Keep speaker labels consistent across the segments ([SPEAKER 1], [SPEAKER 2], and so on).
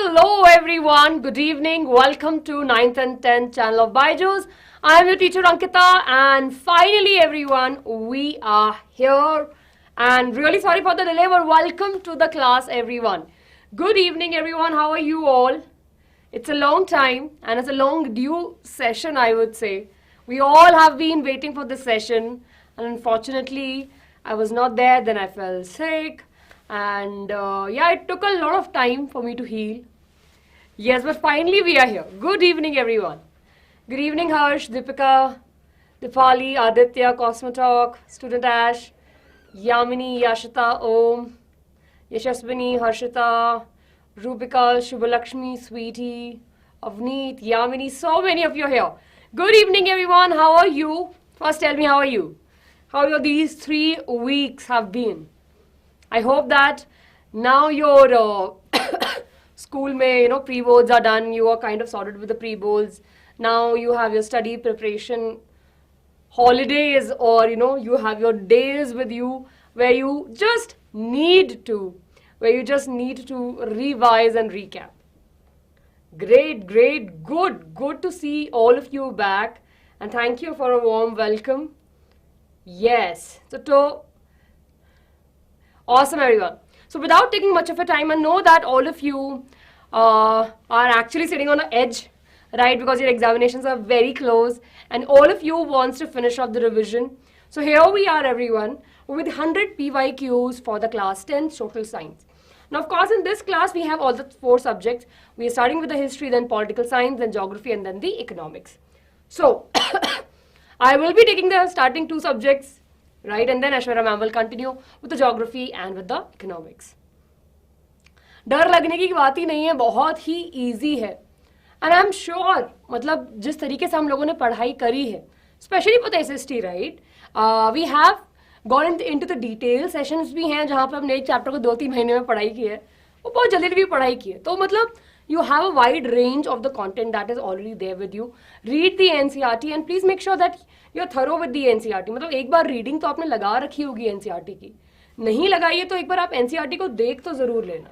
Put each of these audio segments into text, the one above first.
[SPEAKER 1] Hello everyone, good evening, welcome to 9th and 10th channel of BYJU'S. I am your teacher Ankita and finally everyone, we are here and really sorry for the delay but welcome to the class everyone. Good evening everyone, how are you all? It's a long time and it's a long due session I would say. We all have been waiting for this session and unfortunately I was not there, then I fell sick. And yeah, it took a lot of time for me to heal. Yes, but finally we are here. Good evening, everyone. Good evening, Harsh, Deepika, Dipali, Aditya, Cosmotalk, Student Ash, Yamini, Yashita, Om, Yashaswini, Harshita, Rubika, Shubhalakshmi, Sweetie, Avneet, Yamini. So many of you are here. Good evening, everyone. How are you? First, tell me, how are you? How your these 3 weeks have been? I hope that now your school may, pre-boards are done. You are kind of sorted with the pre-boards. Now you have your study preparation holidays or, you have your days with you where you just need to revise and recap. Great, great, good to see all of you back. And thank you for a warm welcome. Yes, so awesome everyone. So without taking much of a time, I know that all of you are actually sitting on an edge, right? Because your examinations are very close and all of you wants to finish off the revision. So here we are everyone with 100 PYQs for the class 10 social science. Now of course in this class we have all the 4 subjects. We are starting with the history, then political science, then geography and then the economics. So I will be taking the starting 2 subjects. Right, and then Aishwarya ma'am will continue with the geography and with the economics. डर लगने की बात ही नहीं है, बहुत ही easy है. And I'm sure, मतलब जिस तरीके से हम लोगों ने पढ़ाई करी है, especially for the SST, right? We have gone into the detail sessions भी हैं जहाँ पे हमने एक चैप्टर को 2-3 महीने में पढ़ाई की है, वो बहुत जल्दी भी पढ़ाई की है. तो मतलब you have a wide range of the content that is already there with you. Read the NCERT and please make sure that you're thorough with the NCERT. मतलब एक बार रीडिंग तो आपने लगा रखी होगी NCERT की. नहीं लगाइए तो एक बार आप NCERT को देख तो जरूर लेना.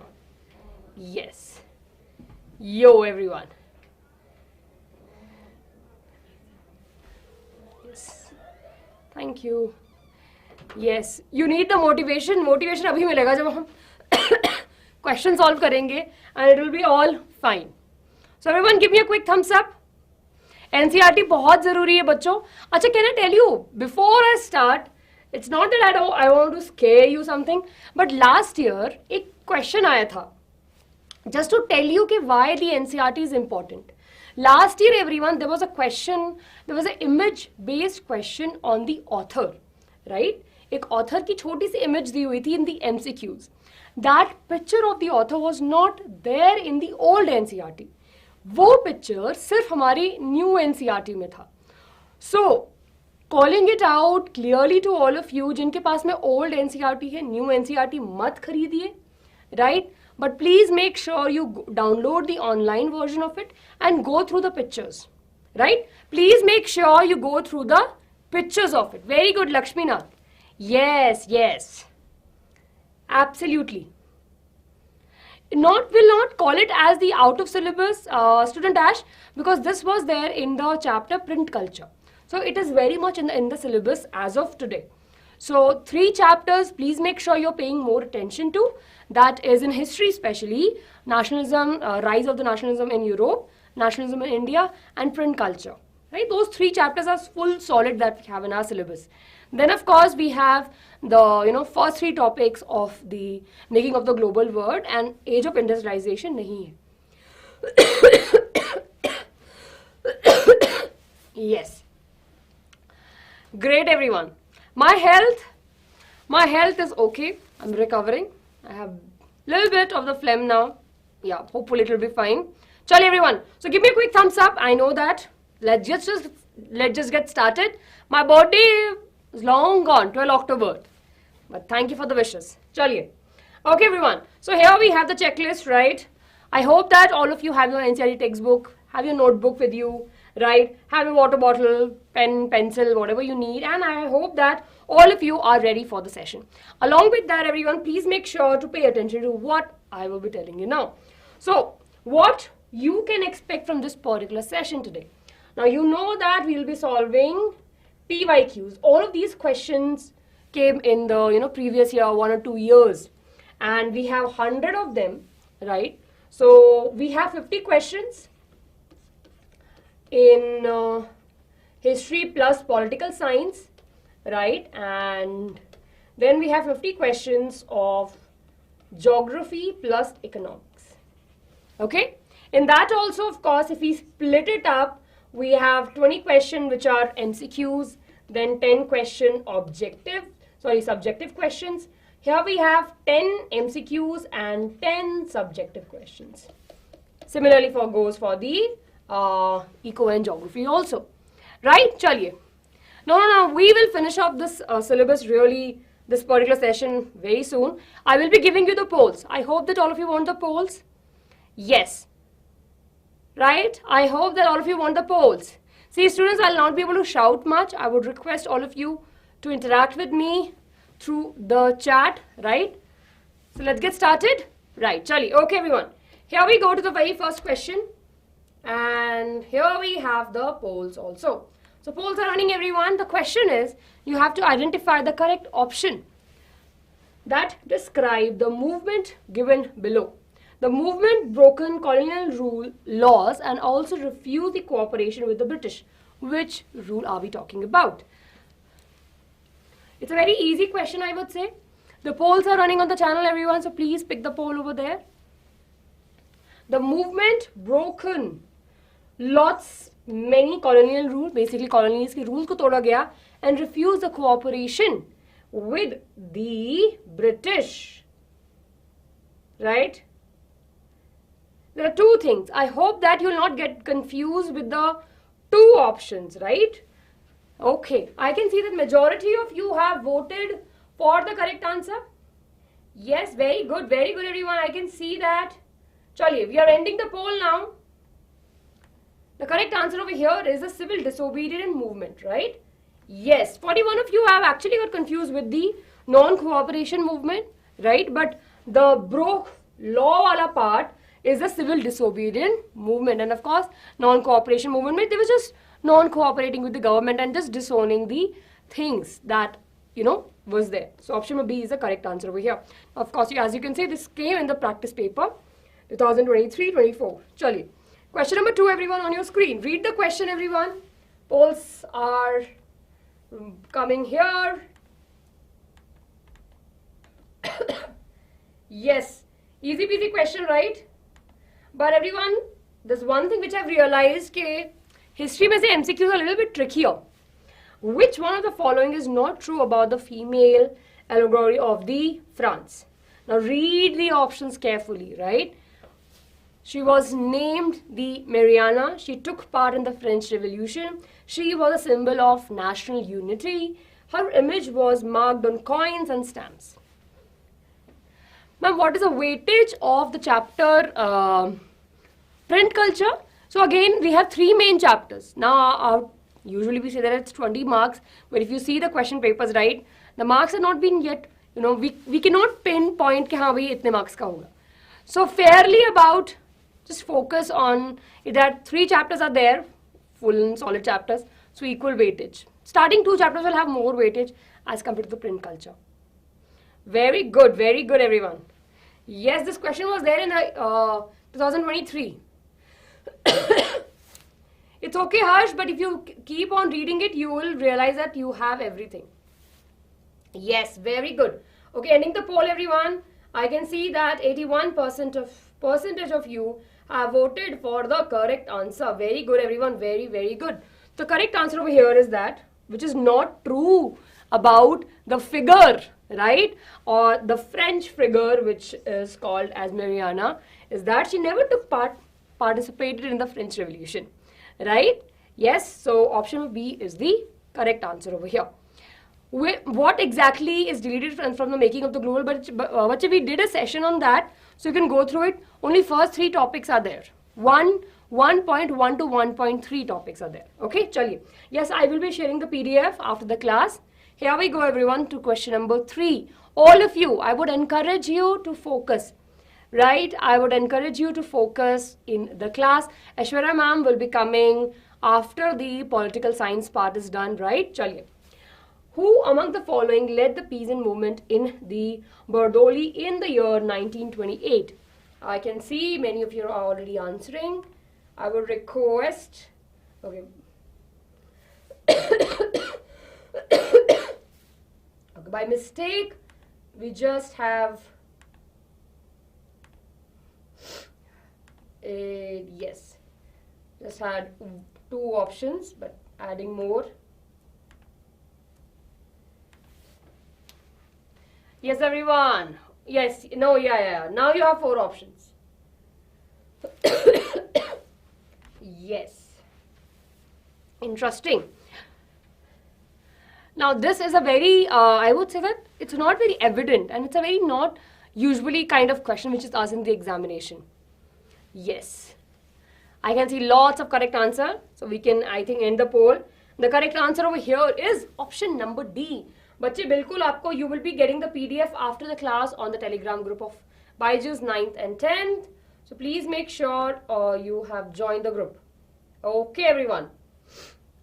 [SPEAKER 1] Yes. Yo everyone. Yes. Thank you. Yes. You need the motivation. Motivation अभी मिलेगा जब हम question solve करेंगे and it will be all fine. So everyone give me a quick thumbs up. NCERT बहुत ज़रूरी है बच्चों. अच्छा, can I tell you before I start, it's not that I want to scare you something, but last year एक question आया था. Just to tell you कि why the NCERT is important. Last year everyone there was a question, there was an image based question on the author, right? एक author की छोटी सी image दी हुई थी in the MCQs. That picture of the author was not there in the old NCERT. वो picture सिर्फ हमारी new NCERT में था. So, calling it out clearly to all of you जिनके पास में old NCERT है, new NCERT मत खरीदिए, right? But please make sure you download the online version of it and go through the pictures, right? Please make sure you go through the pictures of it. Very good, Lakshminath. Yes, yes. Absolutely. Will not call it as the out of syllabus student Ash because this was there in the chapter print culture. So it is very much in the syllabus as of today. So 3 chapters, please make sure you're paying more attention to. That is in history especially, nationalism, rise of the nationalism in Europe, nationalism in India and print culture. Right? Those 3 chapters are full solid that we have in our syllabus. Then of course we have the first 3 topics of the making of the global world and age of industrialization नहीं है. Yes. Great everyone. My health is okay. I'm recovering. I have a little bit of the phlegm now. Yeah, hopefully it will be fine. Chal everyone. So give me a quick thumbs up. I know that. Let's just get started. My birthday is long gone, 12 October. But thank you for the wishes. Chaliye. Okay everyone. So here we have the checklist, right? I hope that all of you have your NCERT textbook, have your notebook with you, right? Have your water bottle, pen, pencil, whatever you need. And I hope that all of you are ready for the session. Along with that everyone, please make sure to pay attention to what I will be telling you now. So what you can expect from this particular session today. Now you know that we will be solving PYQs. All of these questions came in the previous year, 1 or 2 years, and we have 100 of them, right? So we have 50 questions in history plus political science, right? And then we have 50 questions of geography plus economics. Okay? In that also, of course, if we split it up, we have 20 questions which are MCQs, then 10 subjective questions. Here we have 10 MCQs and 10 subjective questions. Similarly goes for the eco and geography also. Right? Chaliye. No, we will finish up this syllabus really, this particular session very soon. I will be giving you the polls. I hope that all of you want the polls. Yes. Right? I hope that all of you want the polls. See, students, I'll not be able to shout much. I would request all of you to interact with me through the chat, right? So let's get started. Right, chali. Okay, everyone. Here we go to the very first question. And here we have the polls also. So polls are running, everyone. The question is, you have to identify the correct option that describe the movement given below. The movement broken colonial rule laws and also refused the cooperation with the British. Which rule are we talking about? It's a very easy question, I would say. The polls are running on the channel, everyone, so please pick the poll over there. The movement broken many colonial rules, basically colonies के rules को तोड़ा गया and refused the cooperation with the British. Right? There are two things. I hope that you will not get confused with the two options, right? Okay, I can see that majority of you have voted for the correct answer. Yes, very good everyone. I can see that. Chaliye, we are ending the poll now. The correct answer over here is the civil disobedient movement, right? Yes, 41 of you have actually got confused with the non-cooperation movement, right? But the broke law wala part is the civil disobedient movement, and of course non-cooperation movement, they were just non-cooperating with the government and just disowning the things that was there. So option B is the correct answer over here. Of course, as you can see, this came in the practice paper 2023-24. Chaliye. Question number 2, everyone, on your screen. Read the question, everyone. Polls are coming here. Yes, easy peasy question, right? But everyone, there's one thing which I've realized that history mein se MCQs are a little bit trickier. Which one of the following is not true about the female allegory of the France? Now read the options carefully, right? She was named the Mariana. She took part in the French Revolution. She was a symbol of national unity. Her image was marked on coins and stamps. Ma'am, what is the weightage of the chapter print culture? So again, we have 3 main chapters. Now, usually we say that it's 20 marks, but if you see the question papers, right, the marks have not been yet, we cannot pinpoint कि हाँ भाई इतने marks का होगा. So fairly about, just focus on it that 3 chapters are there, full and solid chapters, so equal weightage. Starting 2 chapters will have more weightage as compared to the print culture. Very good, everyone. Yes, this question was there in 2023. It's okay, Harsh, but if you keep on reading it, you will realize that you have everything. Yes, very good. Okay, ending the poll, everyone. I can see that 81% of you have voted for the correct answer. Very good, everyone. Very good. The correct answer over here is that, which is not true about the figure, right? Or the French figure, which is called as Mariana, is that she never participated in the French Revolution, right? Yes, so option B is the correct answer over here. What exactly is deleted from the making of the global budget? We did a session on that, so you can go through it. Only first 3 topics are there. 1.1 to 1.3 topics are there. Okay, chaliye. Yes, I will be sharing the PDF after the class. Here we go, everyone, to question number 3. All of you, I would encourage you to focus. right? I would encourage you to focus in the class. Aishwarya ma'am will be coming after the political science part is done, right? Chaliye. Who among the following led the peasant movement in the Bardoli in the year 1928? I can see many of you are already answering. I will request, okay. Okay, by mistake, we just have, yes, just had 2 options, but adding more. Yes, everyone. Yes, no, yeah. Now you have 4 options. Yes. Interesting. Now, this is a very, I would say that it's not very evident, and it's a very not usually kind of question which is asked in the examination. Yes. I can see lots of correct answer. So, we can, I think, end the poll. The correct answer over here is option number D. बच्चे बिल्कुल आपको you will be getting the PDF after the class on the Telegram group of BYJU'S 9th and 10th. So please make sure you have joined the group. Okay, everyone.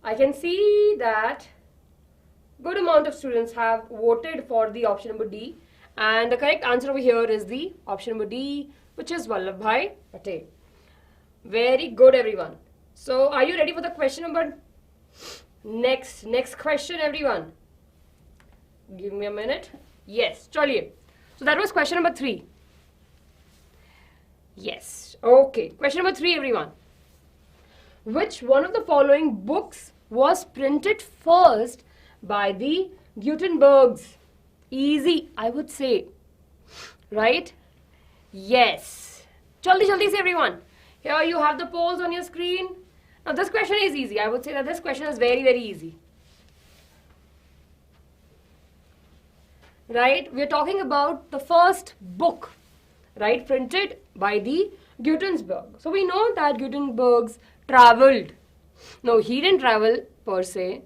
[SPEAKER 1] I can see that good amount of students have voted for the option number D, and the correct answer over here is the option number D, which is Vallabhbhai Patel. Very good, everyone. So are you ready for the question number? Next question, everyone. Give me a minute. Yes, chaliye. So that was question number 3. Yes. Okay. Question number 3, everyone. Which one of the following books was printed first by the Gutenbergs? Easy, I would say. Right? Yes. Jaldi se, everyone. Here you have the polls on your screen. Now this question is easy. I would say that this question is very, very easy. Right? We are talking about the first book, right, printed by the Gutenberg. So we know that Gutenbergs traveled. No, he didn't travel per se.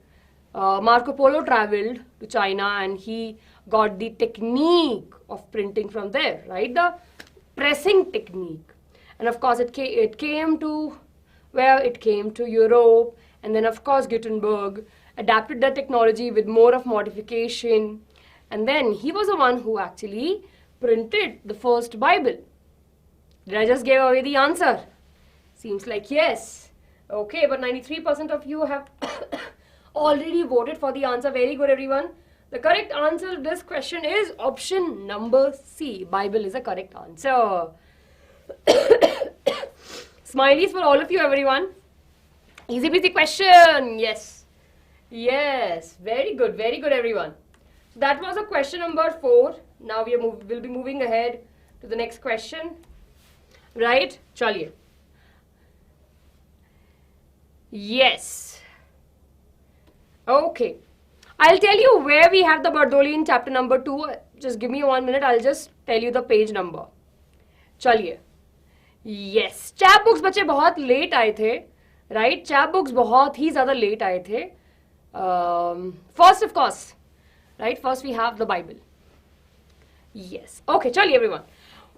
[SPEAKER 1] Marco Polo traveled to China and he got the technique of printing from there, right? The pressing technique. And of course, it came to, well, it came to Europe. And then of course, Gutenberg adapted the technology with more of modification. And then he was the one who actually printed the first Bible. Did I just give away the answer? Seems like yes. Okay, but 93% of you have already voted for the answer. Very good, everyone. The correct answer to this question is option number C. Bible is the correct answer. Smileys for all of you, everyone. Easy peasy question. Yes. Yes. Very good, everyone. That was a question number 4. Now we'll be moving ahead to the next question. Right? Chaliye. Yes. Okay. I'll tell you where we have the Bardoli in chapter number 2. Just give me 1 minute. I'll just tell you the page number. Chaliye. Yes. Chap books बच्चे बहुत late आए थे. Right? Chap books बहुत ही ज़्यादा late आए थे. First, of course. Right? First we have the Bible. Yes. Okay, chaliye everyone.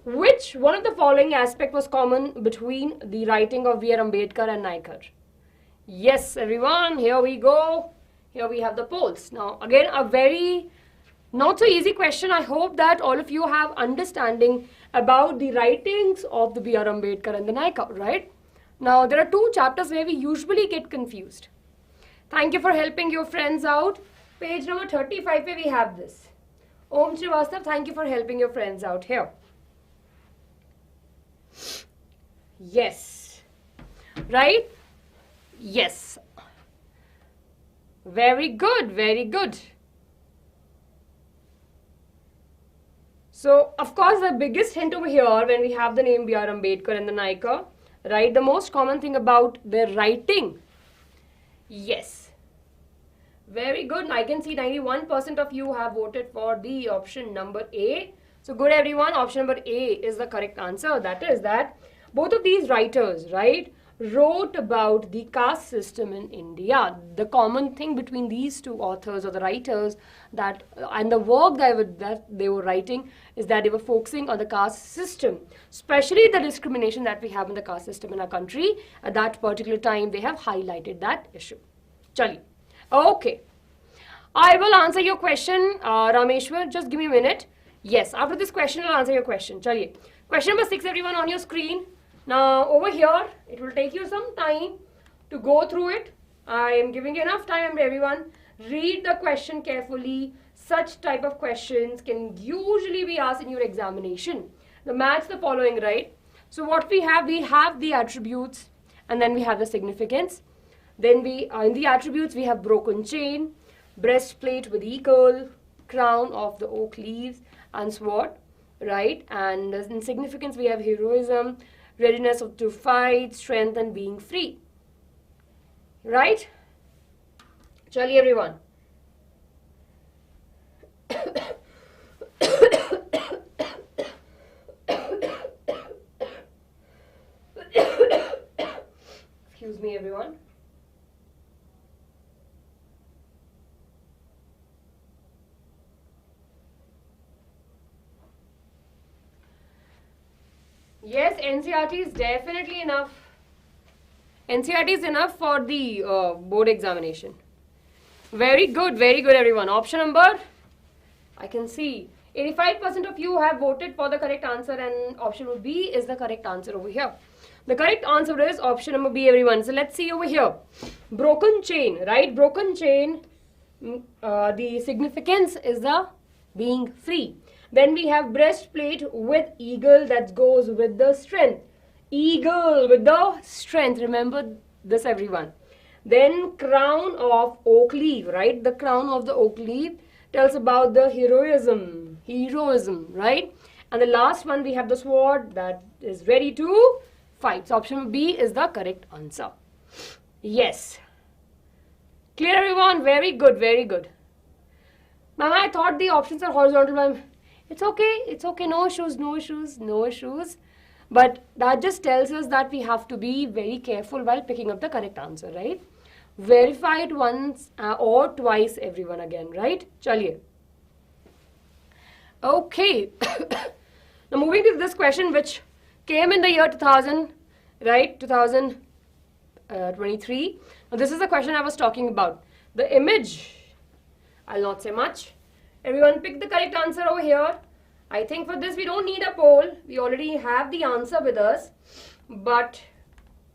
[SPEAKER 1] Which one of the following aspect was common between the writing of B.R. Ambedkar and Naikar? Yes, everyone. Here we go. Here we have the polls. Now, again, a very not so easy question. I hope that all of you have understanding about the writings of the B.R. Ambedkar and the Naikar, right? Now, there are 2 chapters where we usually get confused. Thank you for helping your friends out. Page number 35 we have this. Om Srivastav, thank you for helping your friends out here. Yes. Right? Yes. Very good, very good. So, of course, the biggest hint over here when we have the name B.R. Ambedkar and the Naikar, right? The most common thing about their writing. Yes. Very good. I can see 91% of you have voted for the option number A. So good, everyone. Option number A is the correct answer. That is that both of these writers, right, wrote about the caste system in India. The common thing between these two authors or the writers that and the work that they were writing is that they were focusing on the caste system, especially the discrimination that we have in the caste system in our country. At that particular time, they have highlighted that issue. Chali. Okay. I will answer your question, Rameshwar. Just give me a minute. Yes, after this question, I'll answer your question. Chaliye. Question number 6, everyone, on your screen. Now, over here, it will take you some time to go through it. I am giving you enough time, everyone. Read the question carefully. Such type of questions can usually be asked in your examination. The match the following, right? So what we have the attributes, and then we have the significance. Then in the attributes, we have broken chain, breastplate with eagle, crown of the oak leaves, and sword, right? And in significance, we have heroism, readiness to fight, strength, and being free, right? Chali, everyone. Excuse me, everyone. Yes, NCERT is definitely enough. NCERT is enough for the board examination. Very good, everyone. Option number, I can see 85% of you have voted for the correct answer, and option B is the correct answer over here. The correct answer is option number B, everyone. So let's see over here. Broken chain, right? Broken chain, the significance is the being free. Then we have breastplate with eagle, that goes with the strength. Eagle with the strength. Remember this, everyone. Then crown of oak leaf, right? The crown of the oak leaf tells about the heroism, right? And the last one, we have the sword that is ready to fight. So option B is the correct answer. Yes. Clear, everyone? Very good, very good. Ma'am, I thought the options are horizontal, ma'am. It's okay, no issues. But that just tells us that we have to be very careful while picking up the correct answer, right? Verify it once or twice, everyone, again, right? Chaliye. Okay. Now moving to this question, which came in the year 2000, right? 2023. Now this is the question I was talking about. The image, I'll not say much. Everyone pick the correct answer over here. I think for this we don't need a poll. We already have the answer with us. But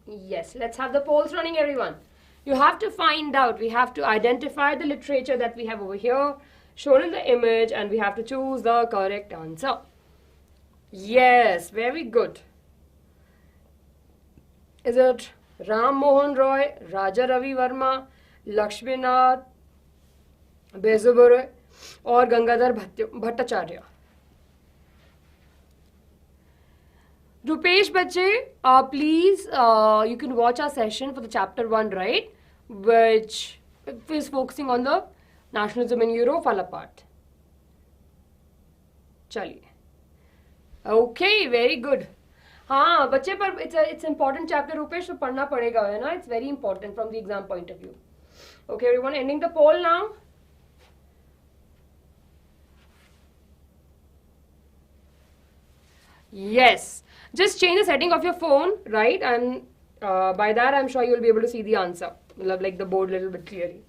[SPEAKER 1] yes, let's have the polls running, everyone. You have to find out, we have to identify the literature that we have over here, shown in the image, and we have to choose the correct answer. Yes, very good. Is it Ram Mohan Roy, Raja Ravi Verma, Lakshminath Bezubure, or Gangadhar Bhattacharya? Rupesh Bache, please, you can watch our session for the chapter 1, right? Which is focusing on the nationalism in Europe, wala part. Chaliye. Okay, very good. हाँ बच्चे पर it's important chapter Rupesh, तो पढ़ना पड़ेगा है ना? It's very important from the exam point of view. Okay, everyone, ending the poll now. Yes, just change the setting of your phone, right? And by that I'm sure you will be able to see the answer, like the board a little bit clearly.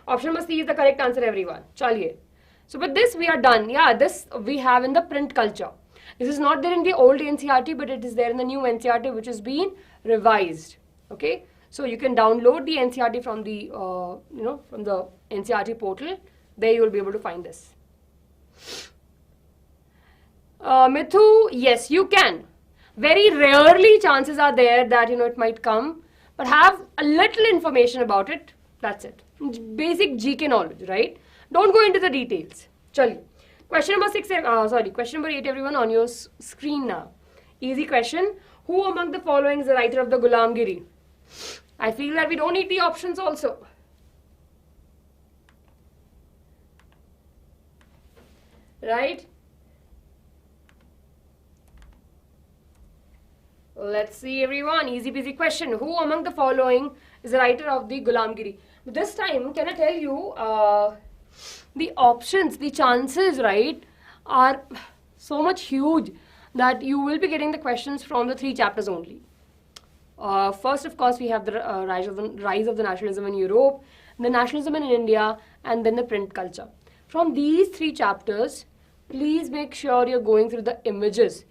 [SPEAKER 1] Option number C is the correct answer, everyone. Chaliye. So with this we are done. Yeah, this we have in the print culture. This is not there in the old NCERT, but it is there in the new NCERT, which has been revised. Okay, so you can download the NCERT from the from the NCERT portal. There you will be able to find this. Mithu, yes, you can. Very rarely chances are there that it might come, but have a little information about it. That's it. Basic GK knowledge, right? Don't go into the details. Chali. Question number 8, everyone, on your screen now. Easy question. Who among the following is the writer of the Gulamgiri? I feel that we don't need the options also. Right? Let's see, everyone. Easy peasy question. Who among the following is the writer of the Ghulamgiri? This time, can I tell you, the options, the chances, right, are so much huge that you will be getting the questions from the 3 chapters only. First, of course, we have the rise of the nationalism in Europe, the nationalism in India, and then the print culture. From these 3 chapters, please make sure you're going through the images.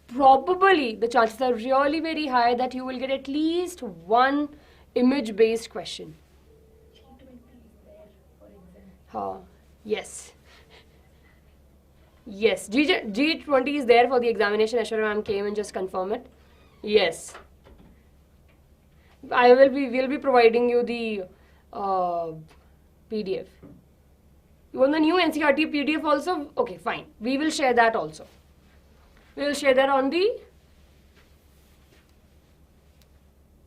[SPEAKER 1] Probably the chances are really very high that you will get at least one image-based question. Yes. Yes, G20 is there for the examination. Ashwara ma'am came and just confirm it. Yes. We'll be providing you the PDF. You want the new NCERT PDF also? Okay, fine. We will share that also. We will share that on the...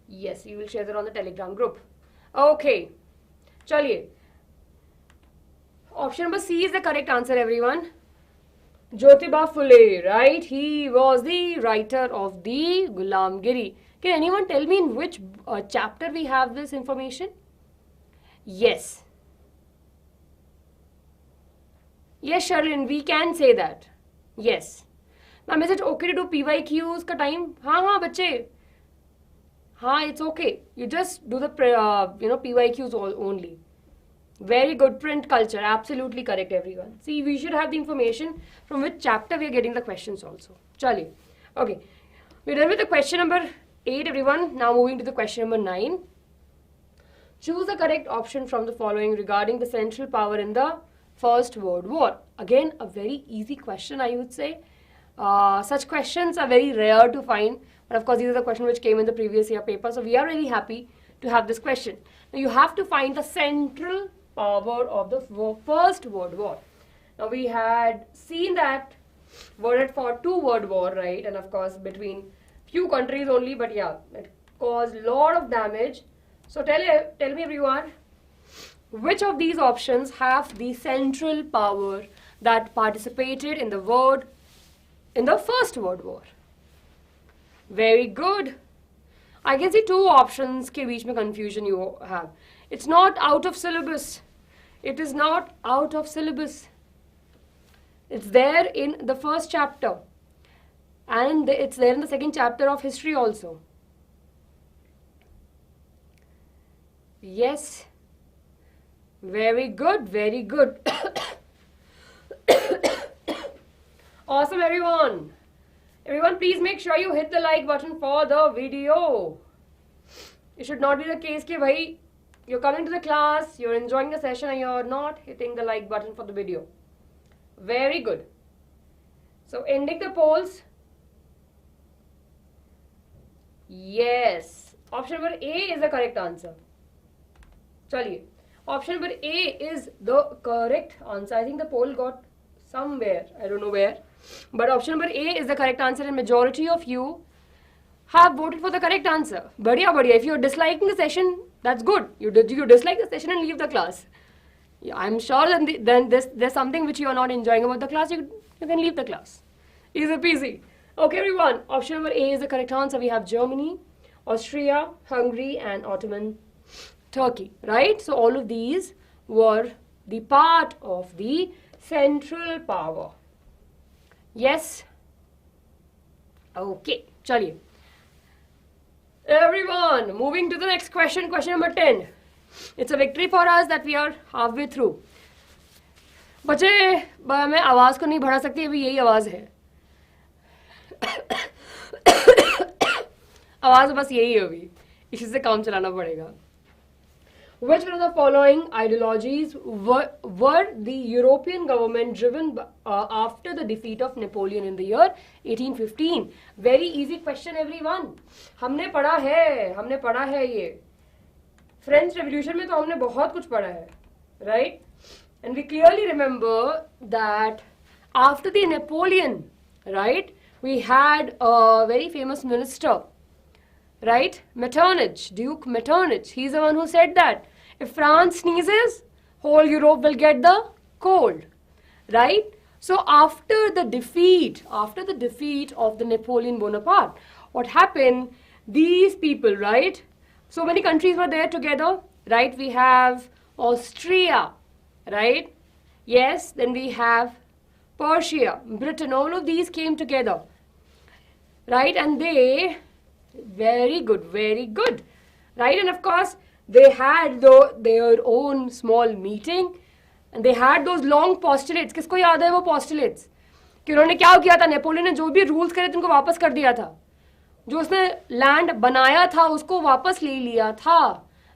[SPEAKER 1] Yes, we will share that on the Telegram group. Okay. Chaliye. Option number C is the correct answer, everyone. Jyotiba Phule, right? He was the writer of the Ghulamgiri. Can anyone tell me in which chapter we have this information? Yes. Yes, Sharlin, we can say that. Yes. Ma'am, is it okay to do PYQs ka time? हाँ बच्चे. हाँ, it's okay. You just do the PYQs only. Very good. Print culture. Absolutely correct, everyone. See, we should have the information from which chapter we are getting the questions also. Chali. Okay. We're done with the question number 8, everyone. Now moving to the question number 9. Choose the correct option from the following regarding the central power in the First World War. Again, a very easy question, I would say. Such questions are very rare to find. But of course, these are the questions which came in the previous year paper. So we are really happy to have this question. Now you have to find the central power of the First World War. Now we had seen that worded for 2 World War, right? And of course between few countries only, but yeah, it caused a lot of damage. So tell me, everyone, which of these options have the central power that participated in the First World War? Very good. I can see 2 options ke beech mein confusion you have. It's not out of syllabus. It is not out of syllabus. It's there in the first chapter. And it's there in the second chapter of history also. Yes. Very good, very good. Awesome, everyone. Everyone, please make sure you hit the like button for the video. It should not be the case that bhai, you're coming to the class, you're enjoying the session and you're not hitting the like button for the video. Very good. So, ending the polls. Yes. Option number A is the correct answer. Chaliye. Option number A is the correct answer. I think the poll got somewhere. I don't know where. But option number A is the correct answer and majority of you have voted for the correct answer. Badhiya, badhiya. If you're disliking the session, that's good. You dislike the session and leave the class. Yeah, I'm sure then there's something which you are not enjoying about the class, you can leave the class. Easy peasy. Okay, everyone. Option number A is the correct answer. We have Germany, Austria, Hungary, and Ottoman Turkey. Right? So all of these were the part of the central power. Yes? Okay. Chaliye. Everyone, moving to the next question. Question number 10. It's a victory for us that we are halfway through. बच्चे मैं आवाज़ को नहीं बढ़ा सकती, अभी यही आवाज़ है. आवाज़ बस यही है अभी, इसी से काम चलाना पड़ेगा. Which one of the following ideologies were the European government driven after the defeat of Napoleon in the year 1815? Very easy question, everyone. हमने पढ़ा है ये. French Revolution में तो हमने बहुत कुछ पढ़ा है, right? And we clearly remember that after the Napoleon, right, we had a very famous minister, right? Metternich, Duke Metternich. He's the one who said that if France sneezes, whole Europe will get the cold, right? So after the defeat of the Napoleon Bonaparte, what happened, these people, right? So many countries were there together, right? We have Austria, right? Yes, then we have Persia, Britain, all of these came together, right? And they, very good, right? And of course, they had their own small meeting and they had those long postulates. किसको याद है वो postulates? कि उन्होंने क्या किया था, Napoleon ने जो भी रूल्स करे थे उनको वापस कर दिया था, जो उसने लैंड बनाया था उसको वापस ले लिया था,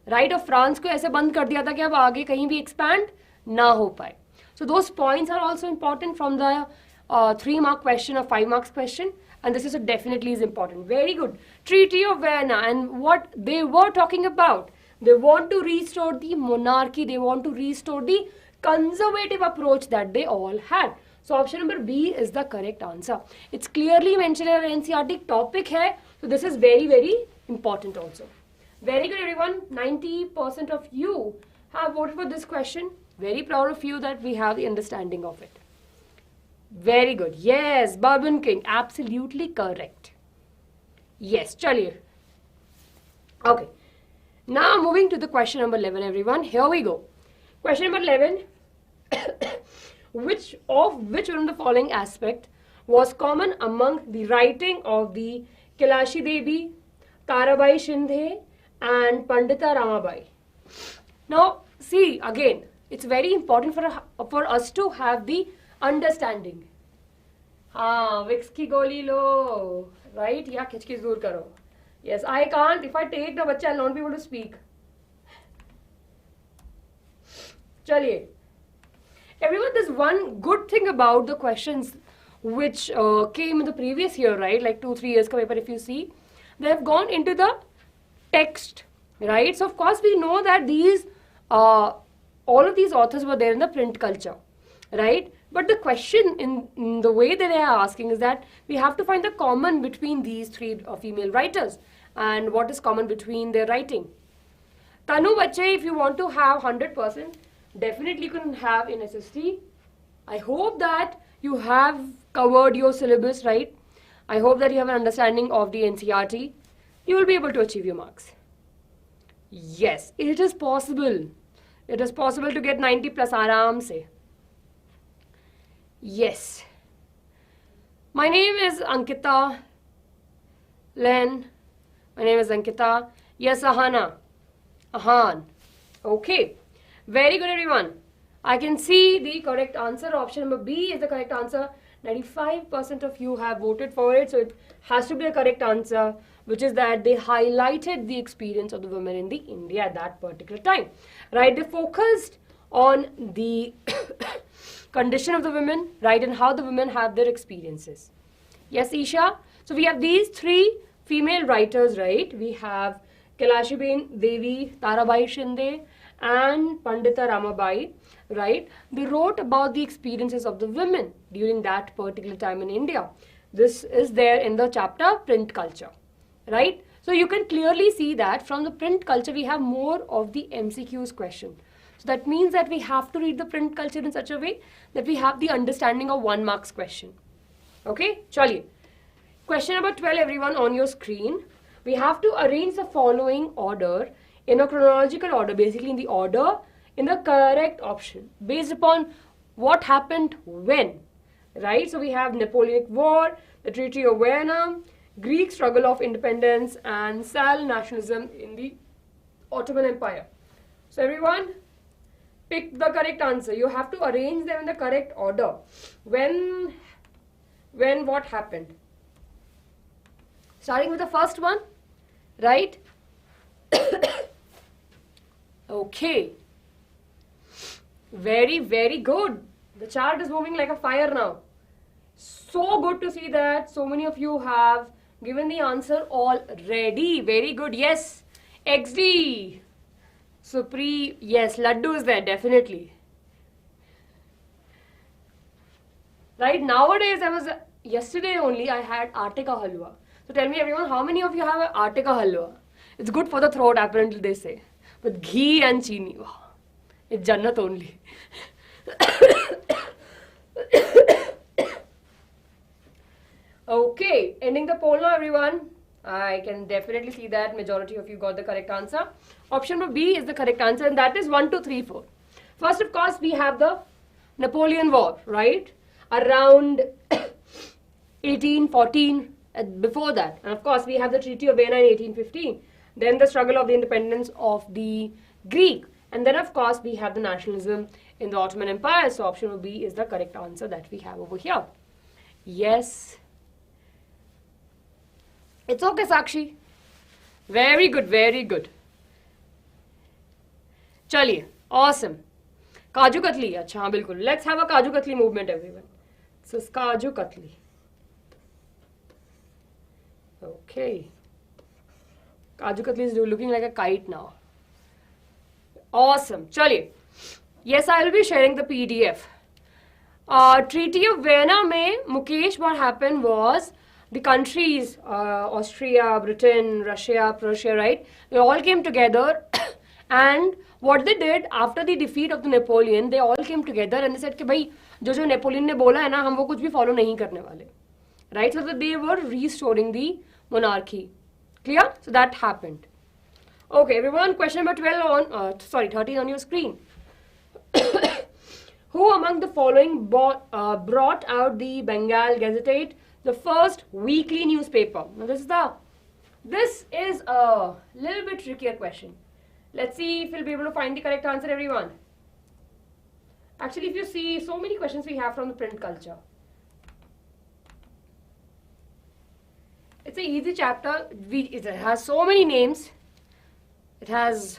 [SPEAKER 1] राइट? और फ्रांस को ऐसे बंद कर दिया था कि अब आगे कहीं भी एक्सपैंड ना हो पाए. So those points are also important from the 3-mark question or 5 marks question, and this is definitely is important. Very good. Treaty of Vienna, and what they were talking about, they want to restore the monarchy, they want to restore the conservative approach that they all had. So option number B is the correct answer. It's clearly mentioned in our NCERT topic hai, so this is very important also. Very good everyone. 90% of you have voted for this question. Very proud of you that we have the understanding of it. Very good. Yes, Bourbon King. Absolutely correct. Yes, chaliye. Okay. Now moving to the question number 11 everyone. Here we go. Question number 11. Which one of the following aspect was common among the writing of the Kailashi Devi, Tarabai Shinde and Pandita Ramabai? Now see again, it's very important for us to have the understanding. हाँ, Vicks की गोली लो, right? या खिचखिच दूर करो. Yes, I can't. If I take the बच्चा, I'll not be able to speak. चलिए. Everyone, there's one good thing about the questions which came in the previous year, right? Like 2-3 years ka paper, if you see, they have gone into the text, right? So of course we know that these all of these authors were there in the print culture, right? But the question in the way that they are asking is that we have to find the common between these 3 female writers and what is common between their writing. Tanu bache, if you want to have 100%, definitely you can have in SST. I hope that you have covered your syllabus, right? I hope that you have an understanding of the NCERT. You will be able to achieve your marks. Yes, it is possible. It is possible to get 90 plus aaram se. Yes. My name is Ankita Len. My name is Ankita. Yes, Ahana. Ahan. Okay. Very good everyone. I can see the correct answer. Option number B is the correct answer. 95% of you have voted for it. So it has to be a correct answer, which is that they highlighted the experience of the women in the India at that particular time. Right? They focused on the condition of the women, right, and how the women have their experiences. Yes, Isha? So we have these 3 female writers, right? We have Kailashi Devi, Tarabai Shinde and Pandita Ramabai, right? They wrote about the experiences of the women during that particular time in India. This is there in the chapter Print Culture, right? So you can clearly see that from the print culture we have more of the MCQs question. So that means that we have to read the print culture in such a way that we have the understanding of 1 marks question. Okay, chaliye. Question number 12 everyone on your screen. We have to arrange the following order in a chronological order, basically in the order in the correct option based upon what happened when, right? So we have Napoleonic War, the Treaty of Vienna, Greek struggle of independence and Sal nationalism in the Ottoman Empire. So everyone pick the correct answer. You have to arrange them in the correct order. When what happened? Starting with the first one, right? Okay. Very good. The chart is moving like a fire now. So good to see that so many of you have given the answer already. Very good. Yes. XD. Supri. Yes. Laddu is there. Definitely. Right. Nowadays, yesterday only I had Artica halwa. So tell me everyone, how many of you have Artica halwa? It's good for the throat apparently they say. With ghee and chini. Wow. It's Jannat only. Okay, ending the poll now everyone. I can definitely see that majority of you got the correct answer. Option number B is the correct answer, and that is 1, 2, 3, 4. First, of course, we have the Napoleon War, right? Around 1814, before that. And of course, we have the Treaty of Vienna in 1815. Then the struggle of the independence of the Greek. And then, of course, we have the nationalism in the Ottoman Empire. So option B is the correct answer that we have over here. Yes. It's okay, Sakshi. Very good, very good. Chaliye, awesome. Kaju Katli, acha, haan, bilkul. Let's have a Kaju Katli movement, everyone. So it's Kaju Katli. Okay. Kaju Katli is looking like a kite now. Awesome. Chaliye. Yes, I will be sharing the PDF. Treaty of Vienna mein, Mukesh, what happened was the countries, Austria, Britain, Russia, Prussia, right? They all came together and what they did after the defeat of the Napoleon, they all came together and they said कि भाई जो Napoleon ने बोला है ना हम वो कुछ भी follow नहीं करने वाले, right? So they were restoring the monarchy. Clear? So that happened. Okay, everyone. Question number 12 on 13 on your screen. Who among the following brought out the Bengal Gazette, the first weekly newspaper? Now this is a little bit trickier question. Let's see if we'll be able to find the correct answer, everyone. Actually, if you see, so many questions we have from the print culture. It's an easy chapter. It has so many names. It has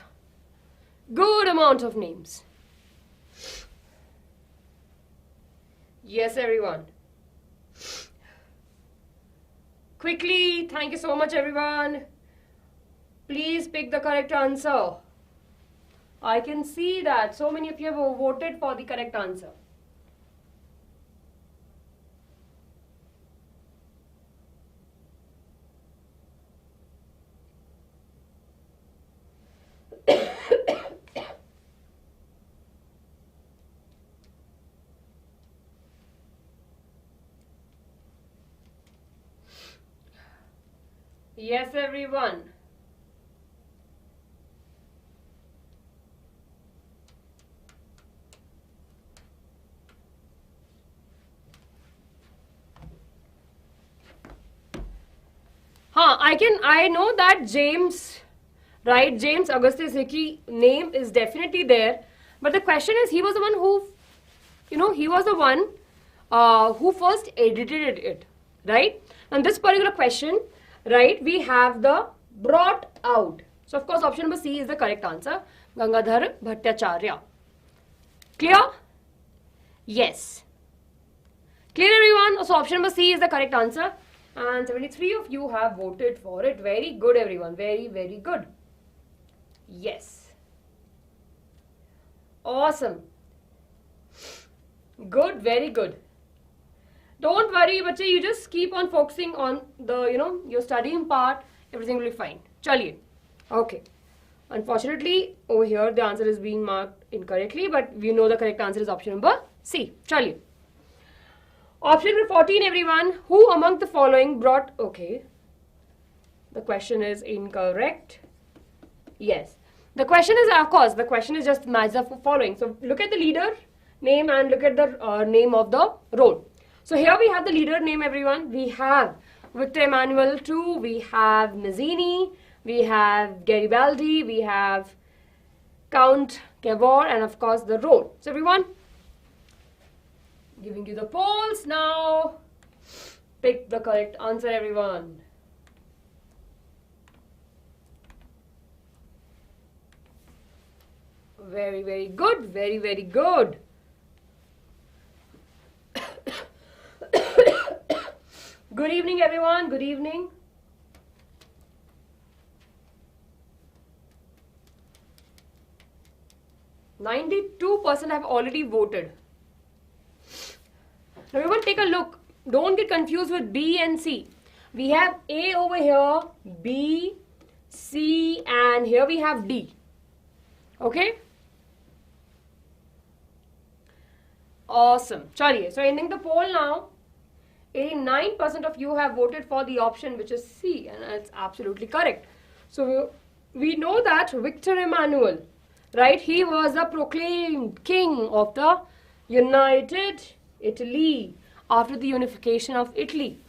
[SPEAKER 1] good amount of names. Yes, everyone. Quickly, thank you so much, everyone. Please pick the correct answer. I can see that so many of you have voted for the correct answer. Yes, everyone. I know that James, right? James Augustus Hickey name is definitely there. But the question is, he was the one who, he was the one who first edited it, right? And this particular question, right, we have the brought out. So, of course, option number C is the correct answer. Gangadhar Bhattacharya. Clear? Yes. Clear, everyone? So, option number C is the correct answer. And 73 of you have voted for it. Very good, everyone. Very, very good. Yes. Awesome. Good, very good. Don't worry, bache, you just keep on focusing on the, your studying part. Everything will be fine. Chaliye. Okay. Unfortunately, over here, the answer is being marked incorrectly, but we know the correct answer is option number C. Chaliye. Option number 14, everyone. Who among the following brought... Okay. The question is incorrect. Yes. The question is, of course, the question is just match the following. So, look at the leader name and look at the name of the role. So, here we have the leader name, everyone. We have Victor Emmanuel II. We have Mazzini. We have Garibaldi. We have Count Cavour. And, of course, the role. So, everyone... Giving you the polls now. Pick the correct answer, everyone. Very, very good. Very, very good. Good evening, everyone. Good evening. %92 have already voted. Now, everyone take a look. Don't get confused with B and C. We have A over here, B, C, and here we have D. Okay? Awesome. Chaliye. So, ending the poll now. 89% of you have voted for the option which is C, and it's absolutely correct. So we know that Victor Emmanuel, right, he was a proclaimed king of the United Italy after the unification of Italy.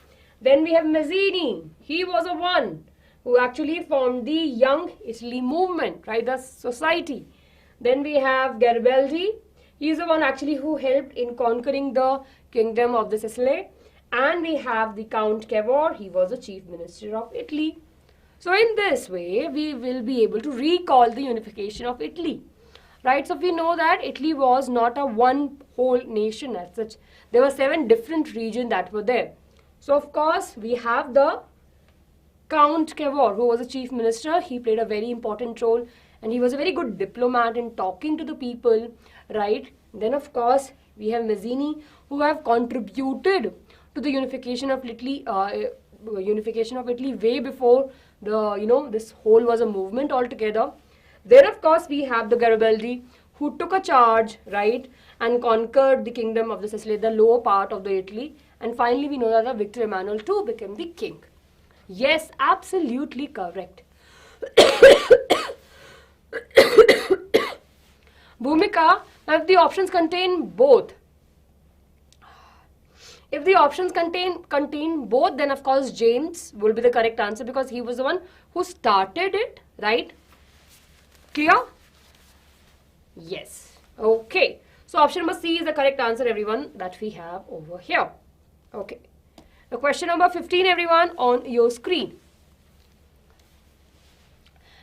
[SPEAKER 1] Then we have Mazzini. He was the one who actually formed the Young Italy movement, right, the society. Then we have Garibaldi. He is the one actually who helped in conquering the kingdom of the Sicily. And we have the Count Cavour. He was the chief minister of Italy. So in this way, we will be able to recall the unification of Italy. Right, so we know that Italy was not a one whole nation as such. There were 7 different regions that were there. So of course, we have the Count Cavour, who was the chief minister. He played a very important role and he was a very good diplomat in talking to the people, right? Then of course, we have Mazzini, who have contributed to the unification of Italy way before the, this whole was a movement altogether. Then of course we have the Garibaldi, who took a charge, right, and conquered the kingdom of the Sicily, the lower part of the Italy. And finally we know that the Victor Emmanuel too became the king. Yes, absolutely correct. Bhumika, now if the options contain both. If the options contain both, then of course James will be the correct answer because he was the one who started it, right? Clear? Yes. Okay. So option number C is the correct answer, everyone, that we have over here. Okay. The question number 15, everyone, on your screen.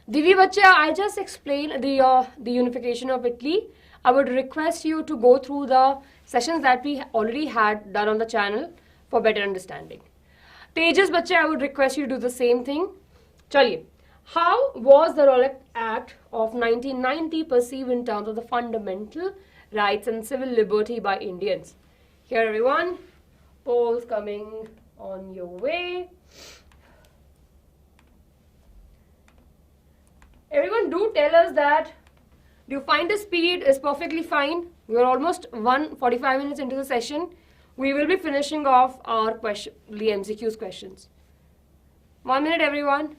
[SPEAKER 1] Divi Bacha, I just explained the unification of Italy. I would request you to go through the sessions that we already had done on the channel for better understanding. Tejas Bacha, I would request you to do the same thing. Chaliye. How was the Rowlatt Act of 1990 perceived in terms of the fundamental rights and civil liberty by Indians? Here, everyone, polls coming on your way. Everyone, do tell us that. Do you find the speed is perfectly fine? We are almost 45 minutes into the session. We will be finishing off our the MCQs questions. 1 minute, everyone.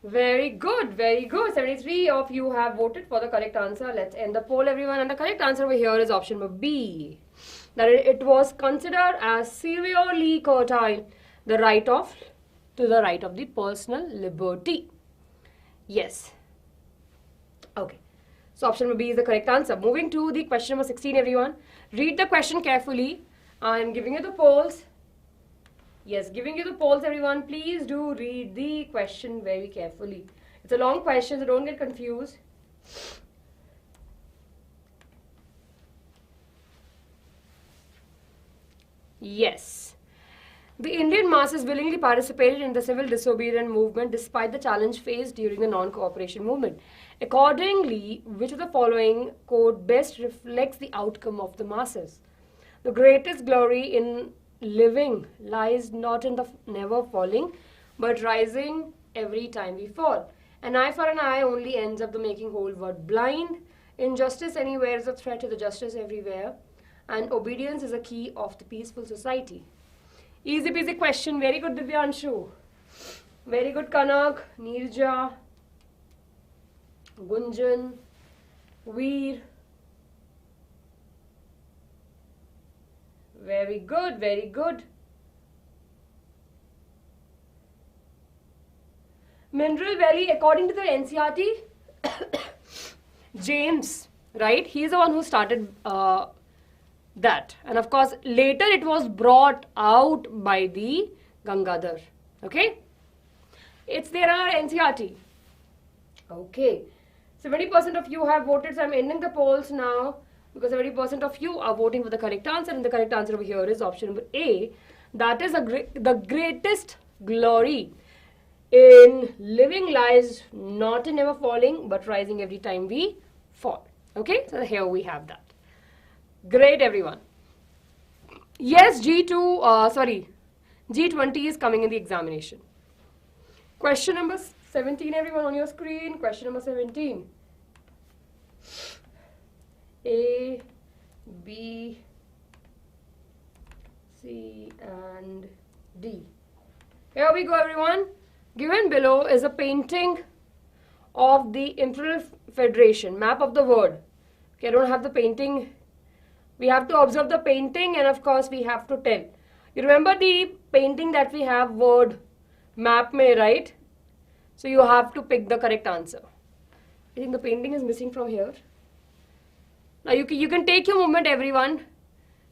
[SPEAKER 1] Very good, very good. 73 of you have voted for the correct answer. Let's end the poll, everyone. And the correct answer over here is option number B. That it was considered as severely curtailed to the right of the personal liberty. Yes. Okay. So option number B is the correct answer. Moving to the question number 16, everyone. Read the question carefully. I am giving you the polls. Yes, giving you the polls, everyone. Please do read the question very carefully. It's a long question, so don't get confused. Yes. The Indian masses willingly participated in the civil disobedience movement despite the challenge faced during the non-cooperation movement. Accordingly, which of the following quote best reflects the outcome of the masses? The greatest glory in living lies not in the never falling, but rising every time we fall. An eye for an eye only ends up the making whole world blind. Injustice anywhere is a threat to the justice everywhere. And obedience is a key of the peaceful society. Easy peasy question. Very good, Divyanshu. Very good, Kanak, Neerja, Gunjan, Veer. Very good, very good. Mineral Valley, according to the NCERT, James, right? He's the one who started that. And of course, later it was brought out by the Gangadhar. Okay? It's there on our NCERT. Okay. 70% of you have voted, so I'm ending the polls now because 70% of you are voting for the correct answer, and the correct answer over here is option number A. That is the greatest glory in living lies not in never falling but rising every time we fall. Okay, so here we have that. Great, everyone. Yes, G20 is coming in the examination. Question number 17, everyone on your screen. Question number 17. A, B, C, and D. Here we go, everyone. Given below is a painting of the Imperial Federation, map of the world. Okay, I don't have the painting. We have to observe the painting, and of course we have to tell. You remember the painting that we have word map mein, right? So you have to pick the correct answer. I think the painting is missing from here. Now you can take your movement, everyone.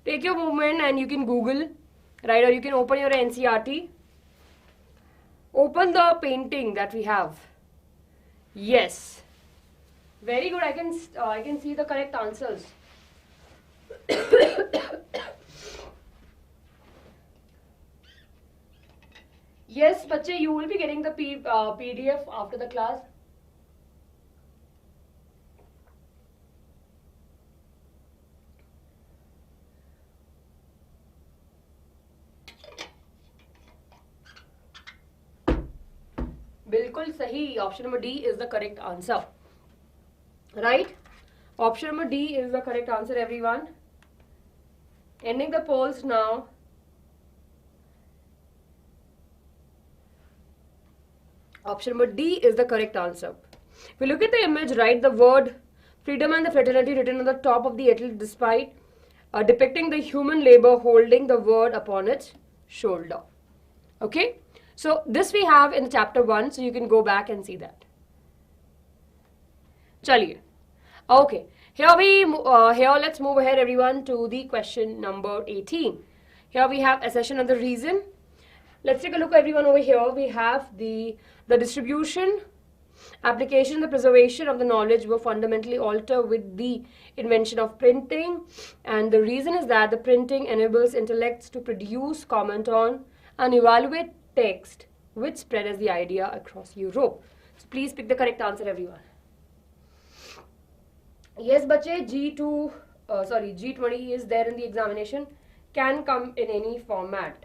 [SPEAKER 1] Take your movement and you can Google, right? Or you can open your NCERT. Open the painting that we have. Yes. Very good. I can see the correct answers. Yes, bache, you will be getting the PDF after the class. Bilkul sahi. Option number D is the correct answer. Right? Option number D is the correct answer, everyone. Ending the polls now. Option number D is the correct answer. If we look at the image, right, the word freedom and the fraternity written on the top of the atlas despite depicting the human labor holding the word upon its shoulder. Okay? So this we have in chapter 1, so you can go back and see that. Chaliye. Okay. Here let's move ahead, everyone, to the question number 18. Here we have accession and the reason. Let's take a look, everyone, over here. We have the distribution, application, the preservation of the knowledge were fundamentally altered with the invention of printing. And the reason is that the printing enables intellects to produce, comment on, and evaluate text, which spread as the idea across Europe. So please pick the correct answer, everyone. Yes, bache, G20 is there in the examination. Can come in any format.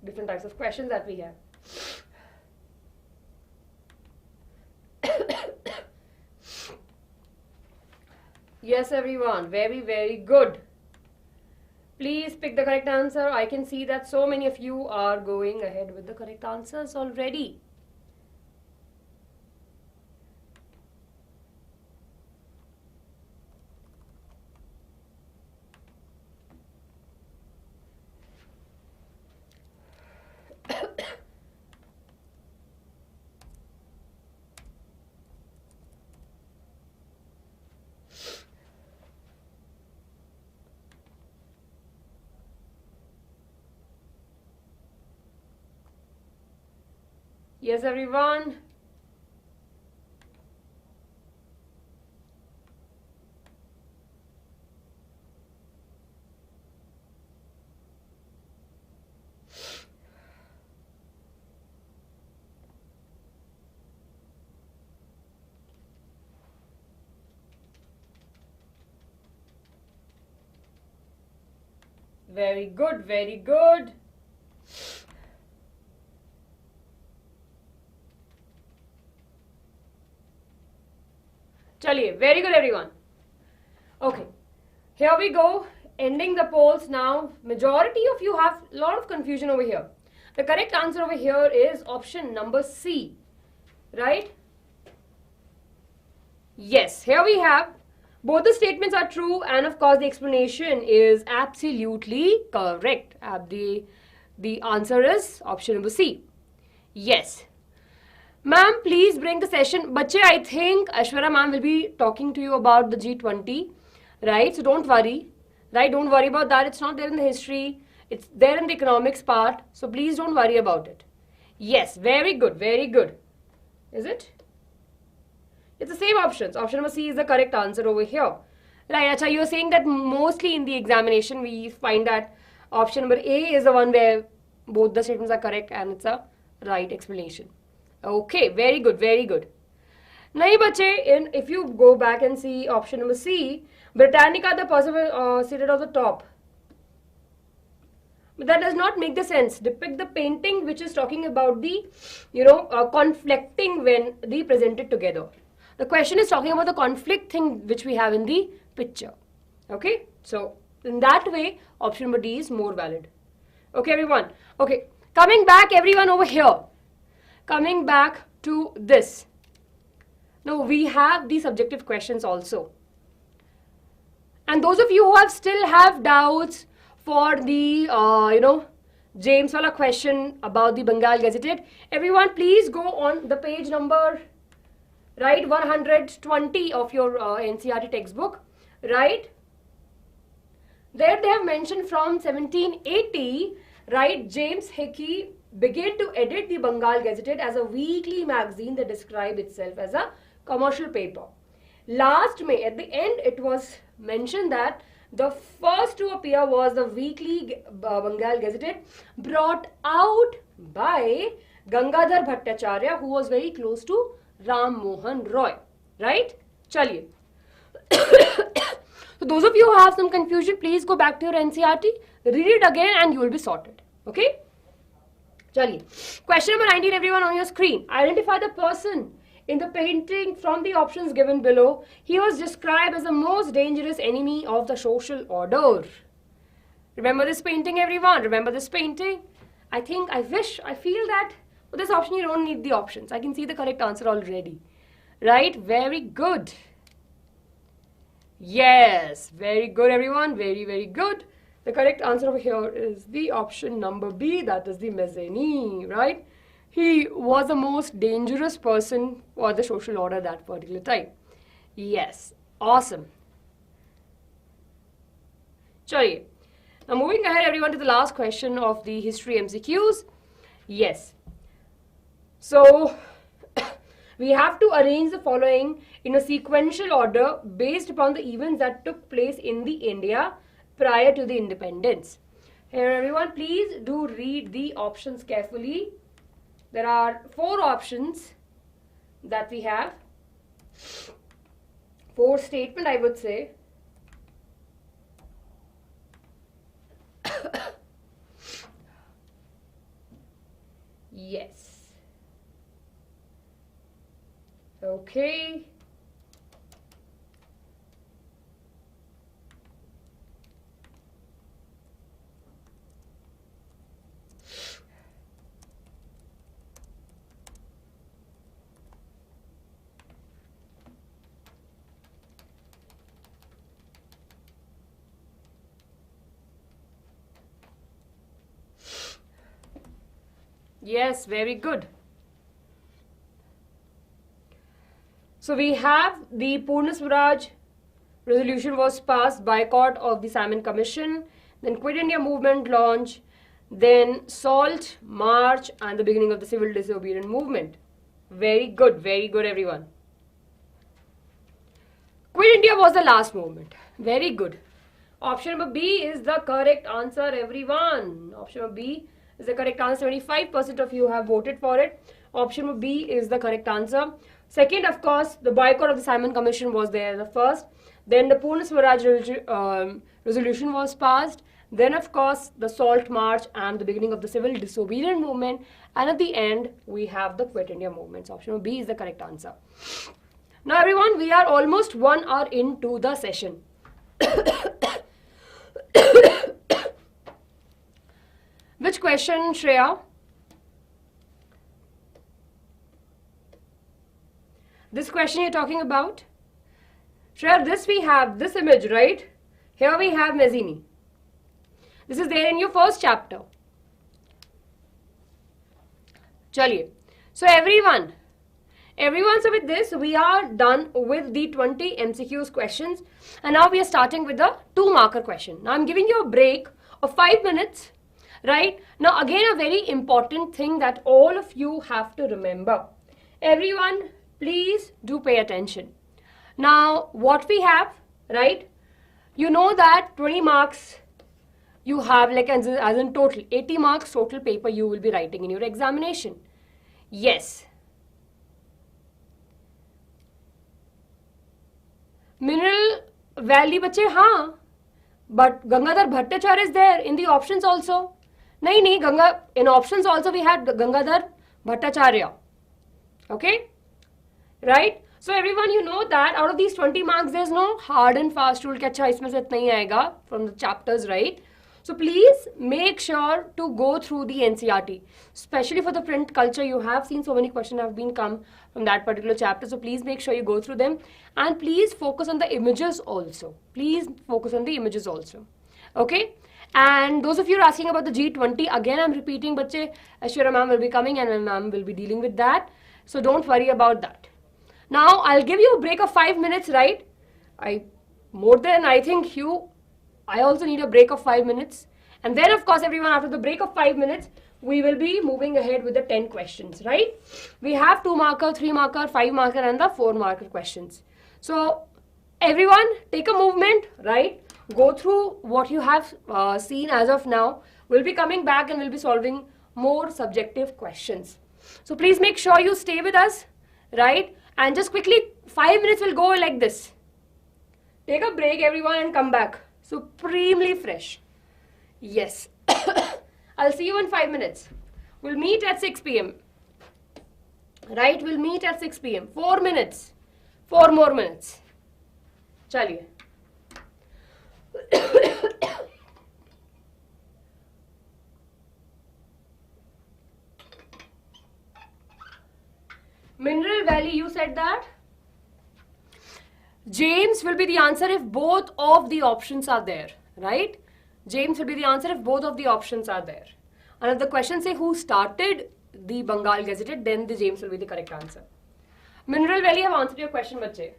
[SPEAKER 1] Different types of questions that we have. Yes, everyone. Very, very good. Please pick the correct answer. I can see that so many of you are going ahead with the correct answers already. Yes, everyone. Very good, very good. Chaliye, very good, everyone. Okay, here we go. Ending the polls now. Majority of you have a lot of confusion over here. The correct answer over here is option number C, right? Yes, here we have both the statements are true, and of course the explanation is absolutely correct. The answer is option number C. Yes. Ma'am, please bring the session. Bache, I think Ashwara ma'am will be talking to you about the G20, right? So don't worry. right? Don't worry about that. It's not there in the history. It's there in the economics part. So please don't worry about it. Yes, very good, very good. Is it? It's the same options. Option number C is the correct answer over here. Right, Acha, you're saying that mostly in the examination we find that option number A is the one where both the statements are correct and it's a right explanation. Okay, very good, very good. Nahi bache, if you go back and see option number C, Britannica, the person seated on the top. But that does not make the sense. Depict the painting which is talking about the, conflicting when they presented together. The question is talking about the conflict thing which we have in the picture. Okay, so in that way, option number D is more valid. Okay, everyone. Okay, coming back, everyone over here. Coming back to this. Now, we have the subjective questions also. And those of you who still have doubts for the, James wala question about the Bengal Gazetted, everyone please go on the page number, right, 120 of your NCERT textbook, right? There they have mentioned from 1780, right, James Hickey began to edit the Bengal Gazetted as a weekly magazine that described itself as a commercial paper. Last May, at the end, it was mentioned that the first to appear was the weekly Bengal Gazetted brought out by Gangadhar Bhattacharya, who was very close to Ram Mohan Roy, right? Chaliye. So those of you who have some confusion, please go back to your NCERT, read it again and you will be sorted. Okay? Chaliye. Question number 19, everyone on your screen. Identify the person in the painting from the options given below. He was described as the most dangerous enemy of the social order. Remember this painting, everyone? Remember this painting? I feel that for this option you don't need the options. I can see the correct answer already. Right? Very good. Yes, very good, everyone. Very, very good. The correct answer over here is the option number B, that is the Mazzini, right? He was the most dangerous person for the social order that particular time. Yes, awesome. Chaliye. Now moving ahead, everyone, to the last question of the history MCQs. Yes. So, we have to arrange the following in a sequential order based upon the events that took place in the India prior to the independence. Here, everyone, please do read the options carefully. There are 4 options that we have. 4 statements, I would say. Yes. Okay. Yes, very good. So we have the Purna Swaraj resolution was passed, boycott of the Simon Commission, then Quit India movement launch, then SALT march and the beginning of the civil disobedience movement. Very good, everyone. Quit India was the last movement. Very good. Option number B is the correct answer, everyone. Option number B is the correct answer. 75% of you have voted for it. Option number B is the correct answer. Second, of course, the boycott of the Simon Commission was there the first. Then the Purna Swaraj resolution was passed. Then, of course, the SALT march and the beginning of the civil disobedience movement. And at the end, we have the Quit India movement. So option B is the correct answer. Now, everyone, we are almost 1 hour into the session. Which question, Shreya? This question you're talking about? Shreya, this we have, this image, right? Here we have Mazzini. This is there in your first chapter. Chaliye. So everyone, Everyone, so with this, we are done with the 20 MCQs questions. And now we are starting with the 2-marker question. Now I'm giving you a break of 5 minutes, right? Now again, a very important thing that all of you have to remember. Everyone, please do pay attention. Now, what we have, right? You know that 20 marks you have, like as in total, 80 marks total paper you will be writing in your examination. Yes. Mineral Valley bache, हाँ. But Gangadhar Bhattacharya is there in the options also. Nahi, in options also we had Gangadhar Bhattacharya. Okay? Right? So everyone, you know that out of these 20 marks, there's no hard and fast rule कि अच्छा इसमें से इतना ही आएगा from the chapters, right? So please make sure to go through the NCERT. Especially for the print culture, you have seen so many questions have been come from that particular chapter. So please make sure you go through them. And please focus on the images also. Please focus on the images also. Okay? And those of you are asking about the G20, again I'm repeating, bache, Ashwara ma'am will be coming and ma'am will be dealing with that. So don't worry about that. Now I'll give you a break of 5 minutes, right? I think I also need a break of 5 minutes. And then of course everyone, after the break of 5 minutes, we will be moving ahead with the 10 questions, right? We have 2-marker, 3-marker, 5-marker and the 4-marker questions. So everyone take a movement, right? Go through what you have seen as of now. We'll be coming back and we'll be solving more subjective questions. So please make sure you stay with us, right? And just quickly, 5 minutes will go like this. Take a break everyone and come back. Supremely fresh. Yes. I'll see you in 5 minutes. We'll meet at 6 p.m. Right? We'll meet at 6 p.m. 4 minutes. 4 more minutes. Chaliye. Mineral Valley, you said that? James will be the answer if both of the options are there, right? James will be the answer if both of the options are there. And if the question say who started the Bengal Gazetted, then the James will be the correct answer. Mineral Valley, have answered your question, bache.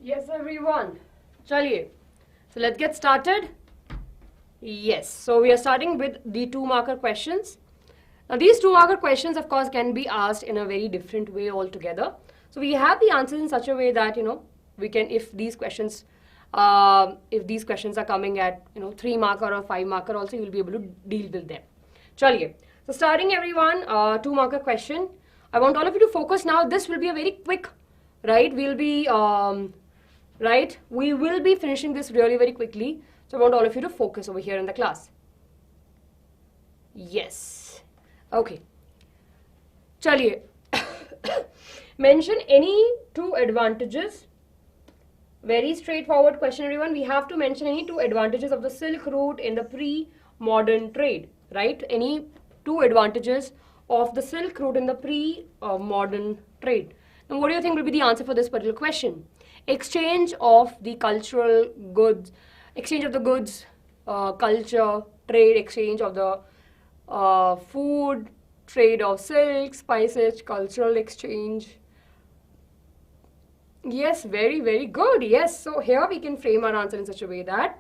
[SPEAKER 1] Yes, everyone. Chaliye. So let's get started. Yes, so we are starting with the 2-marker questions. Now these 2-marker questions, of course, can be asked in a very different way altogether. So we have the answers in such a way that, we can, if these questions are coming at, 3-marker or 5-marker also, you will be able to deal with them. Chaliye. So starting everyone, 2-marker question. I want all of you to focus now. This will be a very quick, right? We will be finishing this really very quickly. So I want all of you to focus over here in the class. Yes. Okay. Chaliye. Mention any 2 advantages. Very straightforward question, everyone. We have to mention any 2 advantages of the Silk Route in the pre-modern trade, right? Any 2 advantages of the Silk Route in the pre-modern trade. Now, what do you think will be the answer for this particular question? Exchange of the cultural goods, exchange of the goods, culture, trade, exchange of the food, trade of silk, spices, cultural exchange. Yes, very, very good. Yes, so here we can frame our answer in such a way that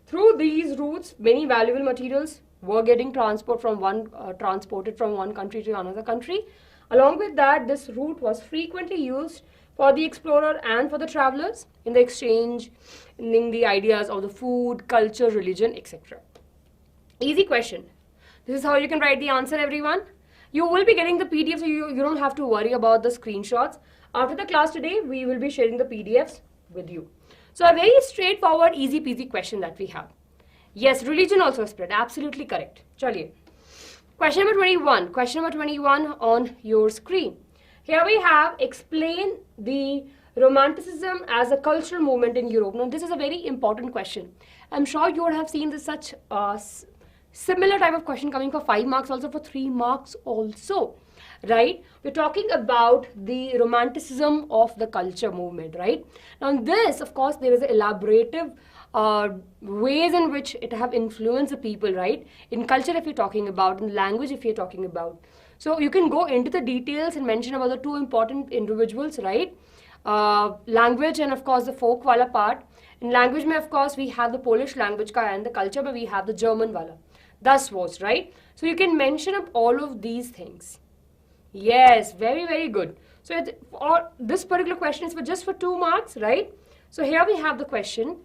[SPEAKER 1] through these routes, many valuable materials were getting transported from one country to another country. Along with that, this route was frequently used for the explorer and for the travelers in the exchange, in the ideas of the food, culture, religion, etc. Easy question. This is how you can write the answer, everyone. You will be getting the PDF, so you don't have to worry about the screenshots. After the class today, we will be sharing the PDFs with you. So a very straightforward, easy peasy question that we have. Yes, religion also spread. Absolutely correct. Chaliye. Question number 21. Question number 21 on your screen. Here we have explain the Romanticism as a cultural movement in Europe. Now this is a very important question. I'm sure you would have seen this such similar type of question coming for 5 marks also, for 3 marks also, right? We're talking about the Romanticism of the culture movement, right? Now in this, of course, there is elaborative ways in which it have influenced the people, right? In culture, if you're talking about, in language, if you're talking about. So you can go into the details and mention about the 2 important individuals, right? Language and of course the folk wala part. In language, mein, of course, we have the Polish language ka, and the culture, but we have the German wala. Thus was, right? So you can mention up all of these things. Yes, very, very good. So this particular question is just for 2 marks, right? So here we have the question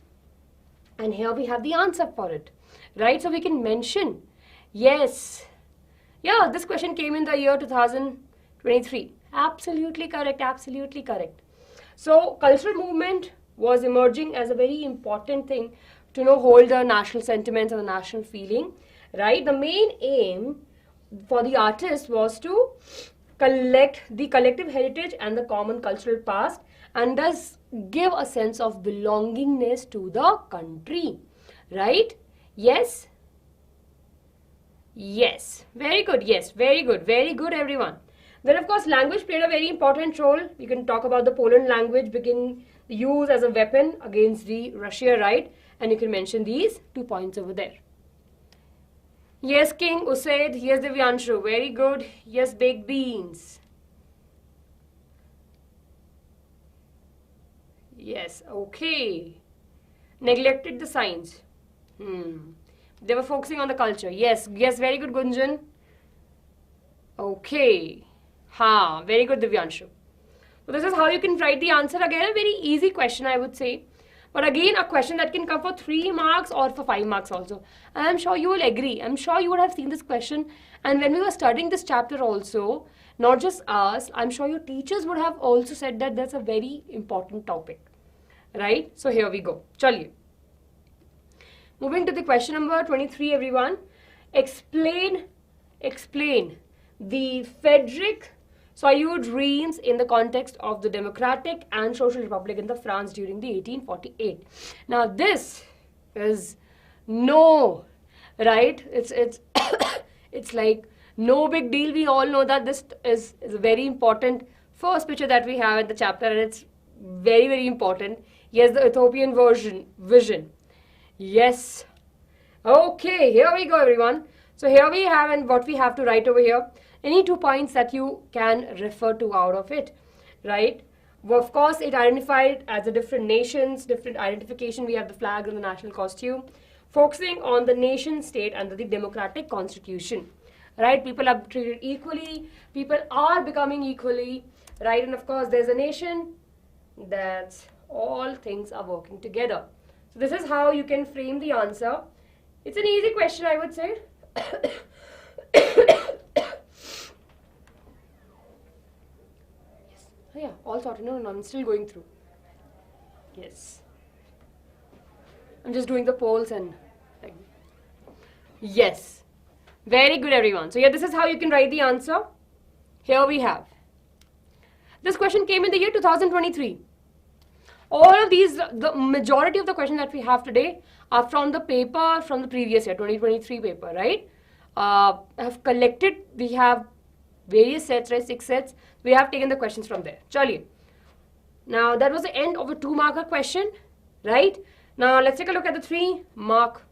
[SPEAKER 1] and here we have the answer for it, right? So we can mention, yes. Yeah, this question came in the year 2023. Absolutely correct, absolutely correct. So cultural movement was emerging as a very important thing to hold the national sentiments and the national feeling, right? The main aim for the artist was to collect the collective heritage and the common cultural past, and thus give a sense of belongingness to the country, right? Yes? Yes. Very good. Yes. Very good. Very good, everyone. Then, of course, language played a very important role. You can talk about the Poland language being used as a weapon against the Russia, right? And you can mention these 2 points over there. Yes, King Usaid. Yes, Divyanshu. Very good. Yes, baked beans. Yes, okay. Neglected the signs. They were focusing on the culture. Yes, yes, very good, Gunjan. Okay. Ha, very good, Divyanshu. So this is how you can write the answer. Again, a very easy question, I would say. But again, a question that can come for 3 marks or for 5 marks also. And I'm sure you will agree. I'm sure you would have seen this question. And when we were studying this chapter also, not just us, I'm sure your teachers would have also said that that's a very important topic. Right? So here we go. Chaliye. Moving to the question number 23, everyone. Explain the Frederick Soyoud reigns in the context of the Democratic and Social Republic in the France during the 1848. Now this is no, right? It's it's like no big deal. We all know that this is a very important first picture that we have in the chapter, and it's very, very important. Yes, the Ethiopian vision. Yes. Okay, here we go, everyone. So here we have, and what we have to write over here, any 2 points that you can refer to out of it, right? Well, of course, it identified as the different nations, different identification. We have the flag and the national costume, focusing on the nation state under the democratic constitution. Right? People are treated equally. People are becoming equally. Right? And of course, there's a nation that's all things are working together. So this is how you can frame the answer. It's an easy question, I would say. Oh yeah, all sorted. No, I'm still going through. Yes. I'm just doing the polls and like, yes. Very good, everyone. So yeah, this is how you can write the answer. Here we have. This question came in the year 2023. All of these, the majority of the questions that we have today are from the paper from the previous year, 2023 paper, right? I have collected, we have various sets, right? 6 sets. We have taken the questions from there. Chaliye. Now, that was the end of a 2-marker question, right? Now, let's take a look at the 3-mark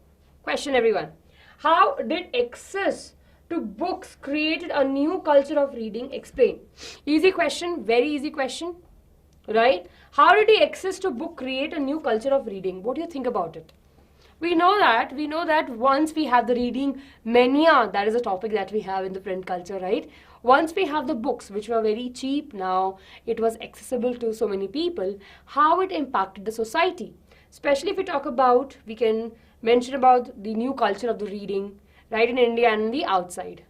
[SPEAKER 1] question, everyone. How did access to books created a new culture of reading? Explain. Easy question, very easy question, right? How did the access to book create a new culture of reading? What do you think about it? We know that once we have the reading mania, that is a topic that we have in the print culture, right? Once we have the books, which were very cheap, now it was accessible to so many people, how it impacted the society. Especially if we talk about, we can mention about the new culture of the reading, right, in India and in the outside.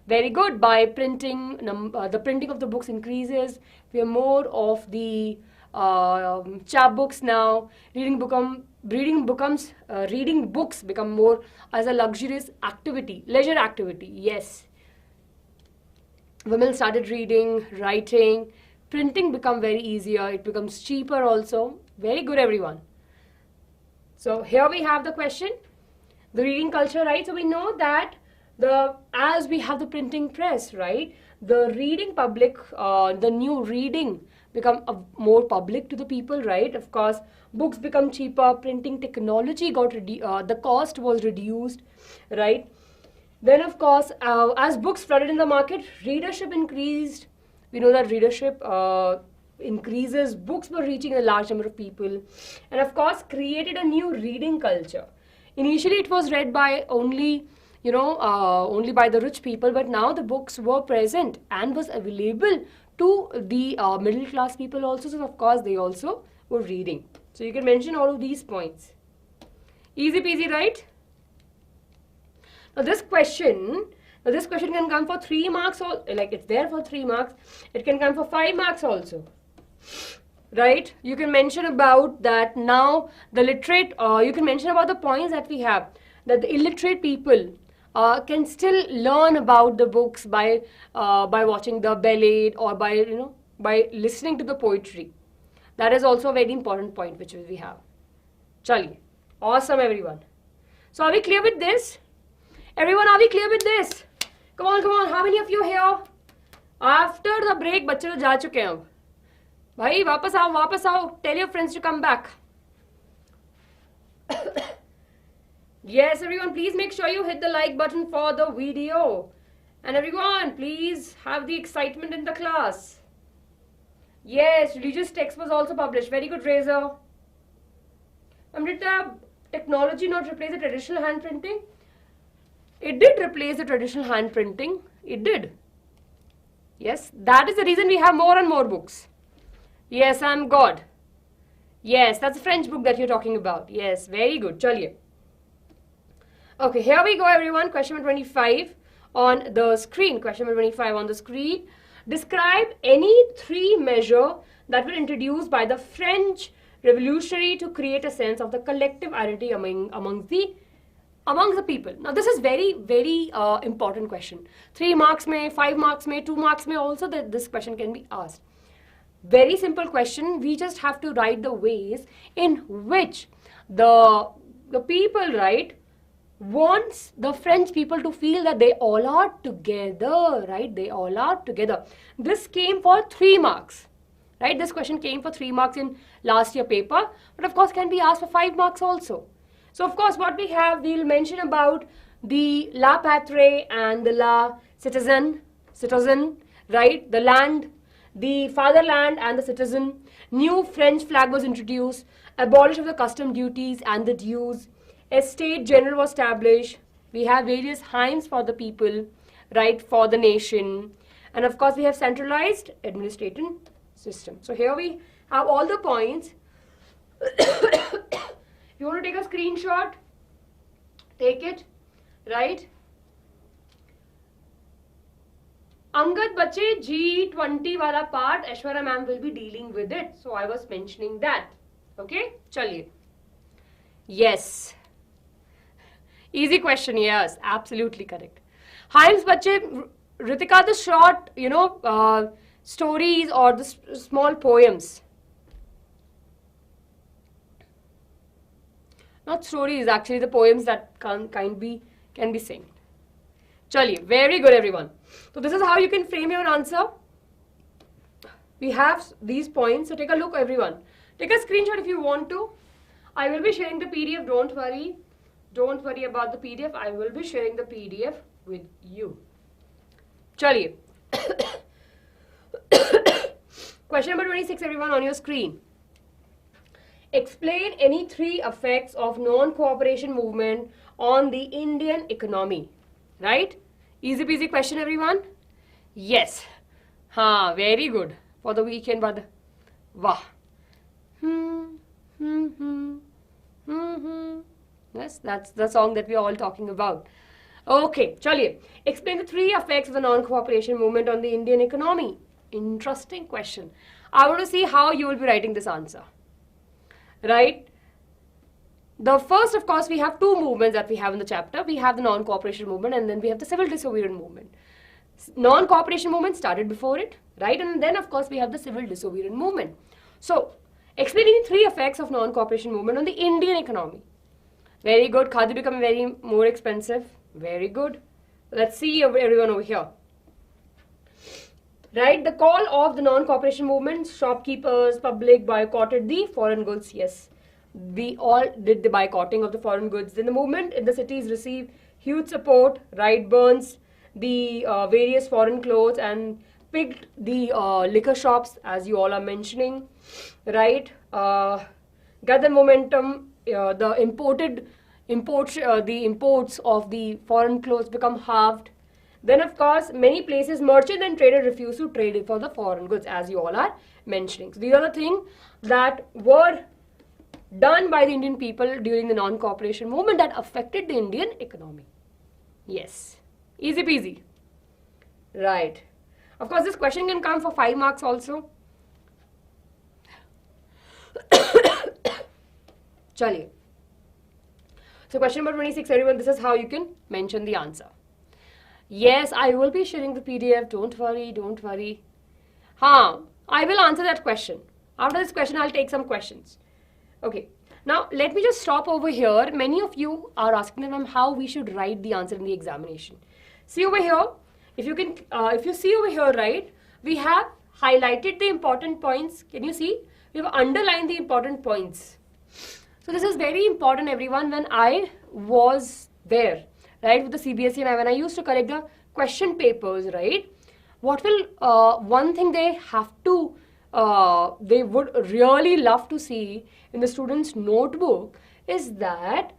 [SPEAKER 1] Very good. By printing, the printing of the books increases. We have more of the chapbooks now. Reading books become more as a luxurious activity, leisure activity. Yes. Women started reading, writing, printing become very easier. It becomes cheaper also. Very good, everyone. So here we have the question, the reading culture, right? So we know that as we have the printing press, right? The reading public, the new reading become more public to the people, right? Of course, books become cheaper, printing technology got the cost was reduced, right? Then of course, as books flooded in the market, readership increased. We know that readership increases, books were reaching a large number of people, and of course created a new reading culture. Initially it was read by only by the rich people, but now the books were present and was available to the middle class people also, so of course they also were reading. So you can mention all of these points. Easy peasy, right? Now this question can come for 3 marks, or like it's there for 3 marks. It can come for 5 marks also, right? You can mention about that now the literate, you can mention about the points that we have, that the illiterate people can still learn about the books by watching the ballet or by listening to the poetry. That is also a very important point which we have. Chaliye. Awesome, everyone. So are we clear with this? Everyone, are we clear with this? Come on. How many of you here? After the break, बच्चे तो जा चुके हैं अब. भाई वापस आओ. Tell your friends to come back. Yes, everyone, please make sure you hit the like button for the video. And everyone, please have the excitement in the class. Yes, religious text was also published. Very good, Razor. Did the technology not replace the traditional hand printing? It did replace the traditional hand printing. It did. Yes, that is the reason we have more and more books. Yes, I'm God. Yes, that's a French book that you're talking about. Yes, very good. Chaliye. Okay, here we go, everyone. Question number 25 on the screen. Question number 25 on the screen. Describe any 3 measures that were introduced by the French Revolutionary to create a sense of the collective identity among the people. Now, this is very, very important question. 3 marks may, 5 marks may, 2 marks may also this question can be asked. Very simple question. We just have to write the ways in which the people, right, wants the French people to feel that they all are together, right? They all are together. This came for 3 marks, right? This question came for 3 marks in last year paper, but of course can be asked for 5 marks also. So of course what we have, we'll mention about the la patrie and the la citizen, right? The land, the fatherland and the citizen, new French flag was introduced, abolish of the custom duties and the dues, a state general was established, we have various hymns for the people, right, for the nation, and of course we have centralized administrative system. So here we have all the points. You want to take a screenshot? Take it, right? Angad bache G20 wala part, Aishwarya ma'am will be dealing with it. So I was mentioning that. Okay, chaliye. Yes. Easy question, yes, absolutely correct. Hymns bache, Ritika, the short, stories or the small poems. Not stories, actually the poems that can be sung. Chaliye, very good everyone. So this is how you can frame your answer. We have these points, so take a look everyone. Take a screenshot if you want to. I will be sharing the PDF, don't worry. Don't worry about the PDF, I will be sharing the PDF with you. Chaliye. Question number 26 everyone on your screen. Explain any 3 effects of non-cooperation movement on the Indian economy. Right? Easy peasy question everyone. Yes. Very good. For the weekend, but wah. Yes, that's the song that we are all talking about. Okay, chaliye. Explain the 3 effects of the non-cooperation movement on the Indian economy. Interesting question. I want to see how you will be writing this answer. Right? The first, of course, we have 2 movements that we have in the chapter. We have the non-cooperation movement and then we have the civil disobedience movement. Non-cooperation movement started before it, right? And then, of course, we have the civil disobedience movement. So, explaining 3 effects of non-cooperation movement on the Indian economy. Very good. Khadi becoming very more expensive. Very good. Let's see everyone over here. Right? The call of the non-cooperation movement, shopkeepers, public boycotted the foreign goods. Yes. We all did the boycotting of the foreign goods. Then the movement in the cities received huge support, right? Burns the various foreign clothes and picked the liquor shops, as you all are mentioning, right? Got the momentum. The imports of the foreign clothes become halved. Then, of course, many places merchant and trader refused to trade for the foreign goods, as you all are mentioning. So these are the things that were done by the Indian people during the non-cooperation movement that affected the Indian economy. Yes. Easy peasy. Right. Of course, this question can come for 5 marks also. Chaliye. So question number 26, everyone, this is how you can mention the answer. Yes, I will be sharing the PDF. Don't worry, don't worry. I will answer that question. After this question, I'll take some questions. Okay. Now, let me just stop over here. Many of you are asking them how we should write the answer in the examination. See over here. If you see over here, right, we have highlighted the important points. Can you see? We have underlined the important points. So this is very important, everyone. When I was there, right, with the CBSE and when I used to correct the question papers, right, what will, one thing they have to, they would really love to see in the students' notebook is that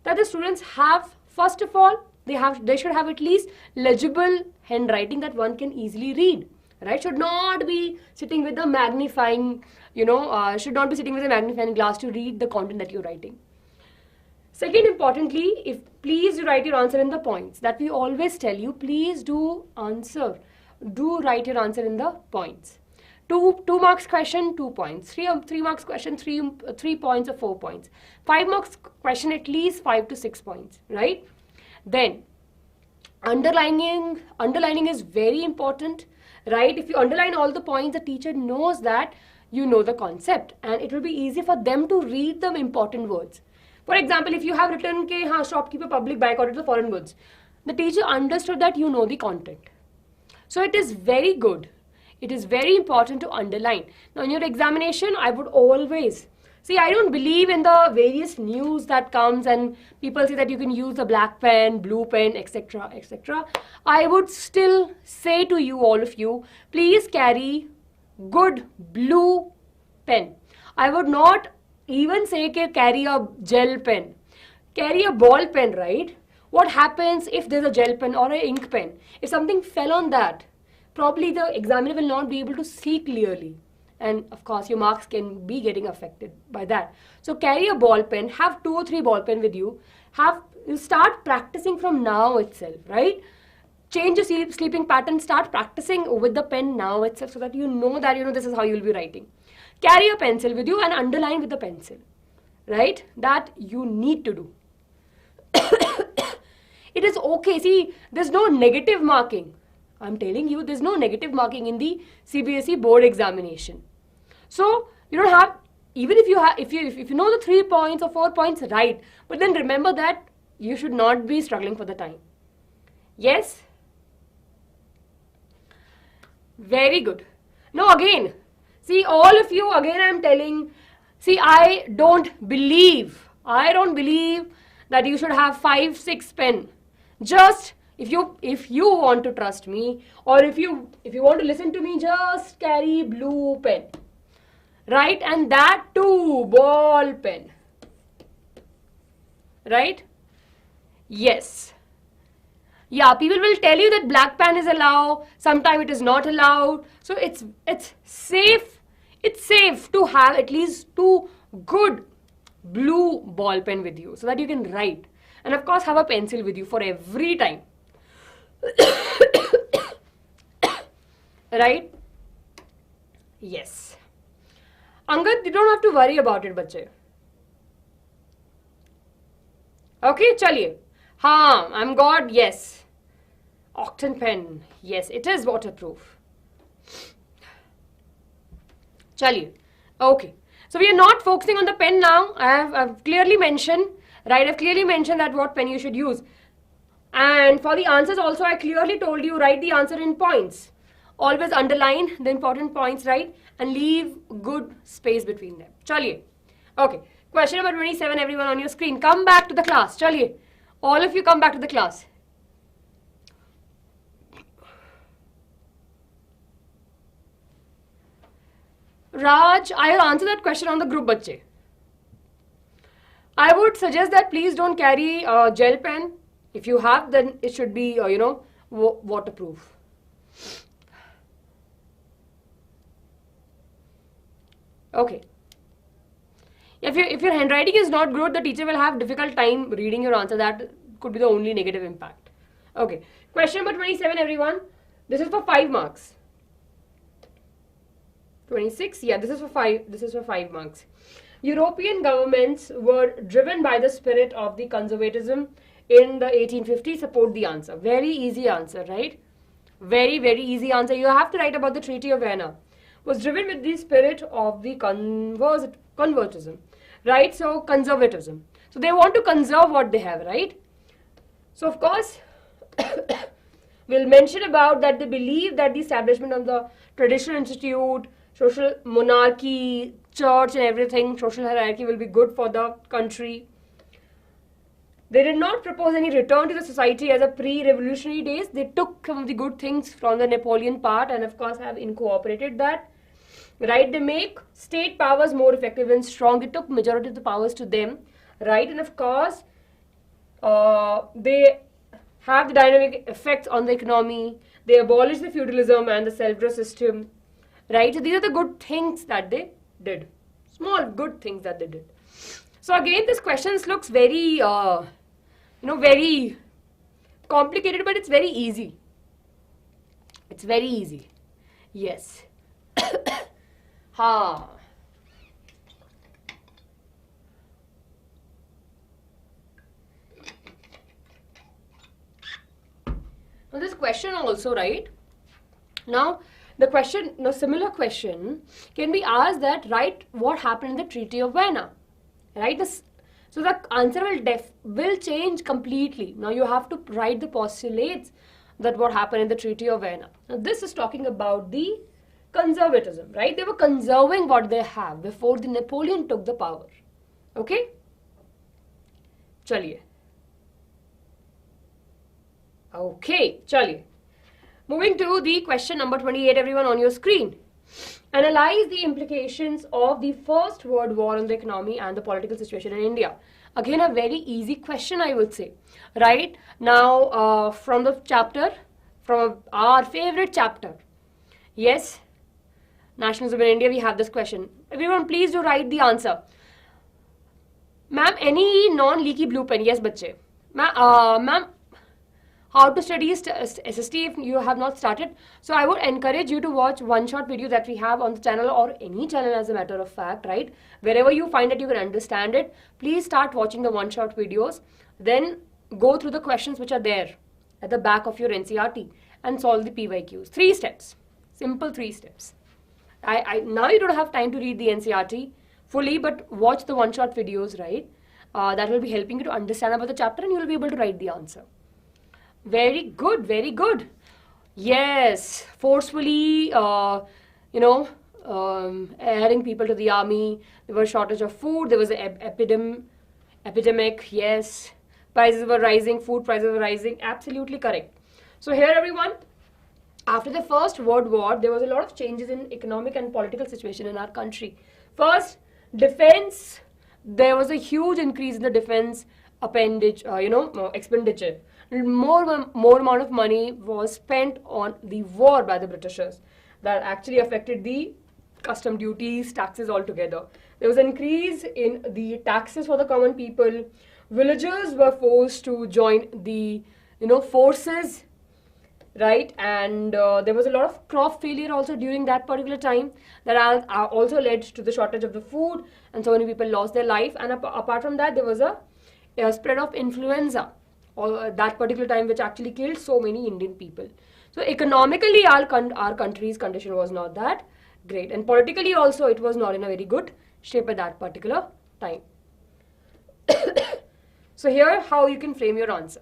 [SPEAKER 1] the students have, first of all, they should have at least legible handwriting that one can easily read, right? Should not be sitting with a magnifying, should not be sitting with a magnifying glass to read the content that you're writing. Second, importantly, please write your answer in the points that we always tell you. Please do write your answer in the points. 2 marks question, 2 points. 3 marks question, 3 points or 4 points. 5 marks question, at least 5 to 6 points, right? Then underlining is very important, right? If you underline all the points, the teacher knows that you know the concept and it will be easy for them to read the important words. For example, if you have written ke shopkeeper public boycotted the foreign goods, the teacher understood that you know the content. So it is very good. It is very important to underline. Now in your examination, I would always, I don't believe in the various news that comes and people say that you can use the black pen, blue pen, etc., etc. I would still say to you, all of you, please carry good blue pen. I would not even say carry a gel pen. Carry a ball pen, right? What happens if there's a gel pen or an ink pen? If something fell on that, probably the examiner will not be able to see clearly. And of course, your marks can be getting affected by that. So carry a ball pen, have 2 or 3 ball pen with you. Start practicing from now itself, right? Change your sleeping pattern, start practicing with the pen now itself so that you know that, this is how you'll be writing. Carry a pencil with you and underline with the pencil, right? That you need to do. It is okay. See, there's no negative marking. I'm telling you, there's no negative marking in the CBSE board examination. So you don't have, even if you know the 3 points or 4 points, right? But then remember that you should not be struggling for the time. Yes? Very good. Now again, see, all of you, again I'm telling, see, I don't believe that you should have 5, 6 pen. Just if you want to trust me, or if you want to listen to me, just carry blue pen, right? And that too, ball pen, right? Yes. Yeah, people will tell you that black pen is allowed, sometimes it is not allowed. So it's safe. It's safe to have at least 2 good blue ball pen with you so that you can write. And of course, have a pencil with you for every time. Right? Yes. Angad, you don't have to worry about it, bache. Okay, chaliye. Haan, I'm God, yes. Octane pen, yes, it is waterproof. Chaliye. Okay. So we are not focusing on the pen now. I've clearly mentioned, right? I've clearly mentioned that what pen you should use. And for the answers also, I clearly told you, write the answer in points. Always underline the important points, right? And leave good space between them. Chaliye. Okay. Question number 27, everyone on your screen. Come back to the class. Chaliye. All of you come back to the class. Raj, I'll answer that question on the group, bache. I would suggest that please don't carry a gel pen. If you have, then it should be, waterproof. Okay. If your handwriting is not good, the teacher will have difficult time reading your answer. That could be the only negative impact. Okay. Question number 27, everyone. This is for 5 marks. 26, yeah, this is for 5 marks. European governments were driven by the spirit of the conservatism in the 1850s. Support the answer. Very easy answer, right? Very, very easy answer. You have to write about the Treaty of Vienna. Was driven with the spirit of the conservatism, right? So conservatism. So they want to conserve what they have, right? So of course, we'll mention about that they believe that the establishment of the traditional institute, social monarchy, church and everything, social hierarchy will be good for the country. They did not propose any return to the society as a pre-revolutionary days. They took some of the good things from the Napoleon part and of course have incorporated that. Right? They make state powers more effective and strong. They took majority of the powers to them. Right? And of course, they have the dynamic effects on the economy. They abolish the feudalism and the self-dress system. Right? So these are the good things that they did. Small good things that they did. So again, this question looks very, very complicated, but it's very easy. It's very easy. Yes. Ha. Now this question also, right? Now the question, similar question can be asked that, right, what happened in the Treaty of Vienna? Right? So the answer will change completely. Now you have to write the postulates that what happened in the Treaty of Vienna. Now this is talking about the conservatism, right? They were conserving what they have before the Napoleon took the power. Okay? Chaliye. Okay, chaliye. Moving to the question number 28, everyone on your screen. Analyze the implications of the First World War on the economy and the political situation in India. Again, a very easy question, I would say. Right? Now, from the chapter, from our favorite chapter. Yes, Nationalism in India, we have this question. Everyone, please do write the answer. Ma'am, any non-leaky blue pen? Yes, bache. Ma'am, how to study SST if you have not started? So I would encourage you to watch one short video that we have on the channel, or any channel as a matter of fact, right? Wherever you find that you can understand it, please start watching the one short videos. Then go through the questions which are there at the back of your NCERT and solve the PYQs. 3 steps. Simple 3 steps. Now you don't have time to read the NCERT fully, but watch the one shot videos, right? That will be helping you to understand about the chapter, and you will be able to write the answer. Very good, very good. Yes, forcefully, adding people to the army. There was a shortage of food. There was an epidemic. Yes, prices were rising. Food prices were rising. Absolutely correct. So here, everyone, after the First World War, there was a lot of changes in economic and political situation in our country. First, defense. There was a huge increase in the defense expenditure. More amount of money was spent on the war by the Britishers. That actually affected the custom duties, taxes altogether. There was an increase in the taxes for the common people. Villagers were forced to join the forces, right? And there was a lot of crop failure also during that particular time. That also led to the shortage of the food, and so many people lost their life. And apart from that, there was a spread of influenza that particular time, which actually killed so many Indian people. So economically, our country's condition was not that great, and politically also it was not in a very good shape at that particular time. So here, how you can frame your answer.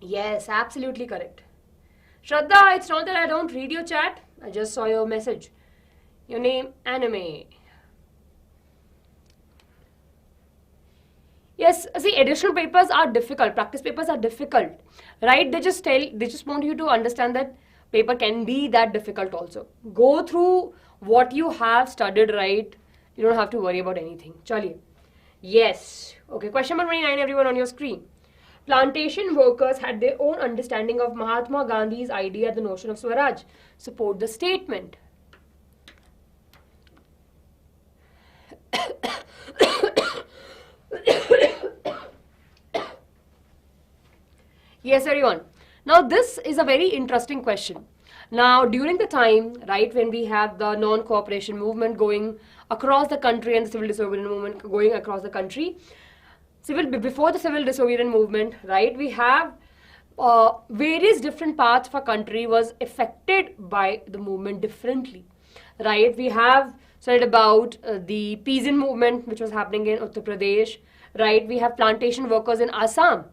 [SPEAKER 1] Yes, absolutely correct. Shraddha, it's not that I don't read your chat. I just saw your message. Your name, anime. Yes, see, additional papers are difficult. Practice papers are difficult, right? They just want you to understand that paper can be that difficult also. Go through what you have studied, right? You don't have to worry about anything. Chaliye. Yes. Okay, question number 29, everyone on your screen. Plantation workers had their own understanding of Mahatma Gandhi's idea, the notion of Swaraj. Support the statement. Yes, everyone. Now, this is a very interesting question. Now, during the time, right, when we have the non-cooperation movement going across the country and the civil disobedience movement going across the country, before the civil disobedience movement, right, we have various different parts of our country was affected by the movement differently, right? We have said about the peasant movement, which was happening in Uttar Pradesh, right? We have plantation workers in Assam,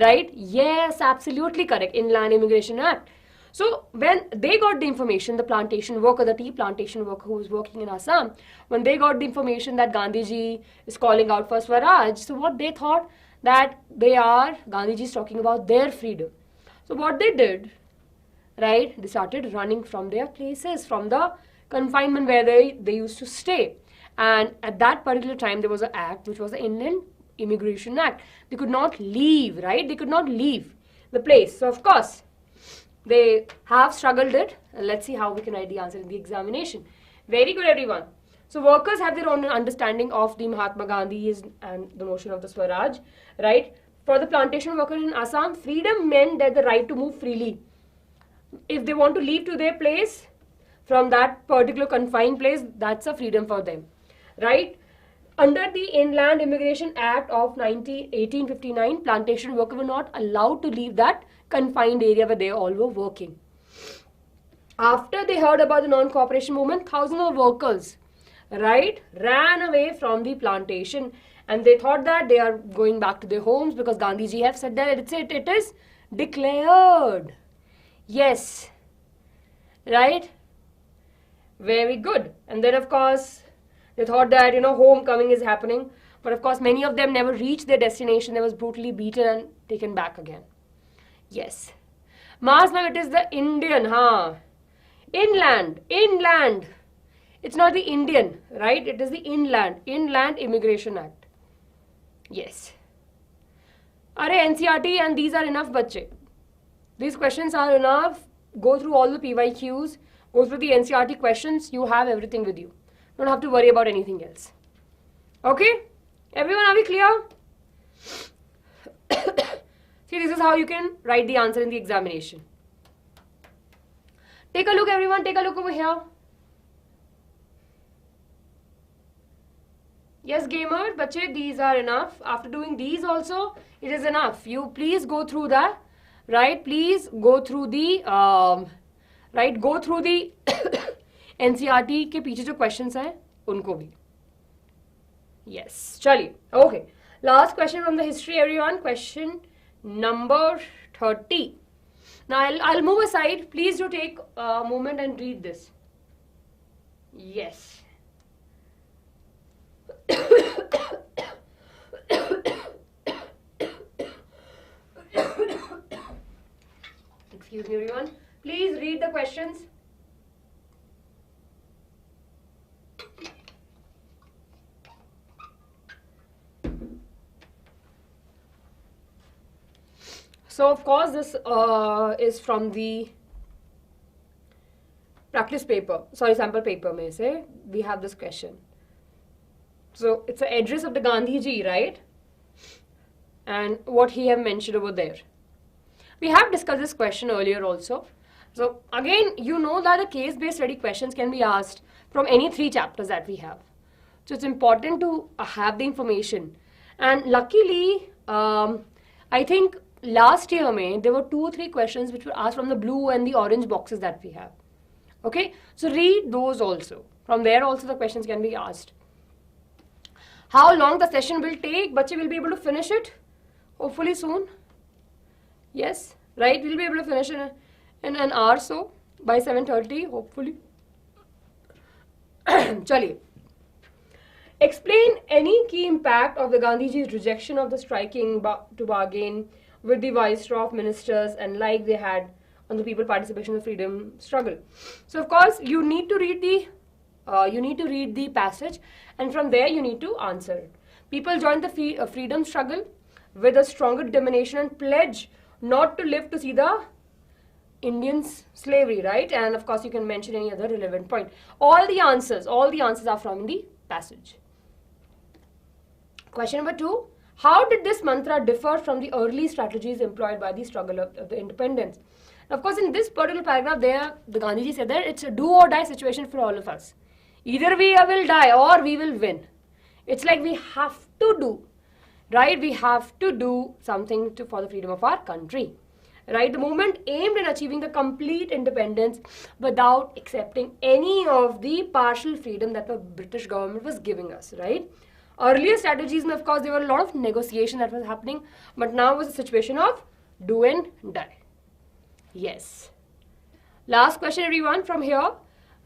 [SPEAKER 1] right? Yes, absolutely correct. Inland Immigration Act. So when they got the information, the plantation worker, the tea plantation worker who was working in Assam, when they got the information that Gandhiji is calling out for Swaraj, so what they thought that Gandhiji is talking about their freedom. So what they did, right, they started running from their places, from the confinement where they used to stay. And at that particular time, there was an act, which was the Inland Immigration Act. They could not leave, right? They could not leave the place. So, of course, they have struggled it. And let's see how we can write the answer in the examination. Very good, everyone. So, workers have their own understanding of the Mahatma Gandhi and the notion of the Swaraj, right? For the plantation workers in Assam, freedom meant that the right to move freely. If they want to leave to their place, from that particular confined place, that's a freedom for them, right? Under the Inland Immigration Act of 1859, plantation workers were not allowed to leave that confined area where they all were working. After they heard about the non-cooperation movement, thousands of workers, right, ran away from the plantation, and they thought that they are going back to their homes because Gandhiji have said that it is declared. Yes, right? Very good. And then, of course, they thought that, homecoming is happening. But, of course, many of them never reached their destination. They was brutally beaten and taken back again. Yes. Mass, now it is the Indian, Inland. It's not the Indian, right? It is the Inland Immigration Act. Yes. Are NCERT, and these are enough, bache. These questions are enough. Go through all the PYQs, go through the NCERT questions. You have everything with you. Don't have to worry about anything else. Okay? Everyone, are we clear? See, this is how you can write the answer in the examination. Take a look, everyone. Take a look over here. Yes, gamer, bache, these are enough. After doing these also, it is enough. You please go through that, right? Please go through the, go through the NCERT के पीछे जो questions हैं, उनको भी. Yes, chaliye. Okay. Last question from the history, everyone. Question number 30. Now, I'll move aside. Please do take a moment and read this. Yes. Excuse me, everyone. Please read the questions. So, of course, this is from the practice paper, sample paper mein se, we have this question. So, it's the address of the Gandhiji, right? And what he have mentioned over there. We have discussed this question earlier also. So, again, you know that the case-based study questions can be asked from any 3 chapters that we have. So, it's important to have the information. And luckily, I think last year there were 2-3 questions which were asked from the blue and the orange boxes that we have. Okay, so read those also. From there also the questions can be asked. How long the session will take? Bache will be able to finish it hopefully soon. Yes, right? We'll be able to finish in an hour or so by 7:30 hopefully. Chaliye. Explain any key impact of the Gandhiji's rejection of the striking to bargain with the viceroy of ministers and like they had on the people participation in the freedom struggle. So of course you need to read the passage, and from there you need to answer it. People joined the freedom struggle with a stronger determination and pledge not to live to see the Indians' slavery, right? And of course you can mention any other relevant point. All the answers are from the passage. Question number 2. How did this mantra differ from the early strategies employed by the struggle of the independence? Of course, in this particular paragraph, the Gandhiji said that it's a do or die situation for all of us. Either we will die or we will win. It's like we have to do, right? We have to do something for the freedom of our country, right? The movement aimed at achieving the complete independence without accepting any of the partial freedom that the British government was giving us, right? Earlier strategies, and of course, there were a lot of negotiation that was happening, but now was a situation of do and die. Yes. Last question, everyone. From here,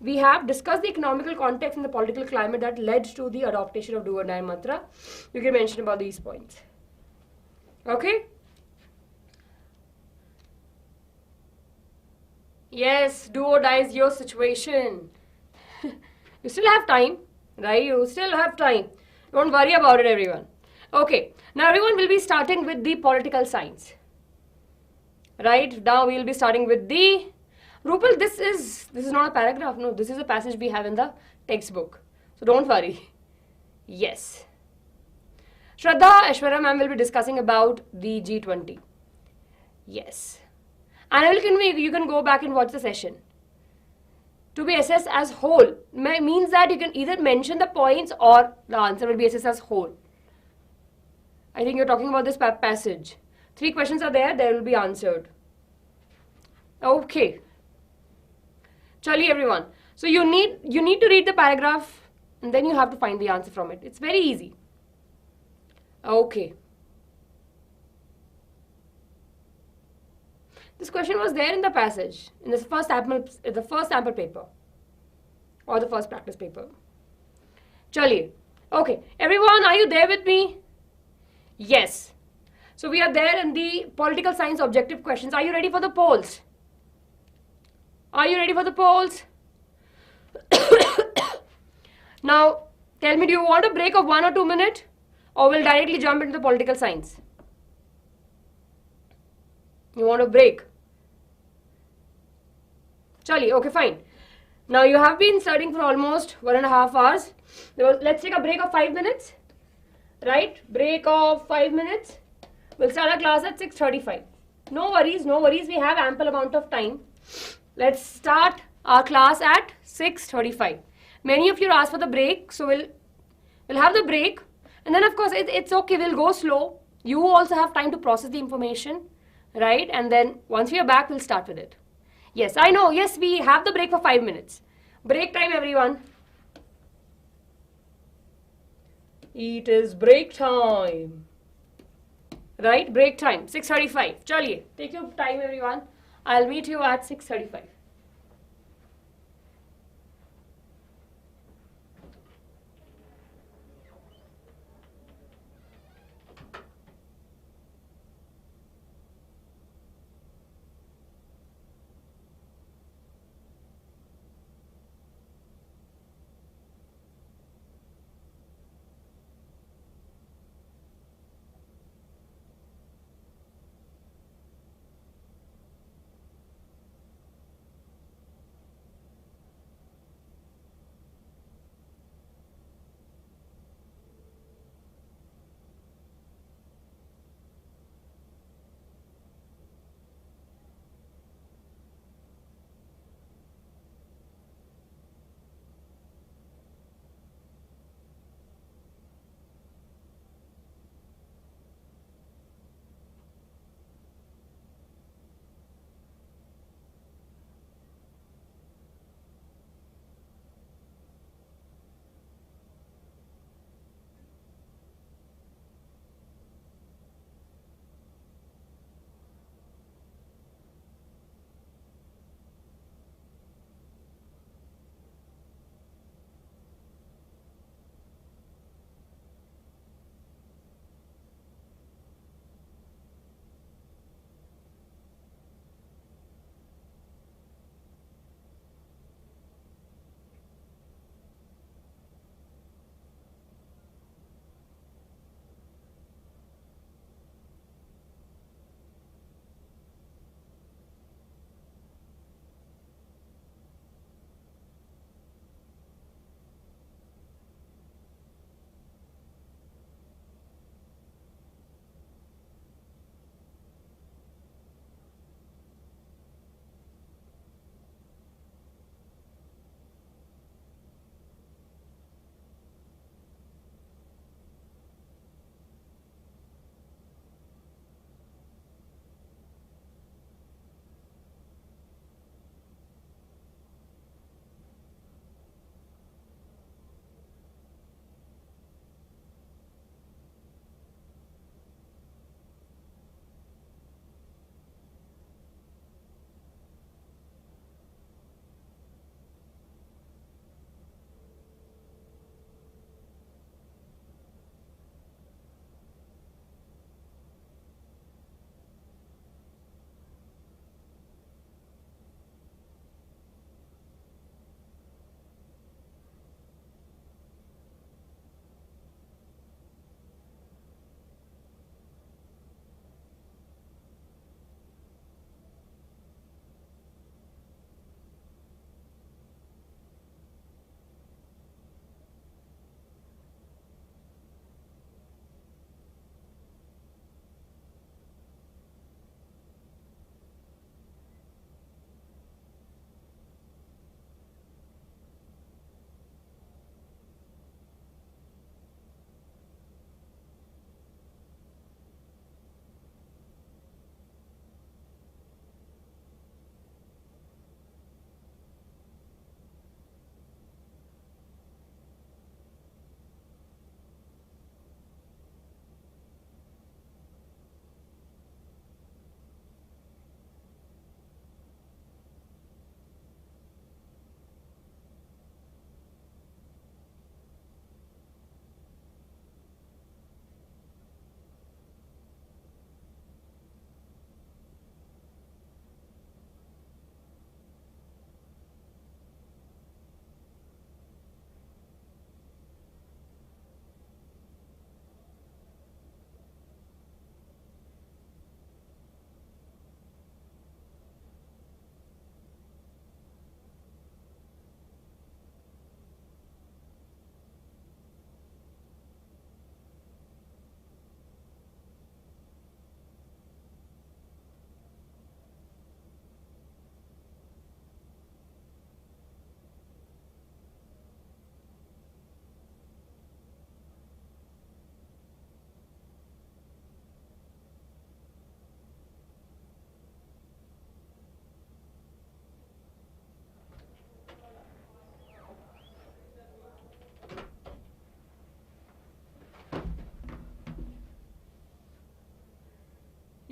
[SPEAKER 1] we have discussed the economical context and the political climate that led to the adoption of do or die mantra. You can mention about these points. Okay? Yes, do or die is your situation. You still have time, right? You still have time. Don't worry about it, everyone. Okay, now everyone will be starting with the political science. Right, now we will be starting with the... Rupal, this is not a paragraph, no, this is a passage we have in the textbook. So don't worry. Yes. Shraddha Aishwarya ma'am will be discussing about the G20. Yes. And you can go back and watch the session. To be assessed as whole means that you can either mention the points or the answer will be assessed as whole. I think you're talking about this passage. 3 questions are there, they will be answered. Okay. Chaliye, everyone. So you need to read the paragraph and then you have to find the answer from it. It's very easy. Okay. This question was there in the passage, in the first sample paper or the first practice paper. Chaliye. Okay. Everyone, are you there with me? Yes. So we are there in the political science objective questions. Are you ready for the polls? Are you ready for the polls? Now, tell me, do you want a break of 1 or 2 minutes, or will directly jump into the political science? You want a break? Chali, okay, fine. Now you have been studying for almost 1.5 hours. Let's take a break of 5 minutes. Right? Break of 5 minutes. We'll start our class at 6:35. No worries, no worries. We have ample amount of time. Let's start our class at 6:35. Many of you asked for the break, so we'll have the break, and then of course it's okay. We'll go slow. You also have time to process the information, right? And then once we are back, we'll start with it. Yes, I know. Yes, we have the break for 5 minutes. Break time, everyone. It is break time. Right? Break time. 6:35. Chaliye. Take your time, everyone. I'll meet you at 6:35.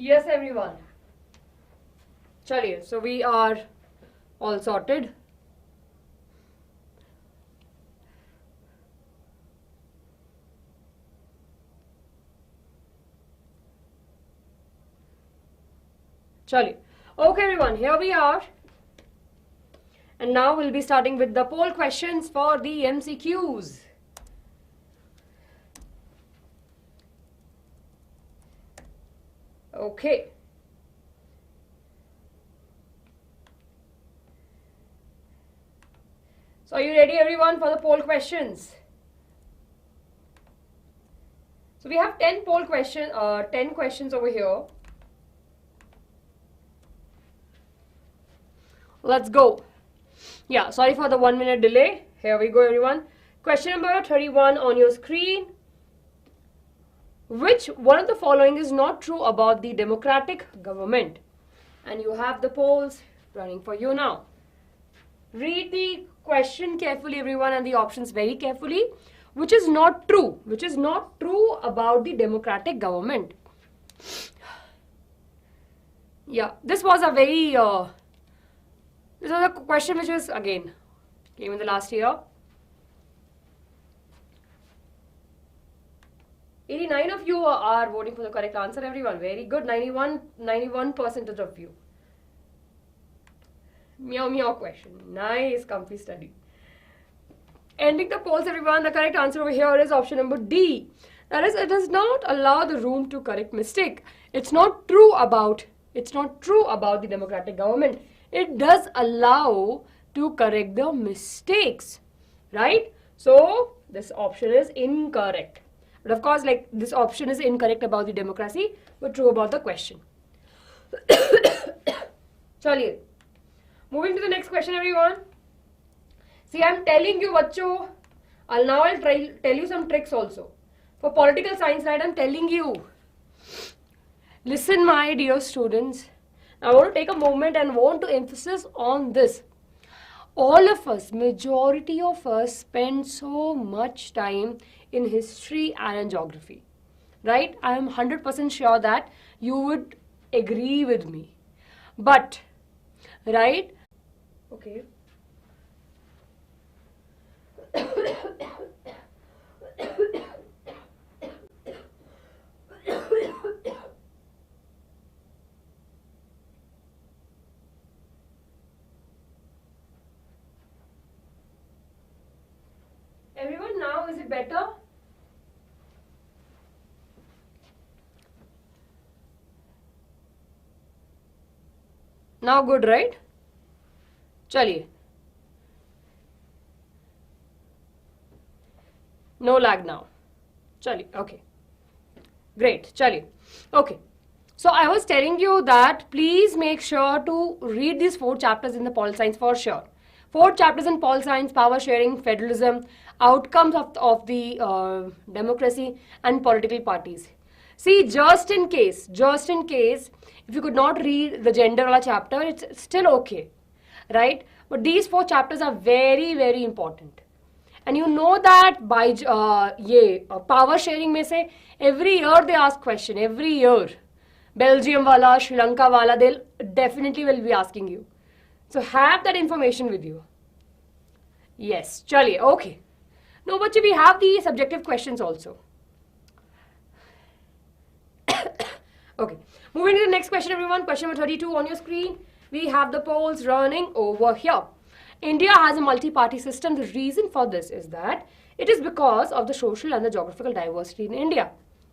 [SPEAKER 1] Yes, everyone. Chaliye, so we are all sorted. Chaliye. Okay, everyone, here we are. And now we'll be starting with the poll questions for the MCQs. Okay. So are you ready, everyone, for the poll questions? So we have 10 questions over here. Let's go. Yeah, sorry for the 1 minute delay. Here we go, everyone. Question number 31 on your screen. Which one of the following is not true about the democratic government? And you have the polls running for you now. Read the question carefully, everyone, and the options very carefully. Which is not true? Which is not true about the democratic government? Yeah, this was a very... this was a question which was, again, came in the last year. 89 of you are voting for the correct answer, everyone. Very good. 91% of you. Meow meow question. Nice, comfy study. Ending the polls, everyone. The correct answer over here is option number D. That is, it does not allow the room to correct mistake. It's not true about the democratic government. It does allow to correct the mistakes, right? So this option is incorrect. But of course, like, this option is incorrect about the democracy, but true about the question. Chaliye. Moving to the next question, everyone. See, I'm telling you, bacho. I'll tell you some tricks also. For political science, right, I'm telling you. Listen, my dear students. I want to take a moment and want to emphasize on this. All of us, majority of us, spend so much time in history and in geography, right? I am 100% sure that you would agree with me. But, right? Okay. Everyone, now is it better? Now good, right? Chaliye. No lag now. Chaliye. Okay. Great. Chaliye. Okay. So I was telling you that please make sure to read these 4 chapters in the pol science for sure. 4 chapters in pol science: power sharing, federalism, outcomes of the democracy, and political parties. See, just in case, if you could not read the gender wala chapter, it's still okay, right? But these 4 chapters are very, very important. And you know that by power sharing mein se, every year they ask question, every year. Belgium wala, Sri Lanka wala, they'll definitely will be asking you. So have that information with you. Yes, chaliye, okay. No, but we have the subjective questions also. Okay, moving to the next question, everyone. Question number 32 on your screen. We have the polls running over here. India has a multi-party system. The reason for this is that it is because of the social and the geographical diversity in India.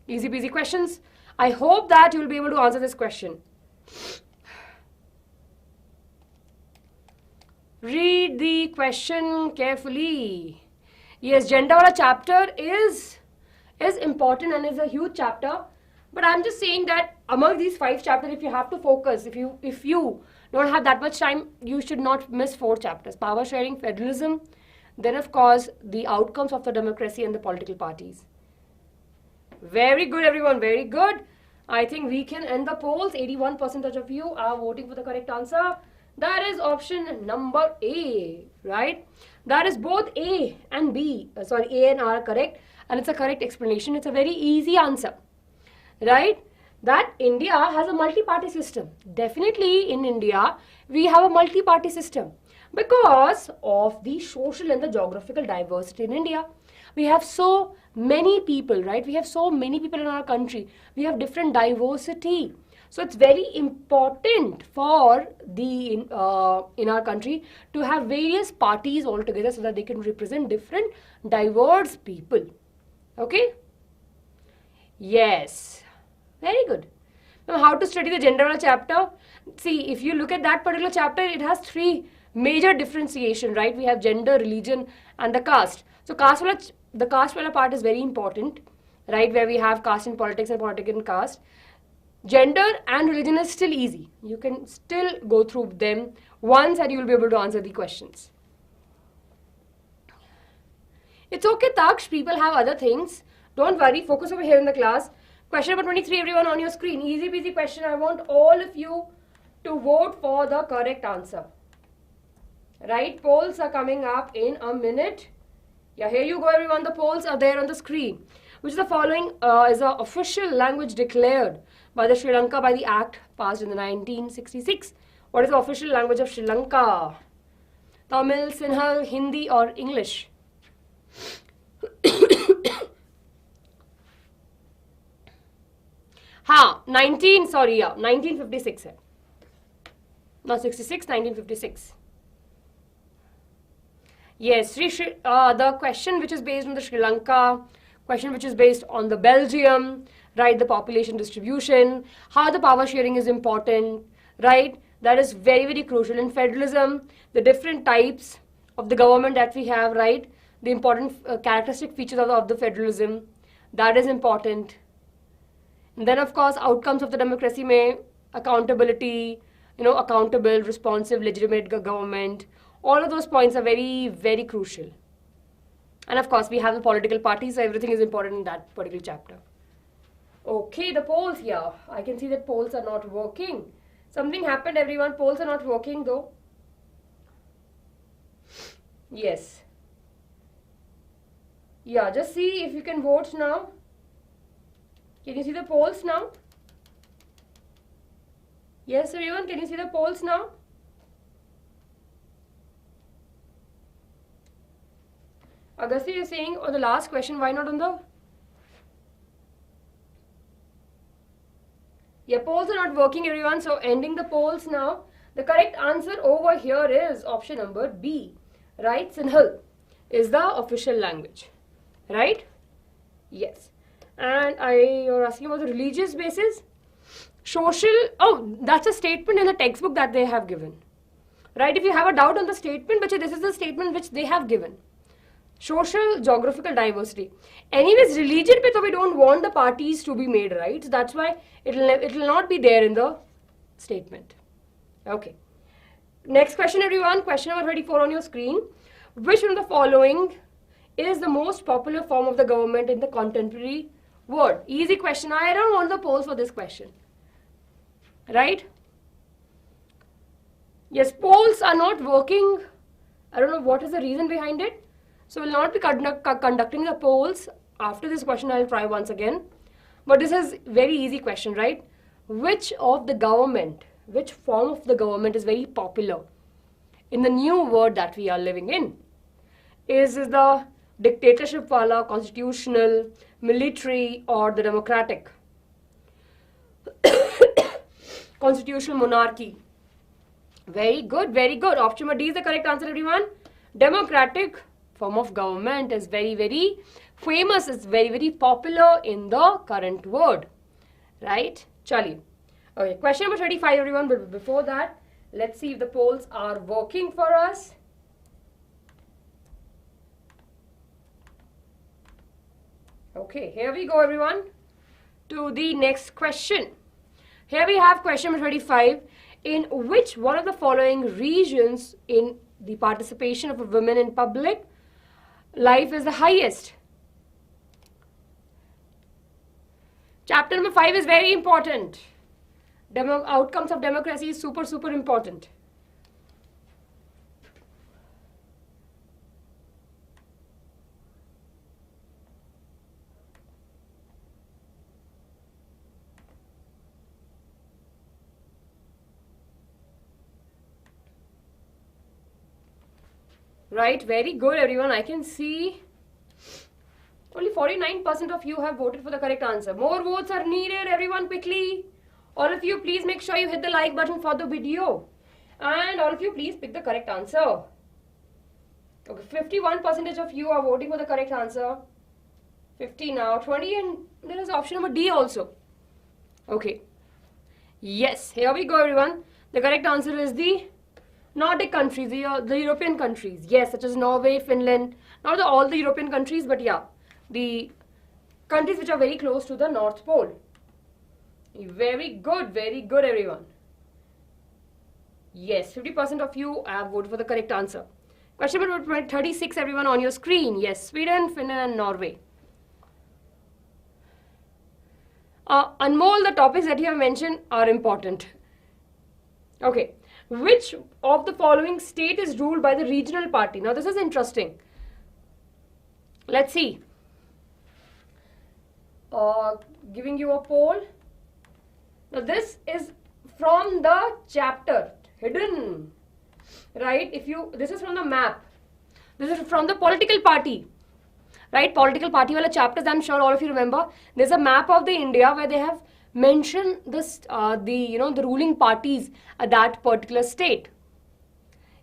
[SPEAKER 1] Easy peasy questions. I hope that you will be able to answer this question. Read the question carefully. Yes, gender wala chapter is important and is a huge chapter. But I'm just saying that among these 5 chapters, if you have to focus, if you don't have that much time, you should not miss 4 chapters. Power sharing, federalism, then of course the outcomes of the democracy and the political parties. Very good, everyone, very good. I think we can end the polls. 81% of you are voting for the correct answer. That is option number A, right? That is both A and B, A and R are correct, and it's a correct explanation. It's a very easy answer, right? that India has a multi-party system. Definitely in India, we have a multi-party system because of the social and the geographical diversity in India. We have so many people, right? We have so many people in our country. We have different diversity. So it's very important for the in our country to have various parties all together so that they can represent different diverse people. Okay? Yes. Very good. Now, how to study the gender chapter? See, if you look at that particular chapter, it has three major differentiation, right? We have gender, religion, and the caste. So, the caste wala part is very important, right? Where we have caste in politics and politics in caste. Gender and religion is still easy. You can still go through them once and you will be able to answer the questions. It's okay, Taksh. People have other things. Don't worry. Focus over here in the class. Question number 23, everyone on your screen. Easy peasy question. I want all of you to vote for the correct answer. Right? Polls are coming up in a minute. Yeah, here you go, everyone. The polls are there on the screen. Which of the following is the official language declared by the Sri Lanka by the Act passed in the 1966? What is the official language of Sri Lanka? Tamil, Sinhala, Hindi or English? हाँ 1956 है, not 66, 1956. Yes, the question which is based on the Sri Lanka, question which is based on the Belgium, right, the population distribution, how the power sharing is important, right, that is very, very crucial. In federalism, the different types of the government that we have, right, the important characteristic features of the federalism, that is important. And then, of course, outcomes of the democracy may accountability, accountable, responsive, legitimate government. All of those points are very, very crucial. And of course, we have the political parties, so everything is important in that particular chapter. Okay, the polls here. I can see that polls are not working. Something happened, everyone. Polls are not working, though. Yes. Yeah, just see if you can vote now. Can you see the polls now? Yes, everyone, can you see the polls now? Agasti, you're saying on the last question, why not on the... Yeah, polls are not working, everyone, so ending the polls now. The correct answer over here is option number B, right? Sinhala is the official language, right? Yes. And you're asking about the religious basis? Social, oh, that's a statement in the textbook that they have given. Right, if you have a doubt on the statement, but this is the statement which they have given. Social, geographical diversity. Anyways, religion, we don't want the parties to be made, right? So that's why it will not be there in the statement. Okay. Next question, everyone. Question number 34 on your screen. Which one of the following is the most popular form of the government in the contemporary world? Easy question. I don't want the polls for this question. Right? Yes, polls are not working. I don't know what is the reason behind it. So we'll not be conducting the polls. After this question, I'll try once again. But this is very easy question, right? Which of the government, which form of the government is very popular in the new world that we are living in? Is the dictatorship wala, constitutional, military, or the democratic? Constitutional monarchy. Very good, very good. Option D is the correct answer, everyone. Democratic form of government is very, very famous. It's very, very popular in the current world. Right? Chali. Okay, question number 35, everyone. But before that, let's see if the polls are working for us. Okay, here we go, everyone, to the next question. Here we have question number 35. In which one of the following regions in the participation of women in public life is the highest? Chapter number 5 is very important. Outcomes of democracy is super, super important. Right, very good everyone. I can see only 49% of you have voted for the correct answer. More votes are needed, everyone, quickly. All of you, please make sure you hit the like button for the video. And all of you, please pick the correct answer. Okay, 51% of you are voting for the correct answer. 50 now, 20, and there is option number D also. Okay. Yes, here we go everyone. The correct answer is the Nordic countries, the European countries. Yes, such as Norway, Finland. Not all the European countries, but yeah, the countries which are very close to the North Pole. Very good everyone. Yes, 50% of you have voted for the correct answer. Question number 36 everyone on your screen. Yes, Sweden, Finland and Norway. Anmol, the topics that you have mentioned are important. Okay, which of the following state is ruled by the regional party? Now this is interesting. Let's see. Giving you a poll. Now this is from the chapter hidden, right? This is from the map. This is from the political party, right? Political party wala chapters, I'm sure all of you remember. There's a map of the India where they have mentioned this, the ruling parties at that particular state.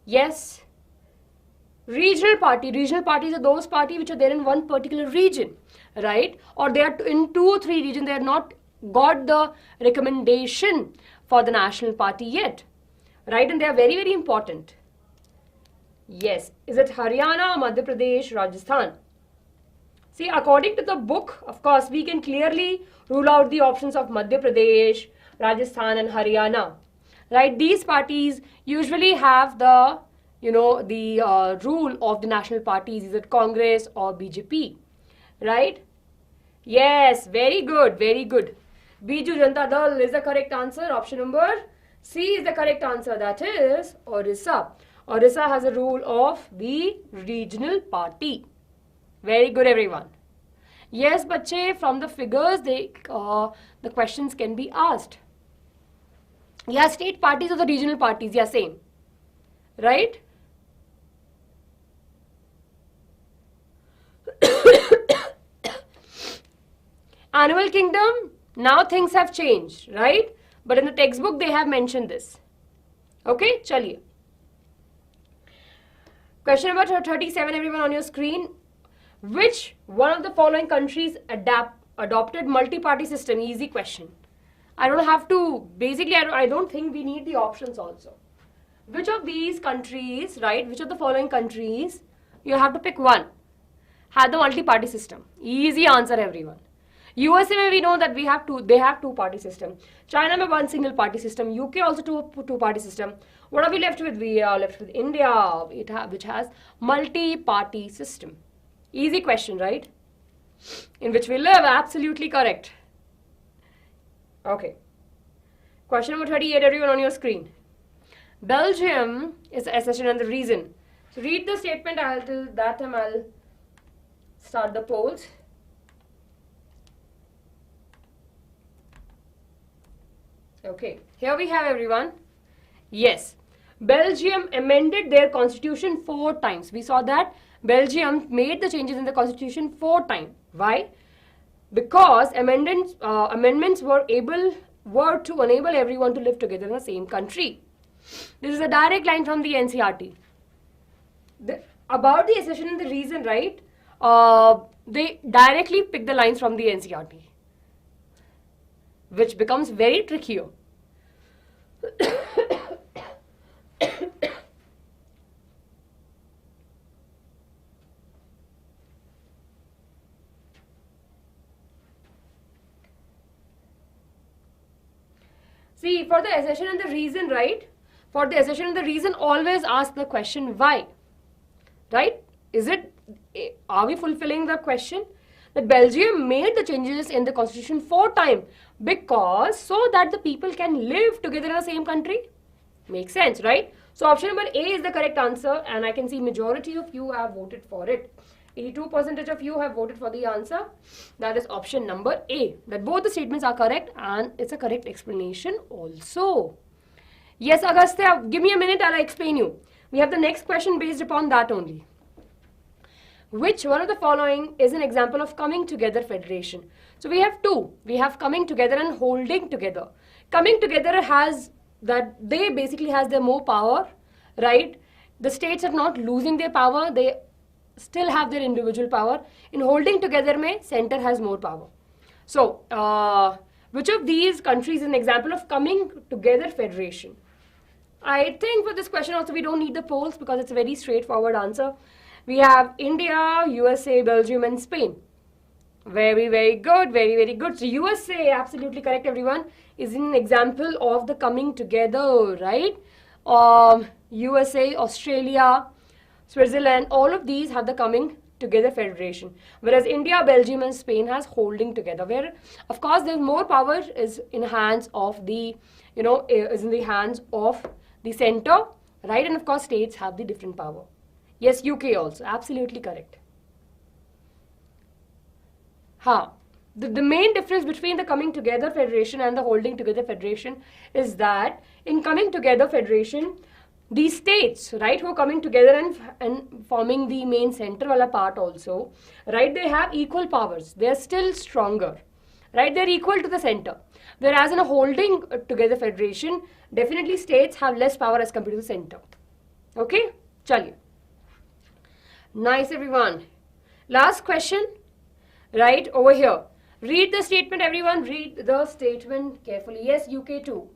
[SPEAKER 1] Yes. Regional parties are those parties which are there in one particular region, right? Or they are in 2 or 3 regions. They have not got the recommendation for the national party yet, right? And they are very important. Yes. Is it Haryana, Madhya Pradesh, Rajasthan? See, according to the book, of course, we can clearly rule out the options of Madhya Pradesh, Rajasthan and Haryana, right? These parties usually have the rule of the national parties, is it Congress or BJP, right? Yes, very good. Biju Janata Dal is the correct answer. Option number C is the correct answer. That is Orissa. Orissa has a rule of the regional party. Very good, everyone. Yes, bache, from the figures, the questions can be asked. Yeah, state parties or the regional parties, yeah, same. Right? Animal kingdom, now things have changed, right? But in the textbook, they have mentioned this. Okay, chaliye. Question number 37, everyone on your screen. Which one of the following countries adopted multi-party system? Easy question. I don't have to, basically I don't think we need the options also. Which of these countries, right, which of the following countries, you have to pick one, had the multi-party system? Easy answer, everyone. USA, we know that they have two-party system. China में one single party system. UK also two-party system. What are we left with? We are left with India, which has multi-party system. Easy question, right? In which we live, absolutely correct. Okay. Question number 38, everyone on your screen. Belgium is the accession and the reason. So read the statement. Till that time I'll start the polls. Okay, here we have, everyone. Yes, Belgium amended their constitution 4 times. We saw that Belgium made the changes in the constitution 4 times. Why? Because amendments were to enable everyone to live together in the same country. This is a direct line from the NCERT. About the accession and the reason, right? They directly pick the lines from the NCERT, which becomes very trickier. See, for the accession and the reason, right? For the accession and the reason, always ask the question why, right? Are we fulfilling the question? That Belgium made the changes in the constitution 4 times because so that the people can live together in the same country. Makes sense, right? So option number A is the correct answer, and I can see majority of you have voted for it. 82% of you have voted for the answer. That is option number A. That both the statements are correct and it's a correct explanation also. Yes, Agastya, give me a minute, I'll explain you. We have the next question based upon that only. Which one of the following is an example of coming together federation? So we have two. We have coming together and holding together. Coming together has that they basically has their more power, right? The states are not losing their power. They still have their individual power. In holding together, center has more power. So, which of these countries is an example of coming together federation? I think for this question also we don't need the polls because it's a very straightforward answer. We have India, USA, Belgium and Spain. Very, very good, very, very good. So USA, absolutely correct everyone, is an example of the coming together, right? USA, Australia, Switzerland, all of these have the coming together federation. Whereas India, Belgium and Spain has holding together, where of course there's more power is in hands of the, is in the hands of the center, right? And of course states have the different power. Yes, UK also, absolutely correct. The main difference between the coming together federation and the holding together federation is that in coming together federation, these states, right, who are coming together and forming the main center wala part also, right, they have equal powers. They are still stronger, right? They're equal to the center. Whereas in a holding together federation, definitely states have less power as compared to the center. Okay? Chaliye. Nice everyone. Last question, right, over here. Read the statement everyone, read the statement carefully. Yes, UK too.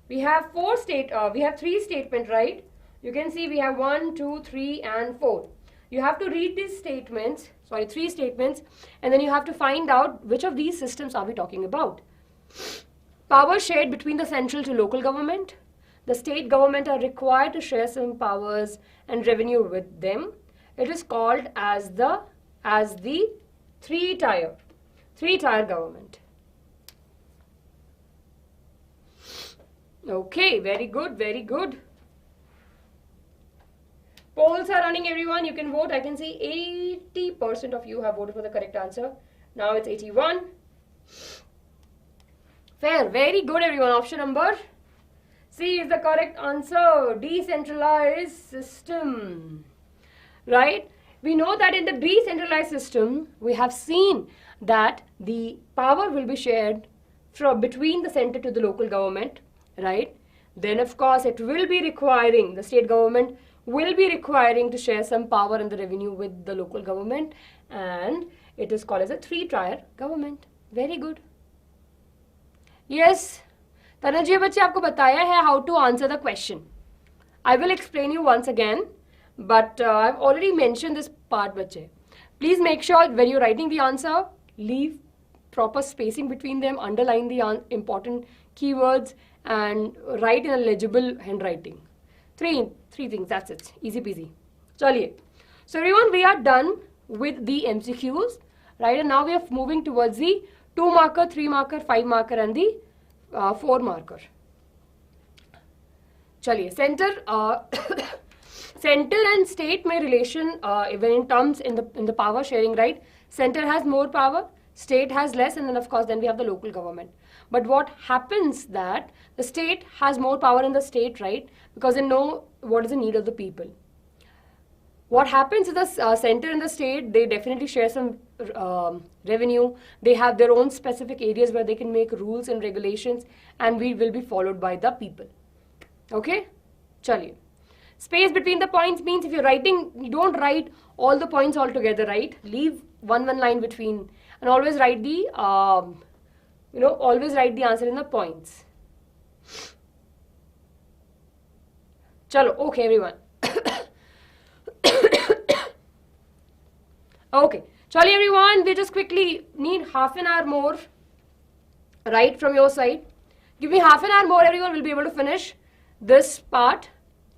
[SPEAKER 1] We have three statements, right? You can see we have 1, 2, 3 and 4. You have to read these statements, three statements, and then you have to find out which of these systems are we talking about. Power shared between the central to local government. The state government are required to share some powers and revenue with them. It is called as the three-tier government. Okay, very good, very good. Polls are running everyone, you can vote. I can see 80% of you have voted for the correct answer. Now it's 81. Fair, very good everyone. Option number C is the correct answer. Decentralized system. Right? We know that in the decentralized system, we have seen that the power will be shared between the center to the local government, right? Then of course it will be requiring, the state government will be requiring to share some power and the revenue with the local government, and it is called as a three-tier government. Very good. Yes, Tanaji बच्चे आपको बताया है how to answer the question. I will explain you once again, but I've already mentioned this part बच्चे. Please make sure when you're writing the answer, leave proper spacing between them, underline the important keywords and write in a legible handwriting. Three things, that's it. Easy peasy. Chaliye. So everyone, we are done with the MCQs, right? And now we are moving towards the 2 marker, 3 marker, 5 marker and the 4 marker. Chaliye. Center and state may relation even in terms in the power sharing, right? Center has more power, state has less, and then of course then we have the local government. But what happens that the state has more power in the state, right? Because they know what is the need of the people. What happens is the center and the state, they definitely share some revenue. They have their own specific areas where they can make rules and regulations, and we will be followed by the people. Okay? Chaliye. Space between the points means if you're writing, you don't write all the points all together, right? Leave one line between, and always write the always write the answer in the points. Chalo, okay everyone. Okay, chalo everyone, we just quickly need half an hour more, right, from your side. Give me half an hour more, everyone will be able to finish this part,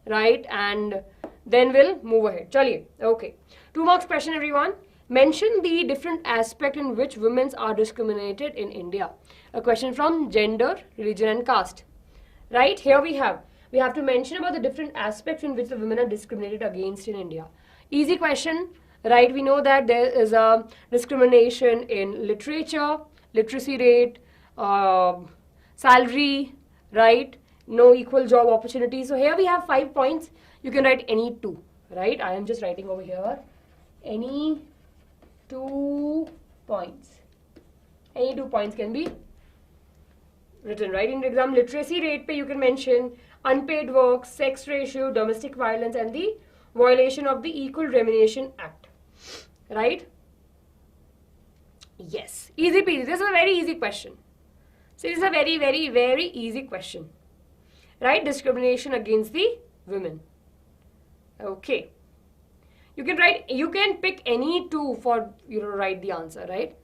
[SPEAKER 1] right, and then we'll move ahead. Chaliye, okay. 2 marks question everyone. Mention the different aspect in which women are discriminated in India. A question from gender, religion and caste. Right, here we have to mention about the different aspects in which the women are discriminated against in India. Easy question, right? We know that there is a discrimination in literature, literacy rate, salary, right? no equal job opportunities. So here we have 5 points. You can write any 2, right? I am just writing over here any 2 points. Any 2 points can be written, right? In the exam, literacy rate pe you can mention unpaid work, sex ratio, domestic violence, and the violation of the Equal Remuneration Act, right? Yes, easy peasy. This is a very easy question. So this is a very, very, very easy question, right? Discrimination against the women. Okay. You can write, you can pick any 2 for you to write the answer, right?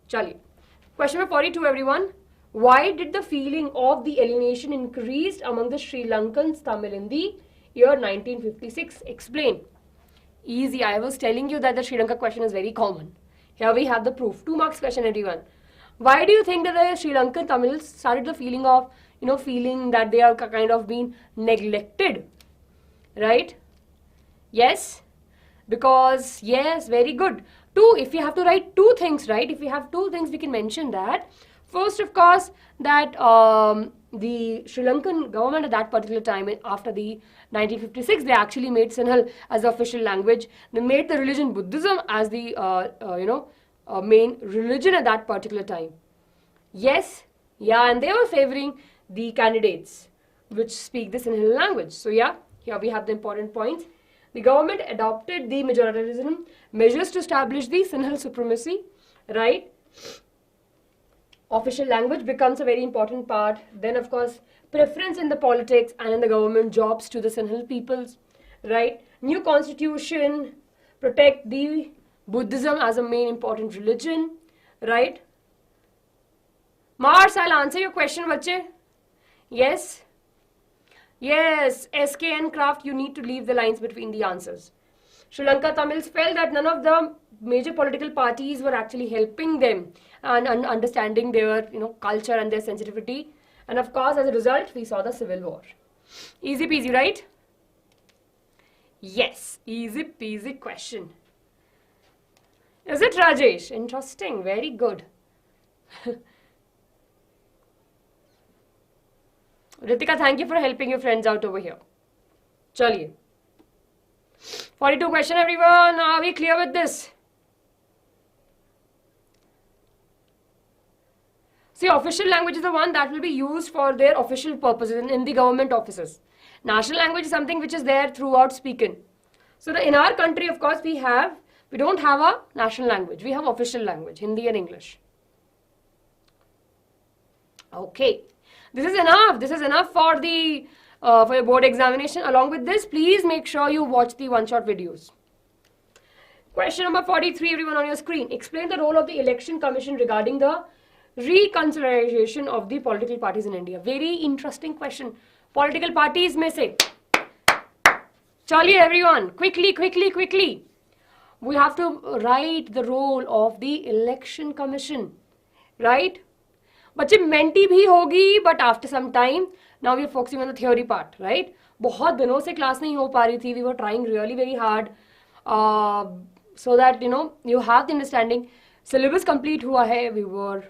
[SPEAKER 1] Chaliye. Question number 42, everyone. Why did the feeling of the alienation increased among the Sri Lankans Tamil in the year 1956? Explain. Easy. I was telling you that the Sri Lanka question is very common. Here we have the proof. 2 marks question, everyone. Why do you think that the Sri Lankan Tamils started the feeling of, feeling that they are kind of being neglected, right? Yes, because, yes, very good. 2, if you have to write 2 things, right? If we have 2 things, we can mention that. First, of course, that the Sri Lankan government at that particular time, after the 1956, they actually made Sinhala as the official language. They made the religion Buddhism as the, main religion at that particular time. Yes, yeah, and they were favoring the candidates which speak the Sinhala language. So, yeah, here we have the important points. The government adopted the majoritarianism measures to establish the Sinhala supremacy, right? Official language becomes a very important part. Then, of course, preference in the politics and in the government jobs to the Sinhala peoples, right? New constitution, protect the Buddhism as a main important religion, right? Mars, I'll answer your question, bache. Yes. Yes, SK and Craft, you need to leave the lines between the answers. Sri Lanka Tamils felt that none of the major political parties were actually helping them and understanding their culture and their sensitivity. And of course, as a result, we saw the civil war. Easy peasy, right? Yes, easy peasy question. Is it, Rajesh? Interesting, very good. Ritika, thank you for helping your friends out over here. Chaliye. 42 question, everyone. Are we clear with this? See, official language is the one that will be used for their official purposes in the government offices. National language is something which is there throughout speaking. So in our country, of course, we don't have a national language. We have official language, Hindi and English. Okay. This is enough. This is enough for the for your board examination. Along with this, please make sure you watch the one-shot videos. Question number 43, everyone on your screen. Explain the role of the Election Commission regarding the reconciliation of the political parties in India. Very interesting question. Political parties mein se. Chaliye, everyone. Quickly, quickly, quickly. We have to write the role of the Election Commission. Right? बच्चे mentee भी होगी, but after some time, now we are focusing on the theory part, right? बहुत दिनों से class नहीं हो पा रही थी. We were trying really very hard so that you have the understanding. Syllabus complete हुआ है. We were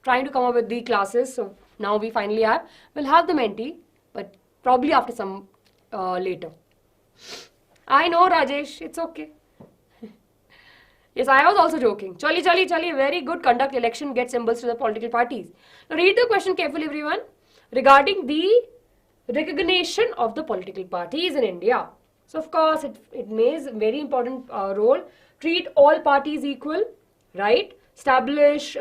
[SPEAKER 1] trying to come up with the classes. So now we finally have. We'll have the mentee, but probably after some later. I know, Rajesh. It's okay. Yes, I was also joking. Chali, chali, chali. Very good. Conduct election, get symbols to the political parties. Now read the question carefully, everyone. Regarding the recognition of the political parties in India. So, of course, it plays a very important role. Treat all parties equal, right? Establish,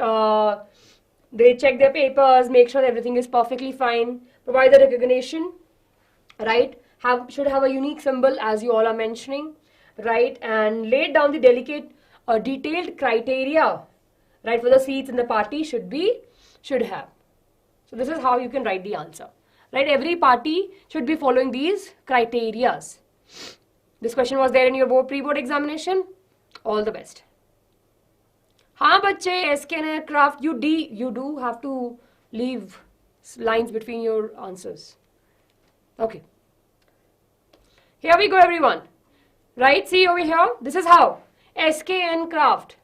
[SPEAKER 1] they check their papers, make sure everything is perfectly fine. Provide the recognition, right? Should have a unique symbol, as you all are mentioning, right? And lay down the detailed criteria, right, for the seats in the party should have. So this is how you can write the answer, right? Every party should be following these criterias. This question was there in your pre-board examination. All the best. हाँ बच्चे, SK and Aircraft, you do have to leave lines between your answers. Okay. Here we go, everyone. Right, see over here, this is how. SK and Craft.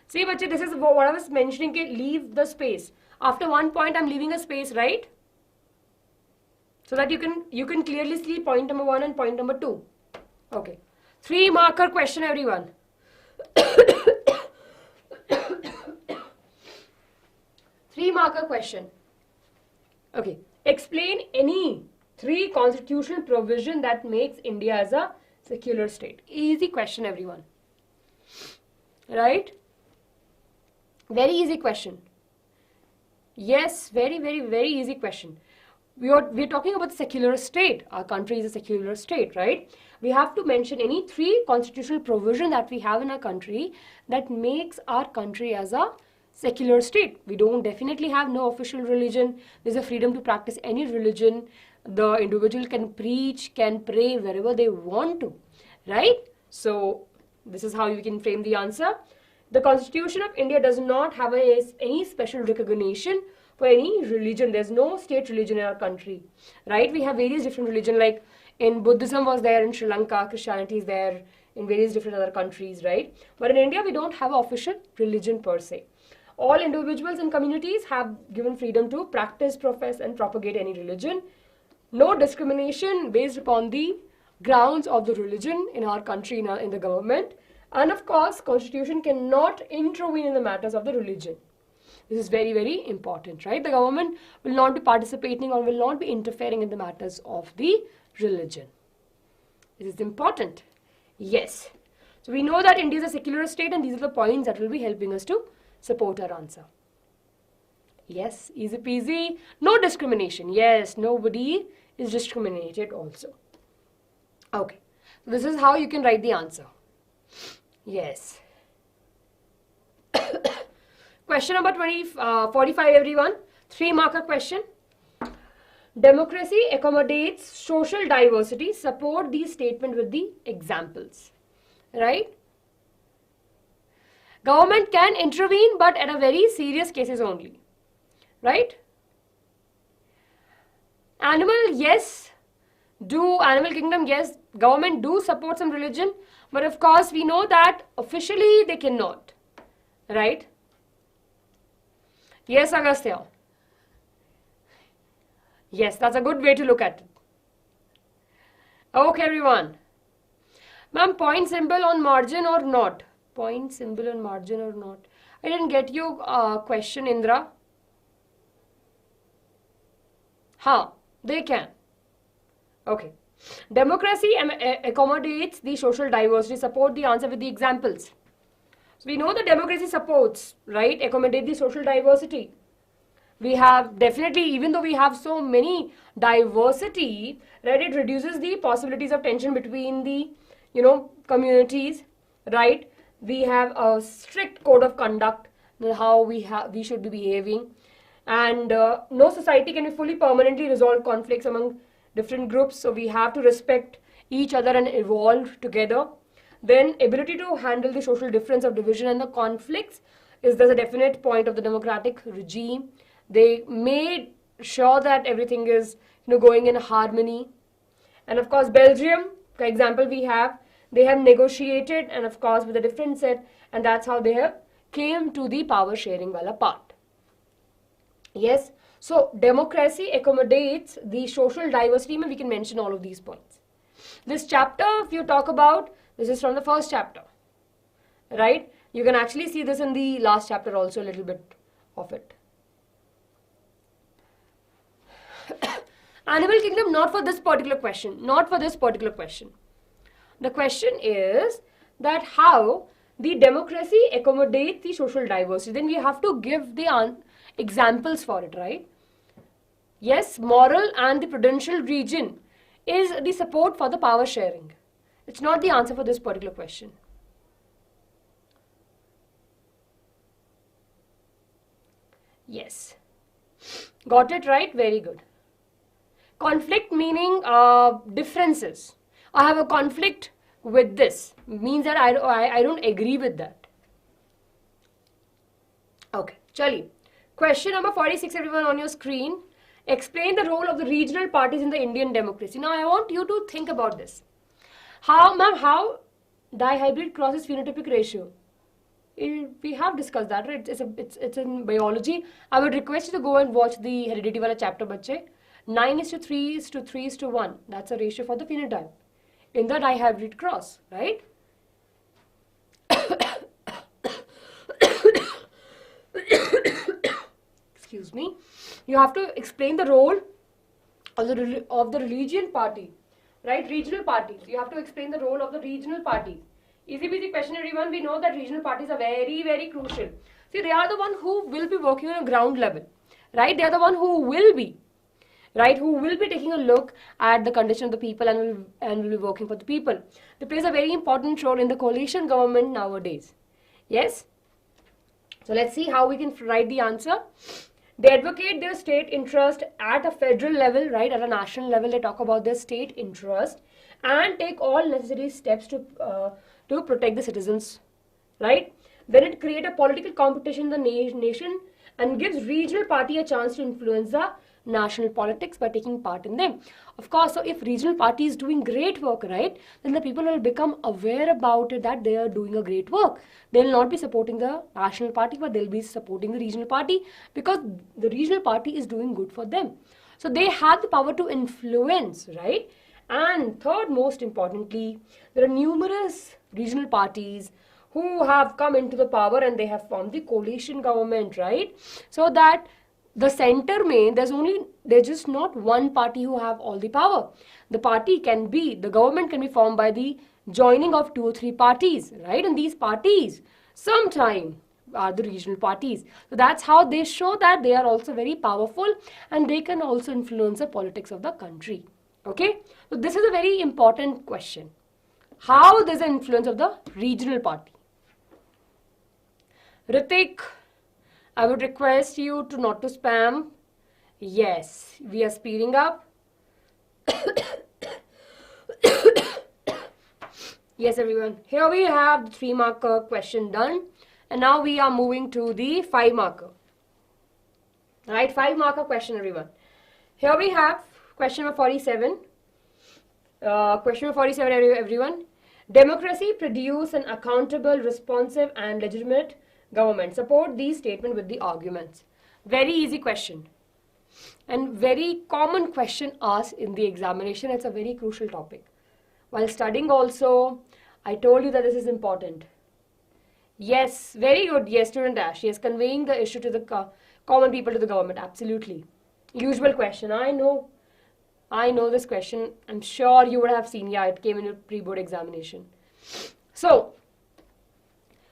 [SPEAKER 1] See, bache, this is what I was mentioning, leave the space. After one point, I'm leaving a space, right? So that you can clearly see point number 1 and point number 2. Okay. 3 marker question, everyone. 3 marker question. Okay. Explain any 3 constitutional provision that makes India as a secular state. Easy question, everyone. Right? Very easy question. Yes, very, very, very easy question. We're talking about secular state. Our country is a secular state, right? We have to mention any 3 constitutional provision that we have in our country that makes our country as a secular state. We don't definitely have no official religion. There's a freedom to practice any religion. The individual can preach, can pray wherever they want to, right? So this is how you can frame the answer. The Constitution of India does not have any special recognition for any religion. There's no state religion in our country, right? We have various different religions, like in Buddhism was there in Sri Lanka, Christianity is there in various different other countries, right? But in India, we don't have an official religion per se. All individuals and communities have given freedom to practice, profess and propagate any religion. No discrimination based upon the grounds of the religion in our country, in the government. And of course, Constitution cannot intervene in the matters of the religion. This is very, very important, right? The government will not be participating or will not be interfering in the matters of the religion. This is important. Yes. So we know that India is a secular state, and these are the points that will be helping us to support our answer. Yes, easy peasy. No discrimination. Yes, nobody is discriminated also. Okay. So this is how you can write the answer. Yes. Question number 45, everyone. 3 marker question. Democracy accommodates social diversity. Support the statement with the examples. Right? Government can intervene, but at a very serious cases only. Right? Animal, yes. Animal kingdom, yes. Government do support some religion. But of course, we know that officially they cannot. Right? Yes, Agastya. Yes, that's a good way to look at it. Okay, everyone. Ma'am, point symbol on margin or not? Point symbol on margin or not? I didn't get your question, Indra. They can. Okay. Democracy accommodates the social diversity. Support the answer with the examples. So we know that democracy supports, right, accommodate the social diversity. We have definitely, even though we have so many diversity, right, it reduces the possibilities of tension between the, communities, right? We have a strict code of conduct, how we should be behaving. And no society can be fully permanently resolve conflicts among different groups. So we have to respect each other and evolve together. Then ability to handle the social difference of division and the conflicts is the definite point of the democratic regime. They made sure that everything is going in harmony. And of course, Belgium, for example, they have negotiated, and of course with a different set, and that's how they have came to the power sharing wala part. Yes, so democracy accommodates the social diversity, and we can mention all of these points. This chapter, if you talk about, this is from the first chapter, right? You can actually see this in the last chapter also, a little bit of it. Animal kingdom, not for this particular question. Not for this particular question. The question is that how the democracy accommodates the social diversity. Then we have to give the examples for it, right? Yes, moral and the prudential region is the support for the power sharing. It's not the answer for this particular question. Yes. Got it right? Very good. Conflict meaning differences. I have a conflict with this. Means that I don't agree with that. Okay, chali. Question number 46, everyone on your screen. Explain the role of the regional parties in the Indian democracy. Now I want you to think about this. How dihybrid crosses phenotypic ratio? We have discussed that, right? It's in biology. I would request you to go and watch the heredity wala chapter, bache. 9:3:3:1. That's a ratio for the phenotype. In the dihybrid cross, right? Excuse me. You have to explain the role of the religion party, right? Regional parties. You have to explain the role of the regional parties. Easy peasy question, everyone. We know that regional parties are very, very crucial. See, they are the one who will be working on a ground level, right? They are the one who will be, right? Who will be taking a look at the condition of the people and will be working for the people. They plays a very important role in the coalition government nowadays. Yes? So let's see how we can write the answer. They advocate their state interest at a federal level, right? At a national level, they talk about their state interest and take all necessary steps to protect the citizens, right? Then it creates a political competition in the nation and gives regional party a chance to influence the national politics by taking part in them. Of course, so if regional party is doing great work, right, then the people will become aware about it that they are doing a great work. They will not be supporting the national party, but they'll be supporting the regional party because the regional party is doing good for them. So they have the power to influence, right? And third, most importantly, there are numerous regional parties who have come into the power and they have formed the coalition government, right? So that the center there's just not one party who have all the power. The government can be formed by the joining of 2 or 3 parties, right? And these parties sometime are the regional parties. So that's how they show that they are also very powerful and they can also influence the politics of the country. Okay, so this is a very important question. How there's an influence of the regional party? Ritik, I would request you to not to spam. Yes, we are speeding up. Yes, everyone. Here we have the 3-marker question done. And now we are moving to the 5-marker. Right, 5-marker question, everyone. Here we have question number 47. Question number 47, everyone. Democracy produce an accountable, responsive and legitimate government. Support these statements with the arguments. Very easy question. And very common question asked in the examination. It's a very crucial topic. While studying also, I told you that this is important. Yes, very good. Yes, student Dash. Yes, conveying the issue to the common people to the government. Absolutely. Usual question. I know this question. I'm sure you would have seen. Yeah, it came in your pre-board examination. So,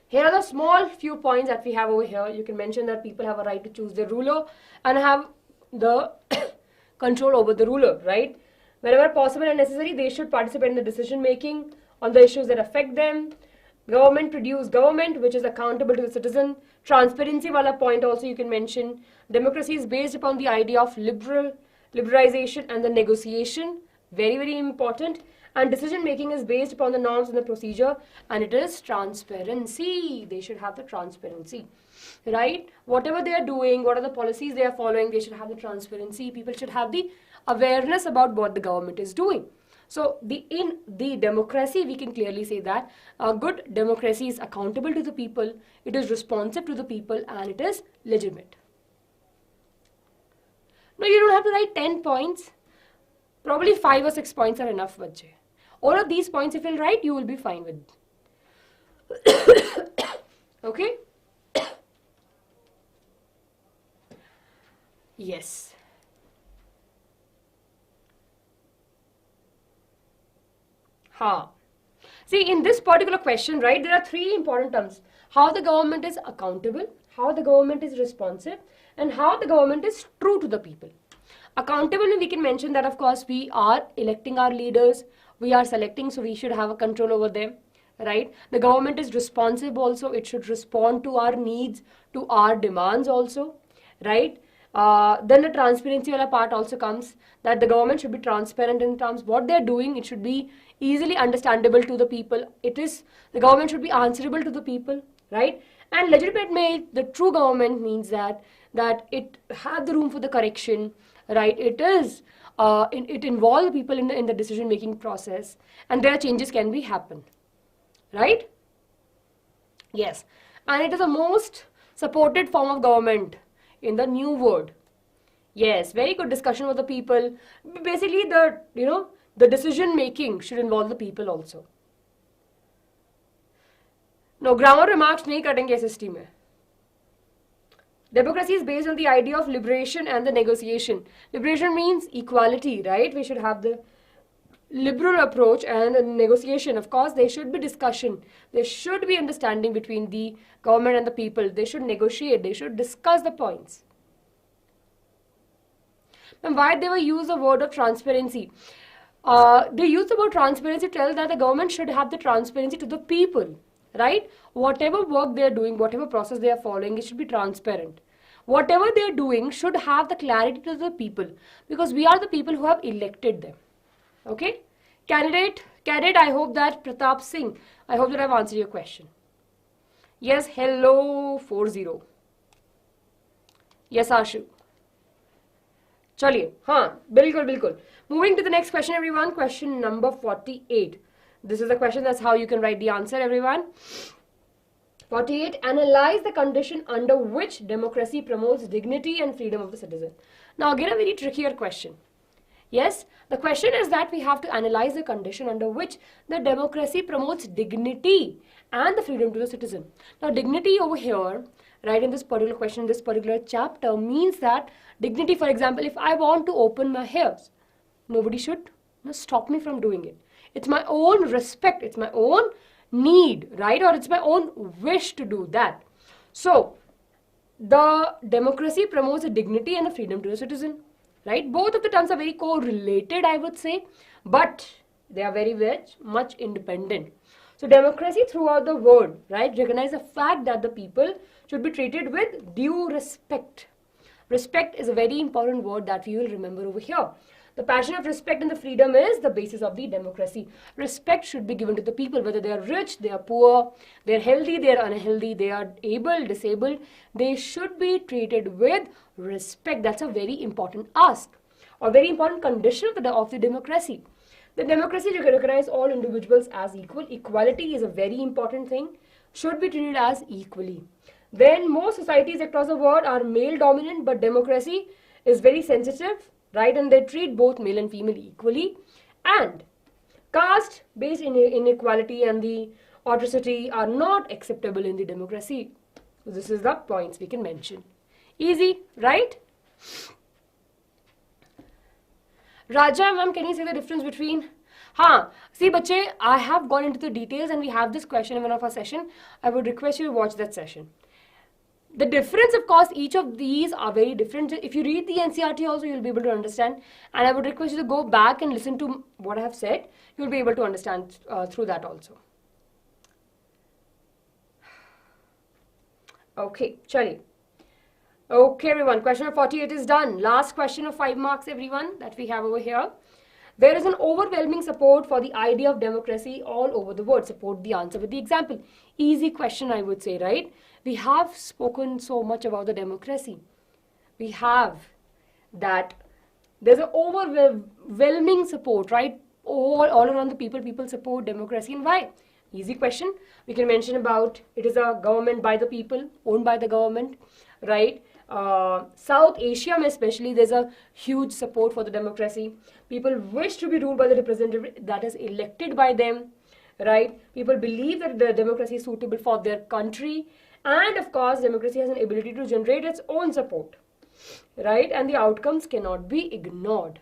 [SPEAKER 1] here are the small few points that we have over here. You can mention that people have a right to choose their ruler and have the control over the ruler, right? Whenever possible and necessary, they should participate in the decision making on the issues that affect them. Government produce government which is accountable to the citizen. Transparency wala point also you can mention. Democracy is based upon the idea of liberalization and the negotiation. Very, very important. And decision making is based upon the norms and the procedure, and it is transparency. They should have the transparency, right? Whatever they are doing, what are the policies they are following, they should have the transparency. People should have the awareness about what the government is doing. So in the democracy, we can clearly say that a good democracy is accountable to the people, it is responsive to the people, and it is legitimate. No, you don't have to write 10 points. Probably 5 or 6 points are enough, bache. All of these points, if you'll write, you will be fine with. Okay? Yes. See, in this particular question, right, there are 3 important terms. How the government is accountable, how the government is responsive, and how the government is true to the people. Accountable, we can mention that, of course, we are electing our leaders, we are selecting, so we should have a control over them, right? The government is responsive also, it should respond to our needs, to our demands also, right? Then the transparency wala part also comes, that the government should be transparent in terms of what they're doing. It should be easily understandable to the people. The government should be answerable to the people, right? And legitimate, the true government means that it has the room for the correction, right? It involves people in the decision making process, and there changes can be happen, right? Yes, and it is the most supported form of government in the new world. Yes, very good discussion with the people. Basically, the decision making should involve the people also. No, grammar remarks नहीं करेंगे SST में. Democracy is based on the idea of liberation and the negotiation. Liberation means equality, right? We should have the liberal approach and negotiation. Of course, there should be discussion. There should be understanding between the government and the people. They should negotiate. They should discuss the points. And why they were use the word of transparency? They use the word transparency to tell that the government should have the transparency to the people, right? Whatever work they are doing, whatever process they are following, it should be transparent. Whatever they are doing should have the clarity to the people, because we are the people who have elected them. Okay? Candidate, I hope that Pratap Singh, I hope that I've answered your question. Yes, hello 40. Yes, Ashu. चलिए हाँ बिल्कुल बिल्कुल. Moving to the next question, everyone. Question number 48. This is the question. That's how you can write the answer, everyone. 48. Analyze the condition under which democracy promotes dignity and freedom of the citizen. Now again, a very trickier question. Yes, the question is that we have to analyze the condition under which the democracy promotes dignity and the freedom to the citizen. Now dignity over here, right, in this particular question, this particular chapter, means that dignity, for example, if I want to open my hairs, nobody should stop me from doing it. It's my own respect, it's my own need, right, or it's my own wish to do that. So the democracy promotes the dignity and the freedom to the citizen, right? Both of the terms are very correlated, I would say, but they are very much independent. So democracy throughout the world, right, recognize the fact that the people should be treated with due respect. Respect is a very important word that we will remember over here. The passion of respect and the freedom is the basis of the democracy. Respect should be given to the people, whether they are rich, they are poor, they are healthy, they are unhealthy, they are able, disabled. They should be treated with respect. That's a very important ask, or very important condition of the democracy. The democracy recognizes all individuals as equal. Equality is a very important thing. Should be treated as equally. Then most societies across the world are male dominant, but democracy is very sensitive, right, and they treat both male and female equally. And caste based inequality and the atrocity are not acceptable in the democracy. So this is the points we can mention. Easy, right? Raja, ma'am, can you say the difference between? See, bache, I have gone into the details and we have this question in one of our session. I would request you to watch that session. The difference, of course, each of these are very different. If you read the NCERT also, you'll be able to understand. And I would request you to go back and listen to what I have said. You'll be able to understand through that also. Okay, chali. Okay, everyone. Question number 48 is done. Last question of 5 marks, everyone, that we have over here. There is an overwhelming support for the idea of democracy all over the world. Support the answer with the example. Easy question, I would say, right? We have spoken so much about the democracy. We have that there's an overwhelming support, right? All around the people support democracy. And why? Easy question. We can mention about it is a government by the people, owned by the government, right? South Asia especially, there's a huge support for the democracy. People wish to be ruled by the representative that is elected by them, right? People believe that the democracy is suitable for their country. And of course, democracy has an ability to generate its own support, right? And the outcomes cannot be ignored.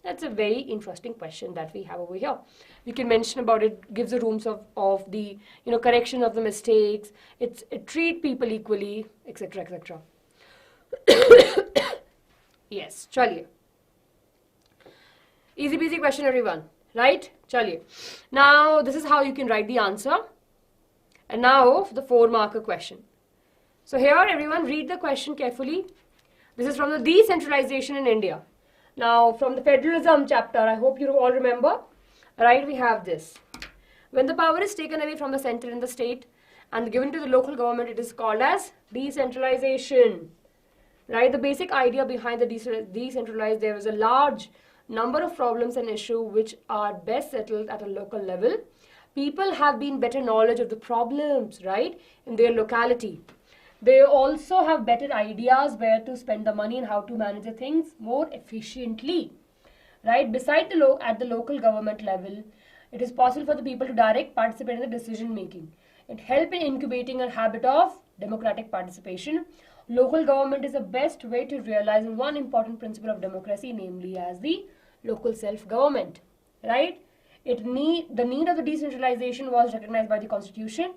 [SPEAKER 1] That's a very interesting question that we have over here. We can mention about it, gives the rooms of the, correction of the mistakes. It treats people equally, etc., etc. Yes, chaliye. Easy peasy question, everyone, right? Chaliye. Now, this is how you can write the answer. And now, the 4-marker question. So here, everyone, read the question carefully. This is from the decentralization in India. Now, from the federalism chapter, I hope you all remember, right? We have this. When the power is taken away from the center in the state and given to the local government, it is called as decentralization. Right, the basic idea behind the decentralized, there is a large number of problems and issues which are best settled at a local level. People have been better knowledge of the problems, right, in their locality. They also have better ideas where to spend the money and how to manage the things more efficiently, right? Beside at the local government level, it is possible for the people to direct participate in the decision making. It helps in incubating a habit of democratic participation. Local government is the best way to realize one important principle of democracy, namely as the local self-government, right? The need of the decentralization was recognized by the constitution.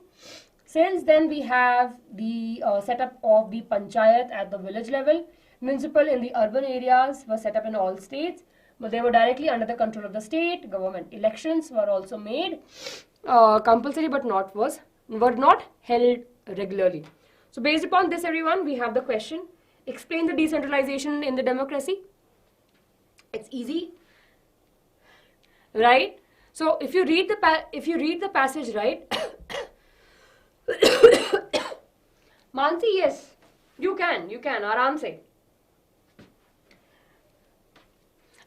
[SPEAKER 1] Since then, we have the setup of the panchayat at the village level. Municipal in the urban areas were set up in all states, but they were directly under the control of the state government. Elections were also made compulsory, but were not held regularly. So based upon this, everyone, we have the question: explain the decentralization in the democracy. It's easy, right? So if you read the passage, right? Mansi, yes, you can, aram se.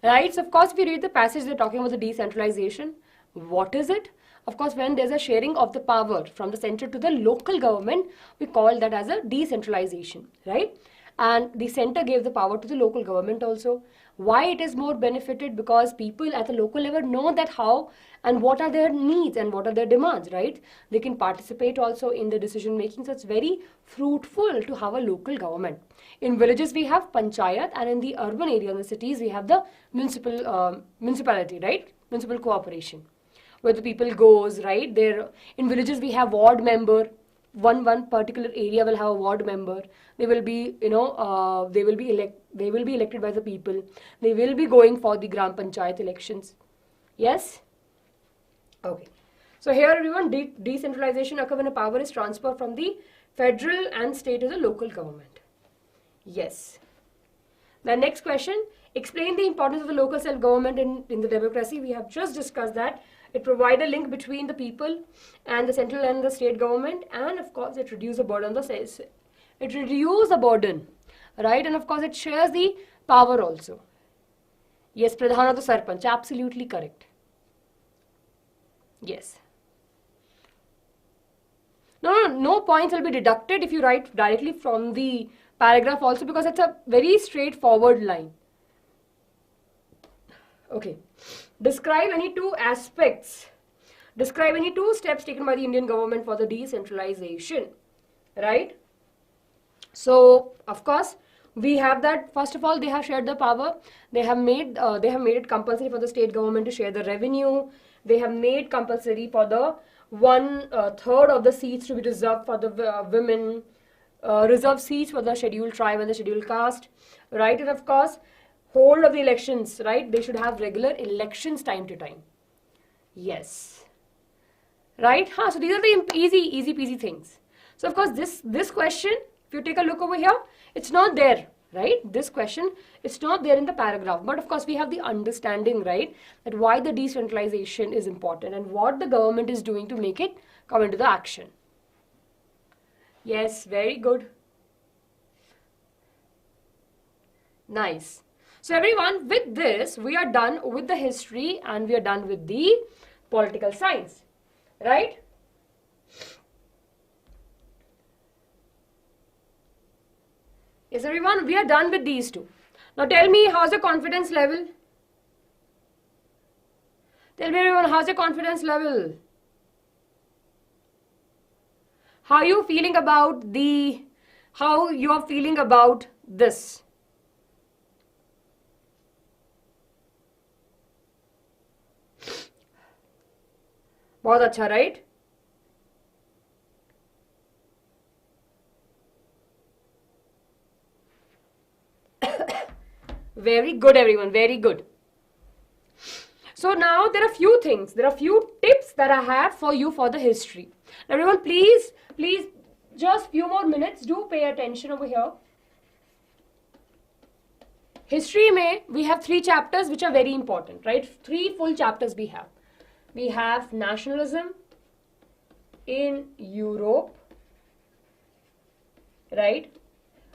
[SPEAKER 1] Right, so of course, if you read the passage, they're talking about the decentralization. What is it? Of course, when there's a sharing of the power from the center to the local government, we call that as a decentralization, right? And the center gave the power to the local government also. Why it is more benefited? Because people at the local level know that how and what are their needs and what are their demands, right? They can participate also in the decision making. So it's very fruitful to have a local government. In villages, we have panchayat, and in the urban area, in the cities, we have the municipality, right? Municipal cooperation, where the people goes, right? There in villages, we have ward member. One particular area will have a ward member. They will be, they will be elected by the people. They will be going for the Gram Panchayat elections. Yes? Okay. So here, everyone, decentralization occurs when a power is transferred from the federal and state to the local government. Yes. The next question: explain the importance of the local self-government in the democracy. We have just discussed that. It provides a link between the people and the central and the state government, and of course it reduces the burden right? And of course it shares the power also. Yes, Pradhana to Sarpanch, absolutely correct. Yes. No points will be deducted if you write directly from the paragraph also, because it's a very straightforward line. Okay. Describe any two steps taken by the Indian government for the decentralization, right? So, of course, we have that. First of all, they have shared the power. They have made it compulsory for the state government to share the revenue. They have made compulsory for the 1/3 of the seats to be reserved for the women, reserved seats for the scheduled tribe and the scheduled caste, right? And of course, whole of the elections, right? They should have regular elections time to time. Yes. Right? So these are the easy peasy things. So of course, this question, if you take a look over here, it's not there, right? This question, it's not there in the paragraph. But of course, we have the understanding, right? That why the decentralization is important and what the government is doing to make it come into the action. Yes, very good. Nice. So everyone, with this, we are done with the history and we are done with the political science, right? Yes, everyone, we are done with these two. Now tell me, how's your confidence level? Tell me, everyone, how's your confidence level? How are you feeling about how you are feeling about this? बहुत अच्छा, right? Very good, everyone. Very good. So now there are few things. There are few tips that I have for you for the history. Everyone, please, just few more minutes. Do pay attention over here. History mein, we have 3 chapters which are very important, right? 3 full chapters we have. We have nationalism in Europe, right?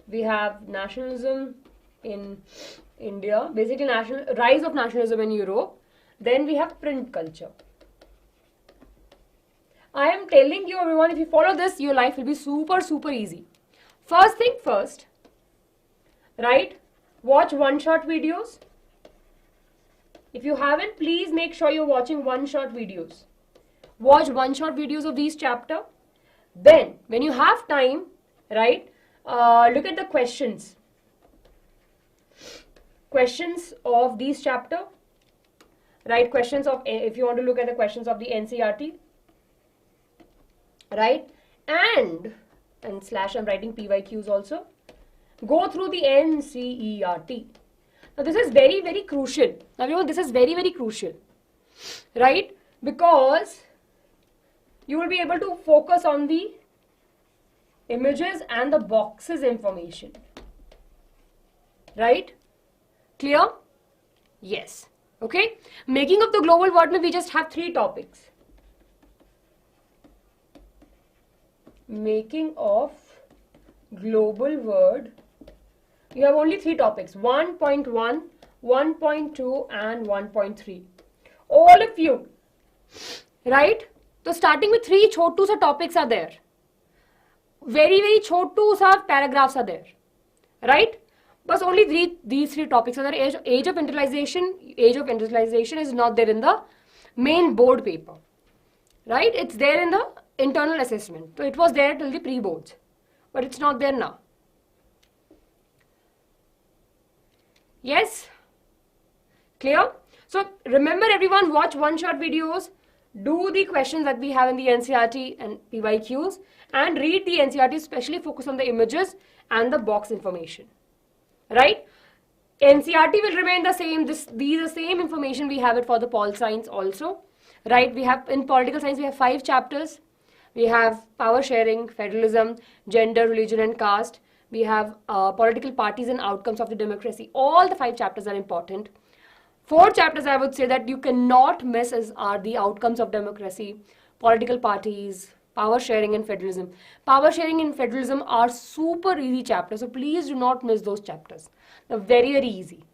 [SPEAKER 1] We have nationalism in India, basically rise of nationalism in Europe. Then we have print culture. I am telling you everyone, if you follow this, your life will be super, super easy. First thing first, right? Watch one-shot videos. If you haven't, please make sure you're watching one-shot videos. Watch one-shot videos of these chapter. Then, when you have time, right, look at the questions. Questions of these chapter, right? Questions of, if you want to look at the questions of the NCERT, right? And slash I'm writing PYQs also. Go through the NCERT. Now this is very, very crucial. Now you know this is very, very crucial, right? Because you will be able to focus on the images and the boxes information, right? Clear? Yes. Okay. Making of the global word, we just have 3 topics. Making of global word. You have only 3 topics, 1.1, 1.2 and 1.3. All of you, right? So starting with 3 chotu sa topics are there. Very, very chotu sa paragraphs are there, right? But only these 3 topics are there. Age of industrialization is not there in the main board paper, right? It's there in the internal assessment. So it was there till the pre-boards, but it's not there now. Yes? Clear? So remember everyone, watch one-shot videos, do the questions that we have in the NCERT and PYQs, and read the NCERT, especially focus on the images and the box information. Right? NCERT will remain the same. These are the same information we have it for the pol science also. Right? We have in political science we have 5 chapters. We have power sharing, federalism, gender, religion and caste. We have political parties and outcomes of the democracy. All the 5 chapters are important. 4 chapters I would say that you cannot miss are the outcomes of democracy, political parties, power sharing and federalism. Power sharing and federalism are super easy chapters. So please do not miss those chapters. They're very, very easy.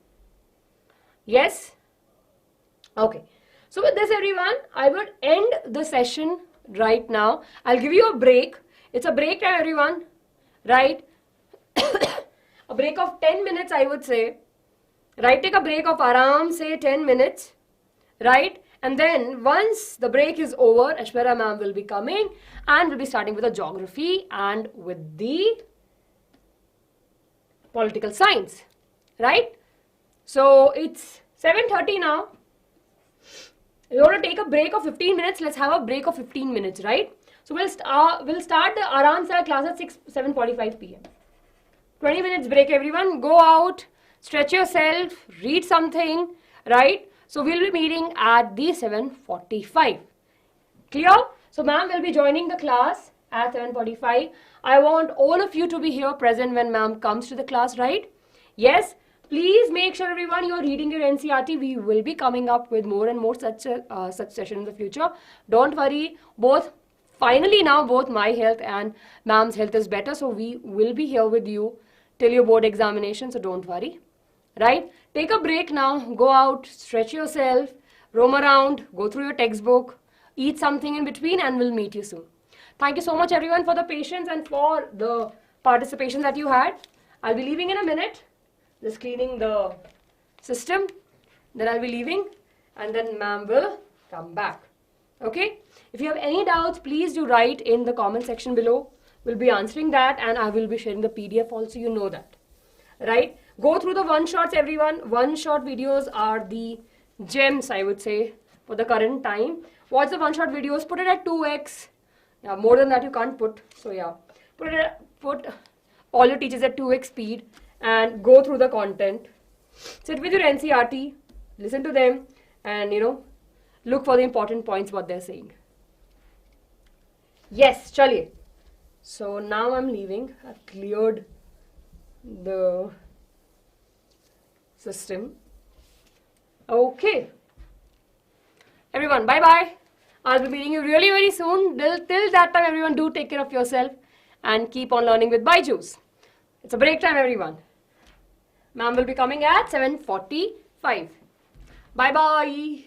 [SPEAKER 1] Yes? Okay. So with this everyone, I would end the session right now. I'll give you a break. It's a break time everyone. Right? A break of 10 minutes I would say. Right? Take a break of around say 10 minutes. Right? And then once the break is over, Ashwara ma'am will be coming and we'll be starting with the geography and with the political science. Right? So it's 7:30 now. We want to take a break of 15 minutes. Let's have a break of 15 minutes, right? So we'll start the Aram Sir class at 7:45 p.m. 20 minutes break, everyone. Go out, stretch yourself, read something, right? So we'll be meeting at the 7:45. Clear? So ma'am will be joining the class at 7:45. I want all of you to be here present when ma'am comes to the class, right? Yes. Please make sure everyone you're reading your NCERT. We will be coming up with more and more such sessions in the future. Don't worry. Finally now both my health and ma'am's health is better. So we will be here with you till your board examination. So don't worry. Right? Take a break now. Go out, stretch yourself, roam around, go through your textbook, eat something in between and we'll meet you soon. Thank you so much everyone for the patience and for the participation that you had. I'll be leaving in a minute. Just cleaning the system, then I'll be leaving and then ma'am will come back. Okay? If you have any doubts, please do write in the comment section below. We'll be answering that and I will be sharing the PDF also, you know that. Right? Go through the one-shots everyone. One-shot videos are the gems I would say for the current time. Watch the one-shot videos, put it at 2x. Yeah, more than that you can't put. So yeah, put all your teachers at 2x speed. And go through the content. Sit with your NCERT, listen to them and look for the important points what they're saying. Yes, chaliye. So now I'm leaving. I've cleared the system. Okay. Everyone, bye-bye. I'll be meeting you really very soon. Till that time, everyone do take care of yourself and keep on learning with BYJU'S. It's a break time, everyone. Ma'am will be coming at 7:45. Bye-bye.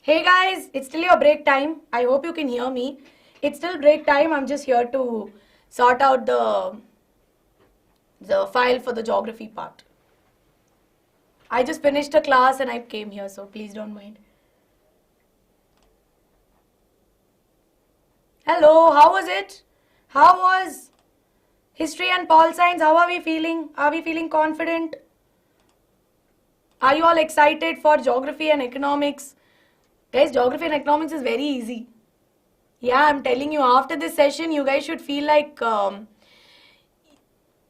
[SPEAKER 2] Hey guys, it's still your break time. I hope you can hear me. It's still break time. I'm just here to sort out the file for the geography part. I just finished a class and I came here, so please don't mind. Hello, how was it? How was history and pol science? How are we feeling? Are we feeling confident? Are you all excited for geography and economics? Guys, geography and economics is very easy. Yeah, I'm telling you, after this session, you guys should feel like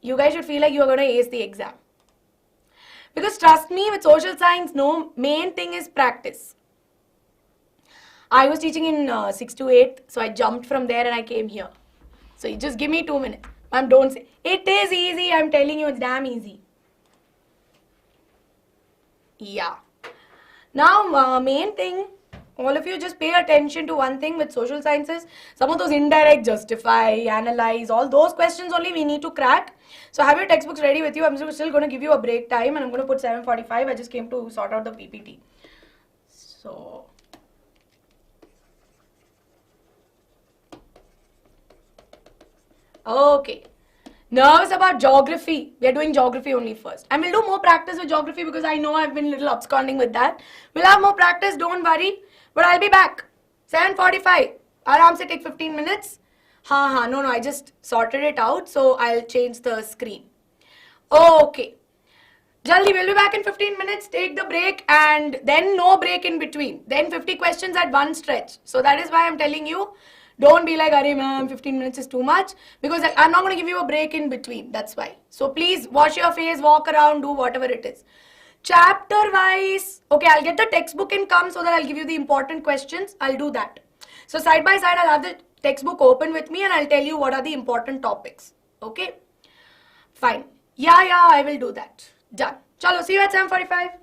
[SPEAKER 2] you are going to ace the exam. Because trust me, with social science, no main thing is practice. I was teaching in 6 to 8, so I jumped from there and I came here. So you just give me 2 minutes. Ma'am, don't say. It is easy, I'm telling you, it's damn easy. Yeah. Now, main thing, all of you just pay attention to one thing with social sciences. Some of those indirect, justify, analyze, all those questions only we need to crack. So have your textbooks ready with you. I'm still going to give you a break time and I'm going to put 7:45. I just came to sort out the PPT. So... Okay. Nerves about geography. We are doing geography only first. And we'll do more practice with geography because I know I've been a little absconding with that. We'll have more practice, don't worry. But I'll be back. 7:45. Aram se take 15 minutes. No, I just sorted it out. So I'll change the screen. Okay. Jaldi, we'll be back in 15 minutes. Take the break and then no break in between. Then 50 questions at one stretch. So that is why I'm telling you, don't be like, Arey ma'am, 15 minutes is too much. Because I'm not going to give you a break in between. That's why. So please wash your face, walk around, do whatever it is. Chapter wise, okay, I'll get the textbook in come so that I'll give you the important questions. I'll do that. So side by side, I'll have the textbook open with me and I'll tell you what are the important topics. Okay? Fine. Yeah, I will do that. Done. Chalo, see you at 7:45.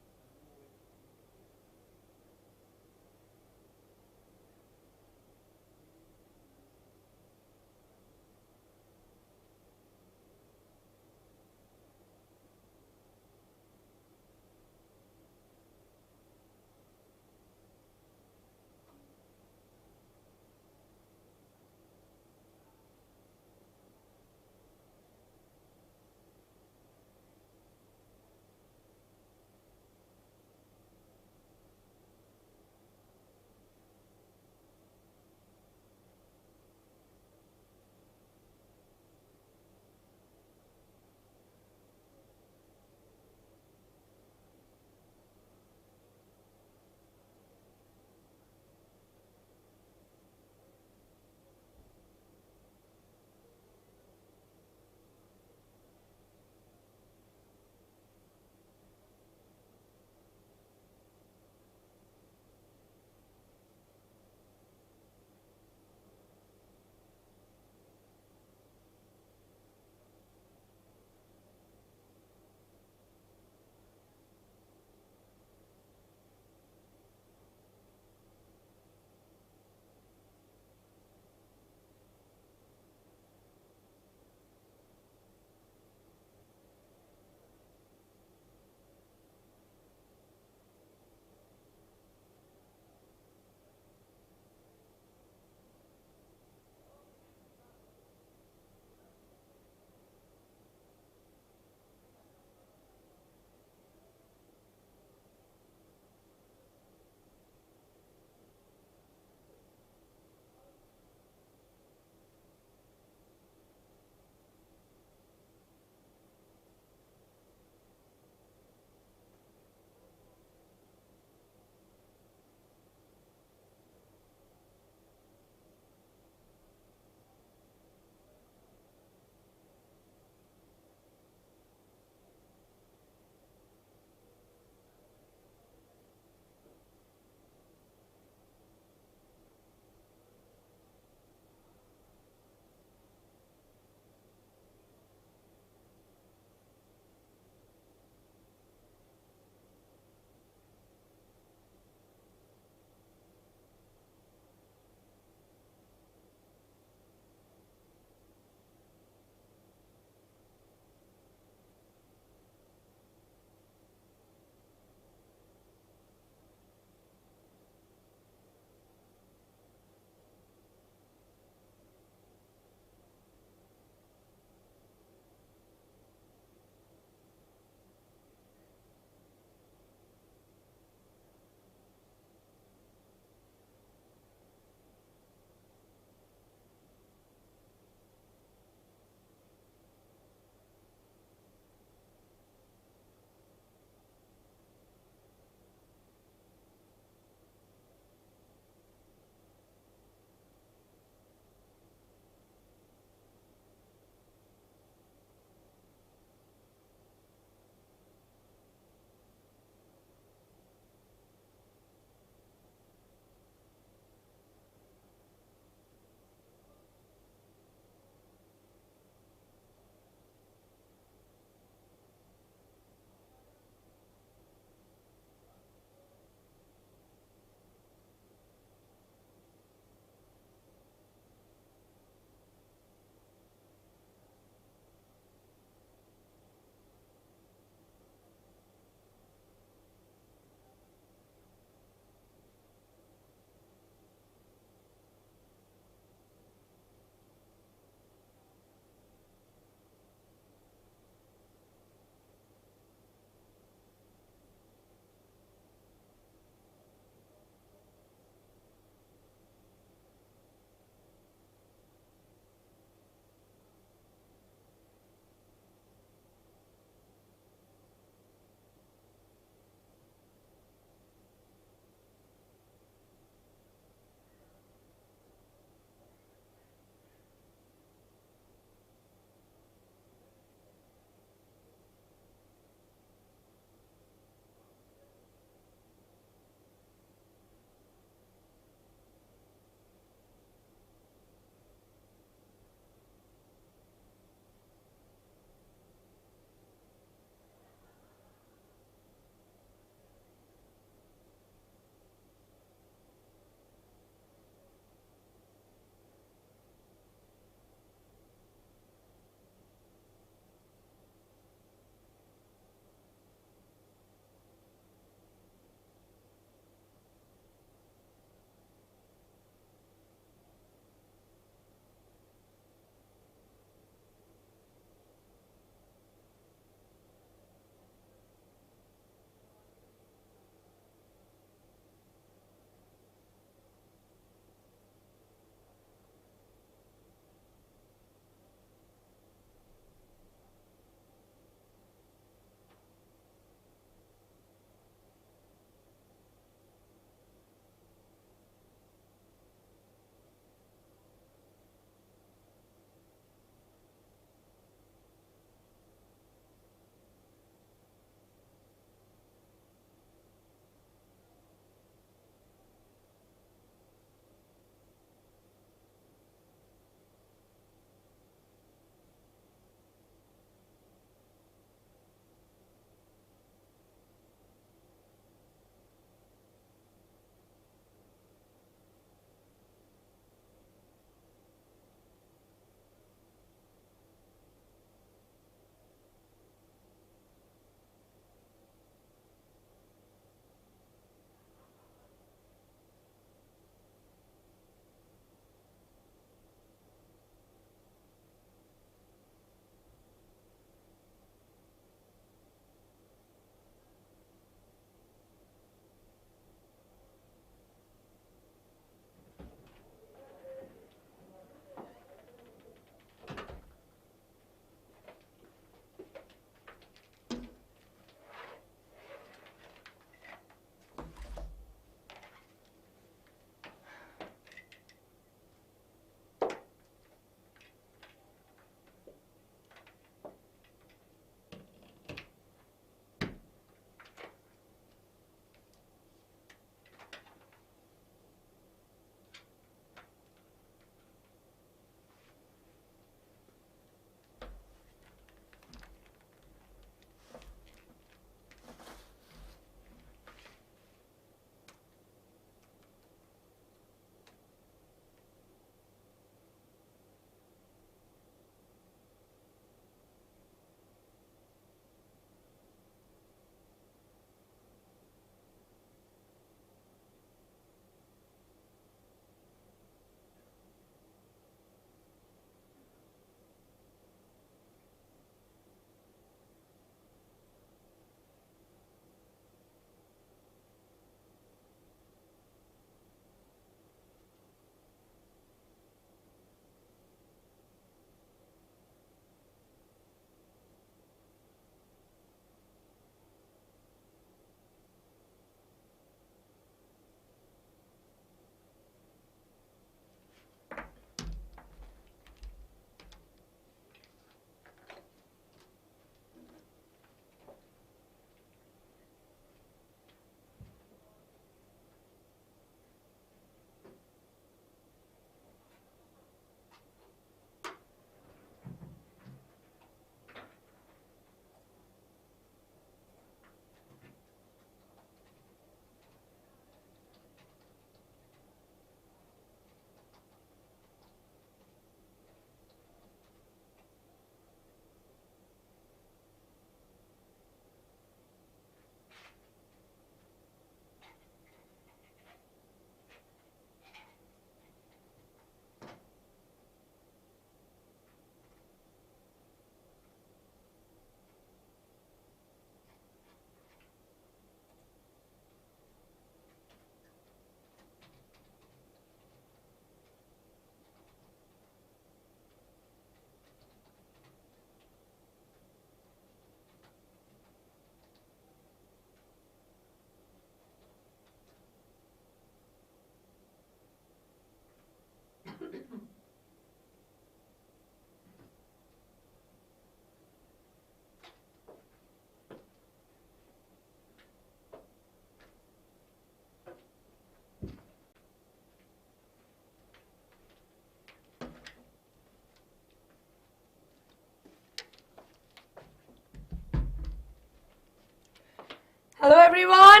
[SPEAKER 2] Hello everyone.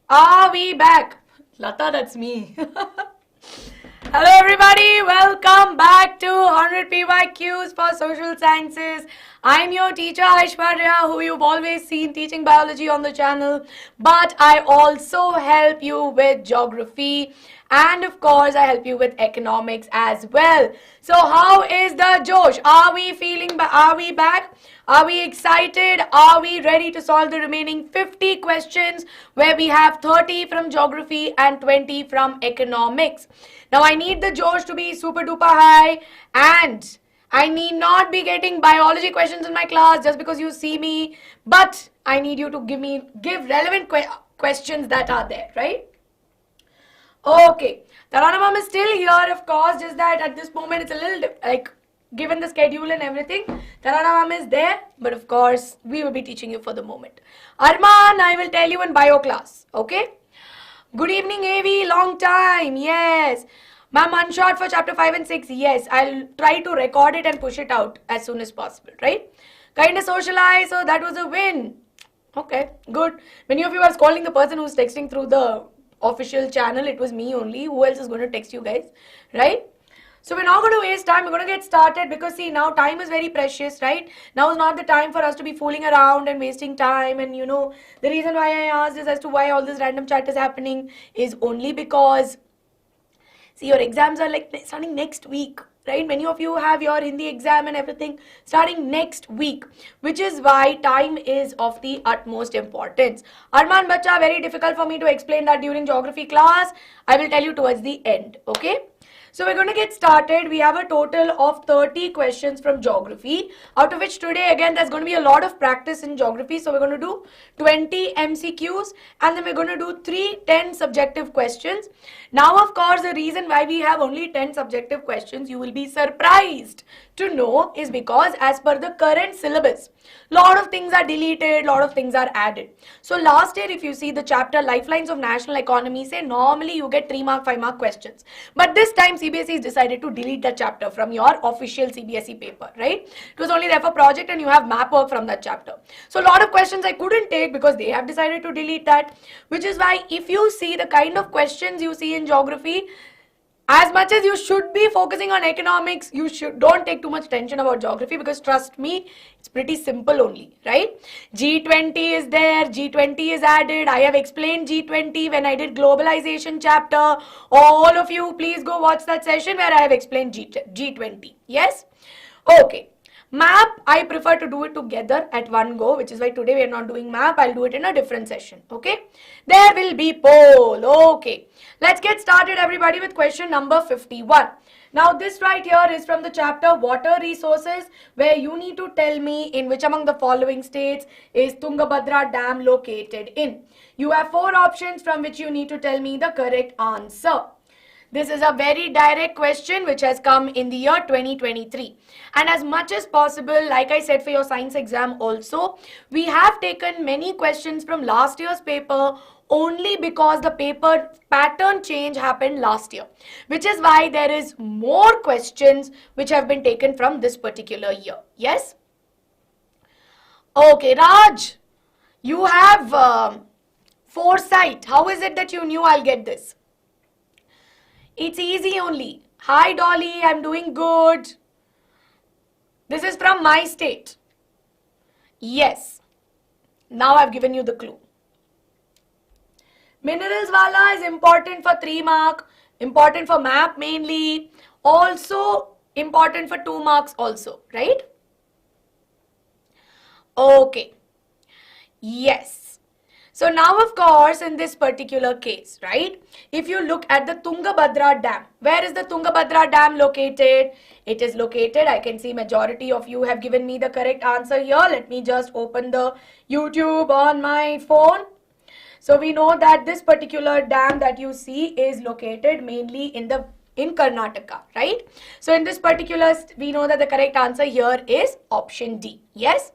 [SPEAKER 2] Are we back? Lata, that's me. Hello everybody. Welcome back to 100 PYQs for Social Sciences. I'm your teacher Aishwarya, who you've always seen teaching biology on the channel. But I also help you with geography. And of course, I help you with economics as well. So how is the Josh? Are we back? Are we excited? Are we ready to solve the remaining 50 questions where we have 30 from geography and 20 from economics? Now I need the Josh to be super duper high, and I need not be getting biology questions in my class just because you see me, but I need you to give relevant questions that are there, right? Okay, Tarana ma'am is still here, of course, just that at this moment it's a little like given the schedule and everything. Tarana ma'am is there, but of course we will be teaching you for the moment. Arman, I will tell you in bio class, okay? Good evening, AV, long time, yes. Ma'am, unshot for chapter 5 and 6, yes. I'll try to record it and push it out as soon as possible, right? Kind of socialize, so that was a win. Okay, good. Many of you are calling the person who's texting through the official channel. It was me only. Who else is going to text you guys, right? So we're not going to waste time. We're going to get started because see, now time is very precious, right? Now is not the time for us to be fooling around and wasting time. And you know, the reason why I asked is as to why all this random chat is happening is only because, see, your exams are like starting next week, right? Many of you have your Hindi exam and everything starting next week, which is why time is of the utmost importance. Arman Bacha, very difficult for me to explain that during geography class. I will tell you towards the end, okay? So we're going to get started. We have a total of 30 questions from geography, out of which today again there's going to be a lot of practice in geography. So we're going to do 20 MCQs and then we're going to do 10 subjective questions. Now of course the reason why we have only 10 subjective questions, you will be surprised to know, is because as per the current syllabus, lot of things are deleted, lot of things are added. So last year if you see the chapter Lifelines of National Economy, say normally you get 3 mark, 5 mark questions. But this time CBSE has decided to delete that chapter from your official CBSE paper, right? It was only there for project and you have map work from that chapter. So a lot of questions I couldn't take because they have decided to delete that, which is why if you see the kind of questions you see in geography, as much as you should be focusing on economics, you don't take too much tension about geography because trust me, it's pretty simple only, right? G20 is there, G20 is added. I have explained G20 when I did globalization chapter. All of you, please go watch that session where I have explained G20. Yes? Okay. Map, I prefer to do it together at one go, which is why today we are not doing map. I'll do it in a different session, okay? There will be poll, okay. Let's get started everybody with question number 51. Now this right here is from the chapter Water Resources, where you need to tell me in which among the following states is Tungabhadra Dam located in. You have 4 options from which you need to tell me the correct answer. This is a very direct question which has come in the year 2023. And as much as possible, like I said for your science exam also, we have taken many questions from last year's paper only because the paper pattern change happened last year. Which is why there is more questions which have been taken from this particular year. Yes? Okay, Raj, you have foresight. How is it that you knew I'll get this? It's easy only. Hi Dolly, I'm doing good. This is from my state. Yes. Now I've given you the clue. Minerals wala is important for 3 mark, important for map mainly, also important for 2 marks also, right? Okay. Yes. So now of course in this particular case, right, if you look at the Tungabhadra Dam, where is the Tungabhadra Dam located? It is located, I can see majority of you have given me the correct answer here. Let me just open the YouTube on my phone. So we know that this particular dam that you see is located mainly in Karnataka, right? So in this particular, we know that the correct answer here is option D. Yes,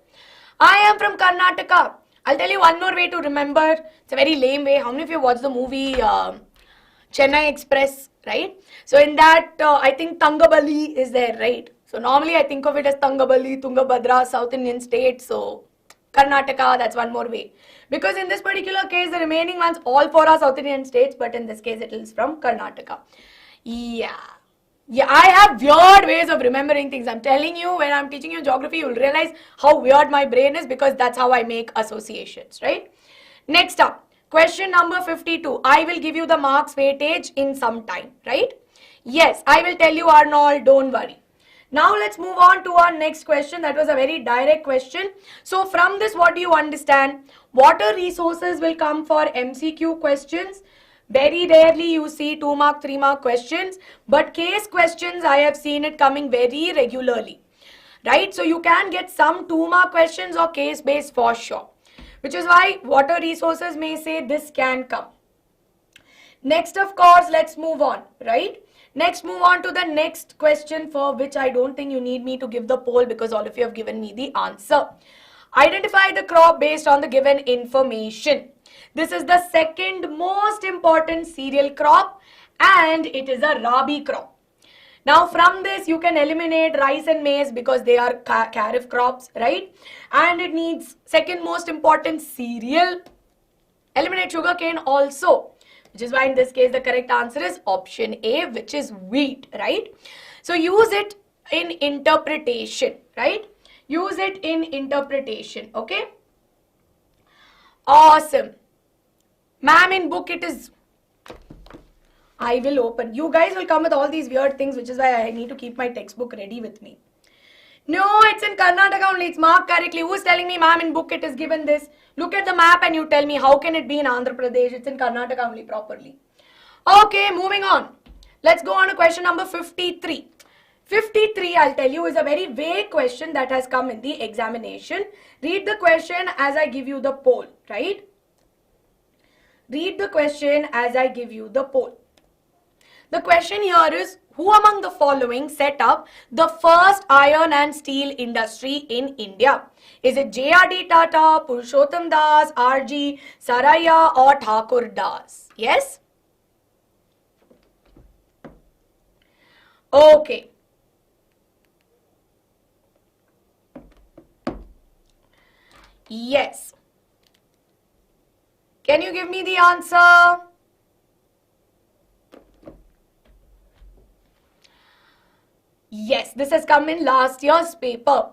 [SPEAKER 2] I am from Karnataka. I'll tell you one more way to remember. It's a very lame way. How many of you watched the movie Chennai Express, right? So in that, I think Tangabali is there, right? So normally I think of it as Tangabali, Tungabhadra, South Indian state. So Karnataka, that's one more way. Because in this particular case, the remaining ones all four are South Indian states, but in this case, it is from Karnataka. Yeah, I have weird ways of remembering things. I'm telling you, when I'm teaching you geography, you'll realize how weird my brain is because that's how I make associations, right? Next up, question number 52. I will give you the marks weightage in some time, right? Yes, I will tell you, Arnold, don't worry. Now let's move on to our next question. That was a very direct question. So from this, what do you understand? Water resources will come for MCQ questions. Very rarely you see 2 mark, 3 mark questions, but case questions, I have seen it coming very regularly, right? So you can get some 2 mark questions or case based for sure, which is why water resources may say this can come. Next, of course, let's move on, right? Next, move on to the next question, for which I don't think you need me to give the poll because all of you have given me the answer. Identify the crop based on the given information. This is the second most important cereal crop and it is a Rabi crop. Now from this you can eliminate rice and maize because they are kharif crops, right? And it needs second most important cereal. Eliminate sugarcane also, which is why in this case the correct answer is option A, which is wheat, right? So use it in interpretation, right? Use it in interpretation, okay? Awesome. Ma'am, in book it is, I will open. You guys will come with all these weird things, which is why I need to keep my textbook ready with me. No, it's in Karnataka only. It's marked correctly. Who's telling me, ma'am, in book it is given this? Look at the map and you tell me, how can it be in Andhra Pradesh? It's in Karnataka only properly. Okay, moving on. Let's go on to question number 53. 53, I'll tell you, is a very vague question that has come in the examination. Read the question as I give you the poll, right? Read the question as I give you the poll. The question here is, who among the following set up the first iron and steel industry in India? Is it J.R.D. Tata, Purushottam Das, R.G. Saraiya or Thakur Das? Yes? Okay. Yes. Can you give me the answer? Yes, this has come in last year's paper.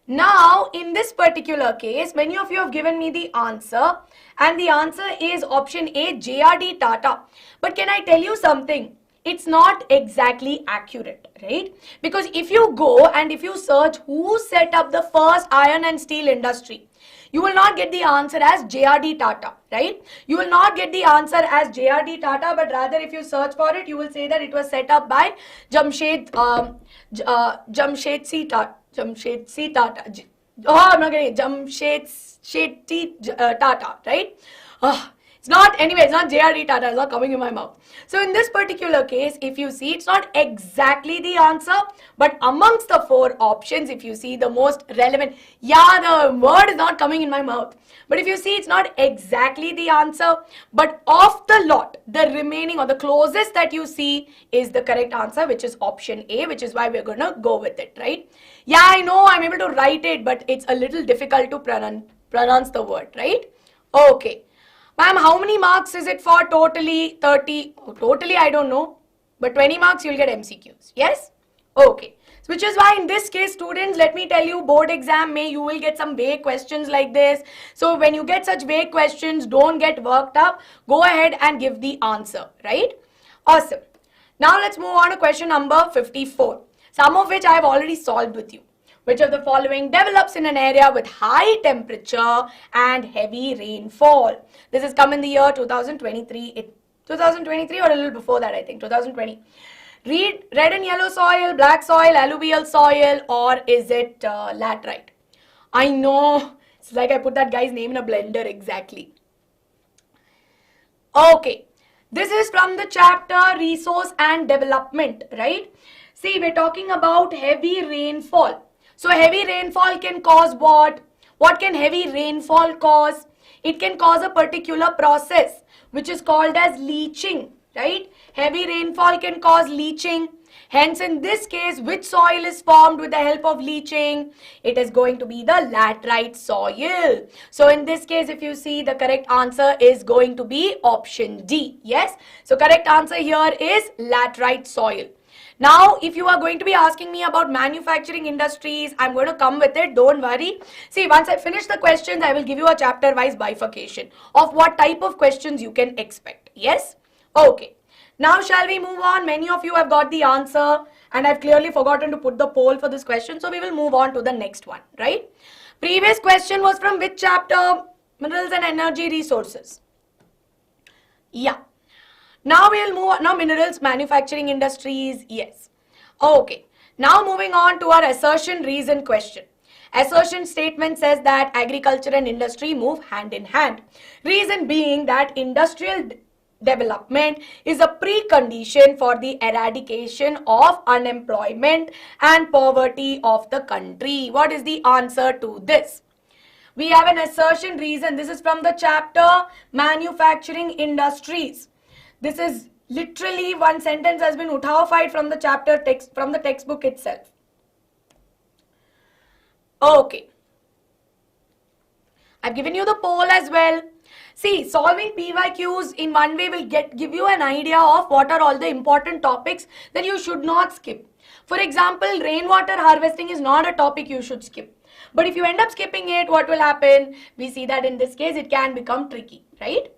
[SPEAKER 2] Now, in this particular case, many of you have given me the answer and the answer is option A, J.R.D. Tata. But can I tell you something? It's not exactly accurate, right? Because if you go and if you search who set up the first iron and steel industry, you will not get the answer as J.R.D. Tata, right? You will not get the answer as J.R.D. Tata, but rather if you search for it, you will say that it was set up by Jamshed C. Tata. I'm not getting it. Jamshed Tata, right? It's not, anyway, it's not J.R.D. Tata, it's not coming in my mouth. So in this particular case, if you see, it's not exactly the answer, but amongst the 4 options, if you see the most relevant, yeah, the word is not coming in my mouth. But if you see, it's not exactly the answer, but of the lot, the remaining or the closest that you see is the correct answer, which is option A, which is why we're going to go with it, right? Yeah, I know I'm able to write it, but it's a little difficult to pronounce the word, right? Okay. Ma'am, how many marks is it for totally? 30? Oh, totally, I don't know. But 20 marks, you'll get MCQs. Yes? Okay. So, which is why in this case, students, let me tell you, board exam you will get some vague questions like this. So, when you get such vague questions, don't get worked up. Go ahead and give the answer, right? Awesome. Now, let's move on to question number 54. Some of which I have already solved with you. Which of the following develops in an area with high temperature and heavy rainfall? This has come in the year 2023. 2023 or a little before that, I think, 2020. Read red and yellow soil, black soil, alluvial soil, or is it laterite? I know, it's like I put that guy's name in a blender exactly. Okay, this is from the chapter Resource and Development, right? See, we're talking about heavy rainfall. So heavy rainfall can cause what? What can heavy rainfall cause? It can cause a particular process which is called as leaching, right? Heavy rainfall can cause leaching. Hence, in this case, which soil is formed with the help of leaching? It is going to be the laterite soil. So, in this case, if you see, the correct answer is going to be option D. Yes. So, correct answer here is laterite soil. Now, if you are going to be asking me about manufacturing industries, I'm going to come with it. Don't worry. See, once I finish the questions, I will give you a chapter-wise bifurcation of what type of questions you can expect. Yes? Okay. Now, shall we move on? Many of you have got the answer and I've clearly forgotten to put the poll for this question. So, we will move on to the next one, right? Previous question was from which chapter? Minerals and Energy Resources. Yeah. Now we'll move on. Now minerals, manufacturing industries, yes. Okay. Now moving on to our assertion reason question. Assertion statement says that agriculture and industry move hand in hand. Reason being that industrial development is a precondition for the eradication of unemployment and poverty of the country. What is the answer to this? We have an assertion reason. This is from the chapter Manufacturing Industries. This is literally one sentence has been uthaufied from the chapter text, from the textbook itself. Okay. I've given you the poll as well. See, solving PYQs in one way will give you an idea of what are all the important topics that you should not skip. For example, rainwater harvesting is not a topic you should skip. But if you end up skipping it, what will happen? We see that in this case, it can become tricky, right?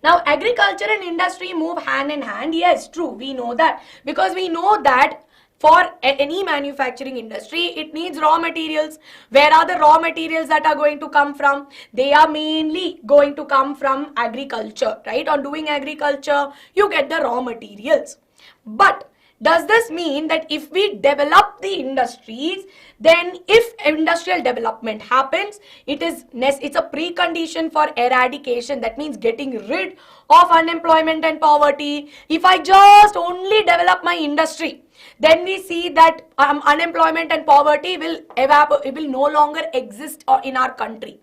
[SPEAKER 2] Now, agriculture and industry move hand in hand. Yes, true. We know that because we know that for any manufacturing industry, it needs raw materials. Where are the raw materials that are going to come from? They are mainly going to come from agriculture, right? On doing agriculture, you get the raw materials. But does this mean that if we develop the industries, then if industrial development happens, it's a precondition for eradication. That means getting rid of unemployment and poverty. If I just only develop my industry, then we see that unemployment and poverty will no longer exist in our country.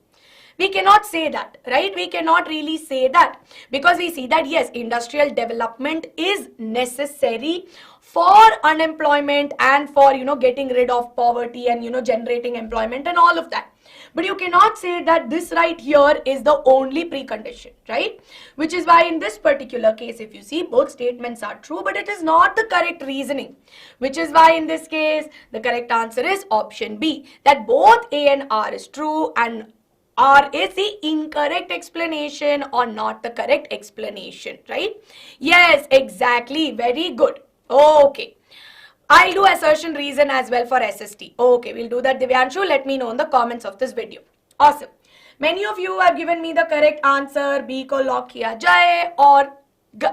[SPEAKER 2] We cannot say that, right? We cannot really say that because we see that yes, industrial development is necessary for unemployment and for, getting rid of poverty and, generating employment and all of that. But you cannot say that this right here is the only precondition, right? Which is why in this particular case, if you see, both statements are true, but it is not the correct reasoning. Which is why in this case, the correct answer is option B, that both A and R is true and R is the incorrect explanation or not the correct explanation, right? Yes, exactly. Very good. Okay. I'll do assertion reason as well for SST. Okay, we'll do that, Divyanshu. Let me know in the comments of this video. Awesome. Many of you have given me the correct answer. B ko lock kiya jaye or G.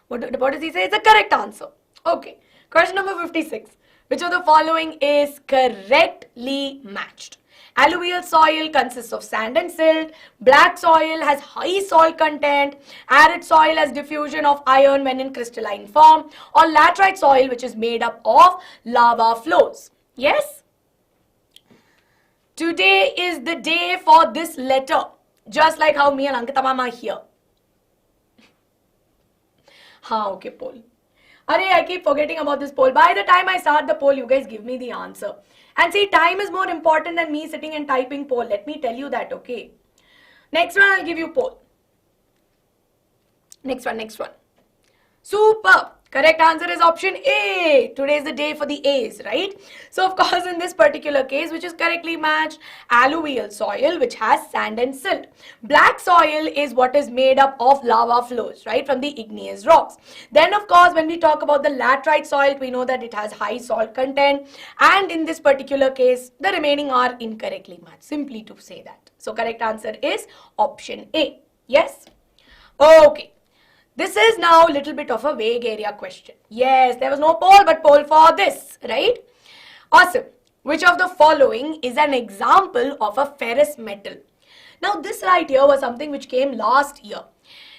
[SPEAKER 2] What does he say? It's a correct answer. Okay. Question number 56. Which of the following is correctly matched? Alluvial soil consists of sand and silt. Black soil has high salt content. Arid soil has diffusion of iron when in crystalline form. Or laterite soil, which is made up of lava flows. Yes? Today is the day for this letter. Just like how me and Ankita Mama are here. Okay, poll. I keep forgetting about this poll. By the time I start the poll, you guys give me the answer. And see, time is more important than me sitting and typing poll. Let me tell you that, okay? Next one, I'll give you poll. Next one. Super. Correct answer is option A. Today is the day for the A's, right? So, of course, in this particular case, which is correctly matched, alluvial soil, which has sand and silt. Black soil is what is made up of lava flows, right, from the igneous rocks. Then, of course, when we talk about the laterite soil, we know that it has high salt content. And in this particular case, the remaining are incorrectly matched, simply to say that. So, correct answer is option A. Yes? Okay. This is now a little bit of a vague area question. Yes, there was no poll, but poll for this, right? Awesome. Which of the following is an example of a ferrous metal? Now, this right here was something which came last year.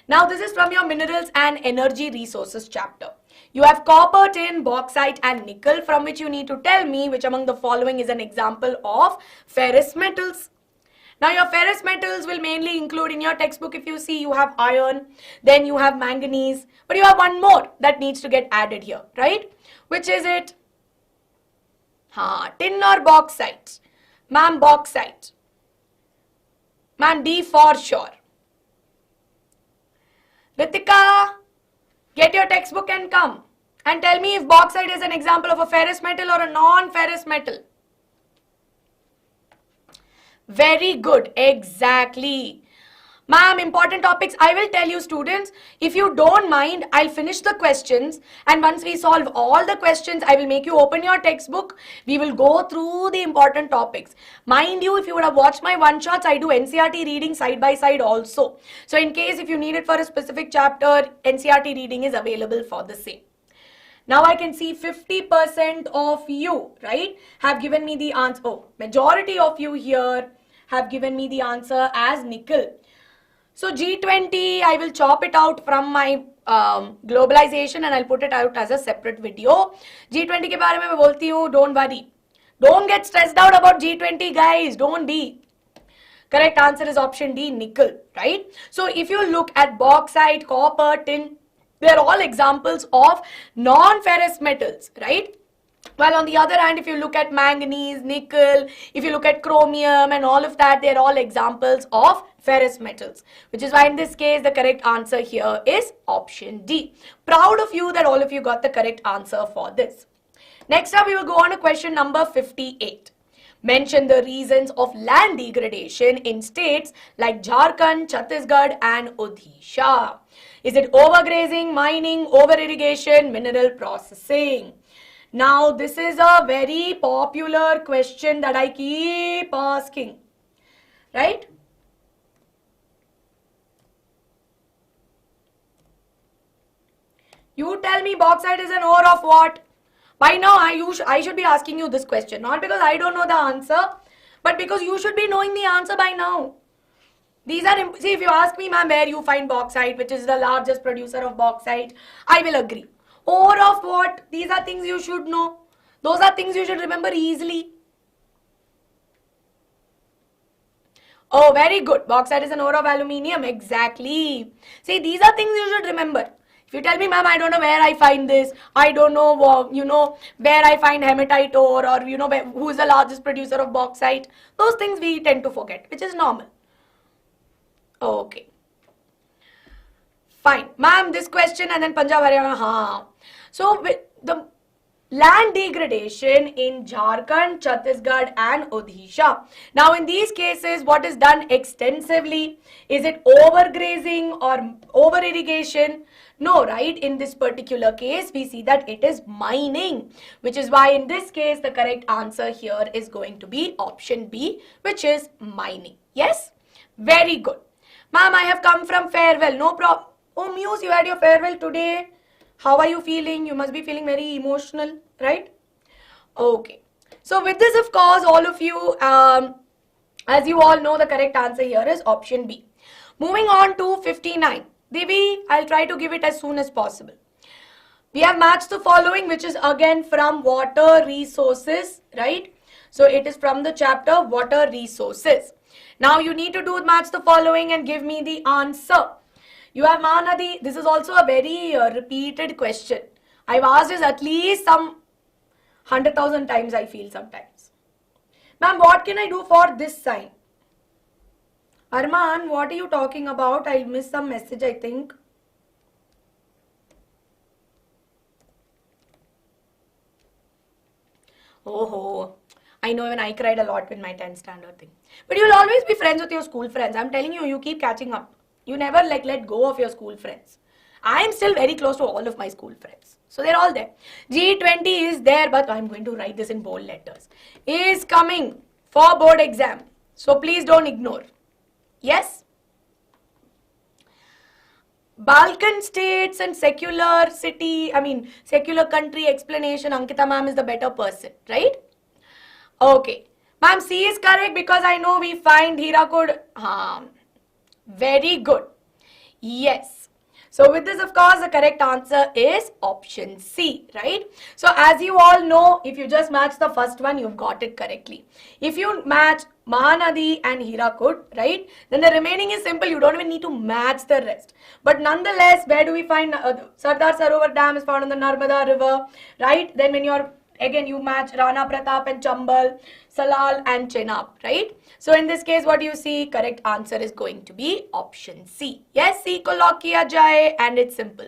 [SPEAKER 2] Now, this is from your Minerals and Energy Resources chapter. You have copper, tin, bauxite and nickel, from which you need to tell me which among the following is an example of ferrous metals. Now your ferrous metals will mainly include, in your textbook if you see, you have iron, then you have manganese, but you have one more that needs to get added here, right? Which is it? Tin or bauxite? Ma'am, bauxite. Ma'am, D for sure. Ritika, get your textbook and come and tell me if bauxite is an example of a ferrous metal or a non-ferrous metal. Very good, exactly. Ma'am, important topics. I will tell you, students, if you don't mind, I'll finish the questions, and once we solve all the questions, I will make you open your textbook. We will go through the important topics. Mind you, if you would have watched my one-shots, I do NCERT reading side by side also. So in case if you need it for a specific chapter, NCERT reading is available for the same. Now I can see 50% of you, right, have given me the answer. Oh, majority of you here have given me the answer as nickel. So G20, I will chop it out from my globalization and I'll put it out as a separate video. G20 के बारे में मैं बोलती हूँ, don't worry. Don't get stressed out about G20, guys. Don't be. Correct answer is option D, nickel, right? So if you look at bauxite, copper, tin, they're all examples of non-ferrous metals, right? While on the other hand, if you look at manganese, nickel, if you look at chromium and all of that, they're all examples of ferrous metals. Which is why in this case, the correct answer here is option D. Proud of you that all of you got the correct answer for this. Next up, we will go on to question number 58. Mention the reasons of land degradation in states like Jharkhand, Chhattisgarh and Odisha. Is it overgrazing, mining, over-irrigation, mineral processing? Now, this is a very popular question that I keep asking, right? You tell me bauxite is an ore of what? By now, I should be asking you this question, not because I don't know the answer, but because you should be knowing the answer by now. These are, see, if you ask me, ma'am, where you find bauxite, which is the largest producer of bauxite, I will agree. Ore of what? These are things you should know. Those are things you should remember easily. Oh, very good. Bauxite is an ore of aluminium. Exactly. See, these are things you should remember. If you tell me, ma'am, I don't know where I find this, I don't know, where I find hematite ore, or, who is the largest producer of bauxite, those things we tend to forget, which is normal. Okay. Fine. Ma'am, this question and then Punjab, Haryana, So, with the land degradation in Jharkhand, Chhattisgarh and Odisha. Now, in these cases, what is done extensively? Is it overgrazing or over-irrigation? No, right? In this particular case, we see that it is mining, which is why in this case, the correct answer here is going to be option B, which is mining. Yes? Very good. Ma'am, I have come from farewell. No problem. Oh, Muse, you had your farewell today. How are you feeling? You must be feeling very emotional, right? Okay. So with this, of course, all of you, as you all know, the correct answer here is option B. Moving on to 59. Devi, I'll try to give it as soon as possible. We have matched the following, which is again from water resources, right? So it is from the chapter water resources. Now you need to do match the following and give me the answer. You have Mahanadi. This is also a very repeated question. I've asked this at least some 100,000 times, I feel sometimes. Ma'am, what can I do for this sign? Arman, what are you talking about? I missed some message, I think. Oh, I know even I cried a lot with my 10th standard thing. But you'll always be friends with your school friends. I'm telling you, you keep catching up. You never let go of your school friends. I am still very close to all of my school friends. So they're all there. G20 is there, but I'm going to write this in bold letters. Is coming for board exam. So please don't ignore. Yes? Balkan states and secular country explanation, Ankita ma'am is the better person, right? Okay. Ma'am, C is correct because I know we find Hirakud. Very good. Yes. So with this, of course, the correct answer is option C, right? So as you all know, if you just match the first one, you've got it correctly. If you match Mahanadi and Hirakud, right, then the remaining is simple. You don't even need to match the rest. But nonetheless, where do we find Sardar Sarovar Dam is found on the Narmada River, right? Then when you're again, you match Rana Pratap and Chambal, Salal and Chenab, right? So in this case, what do you see? Correct answer is going to be option C. Yes, C ko lock kiya jaye, and it's simple.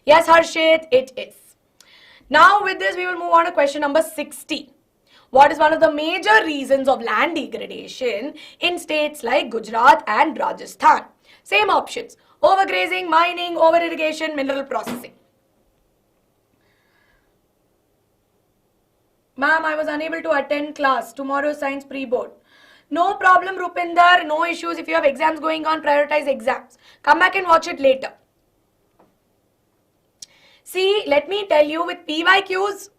[SPEAKER 2] Yes, Harshit, it is. Now with this, we will move on to question number 60. What is one of the major reasons of land degradation in states like Gujarat and Rajasthan? Same options: overgrazing, mining, over-irrigation, mineral processing. Ma'am, I was unable to attend class. Tomorrow's science pre-board. No problem, Rupinder. No issues. If you have exams going on, prioritize exams. Come back and watch it later. See, let me tell you, with PYQs,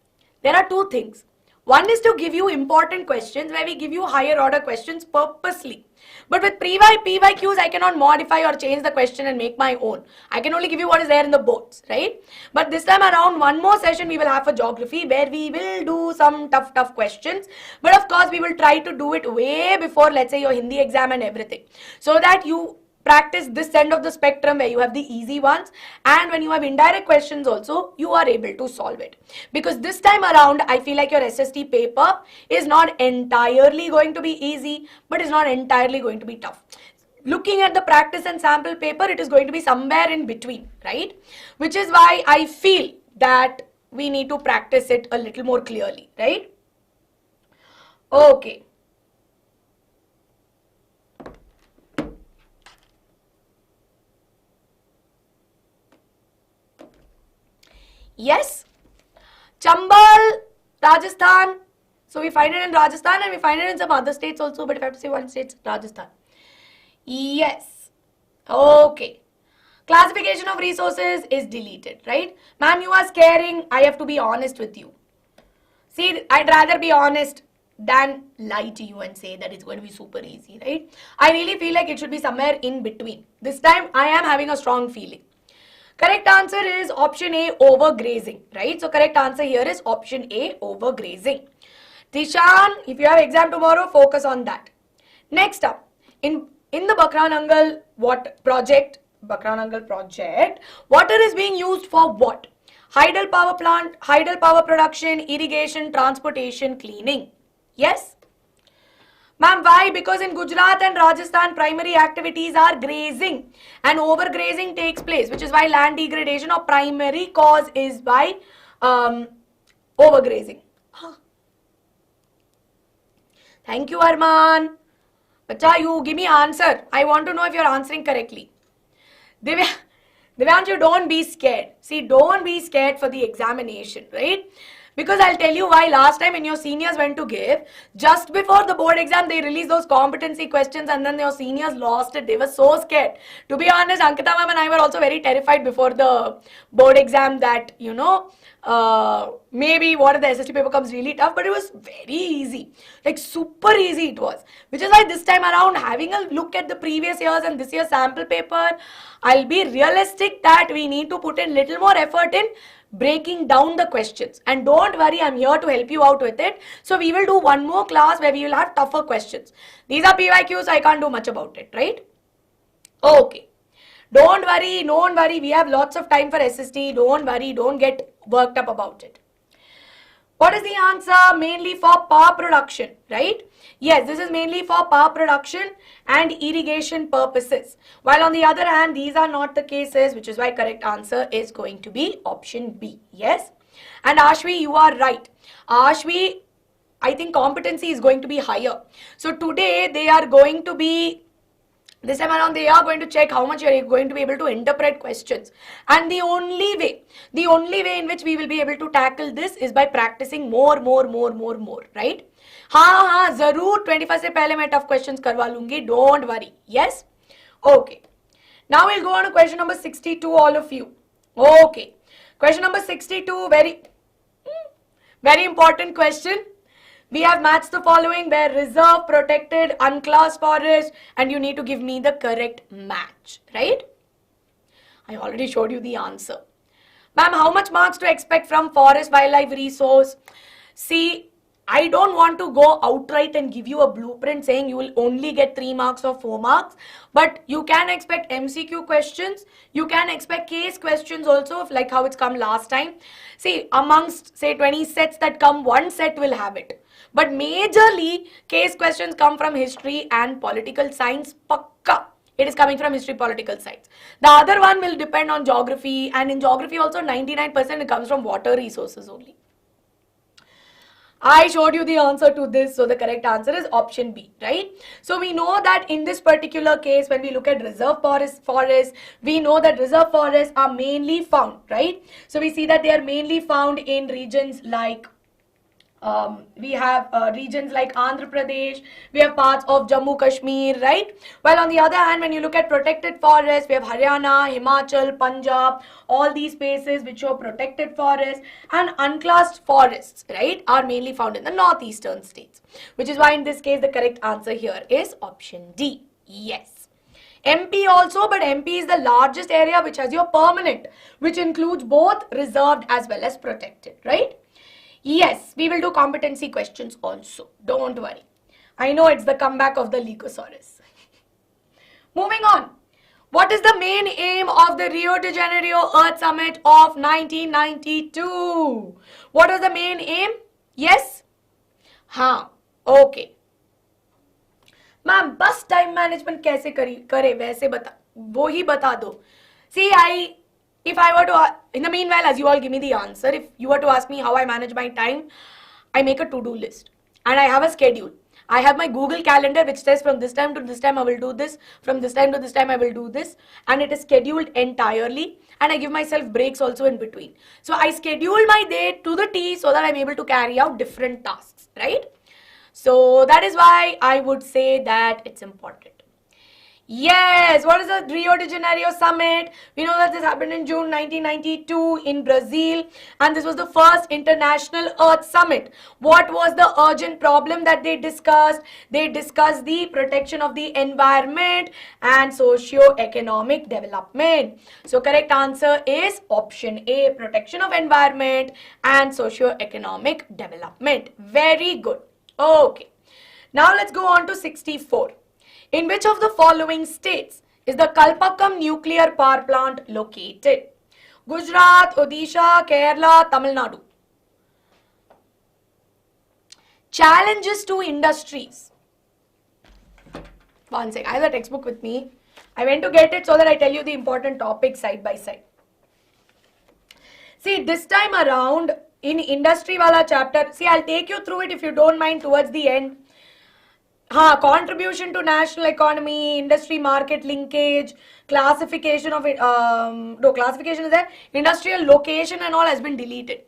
[SPEAKER 2] there are two things. One is to give you important questions where we give you higher order questions purposely. But with PYQs, I cannot modify or change the question and make my own. I can only give you what is there in the boards, right? But this time around, one more session we will have for geography where we will do some tough questions. But of course, we will try to do it way before, let's say, your Hindi exam and everything. So that you practice this end of the spectrum where you have the easy ones, and when you have indirect questions also, you are able to solve it. Because this time around, I feel like your SST paper is not entirely going to be easy, but is not entirely going to be tough. Looking at the practice and sample paper, it is going to be somewhere in between, right? Which is why I feel that we need to practice it a little more clearly, right? Okay. Yes, Chambal, Rajasthan. So we find it in Rajasthan and we find it in some other states also. But if I have to say one state, Rajasthan. Yes. Okay. Classification of resources is deleted, right? Ma'am, you are scaring. I have to be honest with you. See, I'd rather be honest than lie to you and say that it's going to be super easy, right? I really feel like it should be somewhere in between. This time, I am having a strong feeling. Correct answer is option A, overgrazing, right? So correct answer here is option A, overgrazing. Tishan, if you have exam tomorrow, focus on that. Next up, in the Bakranangal project, water is being used for what? Hydel power plant, hydel power production, irrigation, transportation, cleaning. Yes? Ma'am, why? Because in Gujarat and Rajasthan, primary activities are grazing and overgrazing takes place, which is why land degradation or primary cause is by overgrazing. Thank you, Arman. Bacha, you give me answer. I want to know if you're answering correctly. Divyanshu, don't be scared. See, don't be scared for the examination, right? Because I'll tell you why. Last time when your seniors went to give, just before the board exam, they released those competency questions and then your seniors lost it. They were so scared. To be honest, Ankita ma'am and I were also very terrified before the board exam that, you know, maybe what if the SST paper comes really tough, but it was very easy. Like super easy it was. Which is why this time around, having a look at the previous years and this year's sample paper, I'll be realistic that we need to put in little more effort in breaking down the questions. And don't worry, I'm here to help you out with it. So we will do one more class where we will have tougher questions. These are PYQs, so I can't do much about it, right? Okay. Don't worry, we have lots of time for SST. Don't worry, don't get worked up about it. What is the answer? Mainly for power production, right? Yes, this is mainly for power production and irrigation purposes. While on the other hand, these are not the cases, which is why correct answer is going to be option B. Yes? And Ashvi, you are right. Ashvi, I think competency is going to be higher. So today they are going to be, this time around they are going to check how much you are going to be able to interpret questions. And the only way in which we will be able to tackle this is by practicing more, right? हाँ, जरूर 21 से पहले मैं tough questions करवा लूँगी. Don't worry. Yes? Okay. Now we'll go on to question number 62, all of you. Okay. Question number 62, very important question. We have matched the following where reserve, protected, unclassed forest, and you need to give me the correct match, right? I already showed you the answer. Ma'am, how much marks to expect from forest wildlife resource? See, I don't want to go outright and give you a blueprint saying you will only get 3 marks or 4 marks, but you can expect MCQ questions, you can expect case questions also, like how it's come last time. See, amongst say 20 sets that come, 1 set will have it. But majorly, case questions come from history and political science, pakka. It is coming from history, political science. The other one will depend on geography, and in geography also 99% it comes from water resources only. I showed you the answer to this, so the correct answer is option B, right? So we know that in this particular case, when we look at reserve forests, we know that reserve forests are mainly found, right? So we see that they are mainly found in regions like we have regions like Andhra Pradesh, we have parts of Jammu Kashmir, right? While on the other hand, when you look at protected forests, we have Haryana, Himachal, Punjab, all these places which show protected forests, and unclassed forests, right, are mainly found in the northeastern states, which is why in this case the correct answer here is option D. Yes. MP also, but MP is the largest area which has your permanent, which includes both reserved as well as protected, right? Yes, we will do competency questions also. Don't worry. I know it's the comeback of the Lycosaurus. Moving on. What is the main aim of the Rio de Janeiro Earth Summit of 1992? What is the main aim? Yes? हाँ, okay. Ma'am बस time management कैसे करे वैसे बता वो ही बता दो. See, if I were to, in the meanwhile, as you all give me the answer, if you were to ask me how I manage my time, I make a to-do list and I have a schedule. I have my Google Calendar which says from this time to this time I will do this, from this time to this time I will do this, and it is scheduled entirely, and I give myself breaks also in between. So I schedule my day to the T so that I'm able to carry out different tasks, right? So that is why I would say that it's important. Yes, what is the Rio de Janeiro summit? We know that this happened in June 1992 in Brazil, and this was the first international Earth summit. What was the urgent problem that they discussed? They discussed the protection of the environment and socio-economic development. So correct answer is option A, protection of environment and socio-economic development. Very good. Okay. Now let's go on to 64. In which of the following states is the Kalpakkam nuclear power plant located? Gujarat, Odisha, Kerala, Tamil Nadu. Challenges to industries. One sec, I have the textbook with me. I went to get it so that I tell you the important topics side by side. See, this time around in industry wala chapter, see, I'll take you through it if you don't mind towards the end. Contribution to national economy, industry market linkage, classification of it, no, classification is there, industrial location and all has been deleted.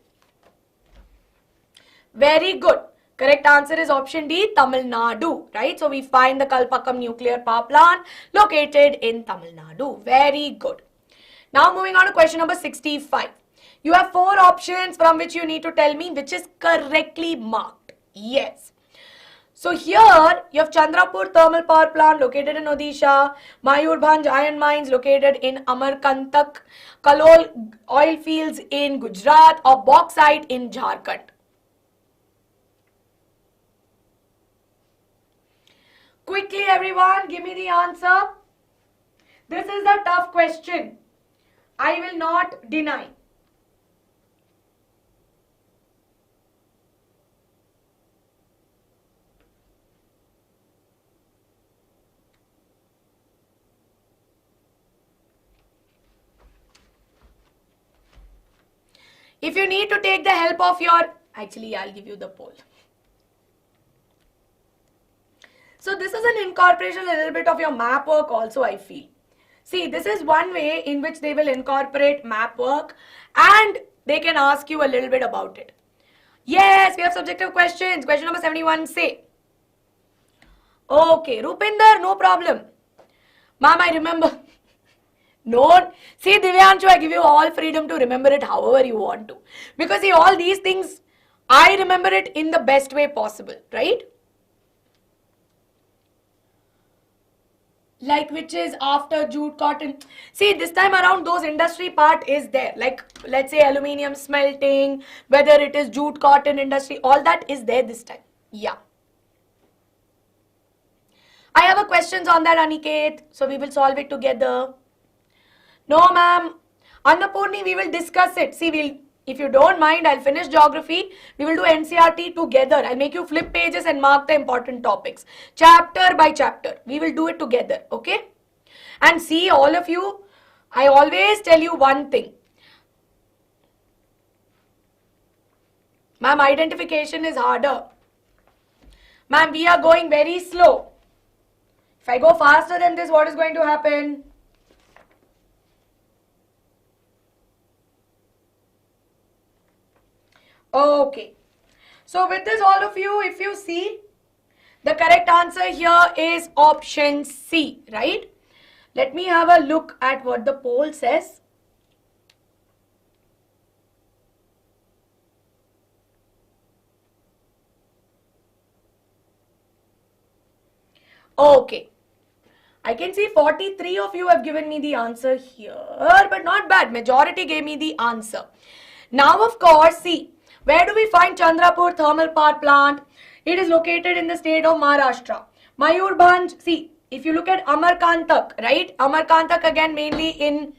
[SPEAKER 2] Very good. Correct answer is option D, Tamil Nadu, right? So we find the Kalpakkam nuclear power plant located in Tamil Nadu. Very good. Now moving on to question number 65. You have 4 options from which you need to tell me which is correctly marked. Yes. So here you have Chandrapur thermal power plant located in Odisha, Mayurbhanj iron mines located in Amarkantak, Kalol oil fields in Gujarat, or bauxite in Jharkhand. Quickly everyone, give me the answer. This is a tough question. I will not deny. If you need to take the help of your, actually I'll give you the poll. So this is an incorporation, a little bit of your map work also I feel. See, this is one way in which they will incorporate map work and they can ask you a little bit about it. Yes, we have subjective questions. Question number 71, say. Okay, Rupinder, no problem. Ma'am, I remember. No, see Divyanshu, I give you all freedom to remember it however you want to. Because see, all these things, I remember it in the best way possible, right? like which is after jute, cotton. See, this time around those industry part is there, like let's say aluminium smelting, whether it is jute, cotton industry, all that is there this time. Yeah, I have a questions on that, Aniket, so we will solve it together. No ma'am, Annapurni, we will discuss it. See, if you don't mind, I'll finish geography. We will do NCERT together. I'll make you flip pages and mark the important topics. Chapter by chapter. We will do it together, okay? And see, all of you, I always tell you one thing. Ma'am, identification is harder. Ma'am, we are going very slow. If I go faster than this, what is going to happen? Okay, so with this, all of you, if you see, the correct answer here is option C, right? Let me have a look at what the poll says. Okay, I can see 43 of you have given me the answer here, but not bad. Majority gave me the answer. Now, of course, see, where do we find Chandrapur Thermal Power Plant? It is located in the state of Maharashtra. Mayurbhanj, see, if you look at Amarkantak, right? Amarkantak again mainly in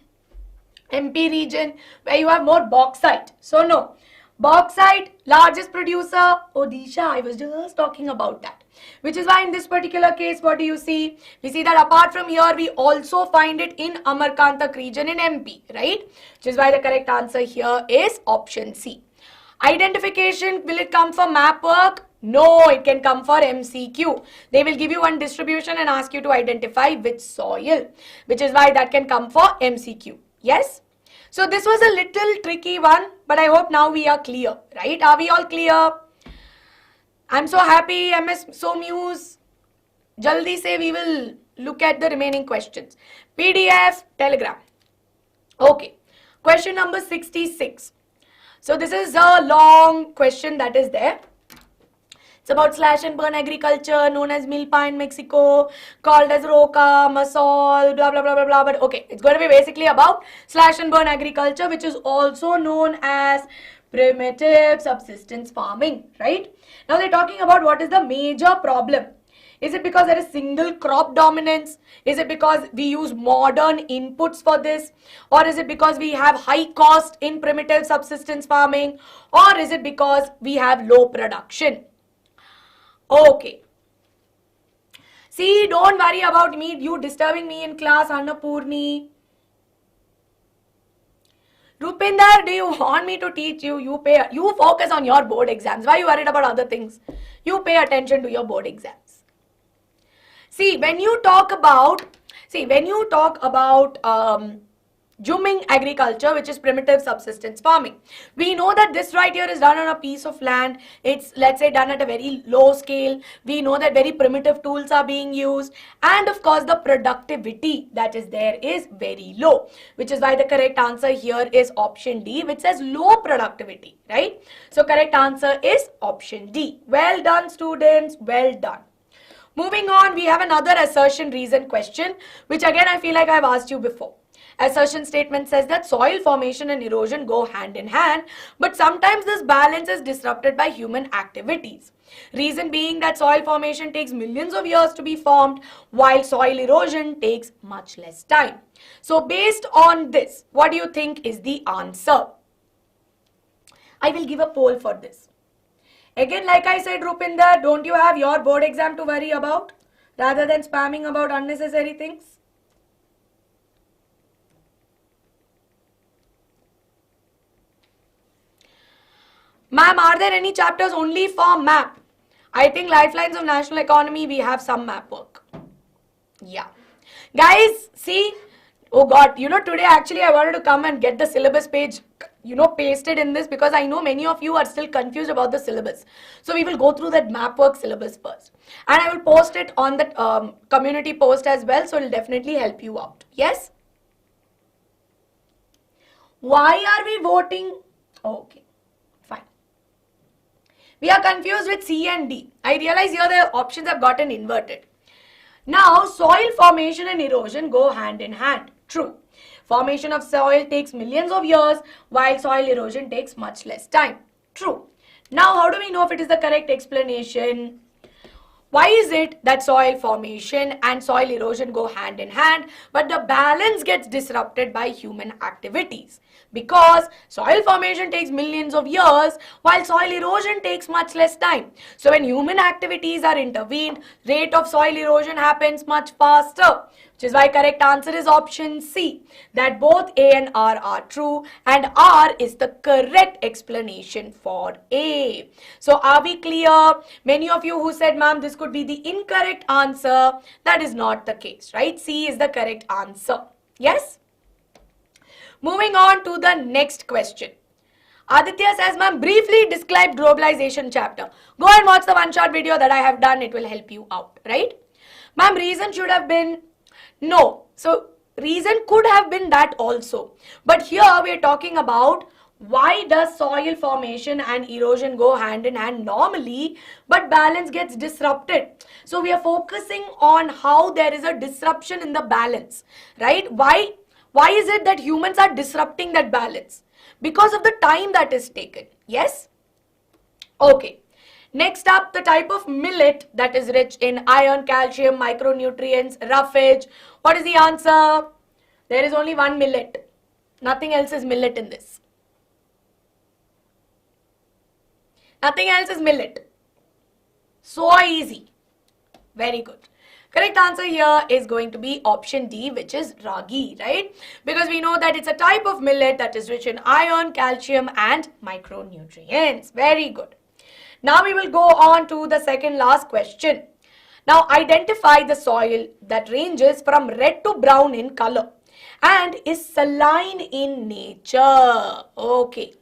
[SPEAKER 2] MP region where you have more bauxite. So no, bauxite, largest producer, Odisha, I was just talking about that. Which is why in this particular case, what do you see? We see that apart from here, we also find it in Amarkantak region in MP, right? Which is why the correct answer here is option C. Identification, will it come for map work? No, it can come for MCQ. They will give you one distribution and ask you to identify which soil, which is why that can come for MCQ. Yes? So this was a little tricky one, but I hope now we are clear, right? Are we all clear? I'm so happy, MS so muse. Jaldi say we will look at the remaining questions. PDF, Telegram. Okay, question number 66. So this is a long question that is there. It's about slash and burn agriculture known as milpa in Mexico, called as roca, masol, blah, blah, blah, blah, blah. But okay, it's going to be basically about slash and burn agriculture, which is also known as primitive subsistence farming, right? Now they're talking about what is the major problem. Is it because there is single crop dominance? Is it because we use modern inputs for this? Or is it because we have high cost in primitive subsistence farming? Or is it because we have low production? Okay. See, don't worry about you disturbing me in class, Annapurni. Rupinder, do you want me to teach you? You focus on your board exams. Why are you worried about other things? You pay attention to your board exams. See, when you talk about Jumming agriculture, which is primitive subsistence farming, we know that this right here is done on a piece of land. It's, let's say, done at a very low scale. We know that very primitive tools are being used, and of course the productivity that is there is very low, which is why the correct answer here is option D, which says low productivity, right? So correct answer is option D. Well done, students, well done. Moving on, we have another assertion reason question, which again I feel like I've asked you before. Assertion statement says that soil formation and erosion go hand in hand, but sometimes this balance is disrupted by human activities. Reason being that soil formation takes millions of years to be formed, while soil erosion takes much less time. So based on this, what do you think is the answer? I will give a poll for this. Again, like I said, Rupinder, don't you have your board exam to worry about rather than spamming about unnecessary things? Ma'am, are there any chapters only for map? I think Lifelines of National Economy, we have some map work. Yeah. Guys, see, oh God, today actually I wanted to come and get the syllabus page, pasted in this because I know many of you are still confused about the syllabus. So we will go through that map work syllabus first. And I will post it on the community post as well, so it will definitely help you out. Yes? Why are we voting? Okay. We are confused with C and D. I realize here the options have gotten inverted. Now, soil formation and erosion go hand in hand. True. Formation of soil takes millions of years, while soil erosion takes much less time. True. Now, how do we know if it is the correct explanation? Why is it that soil formation and soil erosion go hand in hand, but the balance gets disrupted by human activities? Because soil formation takes millions of years, while soil erosion takes much less time. So when human activities are intervened, rate of soil erosion happens much faster. Which is why correct answer is option C, that both A and R are true, and R is the correct explanation for A. So are we clear? Many of you who said, ma'am, this could be the incorrect answer. That is not the case, right? C is the correct answer. Yes? Moving on to the next question. Aditya says, ma'am, briefly describe globalization chapter. Go and watch the one-shot video that I have done. It will help you out, right? Ma'am, reason should have been no. So, reason could have been that also. But here we are talking about why does soil formation and erosion go hand in hand normally, but balance gets disrupted. So, we are focusing on how there is a disruption in the balance, right? Why is it that humans are disrupting that balance? Because of the time that is taken. Yes? Okay. Next up, the type of millet that is rich in iron, calcium, micronutrients, roughage. What is the answer? There is only one millet. Nothing else is millet in this. Nothing else is millet. So easy. Very good. Correct answer here is going to be option D, which is ragi, right? Because we know that it's a type of millet that is rich in iron, calcium and micronutrients. Very good. Now we will go on to the second last question. Now identify the soil that ranges from red to brown in color and is saline in nature. Okay.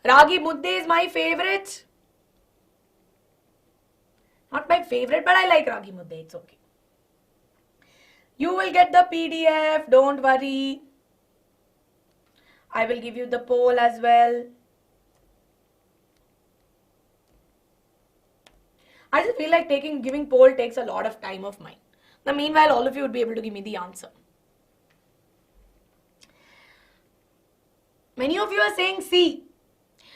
[SPEAKER 2] Ragi mudde is my favorite. Not my favorite, but I like ragi mudde. It's okay. You will get the PDF. Don't worry. I will give you the poll as well. I just feel like giving poll takes a lot of time of mine. Now, meanwhile, all of you would be able to give me the answer. Many of you are saying C.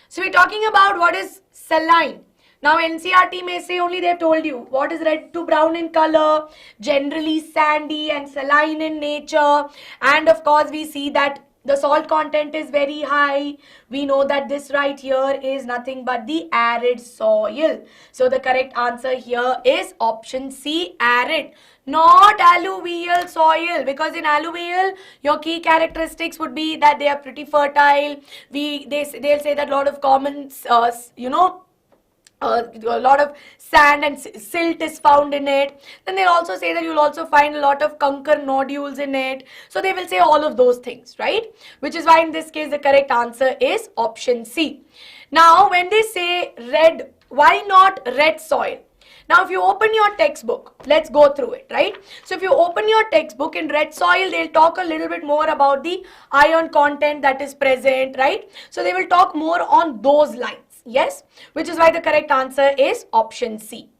[SPEAKER 2] So, we're talking about what is saline. Now, NCERT may say only they have told you what is red to brown in color, generally sandy and saline in nature. And of course, we see that the salt content is very high. We know that this right here is nothing but the arid soil. So the correct answer here is option C, arid. Not alluvial soil, because in alluvial, your key characteristics would be that they are pretty fertile. They'll say that a lot of common, a lot of sand and silt is found in it. Then they'll also say that you'll also find a lot of conker nodules in it. So they will say all of those things, right? Which is why in this case the correct answer is option C. Now when they say red, why not red soil? Now if you open your textbook, let's go through it, right? So if you open your textbook in red soil, they'll talk a little bit more about the iron content that is present, right? So they will talk more on those lines. Yes, which is why the correct answer is option C.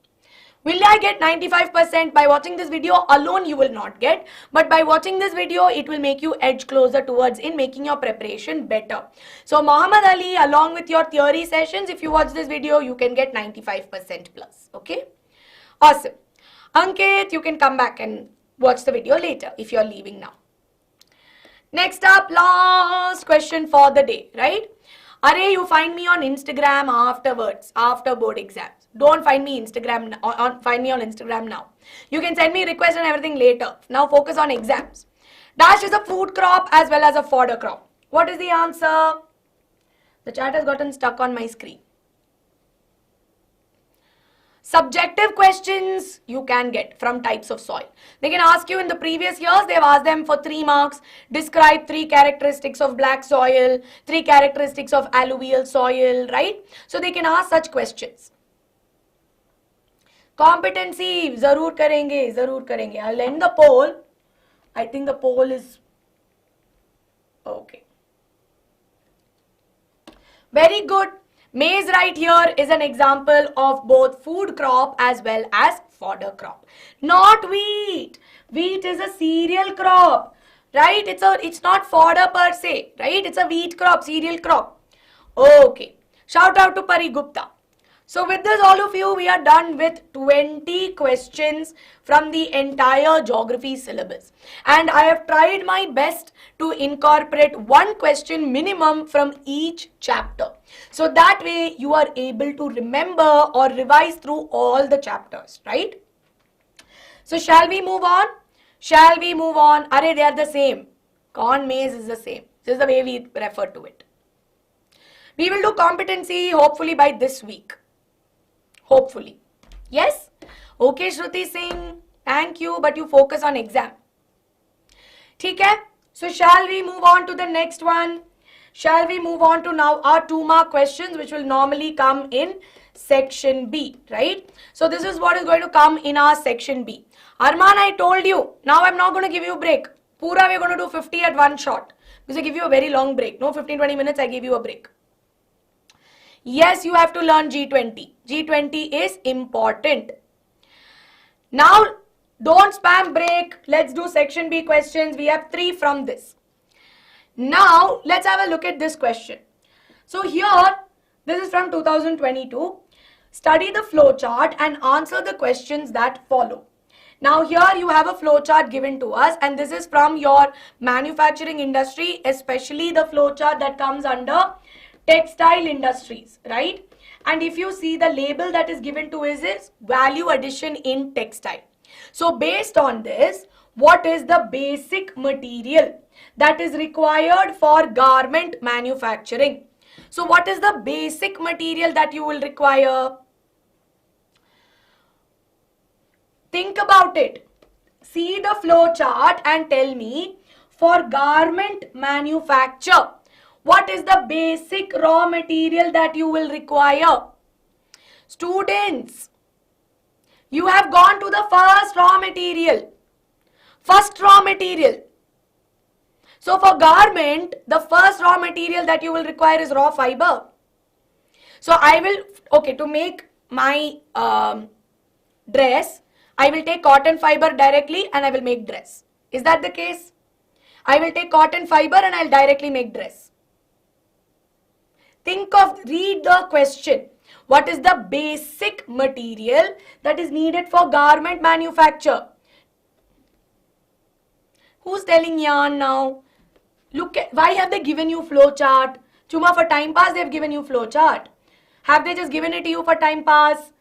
[SPEAKER 2] Will I get 95%? By watching this video alone you will not get, but by watching this video it will make you edge closer towards in making your preparation better. So Muhammad Ali, along with your theory sessions, if you watch this video you can get 95% plus. Okay, awesome. Ankit, you can come back and watch the video later if you're leaving now. Next up, last question for the day, right? Arey, you find me on Instagram afterwards, after board exams. Don't find me on Instagram now. You can send me requests and everything later. Now focus on exams. Dash is a food crop as well as a fodder crop. What is the answer? The chat has gotten stuck on my screen. Subjective questions you can get from types of soil. They can ask you in the previous years, they've asked them for 3 marks. Describe 3 characteristics of black soil, 3 characteristics of alluvial soil, right? So they can ask such questions. Competency, zarur karenge. I'll end the poll. I think the poll is okay. Very good. Maize right here is an example of both food crop as well as fodder crop. Not wheat. Wheat is a cereal crop, right? It's not fodder per se, right? It's a wheat crop, cereal crop. Okay. Shout out to Pari Gupta. So with this, all of you, we are done with 20 questions from the entire geography syllabus. And I have tried my best to incorporate one question minimum from each chapter. So that way you are able to remember or revise through all the chapters, right? So shall we move on? Shall we move on? Arey, they are the same. Corn, maize is the same. This is the way we refer to it. We will do competency hopefully by this week. Hopefully. Yes? Okay, Shruti Singh. Thank you, but you focus on exam. ठीक है? So shall we move on to the next one? Shall we move on to now our 2-mark questions which will normally come in section B, right? So this is what is going to come in our section B. Arman, I told you. Now I'm not going to give you a break. Pura we're going to do 50 at one shot. Because I give you a very long break. No, 15-20 minutes I give you a break. Yes, you have to learn G20. G20 is important. Now, don't spam break. Let's do section B questions. We have 3 from this. Now, let's have a look at this question. So here, this is from 2022. Study the flow chart and answer the questions that follow. Now here you have a flow chart given to us, and this is from your manufacturing industry, especially the flow chart that comes under textile industries, right? And if you see, the label that is given to us is value addition in textile. So based on this, what is the basic material that is required for garment manufacturing? So what is the basic material that you will require? Think about it. See the flow chart and tell me, for garment manufacture, what is the basic raw material that you will require? Students, you have gone to the first raw material. First raw material. So for garment, the first raw material that you will require is raw fiber. So I will, okay, to make my dress, I will take cotton fiber directly and I will make dress. Is that the case? I will take cotton fiber and I'll directly make dress. Read the question. What is the basic material that is needed for garment manufacture? Who's telling yarn now? Look at, why have they given you flow chart? Chuma, for time pass they have given you flow chart. Have they just given it to you for time pass?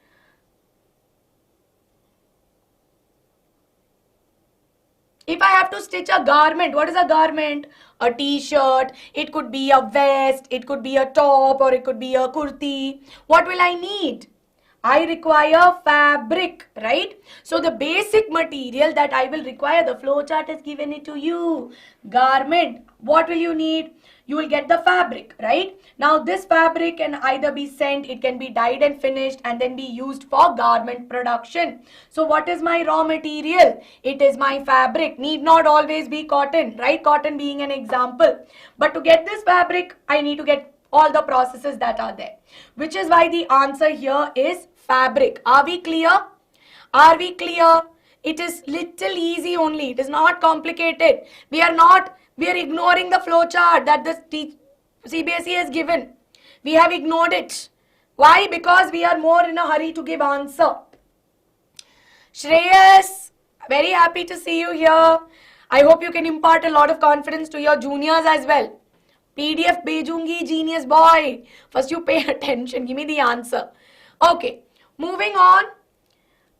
[SPEAKER 2] If I have to stitch a garment, what is a garment? A t-shirt, it could be a vest, it could be a top, or it could be a kurti. What will I need? I require fabric, right? So the basic material that I will require, the flow chart has given it to you. Garment, what will you need? You will get the fabric, right? Now this fabric can either be sent, it can be dyed and finished and then be used for garment production. So what is my raw material? It is my fabric. Need not always be cotton, right? Cotton being an example. But to get this fabric, I need to get all the processes that are there. Which is why the answer here is fabric. Are we clear? Are we clear? It is little easy only. It is not complicated. We are ignoring the flow chart that the CBSE has given. We have ignored it. Why? Because we are more in a hurry to give answer. Shreyas, very happy to see you here. I hope you can impart a lot of confidence to your juniors as well. PDF bhejungi, genius boy. First you pay attention. Give me the answer. Okay, moving on.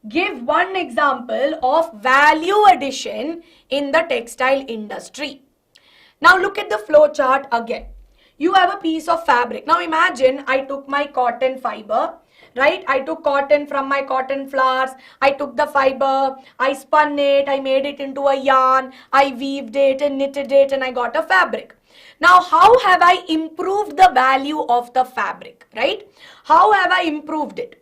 [SPEAKER 2] Give one example of value addition in the textile industry. Now look at the flow chart again. You have a piece of fabric. Now imagine I took my cotton fiber, right? I took cotton from my cotton flowers. I took the fiber, I spun it, I made it into a yarn, I weaved it and knitted it and I got a fabric. Now how have I improved the value of the fabric, right? How have I improved it?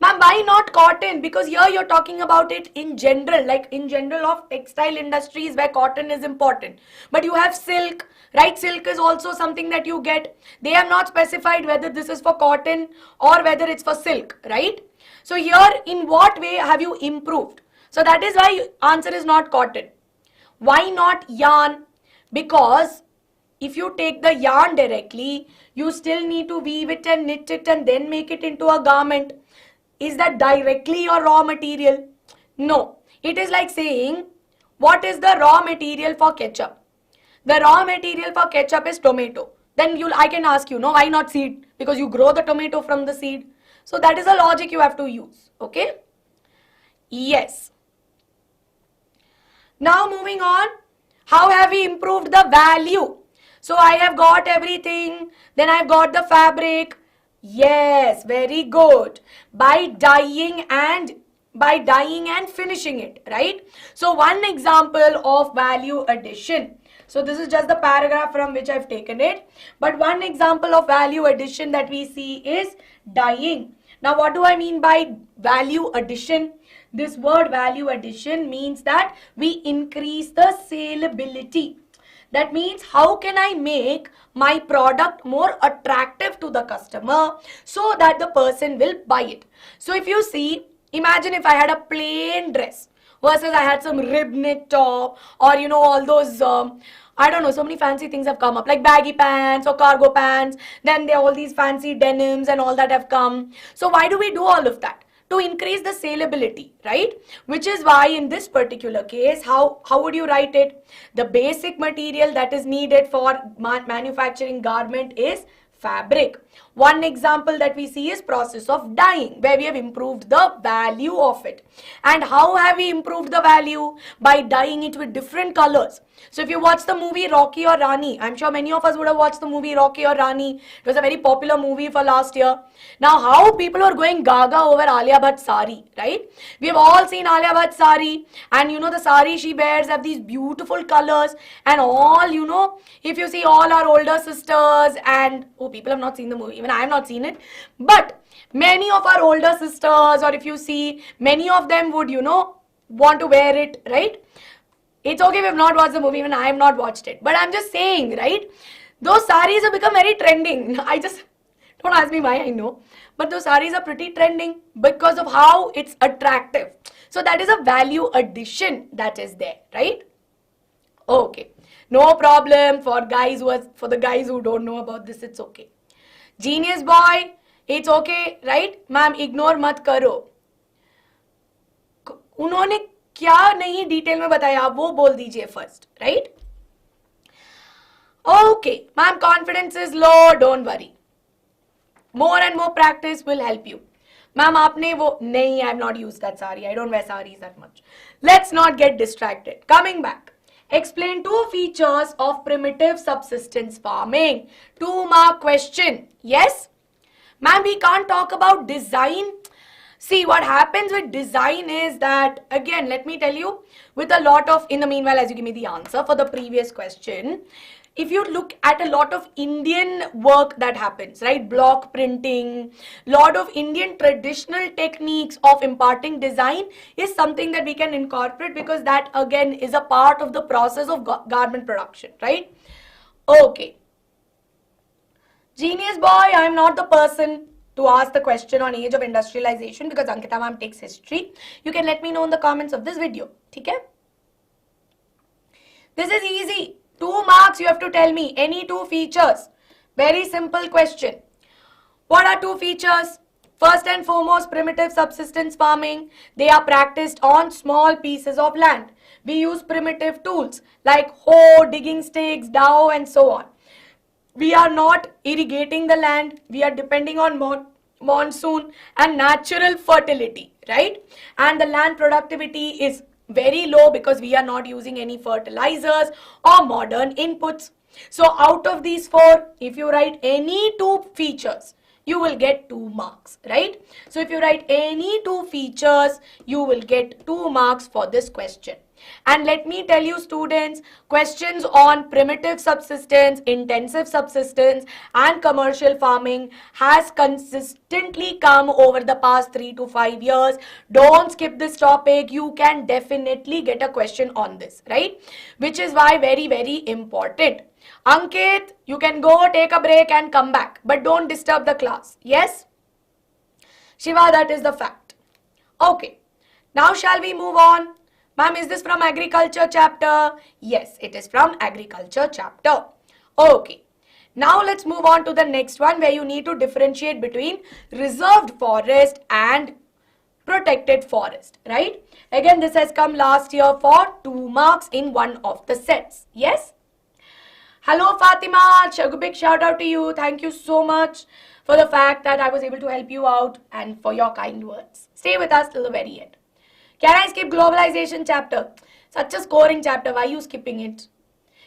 [SPEAKER 2] Ma'am, why not cotton? Because here you're talking about it in general, like in general of textile industries where cotton is important. But you have silk, right? Silk is also something that you get. They have not specified whether this is for cotton or whether it's for silk, right? So here, in what way have you improved? So that is why answer is not cotton. Why not yarn? Because if you take the yarn directly, you still need to weave it and knit it and then make it into a garment. Is that directly your raw material? No. It is like saying, what is the raw material for ketchup? The raw material for ketchup is tomato. Then I can ask you, no, why not seed? Because you grow the tomato from the seed. So that is the logic you have to use. Okay? Yes. Now moving on. How have we improved the value? So I have got everything. Then I've got the fabric. Yes, very good. By dyeing and finishing it, right? So one example of value addition. So this is just the paragraph from which I've taken it. But one example of value addition that we see is dyeing. Now what do I mean by value addition? This word value addition means that we increase the saleability. That means how can I make my product more attractive to the customer so that the person will buy it. So if you see, imagine if I had a plain dress versus I had some rib knit top or all those I don't know, so many fancy things have come up like baggy pants or cargo pants. Then there are all these fancy denims and all that have come. So why do we do all of that? To increase the saleability, right? Which is why in this particular case, how would you write it? The basic material that is needed for manufacturing garment is fabric. One example that we see is process of dyeing, where we have improved the value of it. And how have we improved the value? By dyeing it with different colors. So if you watch the movie Rocky or Rani, I'm sure many of us would have watched the movie Rocky or Rani. It was a very popular movie for last year. Now how people are going gaga over Alia Bhatt's sari, right? We have all seen Alia Bhatt's sari, and the sari she wears have these beautiful colors and all, if you see all our older sisters and, people have not seen the movie, even I have not seen it, but many of our older sisters, or if you see, many of them would, want to wear it, right? It's okay if you have not watched the movie, even I have not watched it. But I'm just saying, right? Those saris have become very trending. Don't ask me why, I know. But those saris are pretty trending because of how it's attractive. So that is a value addition that is there, right? Okay. No problem for the guys who don't know about this, it's okay. Genius boy, it's okay, right? Ma'am, ignore mat karo. उन्होंने क्या नहीं detail में बताया आप वो बोल दीजिए first right okay ma'am confidence is low don't worry more and more practice will help you ma'am आपने वो नहीं I have not used that sorry I don't wear saris that much let's not get distracted coming back explain 2 features of primitive subsistence farming 2 mark question yes ma'am we can't talk about design. See, what happens with design is that, again, let me tell you, with a lot of, in the meanwhile, as you give me the answer for the previous question, if you look at a lot of Indian work that happens, right, block printing, lot of Indian traditional techniques of imparting design is something that we can incorporate because that, again, is a part of the process of garment production, right? Okay. Genius boy, I am not the person to ask the question on age of industrialization because Ankita ma'am takes history. You can let me know in the comments of this video. Okay? This is easy. 2 marks you have to tell me. Any 2 features. Very simple question. What are 2 features? First and foremost, primitive subsistence farming. They are practiced on small pieces of land. We use primitive tools like hoe, digging sticks, dhow and so on. We are not irrigating the land. We are depending on monsoon and natural fertility, right? And the land productivity is very low because we are not using any fertilizers or modern inputs. So out of these 4, if you write any 2 features, you will get 2 marks, right? So if you write any 2 features, you will get 2 marks for this question. And let me tell you students, questions on primitive subsistence, intensive subsistence and commercial farming has consistently come over the past 3 to 5 years. Don't skip this topic. You can definitely get a question on this, right? Which is why very, very important. Ankit, you can go take a break and come back, but don't disturb the class. Yes? Shiva, that is the fact. Okay. Now shall we move on? Ma'am, is this from agriculture chapter? Yes, it is from agriculture chapter. Okay. Now let's move on to the next one where you need to differentiate between reserved forest and protected forest, right? Again, this has come last year for 2 marks in one of the sets. Yes? Hello Fatima, a big shout out to you. Thank you so much for the fact that I was able to help you out and for your kind words. Stay with us till the very end. Can I skip globalization chapter? Such a scoring chapter, why are you skipping it?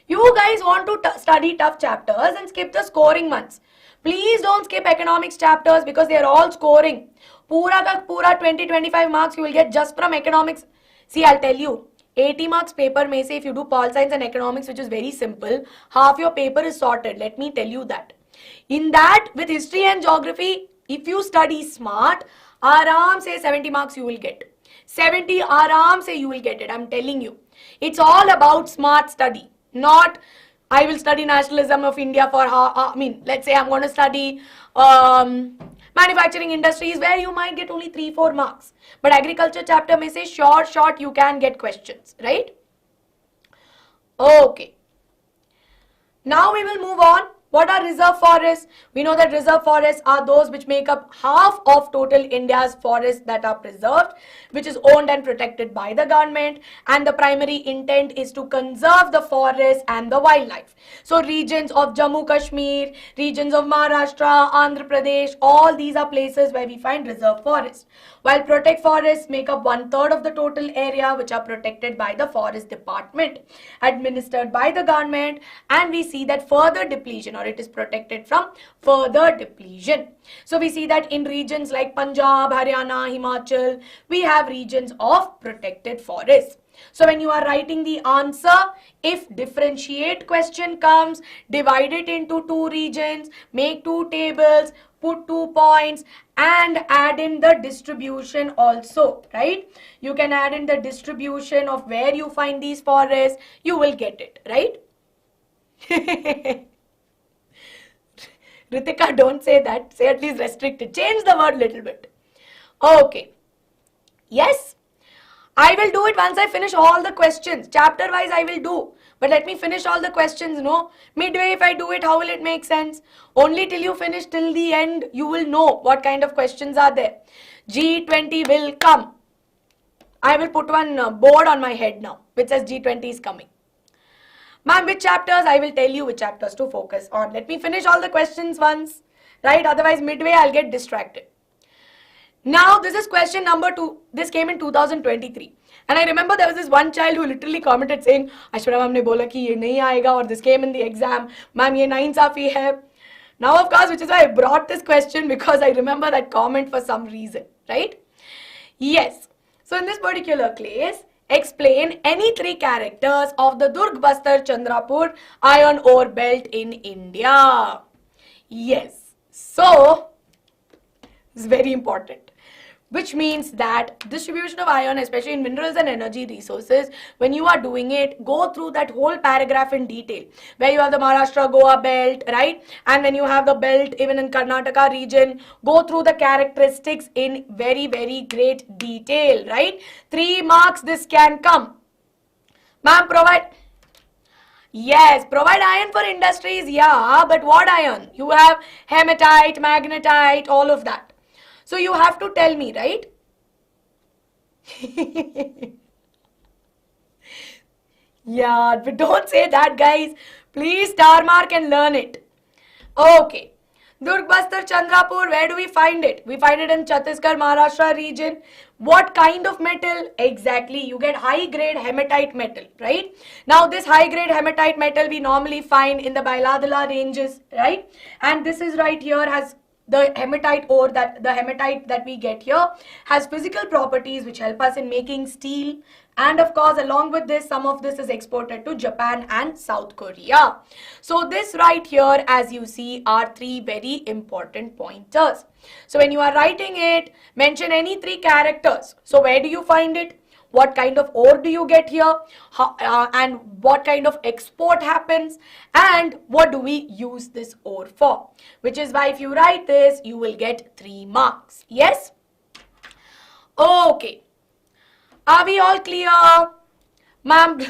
[SPEAKER 2] You guys want to study tough chapters and skip the scoring ones. Please don't skip economics chapters because they are all scoring. Pura ka pura 20-25 marks you will get just from economics. See, I'll tell you. 80 marks paper may say if you do pol science and economics, which is very simple, half your paper is sorted. Let me tell you that. In that, with history and geography, if you study smart, aram say 70 marks you will get. 70 aram say you will get it. I'm telling you. It's all about smart study. Not, I will study nationalism of India for, let's say I'm going to study manufacturing industries where you might get only 3-4 marks. But agriculture chapter may say short you can get questions, right? Okay. Now we will move on. What are reserve forests? We know that reserve forests are those which make up half of total India's forests that are preserved, which is owned and protected by the government, and the primary intent is to conserve the forest and the wildlife. So regions of Jammu Kashmir, regions of Maharashtra, Andhra Pradesh, all these are places where we find reserve forests. While protect forests make up 1/3 of the total area which are protected by the forest department, administered by the government, and we see that further depletion, or it is protected from further depletion. So we see that in regions like Punjab, Haryana, Himachal, we have regions of protected forests. So when you are writing the answer, if differentiate question comes, divide it into 2 regions, make 2 tables, put 2 points and add in the distribution also, right? You can add in the distribution of where you find these forests, you will get it, right? Ritika, don't say that. Say at least restricted. Change the word little bit. Okay. Yes. I will do it once I finish all the questions. Chapter wise I will do. But let me finish all the questions, no? Midway if I do it, how will it make sense? Only till you finish till the end, you will know what kind of questions are there. G20 will come. I will put one board on my head now, which says G20 is coming. Ma'am, which chapters? I will tell you which chapters to focus on. Let me finish all the questions once, right? Otherwise, midway, I'll get distracted. Now, this is question number 2. This came in 2023. And I remember there was this one child who literally commented saying, Ashwara ma'am ne bola ki ye nahi aayega, or this came in the exam. Ma'am, ye nainsafi hai. Now, of course, which is why I brought this question because I remember that comment for some reason, right? Yes. So, in this particular case, explain any 3 characters of the Durg-Bastar-Chandrapur iron ore belt in India. Yes. So, it's very important. Which means that distribution of iron, especially in minerals and energy resources, when you are doing it, go through that whole paragraph in detail. Where you have the Maharashtra Goa belt, right? And when you have the belt even in Karnataka region, go through the characteristics in very, very great detail, right? 3 marks this can come. Ma'am, provide... Yes, provide iron for industries, yeah, but what iron? You have hematite, magnetite, all of that. So you have to tell me, right? Yeah, but don't say that, guys. Please star mark and learn it. Okay. Durg-Bastar Chandrapur, where do we find it? We find it in Chhattisgarh, Maharashtra region. What kind of metal? Exactly, you get high-grade hematite metal, right? Now, this high-grade hematite metal we normally find in the Bailadila ranges, right? And this is right here has the hematite ore, that the hematite that we get here has physical properties which help us in making steel, and of course along with this, some of this is exported to Japan and South Korea. So this right here, as you see, are three very important pointers. So when you are writing it, mention any three characters. So where do you find it? What kind of ore do you get here? And what kind of export happens? And what do we use this ore for? Which is why if you write this, you will get 3 marks. Yes? Okay. Are we all clear? Ma'am,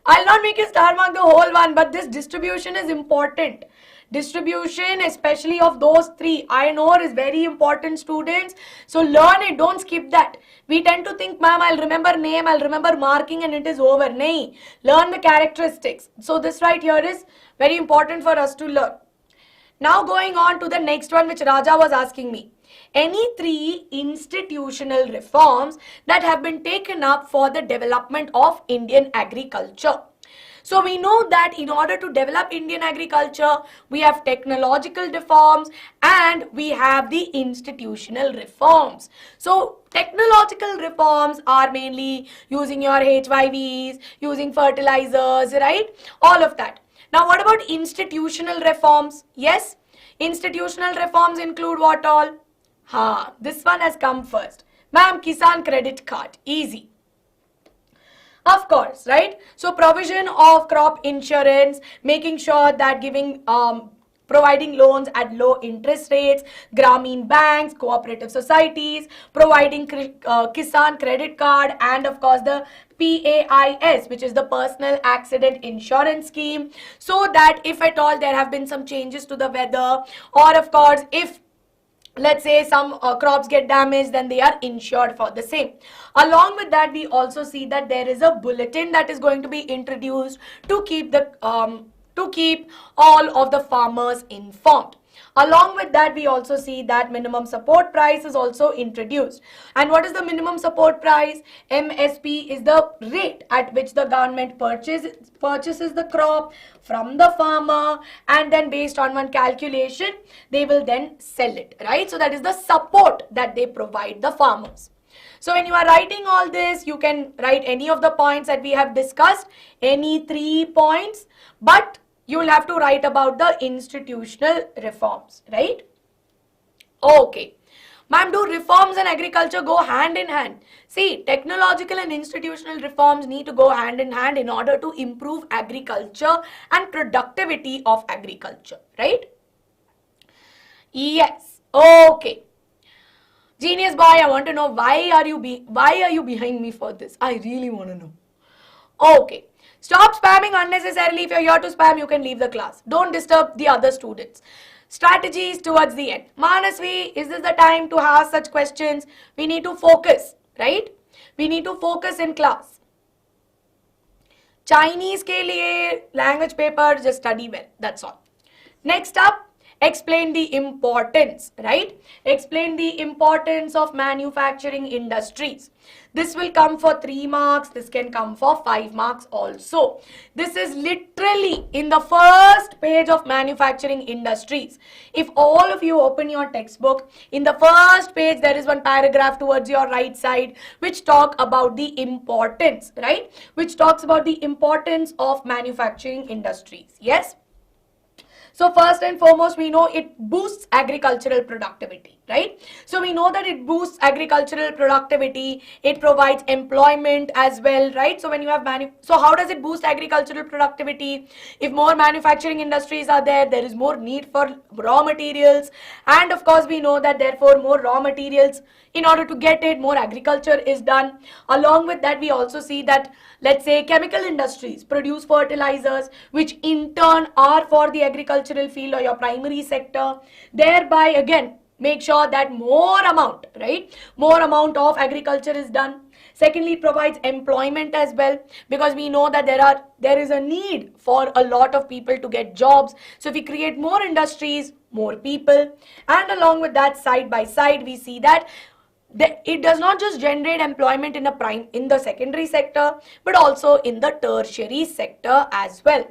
[SPEAKER 2] I'll not make you star mark the whole one, but this distribution is important. Distribution, especially of those three, iron ore is very important, students. So learn it, don't skip that. We tend to think, ma'am, I'll remember name, I'll remember marking and it is over. Nahi. Learn the characteristics. So this right here is very important for us to learn. Now going on to the next one, which Raja was asking me. Any three institutional reforms that have been taken up for the development of Indian agriculture. So we know that in order to develop Indian agriculture, we have technological reforms and we have the institutional reforms. So technological reforms are mainly using your HYVs, using fertilizers, right? All of that. Now what about institutional reforms? Yes, institutional reforms include what all? This one has come first. Ma'am, Kisan credit card, easy. Of course, right? So provision of crop insurance, making sure that providing loans at low interest rates, Grameen banks, cooperative societies, providing Kisan credit card, and of course the PAIS, which is the personal accident insurance scheme, so that if at all there have been some changes to the weather, or of course if let's say some crops get damaged, then they are insured for the same. Along with that, we also see that there is a bulletin that is going to be introduced to keep all of the farmers informed. Along with that, we also see that minimum support price is also introduced. And what is the minimum support price? MSP is the rate at which the government purchases the crop from the farmer, and then based on one calculation, they will then sell it, right? So that is the support that they provide the farmers. So when you are writing all this, you can write any of the points that we have discussed, any 3 points, but you will have to write about the institutional reforms, right? Okay. Ma'am, do reforms and agriculture go hand in hand? See, technological and institutional reforms need to go hand in hand in order to improve agriculture and productivity of agriculture, right? Yes. Okay. Genius boy, I want to know why are you behind me for this? I really want to know. Okay. Stop spamming unnecessarily. If you're here to spam, you can leave the class. Don't disturb the other students. Strategies towards the end. Manasvi, is this the time to ask such questions? We need to focus, right? We need to focus in class. Chinese ke liye language paper, just study well. That's all. Next up, explain the importance, right? Explain the importance of manufacturing industries. This will come for 3 marks. This can come for 5 marks also. This is literally in the first page of manufacturing industries. If all of you open your textbook, in the first page there is one paragraph towards your right side which talk about the importance, right? Which talks about the importance of manufacturing industries. Yes? So first and foremost, we know it boosts agricultural productivity, right? So we know that it boosts agricultural productivity. It provides employment as well, right? So when you have so how does it boost agricultural productivity? If more manufacturing industries are there, there is more need for raw materials. And of course, we know that therefore more raw materials, in order to get it, more agriculture is done. Along with that, we also see that, let's say, chemical industries produce fertilizers, which in turn are for the agricultural field or your primary sector. Thereby, again, make sure that more amount, right? More amount of agriculture is done. Secondly, it provides employment as well, because we know that there is a need for a lot of people to get jobs. So if we create more industries, more people. And along with that, side by side, we see that it does not just generate employment in the secondary sector, but also in the tertiary sector as well.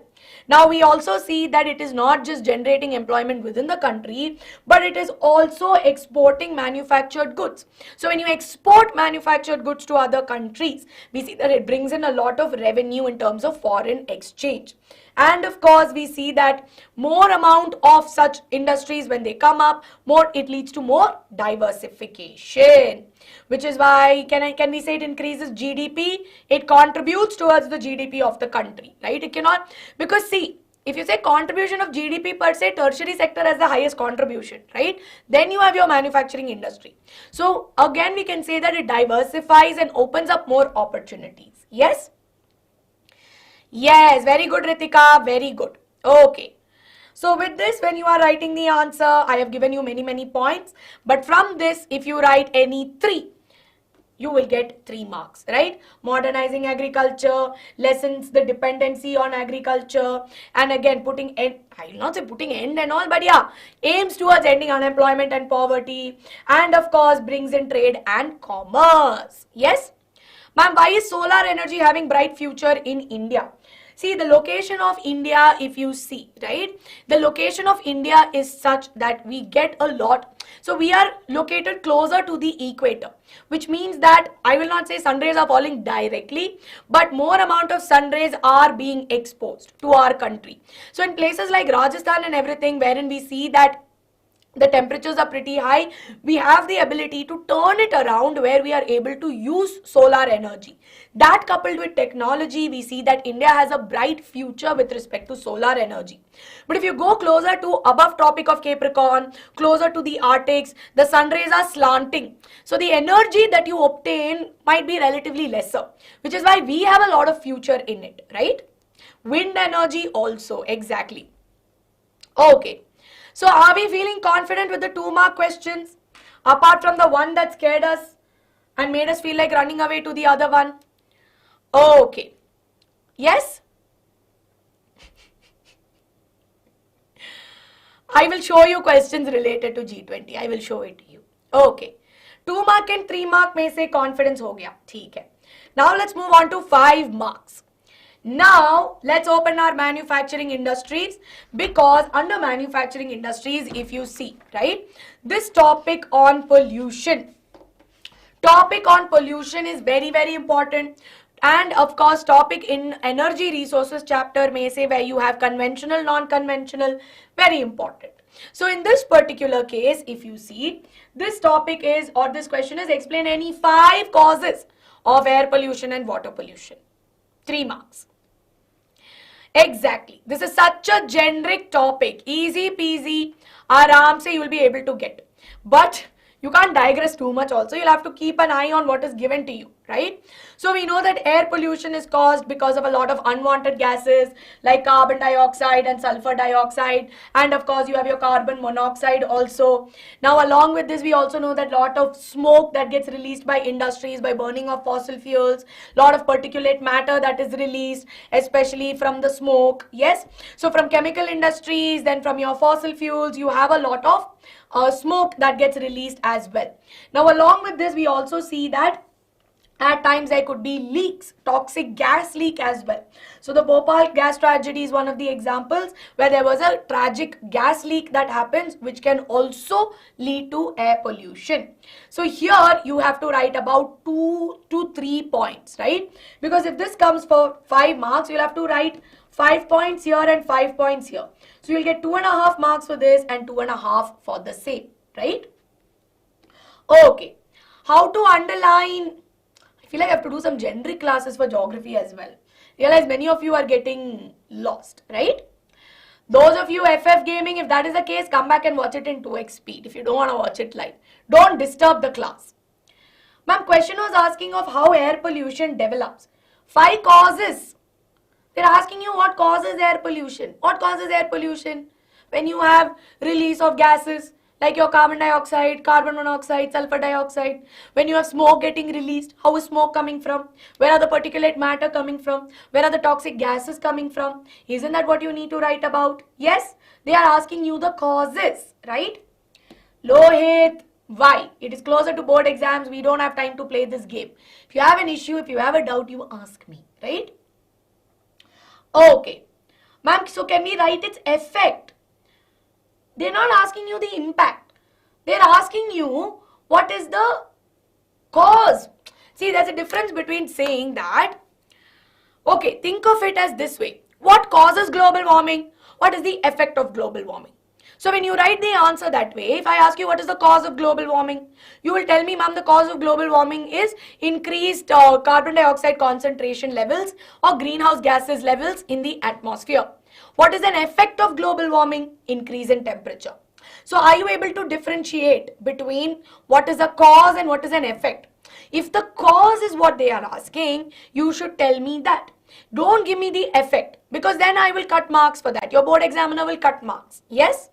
[SPEAKER 2] Now we also see that it is not just generating employment within the country, but it is also exporting manufactured goods. So when you export manufactured goods to other countries, we see that it brings in a lot of revenue in terms of foreign exchange. And of course, we see that more amount of such industries, when they come up, more it leads to more diversification. Which is why, can we say it increases GDP? It contributes towards the GDP of the country, right? It cannot, because see, if you say contribution of GDP per se, tertiary sector has the highest contribution, right? Then you have your manufacturing industry. So again, we can say that it diversifies and opens up more opportunities. Yes? Yes, very good, Ritika, very good. Okay. So with this, when you are writing the answer, I have given you many points. But from this, if you write any 3, you will get 3 marks, right? Modernizing agriculture, lessens the dependency on agriculture, and again putting end, I will not say putting end and all, but yeah, aims towards ending unemployment and poverty, and of course brings in trade and commerce. Yes? Ma'am, why is solar energy having bright future in India? See, the location of India, if you see, right? The location of India is such that we get a lot. So we are located closer to the equator, which means that I will not say sun rays are falling directly, but more amount of sun rays are being exposed to our country. So in places like Rajasthan and everything, wherein we see that the temperatures are pretty high, we have the ability to turn it around where we are able to use solar energy. That coupled with technology, we see that India has a bright future with respect to solar energy. But if you go closer to above Tropic of Capricorn, closer to the Arctics, the sun rays are slanting. So the energy that you obtain might be relatively lesser, which is why we have a lot of future in it, right? Wind energy also, exactly. Okay. So are we feeling confident with the 2-mark questions? Apart from the one that scared us and made us feel like running away to the other one? Okay. Yes? I will show you questions related to G20. I will show it to you. Okay. 2-mark and 3-mark may say confidence ho gaya. Theek hai. Now let's move on to 5 marks. Now, let's open our manufacturing industries, because under manufacturing industries, if you see, right, this topic on pollution is very important. And of course, topic in energy resources chapter may say where you have conventional, non-conventional, very important. So in this particular case, if you see, this topic is, or this question is, explain any 5 causes of air pollution and water pollution. 3 marks. Exactly. This is such a generic topic. Easy peasy. Aram se you will be able to get. But you can't digress too much also. You'll have to keep an eye on what is given to you, right? So we know that air pollution is caused because of a lot of unwanted gases like carbon dioxide and sulfur dioxide. And of course, you have your carbon monoxide also. Now, along with this, we also know that a lot of smoke that gets released by industries by burning of fossil fuels, lot of particulate matter that is released, especially from the smoke. Yes. So from chemical industries, then from your fossil fuels, you have a lot of smoke that gets released as well. Now, along with this, we also see that at times there could be leaks, toxic gas leak as well. So the Bhopal gas tragedy is one of the examples where there was a tragic gas leak that happens, which can also lead to air pollution. So here you have to write about 2 to 3 points, right? Because if this comes for 5 marks, you'll have to write 5 points here and 5 points here. So you'll get 2.5 marks for this and 2.5 for the same, right? Okay. How to underline? I feel like I have to do some generic classes for geography as well. Realize many of you are getting lost, right? Those of you FF gaming, if that is the case, come back and watch it in 2x speed if you don't want to watch it live. Don't disturb the class. Ma'am, question was asking of how air pollution develops. 5 causes. They're asking you what causes air pollution. What causes air pollution? When you have release of gases like your carbon dioxide, carbon monoxide, sulfur dioxide. When you have smoke getting released, how is smoke coming from? Where are the particulate matter coming from? Where are the toxic gases coming from? Isn't that what you need to write about? Yes, they are asking you the causes, right? Lohit, why? It is closer to board exams. We don't have time to play this game. If you have an issue, if you have a doubt, you ask me, right? Okay. Ma'am, so can we write its effect? They're not asking you the impact. They're asking you what is the cause. See, there's a difference between saying that, okay, think of it as this way. What causes global warming? What is the effect of global warming? So when you write the answer that way, if I ask you what is the cause of global warming, you will tell me, ma'am, the cause of global warming is increased carbon dioxide concentration levels or greenhouse gases levels in the atmosphere. What is an effect of global warming? Increase in temperature. So are you able to differentiate between what is a cause and what is an effect? If the cause is what they are asking, you should tell me that. Don't give me the effect, because then I will cut marks for that. Your board examiner will cut marks. Yes?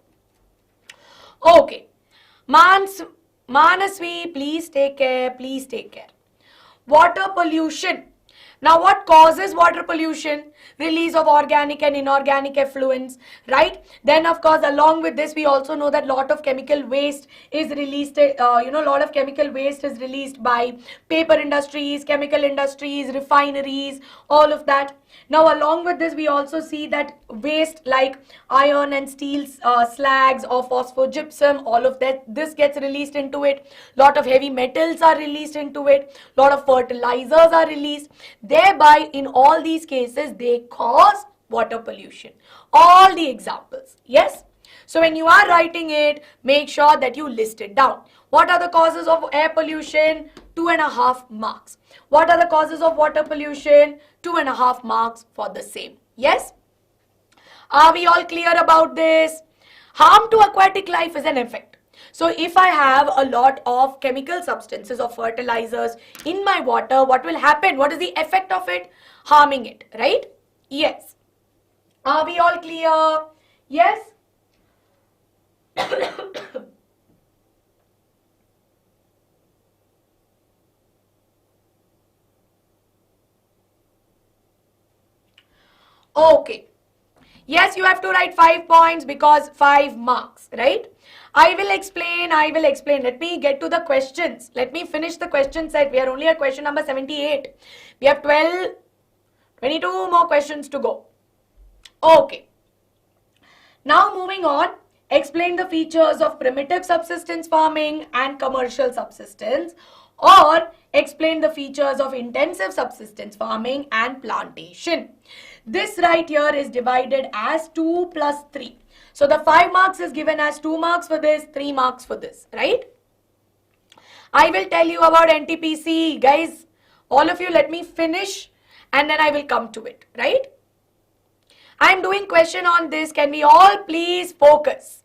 [SPEAKER 2] Okay. Manasvi, please take care. Please take care. Water pollution. Now, what causes water pollution? Release of organic and inorganic effluents, right? Then, of course, along with this, we also know that lot of chemical waste is released, lot of chemical waste is released by paper industries, chemical industries, refineries, all of that. Now, along with this, we also see that waste like iron and steel slags or phosphogypsum, all of that, this gets released into it. Lot of heavy metals are released into it. Lot of fertilizers are released. Thereby, in all these cases, they cause water pollution. All the examples, yes? So, when you are writing it, make sure that you list it down. What are the causes of air pollution? 2.5 marks. What are the causes of water pollution? 2.5 marks for the same. Yes? Are we all clear about this? Harm to aquatic life is an effect. So if I have a lot of chemical substances or fertilizers in my water, what will happen? What is the effect of it? Harming it, right? Yes. Are we all clear? Yes? Okay. Yes, you have to write 5 points because 5 marks, right? I will explain. Let me get to the questions. Let me finish the question set. We are only at question number 78. We have 22 more questions to go. Okay. Now moving on, explain the features of primitive subsistence farming and commercial subsistence, or explain the features of intensive subsistence farming and plantation. This right here is divided as 2 plus 3. So the 5 marks is given as 2 marks for this, 3 marks for this, right? I will tell you about NTPC. Guys, all of you, let me finish and then I will come to it, right? I am doing question on this. Can we all please focus?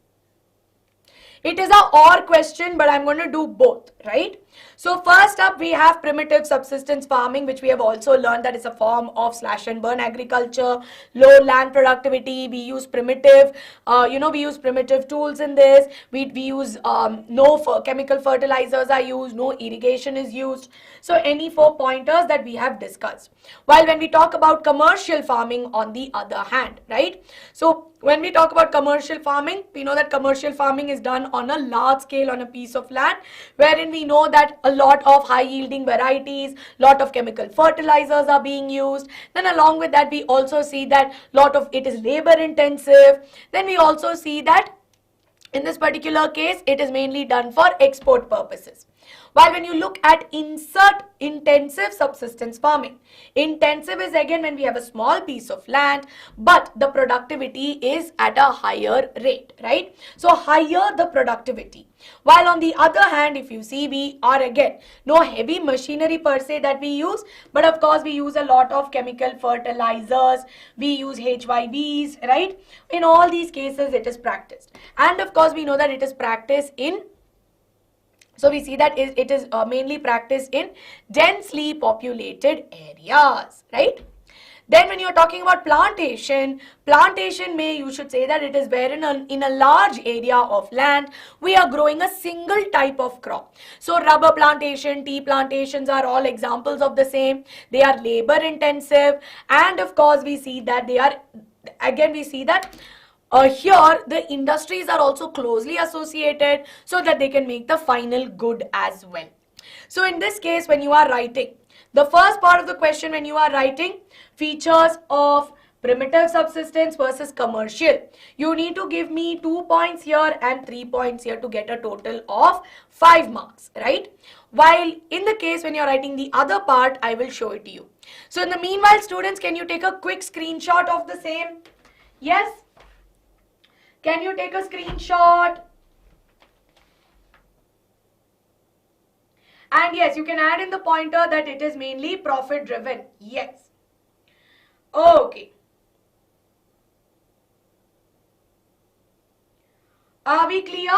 [SPEAKER 2] It is a or question, but I'm going to do both, right? So first up, we have primitive subsistence farming, which we have also learned that it's a form of slash and burn agriculture, low land productivity. We use primitive, we use primitive tools in this. We use no chemical fertilizers are used, no irrigation is used. So any 4 pointers that we have discussed. While when we talk about commercial farming on the other hand, right? So when we talk about commercial farming, we know that commercial farming is done on a large scale on a piece of land, wherein we know that a lot of high yielding varieties, lot of chemical fertilizers are being used. Then along with that, we also see that lot of it is labor intensive. Then we also see that in this particular case, it is mainly done for export purposes. While when you look at NCERT, intensive subsistence farming, intensive is again when we have a small piece of land, but the productivity is at a higher rate, right? So higher the productivity. While on the other hand, if you see, we are again no heavy machinery per se that we use, but of course we use a lot of chemical fertilizers, we use HYVs, right? In all these cases, it is practiced. And of course, we know that it is practiced in So we see that it is mainly practiced in densely populated areas, right? Then when you're talking about plantation you should say that it is where in a large area of land, we are growing a single type of crop. So rubber plantation, tea plantations are all examples of the same. They are labor intensive, and of course we see that here the industries are also closely associated so that they can make the final good as well. So in this case, when you are writing, the first part of the question, when you are writing features of Primitive subsistence versus commercial. You need to give me 2 points here and 3 points here to get a total of 5 marks, right? While in the case when you're writing the other part, I will show it to you. So in the meanwhile, students, can you take a quick screenshot of the same? Yes? Can you take a screenshot? And yes, you can add in the pointer that it is mainly profit driven. Yes. Okay. Are we clear?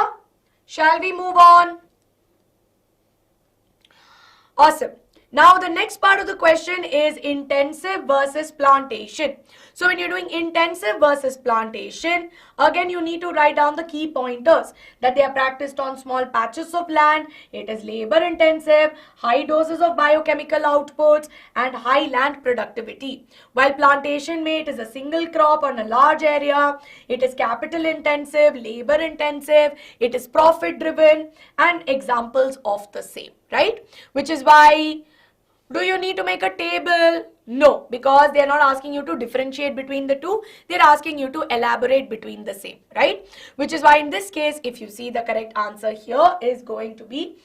[SPEAKER 2] Shall we move on? Awesome. Now the next part of the question is intensive versus plantation. So when you're doing intensive versus plantation, again you need to write down the key pointers that they are practiced on small patches of land, it is labor intensive, high doses of biochemical outputs and high land productivity. While plantation it is a single crop on a large area, it is capital intensive, labor intensive, it is profit driven and examples of the same, right? Which is why, do you need to make a table? No, because they are not asking you to differentiate between the two. They are asking you to elaborate between the same, right? Which is why in this case, if you see, the correct answer here is going to be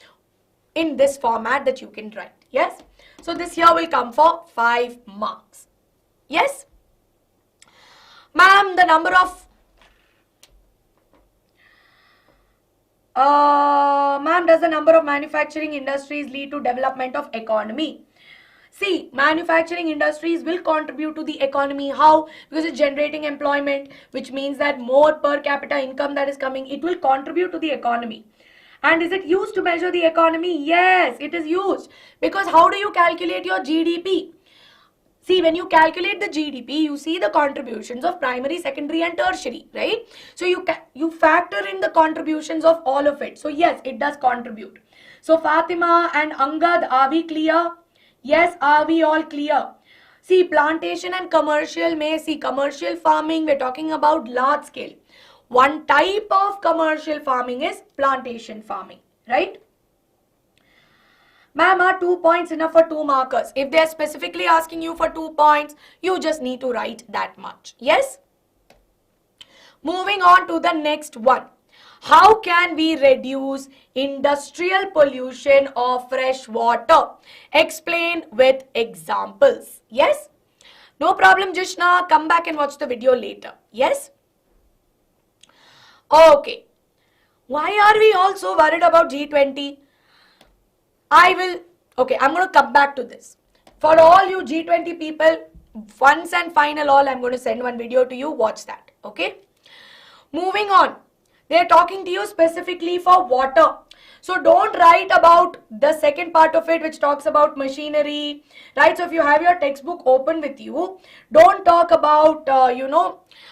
[SPEAKER 2] in this format that you can write. Yes? So this here will come for 5 marks. Yes? Ma'am, the number of ma'am, does the number of manufacturing industries lead to development of economy? See, manufacturing industries will contribute to the economy. How? Because it's generating employment, which means that more per capita income that is coming, it will contribute to the economy. And is it used to measure the economy? Yes, it is used. Because how do you calculate your GDP? See, when you calculate the GDP, you see the contributions of primary, secondary and tertiary, right? So you factor in the contributions of all of it. So yes, it does contribute. So Fatima and Angad, are we clear? Yes, are we all clear? See, plantation and commercial commercial farming, we're talking about large scale. One type of commercial farming is plantation farming, right? Ma'am, are 2 points enough for 2 markers? If they are specifically asking you for 2 points, you just need to write that much. Yes? Moving on to the next one. How can we reduce industrial pollution of fresh water? Explain with examples. Yes? No problem, Jishna. Come back and watch the video later. Yes? Okay. Why are we all so worried about G20? I'm going to come back to this. For all you G20 people, once and final all, I'm going to send one video to you. Watch that. Okay? Moving on. They're talking to you specifically for water. So don't write about the second part of it which talks about machinery, right? So if you have your textbook open with you, don't talk about,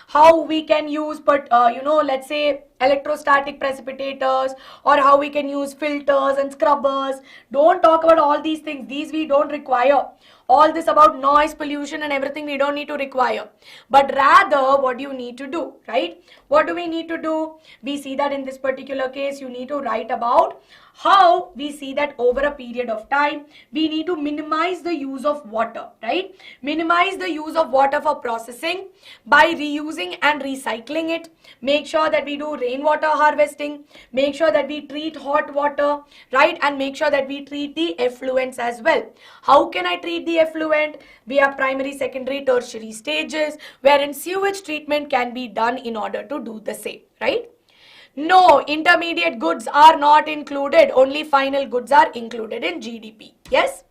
[SPEAKER 2] how we can use, let's say electrostatic precipitators or how we can use filters and scrubbers. Don't talk about all these things. These we don't require. All this about noise pollution and everything we don't need to require. But rather, what do you need to do, right? What do we need to do? We see that in this particular case, you need to write about how we see that over a period of time, we need to minimize the use of water, right? Minimize the use of water for processing by reusing and recycling it. Make sure that we do rainwater harvesting. Make sure that we treat hot water, right? And make sure that we treat the effluents as well. How can I treat the effluent? We have primary, secondary, tertiary stages wherein sewage treatment can be done in order to do the same, right? No, intermediate goods are not included. Only final goods are included in GDP. Yes?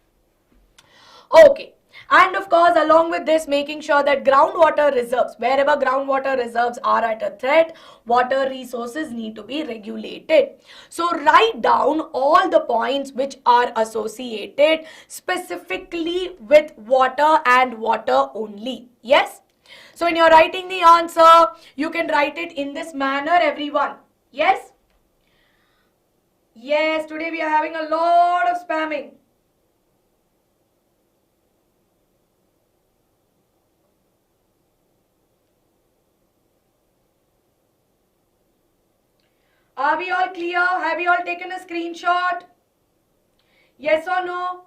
[SPEAKER 2] Okay. And of course, along with this, making sure that groundwater reserves, wherever groundwater reserves are at a threat, water resources need to be regulated. So write down all the points which are associated specifically with water and water only. Yes? So when you're writing the answer, you can write it in this manner, everyone. Yes? Yes, today we are having a lot of spamming. Are we all clear? Have you all taken a screenshot? Yes or no?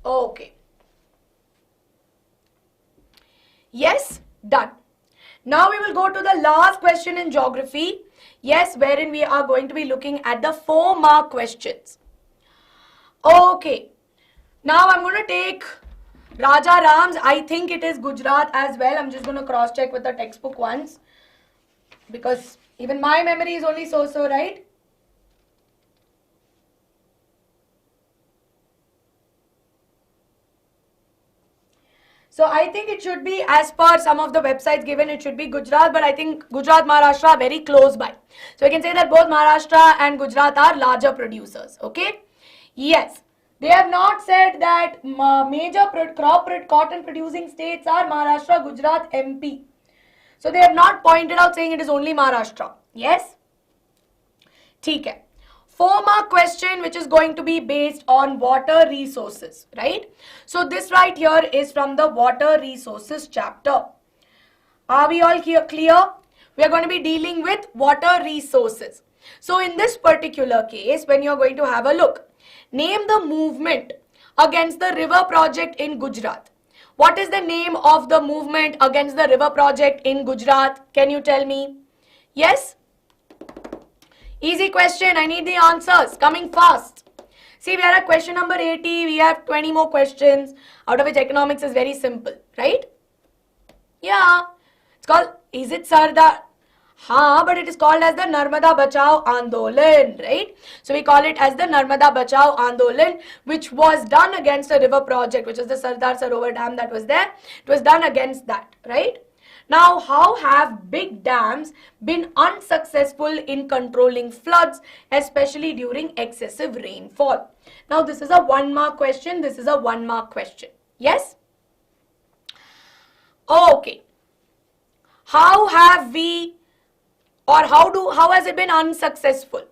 [SPEAKER 2] Okay. Yes, done. Now we will go to the last question in geography. Yes, wherein we are going to be looking at the 4-mark questions. Okay. Now I'm going to take Raja Ram's. I think it is Gujarat as well. I'm just going to cross check with the textbook once, because even my memory is only so, right? So I think it should be, as per some of the websites given, it should be Gujarat, but I think Gujarat, Maharashtra are very close by. So we can say that both Maharashtra and Gujarat are larger producers, okay? Yes. They have not said that major cotton producing states are Maharashtra, Gujarat, MP. So they have not pointed out saying it is only Maharashtra. Yes? ठीक है. 4-mark question which is going to be based on water resources, right? So this right here is from the water resources chapter. Are we all clear? We are going to be dealing with water resources. So in this particular case, when you are going to have a look, name the movement against the river project in Gujarat. What is the name of the movement against the river project in Gujarat? Can you tell me? Yes? Easy question. I need the answers. Coming fast. See, we are at question number 80. We have 20 more questions, out of which economics is very simple, right? Yeah. It's called, is it Sardar? Haan, but it is called as the Narmada Bachao Andolan, right? So we call it as the Narmada Bachao Andolan, which was done against a river project, which is the Sardar Sarovar Dam that was there. It was done against that, right? Now, how have big dams been unsuccessful in controlling floods, especially during excessive rainfall? Now, this is a 1-mark question. This is a 1-mark question. Yes? Okay. How have we, or how has it been unsuccessful?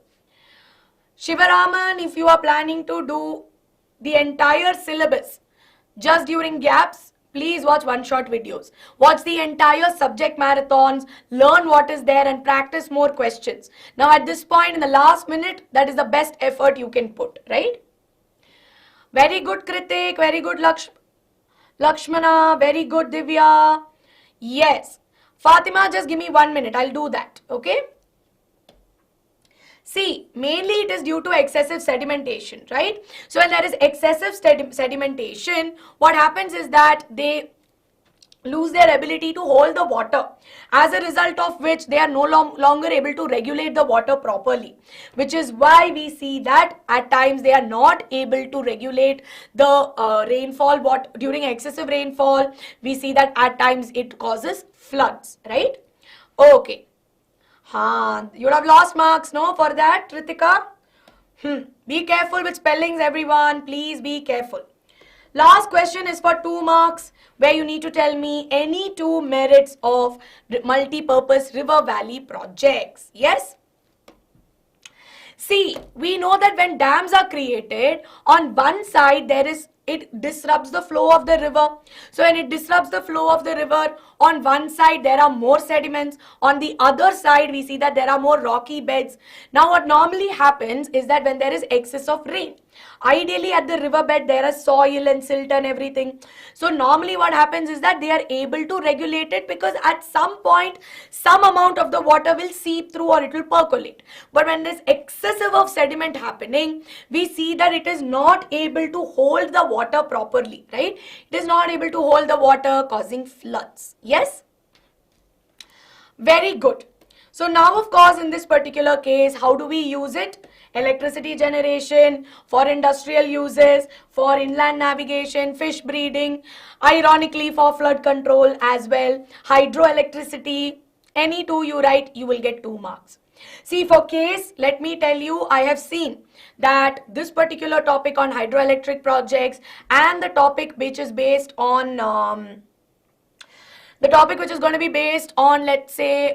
[SPEAKER 2] Shivaraman, if you are planning to do the entire syllabus just during gaps, please watch one-shot videos. Watch the entire subject marathons, learn what is there and practice more questions. Now at this point in the last minute, that is the best effort you can put, right? Very good Kritik, very good Lakshmana, very good Divya. Yes. Fatima, just give me 1 minute, I'll do that, okay? See, mainly it is due to excessive sedimentation, right? So when there is excessive sedimentation, what happens is that they lose their ability to hold the water, as a result of which they are no longer able to regulate the water properly, which is why we see that at times they are not able to regulate the rainfall. During excessive rainfall, we see that at times it causes floods, right? Okay. You would have lost marks, no, for that, Ritika? Be careful with spellings, everyone. Please be careful. Last question is for 2 marks, where you need to tell me any 2 merits of multi-purpose river valley projects. Yes? See, we know that when dams are created, on one side it disrupts the flow of the river. So when it disrupts the flow of the river, on one side there are more sediments, on the other side we see that there are more rocky beds. Now what normally happens is that when there is excess of rain, ideally at the riverbed there is soil and silt and everything. So normally what happens is that they are able to regulate it, because at some point some amount of the water will seep through or it will percolate. But when there is excessive of sediment happening, we see that it is not able to hold the water properly, right? It is not able to hold the water, causing floods. Yes? Very good. So now of course in this particular case, how do we use it? Electricity generation, for industrial uses, for inland navigation, fish breeding, ironically for flood control as well, hydroelectricity, any 2 you write, you will get 2 marks. See, for case, let me tell you, I have seen that this particular topic on hydroelectric projects and the topic which is based on let's say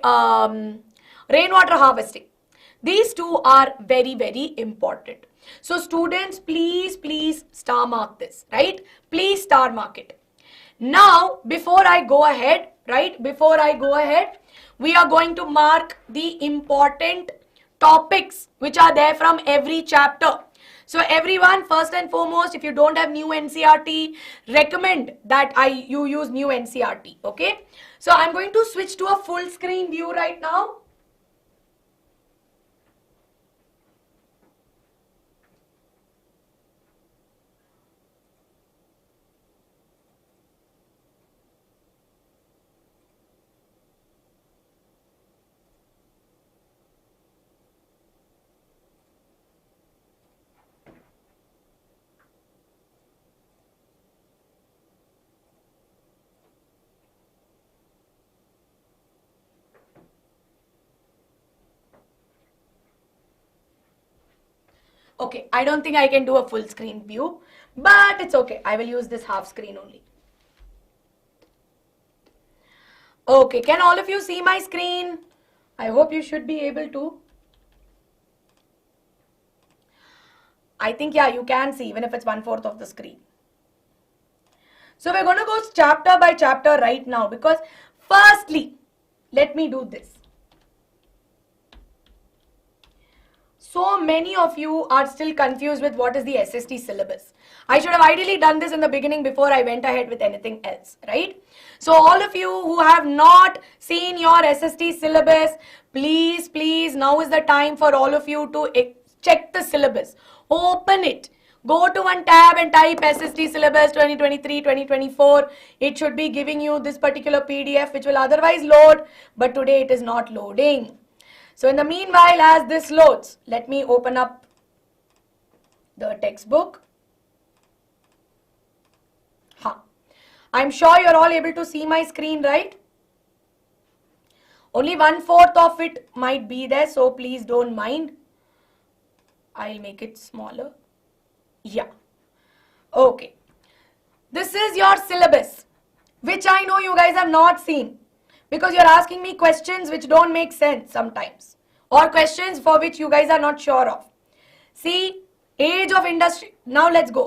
[SPEAKER 2] rainwater harvesting. These 2 are very, very important. So students, please star mark this, right? Please star mark it. Now, before I go ahead, we are going to mark the important topics which are there from every chapter. So everyone, first and foremost, if you don't have new NCERT, recommend that you use new NCERT, okay? So I'm going to switch to a full screen view right now. Okay, I don't think I can do a full screen view, but it's okay. I will use this half screen only. Okay, can all of you see my screen? I hope you should be able to. I think, yeah, you can see even if it's 1/4 of the screen. So we're going to go chapter by chapter right now because firstly, let me do this. So many of you are still confused with what is the SST syllabus. I should have ideally done this in the beginning before I went ahead with anything else, right? So all of you who have not seen your SST syllabus, please, now is the time for all of you to check the syllabus. Open it. Go to one tab and type SST syllabus 2023-2024. It should be giving you this particular PDF which will otherwise load, but today it is not loading. So in the meanwhile, as this loads, let me open up the textbook. I'm sure you're all able to see my screen, right? Only 1/4 of it might be there, so please don't mind. I'll make it smaller. Yeah. Okay. This is your syllabus, which I know you guys have not seen. Because you're asking me questions which don't make sense sometimes. Or questions for which you guys are not sure of. See, age of industry. Now let's go.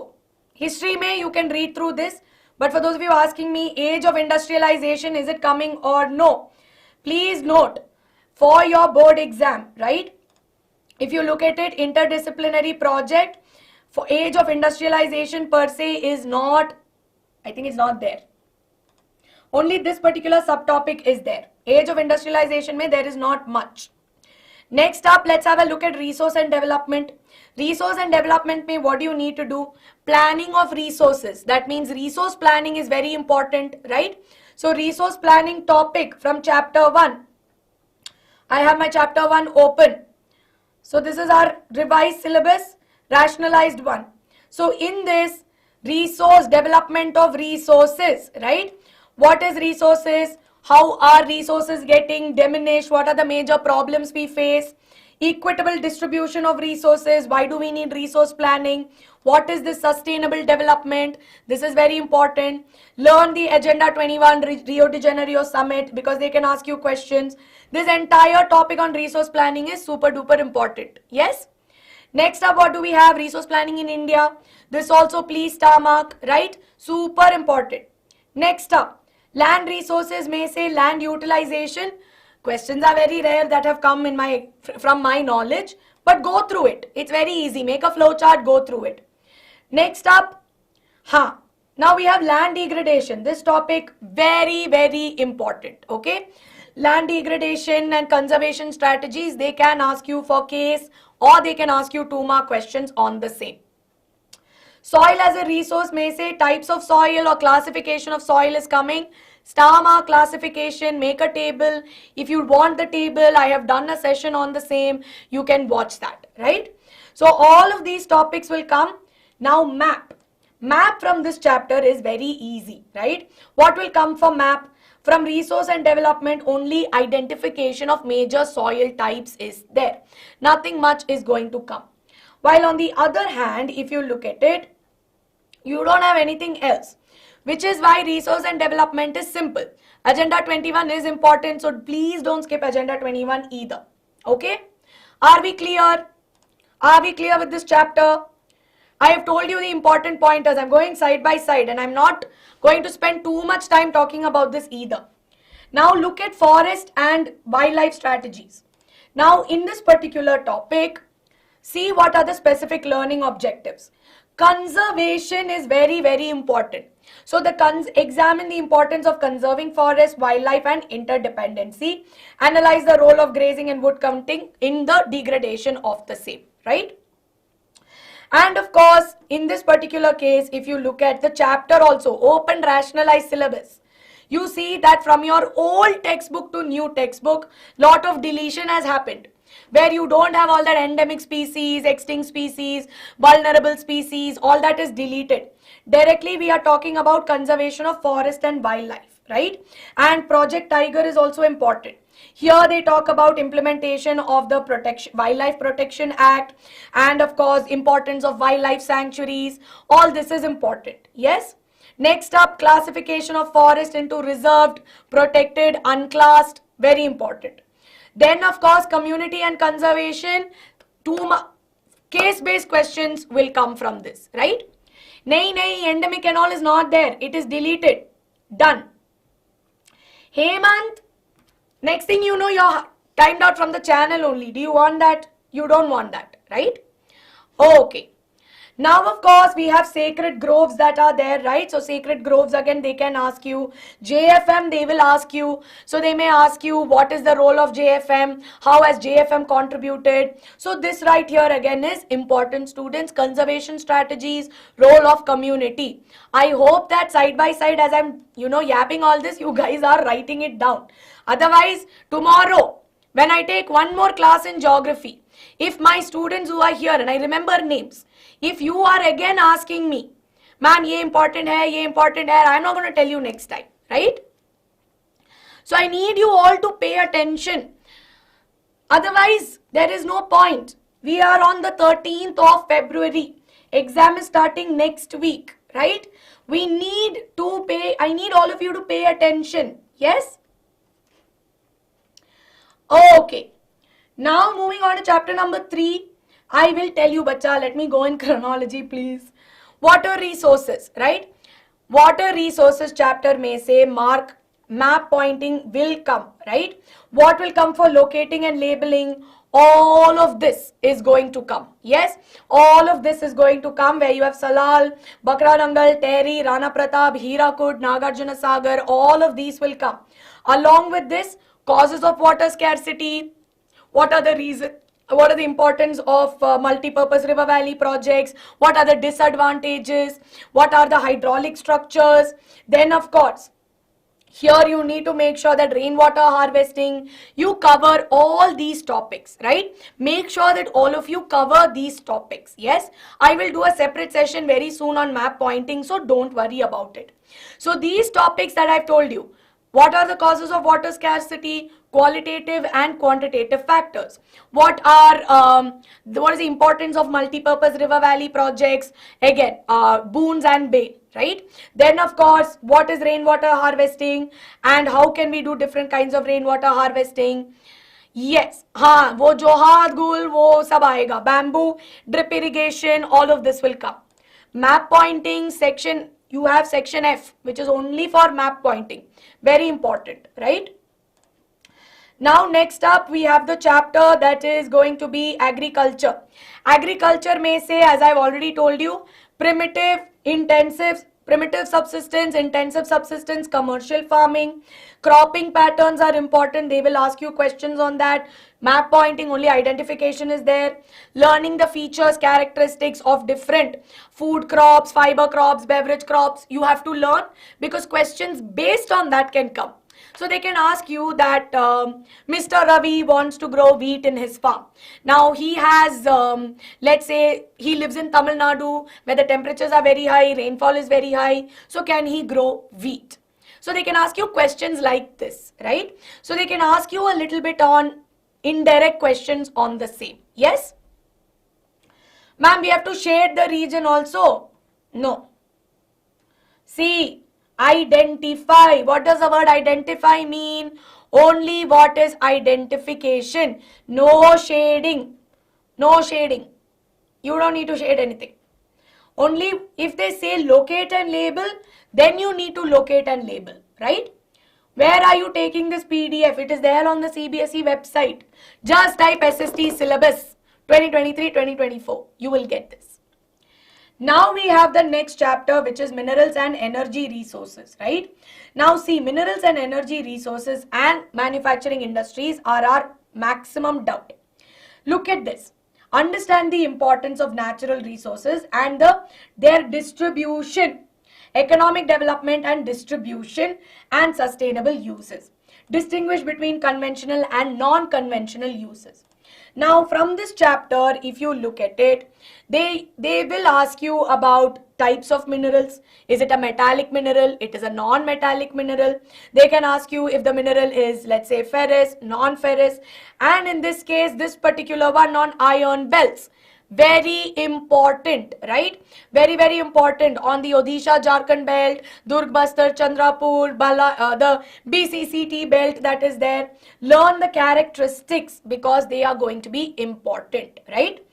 [SPEAKER 2] History mein you can read through this. But for those of you asking me, age of industrialization, is it coming or no? Please note, for your board exam, right? If you look at it, interdisciplinary project for age of industrialization per se is not, I think it's not there. Only this particular subtopic is there. Age of industrialization mein there is not much. Next up, let's have a look at resource and development. Resource and development mein what do you need to do? Planning of resources. That means resource planning is very important, right? So resource planning topic from chapter 1. I have my chapter 1 open. So this is our revised syllabus, rationalized one. So in this, resource development of resources, right? What is resources? How are resources getting diminished? What are the major problems we face? Equitable distribution of resources. Why do we need resource planning? What is this sustainable development? This is very important. Learn the Agenda 21 Rio de Janeiro Summit because they can ask you questions. This entire topic on resource planning is super duper important. Yes? Next up, what do we have? Resource planning in India. This also please star mark, right? Super important. Next up. Land resources may say land utilization. Questions are very rare that have come in from my knowledge, but go through it. It's very easy. Make a flow chart, go through it. Next up, now we have land degradation. This topic very, very important. Okay, land degradation and conservation strategies. They can ask you for case or they can ask you 2-mark questions on the same. Soil as a resource may say types of soil or classification of soil is coming. Star mark classification, make a table. If you want the table, I have done a session on the same. You can watch that, right? So all of these topics will come. Now map. Map from this chapter is very easy, right? What will come from map? From resource and development, only identification of major soil types is there. Nothing much is going to come. While on the other hand, if you look at it, you don't have anything else, which is why resource and development is simple. Agenda 21 is important, so please don't skip Agenda 21 either. Okay? Are we clear? Are we clear with this chapter? I have told you the important pointers. I'm going side by side and I'm not going to spend too much time talking about this either. Now look at forest and wildlife strategies. Now in this particular topic, See what are the specific learning objectives. Conservation is very, very important. So examine the importance of conserving forest, wildlife and interdependency. Analyze the role of grazing and wood cutting in the degradation of the same, right? And of course, in this particular case, if you look at the chapter also, open rationalized syllabus, you see that from your old textbook to new textbook, lot of deletion has happened, where you don't have all that endemic species, extinct species, vulnerable species, all that is deleted. Directly we are talking about conservation of forest and wildlife, right? And Project Tiger is also important. Here they talk about implementation of the Wildlife Protection Act, and of course importance of wildlife sanctuaries. All this is important. Yes. Next up, classification of forest into reserved, protected, unclassed. Very important. Then of course community and conservation. Two case-based questions will come from this, right? Nahi, endemic and all is not there. It is deleted. Done. Hemant. Next thing you know, you're timed out from the channel only. Do you want that? You don't want that, right? Okay. Now, of course, we have sacred groves that are there, right? So, sacred groves, again, they can ask you. JFM, they will ask you. So, they may ask you, what is the role of JFM? How has JFM contributed? So, this right here, again, is important, students. Conservation strategies, role of community. I hope that side by side, as I'm, yapping all this, you guys are writing it down. Otherwise, tomorrow, when I take one more class in geography, if my students who are here, and I remember names, if you are again asking me, ma'am, ye important hai, I'm not going to tell you next time, right? So I need you all to pay attention. Otherwise, there is no point. We are on the 13th of February. Exam is starting next week, right? I need all of you to pay attention. Yes? Okay. Now moving on to chapter number 3. I will tell you, bacha, let me go in chronology, please. Water resources, right? Water resources chapter may say map pointing will come, right? What will come for locating and labeling? All of this is going to come. Yes, all of this is going to come, where you have Salal, Bakrarangal, Terry, Rana Pratap, Hirakud, Nagarjuna Sagar, all of these will come. Along with this, causes of water scarcity, what are the reasons? What are the importance of multi-purpose river valley projects? What are the disadvantages? What are the hydraulic structures? Then of course, here you need to make sure that rainwater harvesting, you cover all these topics, right? Make sure that all of you cover these topics. Yes, I will do a separate session very soon on map pointing, so don't worry about it. So these topics that I've told you, what are the causes of water scarcity, qualitative and quantitative factors? What is the importance of multi-purpose river valley projects? Again, boons and bane, right? Then of course, what is rainwater harvesting and how can we do different kinds of rainwater harvesting? Yes, wo jo haath gul, wo sab aayega. Bamboo, drip irrigation, all of this will come. Map pointing section, you have section F, which is only for map pointing. Very important, right? Now next up we have the chapter that is going to be agriculture. Agriculture may say, as I've already told you, primitive subsistence, intensive subsistence, commercial farming. Cropping patterns are important. They will ask you questions on that. Map pointing, only identification is there. Learning the features, characteristics of different food crops, fiber crops, beverage crops. You have to learn because questions based on that can come. So they can ask you that Mr. Ravi wants to grow wheat in his farm. Now he has, let's say he lives in Tamil Nadu where the temperatures are very high, rainfall is very high. So can he grow wheat? So they can ask you questions like this, right? So they can ask you a little bit on indirect questions on the same. Yes? Ma'am, we have to shade the region also. No. See, identify. What does the word identify mean? Only what is identification. No shading. No shading. You don't need to shade anything. Only if they say locate and label, then you need to locate and label, right? Where are you taking this PDF? It is there on the CBSE website. Just type SST syllabus 2023, 2024. You will get this. Now we have the next chapter, which is minerals and energy resources, right? Now see, minerals and energy resources and manufacturing industries are our maximum doubt. Look at this. Understand the importance of natural resources and their distribution, economic development and distribution and sustainable uses. Distinguish between conventional and non-conventional uses. Now from this chapter, if you look at it, they will ask you about types of minerals. Is it a metallic mineral? It is a non-metallic mineral. They can ask you if the mineral is, let's say, ferrous, non-ferrous, and in this case, this particular one on iron belts. Very important, right? Very, very important on the Odisha Jharkhand belt, Durg Bastar Chandrapur, the BCCT belt that is there. Learn the characteristics because they are going to be important, right?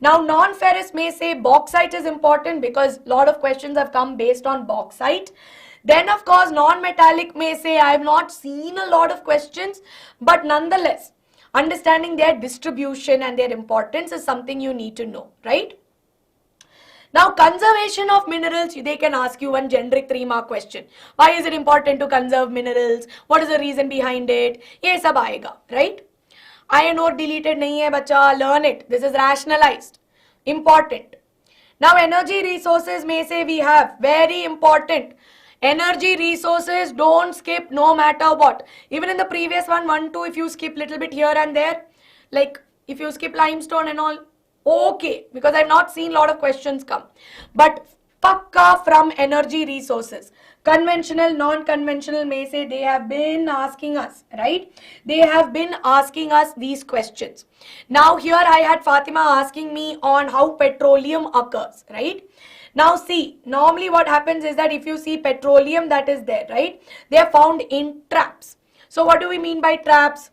[SPEAKER 2] Now, non-ferrous may say bauxite is important because a lot of questions have come based on bauxite. Then, of course, non-metallic may say I have not seen a lot of questions, but nonetheless, understanding their distribution and their importance is something you need to know, right? Now, conservation of minerals, they can ask you one generic 3-mark question. Why is it important to conserve minerals? What is the reason behind it? Ye sab aayega, right? Iron ore deleted nahi hai bacha, learn it. This is rationalized. Important. Now, energy resources may say we have, very important. Energy resources, don't skip no matter what. Even in the previous one, 1, 2, if you skip little bit here and there, like if you skip limestone and all, okay, because I've not seen a lot of questions come. But pakka from energy resources. Conventional, non-conventional may say they have been asking us, right? They have been asking us these questions. Now here I had Fatima asking me on how petroleum occurs, right? Now see, normally what happens is that if you see petroleum that is there, right? They are found in traps. So what do we mean by traps?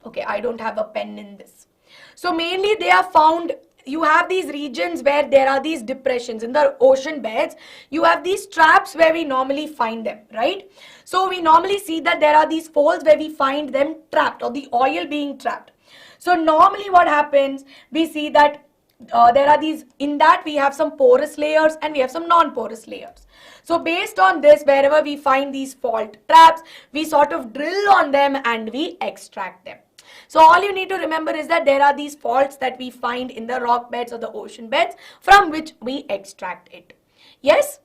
[SPEAKER 2] Okay, I don't have a pen in this. So mainly they are found, you have these regions where there are these depressions in the ocean beds. You have these traps where we normally find them, right? So we normally see that there are these folds where we find them trapped or the oil being trapped. So normally what happens, we see that there are these, in that we have some porous layers and we have some non-porous layers. So based on this, wherever we find these fault traps, we sort of drill on them and we extract them. So all you need to remember is that there are these faults that we find in the rock beds or the ocean beds from which we extract it. Yes?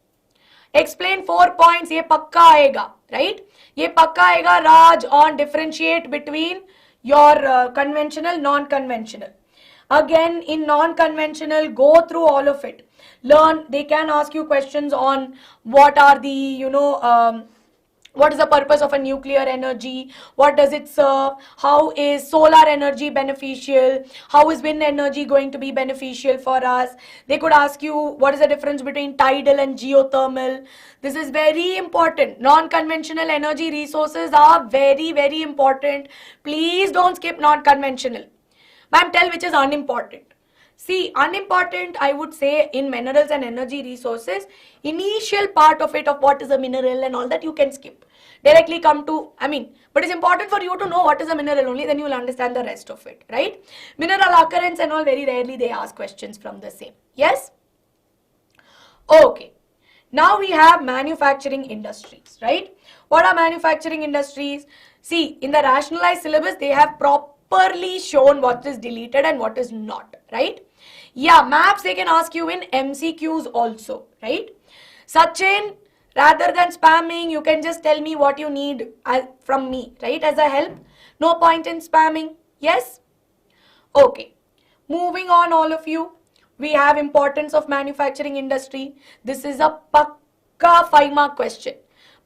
[SPEAKER 2] Explain 4 points, ye pakka aega, right? Ye pakka aega, Raj, on differentiate between your conventional, non-conventional. Again, in non-conventional, go through all of it. Learn, they can ask you questions on what are the, what is the purpose of a nuclear energy? What does it serve? How is solar energy beneficial? How is wind energy going to be beneficial for us? They could ask you what is the difference between tidal and geothermal. This is very important. Non-conventional energy resources are very, very important. Please don't skip non-conventional. Ma'am, tell which is unimportant. See, unimportant, I would say, in minerals and energy resources, initial part of it, of what is a mineral and all that, you can skip. Directly come to, but it's important for you to know what is a mineral only, then you will understand the rest of it, right? Mineral occurrence and all, very rarely they ask questions from the same. Yes? Okay. Now we have manufacturing industries, right? What are manufacturing industries? See, in the rationalized syllabus, they have properly shown what is deleted and what is not, right? Yeah, maps they can ask you in MCQs also, right? Sachin, rather than spamming, you can just tell me what you need from me, right? As a help. No point in spamming. Yes? Okay. Moving on, all of you. We have importance of manufacturing industry. This is a pakka 5-mark question.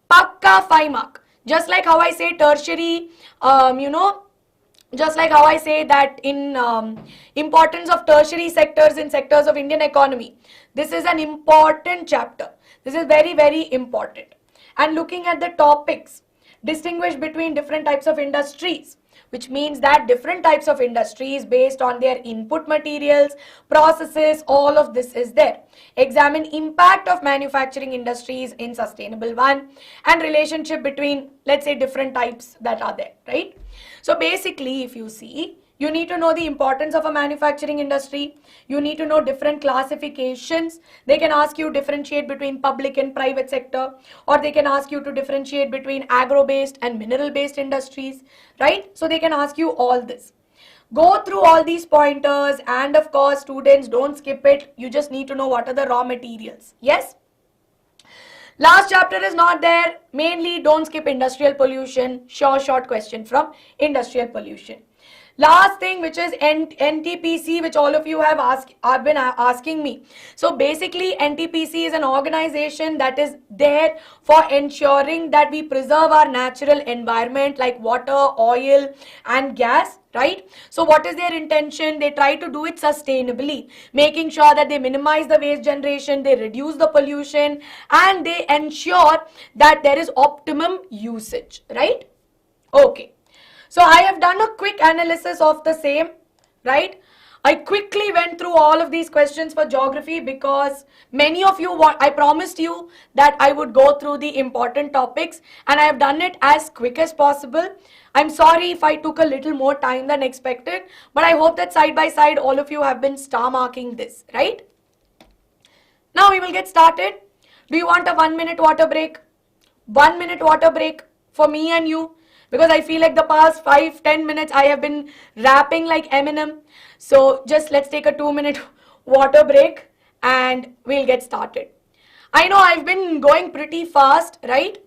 [SPEAKER 2] Pakka 5-mark. Just like how I say tertiary, just like how I say that in importance of tertiary sectors in sectors of Indian economy. This is an important chapter. This is very, very important. And looking at the topics, distinguish between different types of industries, which means that different types of industries based on their input materials, processes, all of this is there. Examine impact of manufacturing industries in sustainable one and relationship between, let's say, different types that are there, right? So basically, if you see, You need to know the importance of a manufacturing industry. You need to know different classifications. They can ask you to differentiate between public and private sector, or they can ask you to differentiate between agro-based and mineral-based industries, right? So they can ask you all this. Go through all these pointers, and of course, students, don't skip it. You just need to know what are the raw materials. Yes? Last chapter is not there. Mainly, don't skip industrial pollution. Short question from industrial pollution. Last thing, which is NTPC, which all of you have been asking me. So basically, NTPC is an organization that is there for ensuring that we preserve our natural environment like water, oil, and gas. Right? So what is their intention? They try to do it sustainably, making sure that they minimize the waste generation, they reduce the pollution, and they ensure that there is optimum usage. Right? Okay. So I have done a quick analysis of the same, right? I quickly went through all of these questions for geography because many of you I promised you that I would go through the important topics, and I have done it as quick as possible. I'm sorry if I took a little more time than expected, but I hope that side by side all of you have been star marking this, right? Now we will get started. Do you want a 1 minute water break? 1 minute water break for me and you, because I feel like the past 5-10 minutes I have been rapping like Eminem. So just let's take a 2-minute water break and we'll get started. I know I've been going pretty fast, right?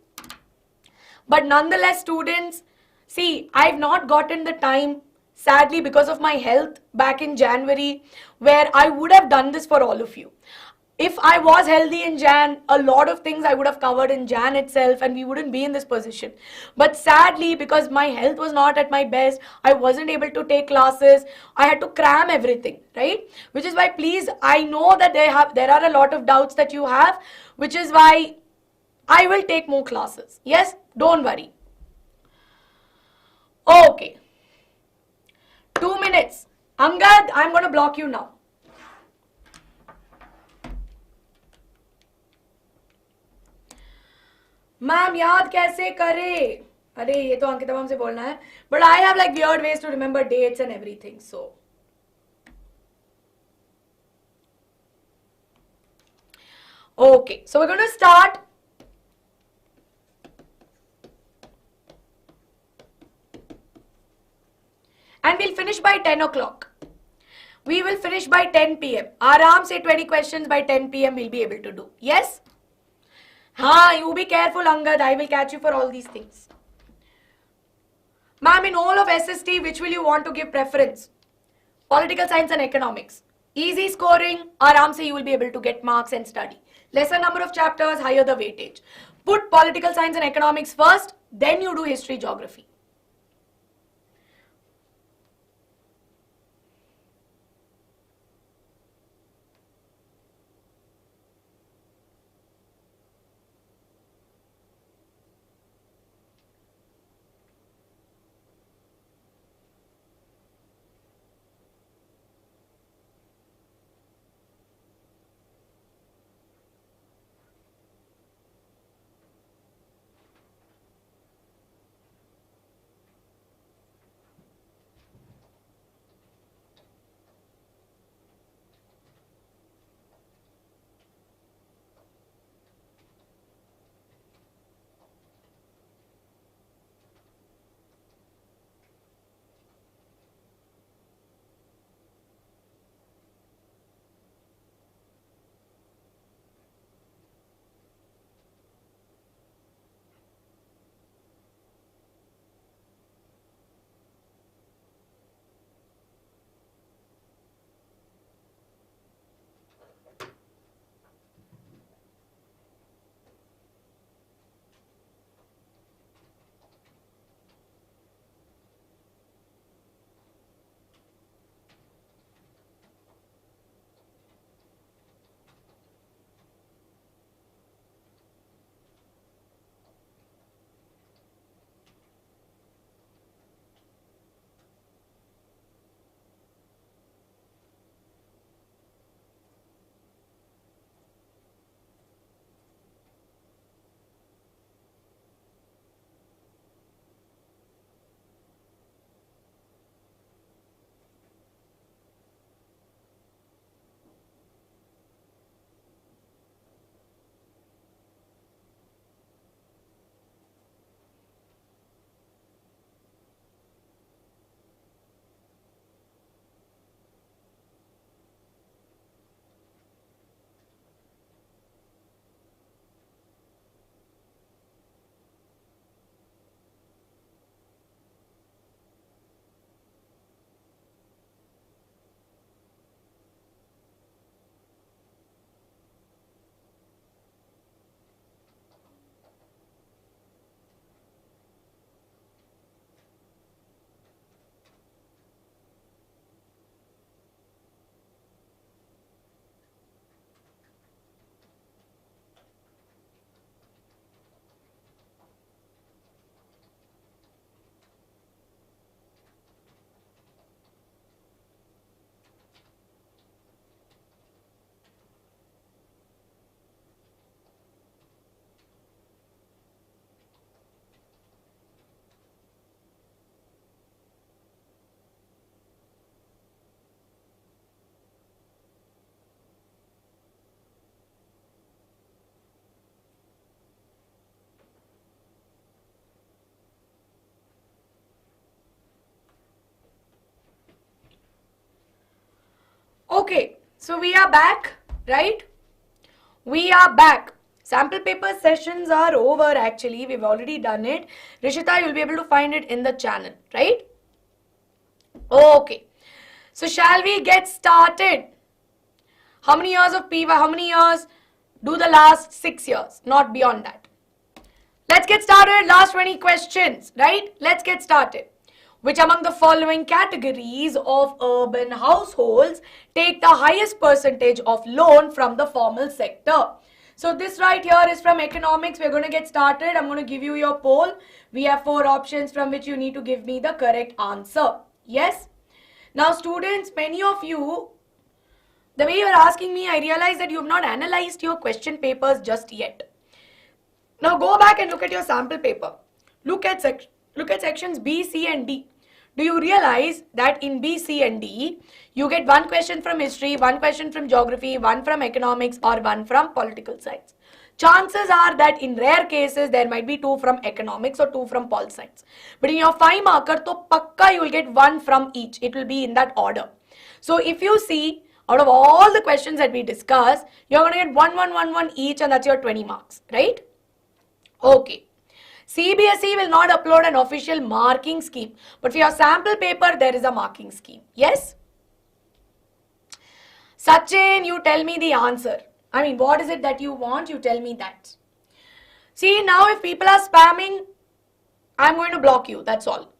[SPEAKER 2] But nonetheless, students, see, I've not gotten the time, sadly, because of my health back in January, where I would have done this for all of you. If I was healthy in Jan, a lot of things I would have covered in Jan itself and we wouldn't be in this position. But sadly, because my health was not at my best, I wasn't able to take classes. I had to cram everything, right? Which is why, please, I know that there are a lot of doubts that you have, which is why I will take more classes. Yes, don't worry. Okay. 2 minutes. Angad, I'm going to block you now. Ma'am याद कैसे करे? अरे ये तो Ankita ma'am से बोलना है. But I have like weird ways to remember dates and everything. So okay, so we're going to start. And we'll finish by 10 o'clock. We will finish by 10 p.m. Aram se 20 questions by 10 p.m. we'll be able to do. Yes? Haan, you be careful, Angad. I will catch you for all these things. Ma'am, in all of SST, which will you want to give preference? Political science and economics. Easy scoring, Aram se you will be able to get marks and study. Lesser number of chapters, higher the weightage. Put political science and economics first, then you do history, geography. Okay, so we are back, right? We are back. Sample paper sessions are over actually. We've already done it. Rishita, you'll be able to find it in the channel, right? Okay. So shall we get started? How many years of PY? How many years do the last 6 years? Not beyond that. Let's get started. Last 20 questions, right? Let's get started. Which among the following categories of urban households take the highest percentage of loan from the formal sector? So this right here is from economics. We're going to get started. I'm going to give you your poll. We have 4 options from which you need to give me the correct answer. Yes? Now students, many of you, the way you are asking me, I realize that you have not analyzed your question papers just yet. Now go back and look at your sample paper. Look at sections B, C and D. Do you realize that in B, C and D, you get 1 question from history, 1 question from geography, 1 from economics or 1 from political science. Chances are that in rare cases, there might be 2 from economics or 2 from pol science. But in your 5 marker, to pakka you will get 1 from each. It will be in that order. So if you see, out of all the questions that we discussed, you're going to get 1, 1, 1, 1 each and that's your 20 marks, right? Okay. CBSE will not upload an official marking scheme, but for your sample paper, there is a marking scheme. Yes? Sachin, you tell me the answer. I mean, what is it that you want? You tell me that. See, now if people are spamming, I'm going to block you. That's all.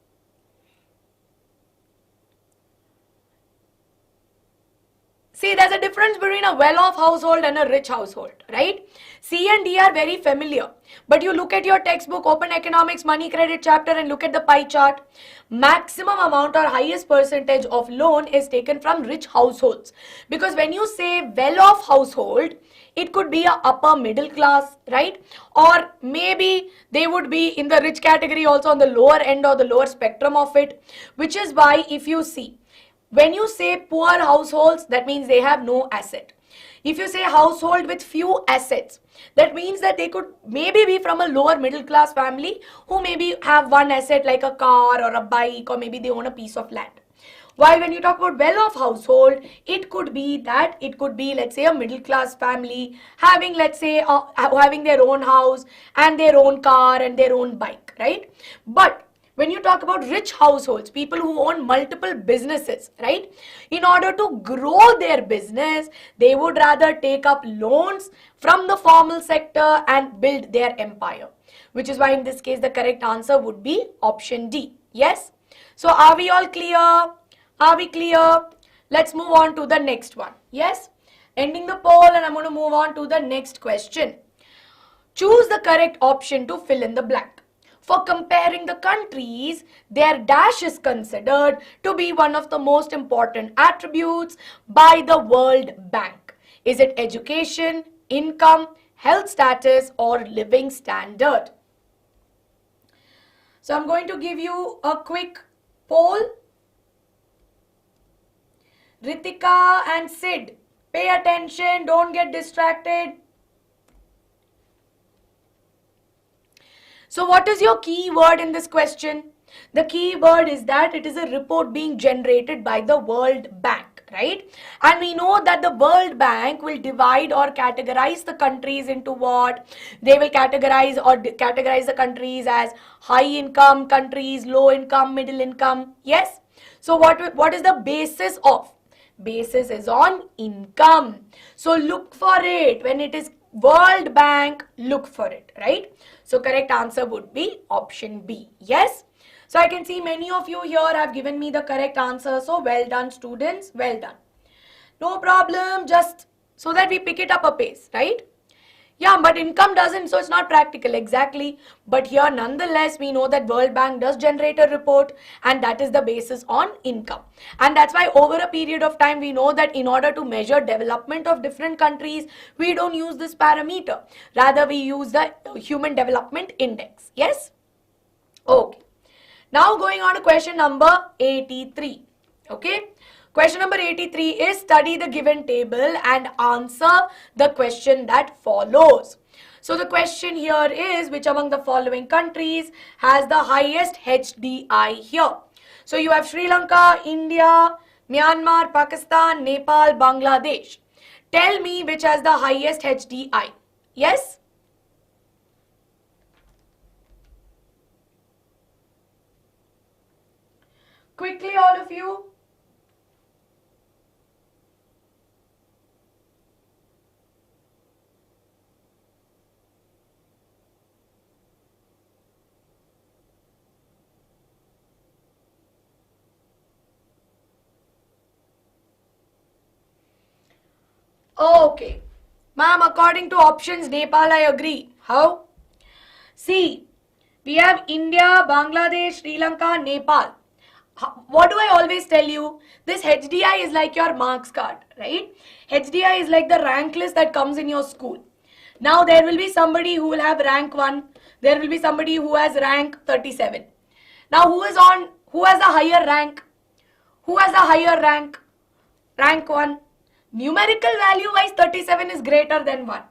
[SPEAKER 2] See, there's a difference between a well-off household and a rich household, right? C and D are very familiar. But you look at your textbook, open economics, money credit chapter and look at the pie chart. Maximum amount or highest percentage of loan is taken from rich households. Because when you say well-off household, it could be a upper middle class, right? Or maybe they would be in the rich category also on the lower end or the lower spectrum of it. Which is why if you see, when you say poor households, that means they have no asset. If you say household with few assets, that means that they could maybe be from a lower middle class family who maybe have 1 asset like a car or a bike or maybe they own a piece of land. While when you talk about well-off household, it could be let's say a middle class family having let's say having their own house and their own car and their own bike, right? But when you talk about rich households, people who own multiple businesses, right? In order to grow their business, they would rather take up loans from the formal sector and build their empire. Which is why in this case, the correct answer would be option D. Yes? So are we all clear? Are we clear? Let's move on to the next one. Yes? Ending the poll and I'm going to move on to the next question. Choose the correct option to fill in the blank. For comparing the countries, their dash is considered to be one of the most important attributes by the World Bank. Is it education, income, health status, or living standard? So I'm going to give you a quick poll. Ritika and Sid, pay attention, don't get distracted. So what is your key word in this question? The key word is that it is a report being generated by the World Bank, right? And we know that the World Bank will divide or categorize the countries into what? They will categorize the countries as high income countries, low income, middle income. Yes? So what is the basis of? Basis is on income. So look for it. When it is World Bank, look for it, right? So correct answer would be option B. Yes? So I can see many of you here have given me the correct answer. So well done students, well done. No problem, just so that we pick it up a pace, right? Yeah, but income doesn't, so it's not practical, exactly. But here nonetheless, we know that World Bank does generate a report and that is the basis on income. And that's why over a period of time, we know that in order to measure development of different countries, we don't use this parameter. Rather, we use the Human Development Index. Yes? Okay. Now going on to question number 83. Okay. Question number 83 is study the given table and answer the question that follows. So the question here is which among the following countries has the highest HDI here? So you have Sri Lanka, India, Myanmar, Pakistan, Nepal, Bangladesh. Tell me which has the highest HDI. Yes? Quickly, all of you. Okay. Ma'am, according to options, Nepal, I agree. How? See, we have India, Bangladesh, Sri Lanka, Nepal. What do I always tell you? This HDI is like your marks card, right? HDI is like the rank list that comes in your school. Now there will be somebody who will have rank 1. There will be somebody who has rank 37. Now who has a higher rank? Who has a higher rank? Rank 1. Numerical value wise 37 is greater than 1.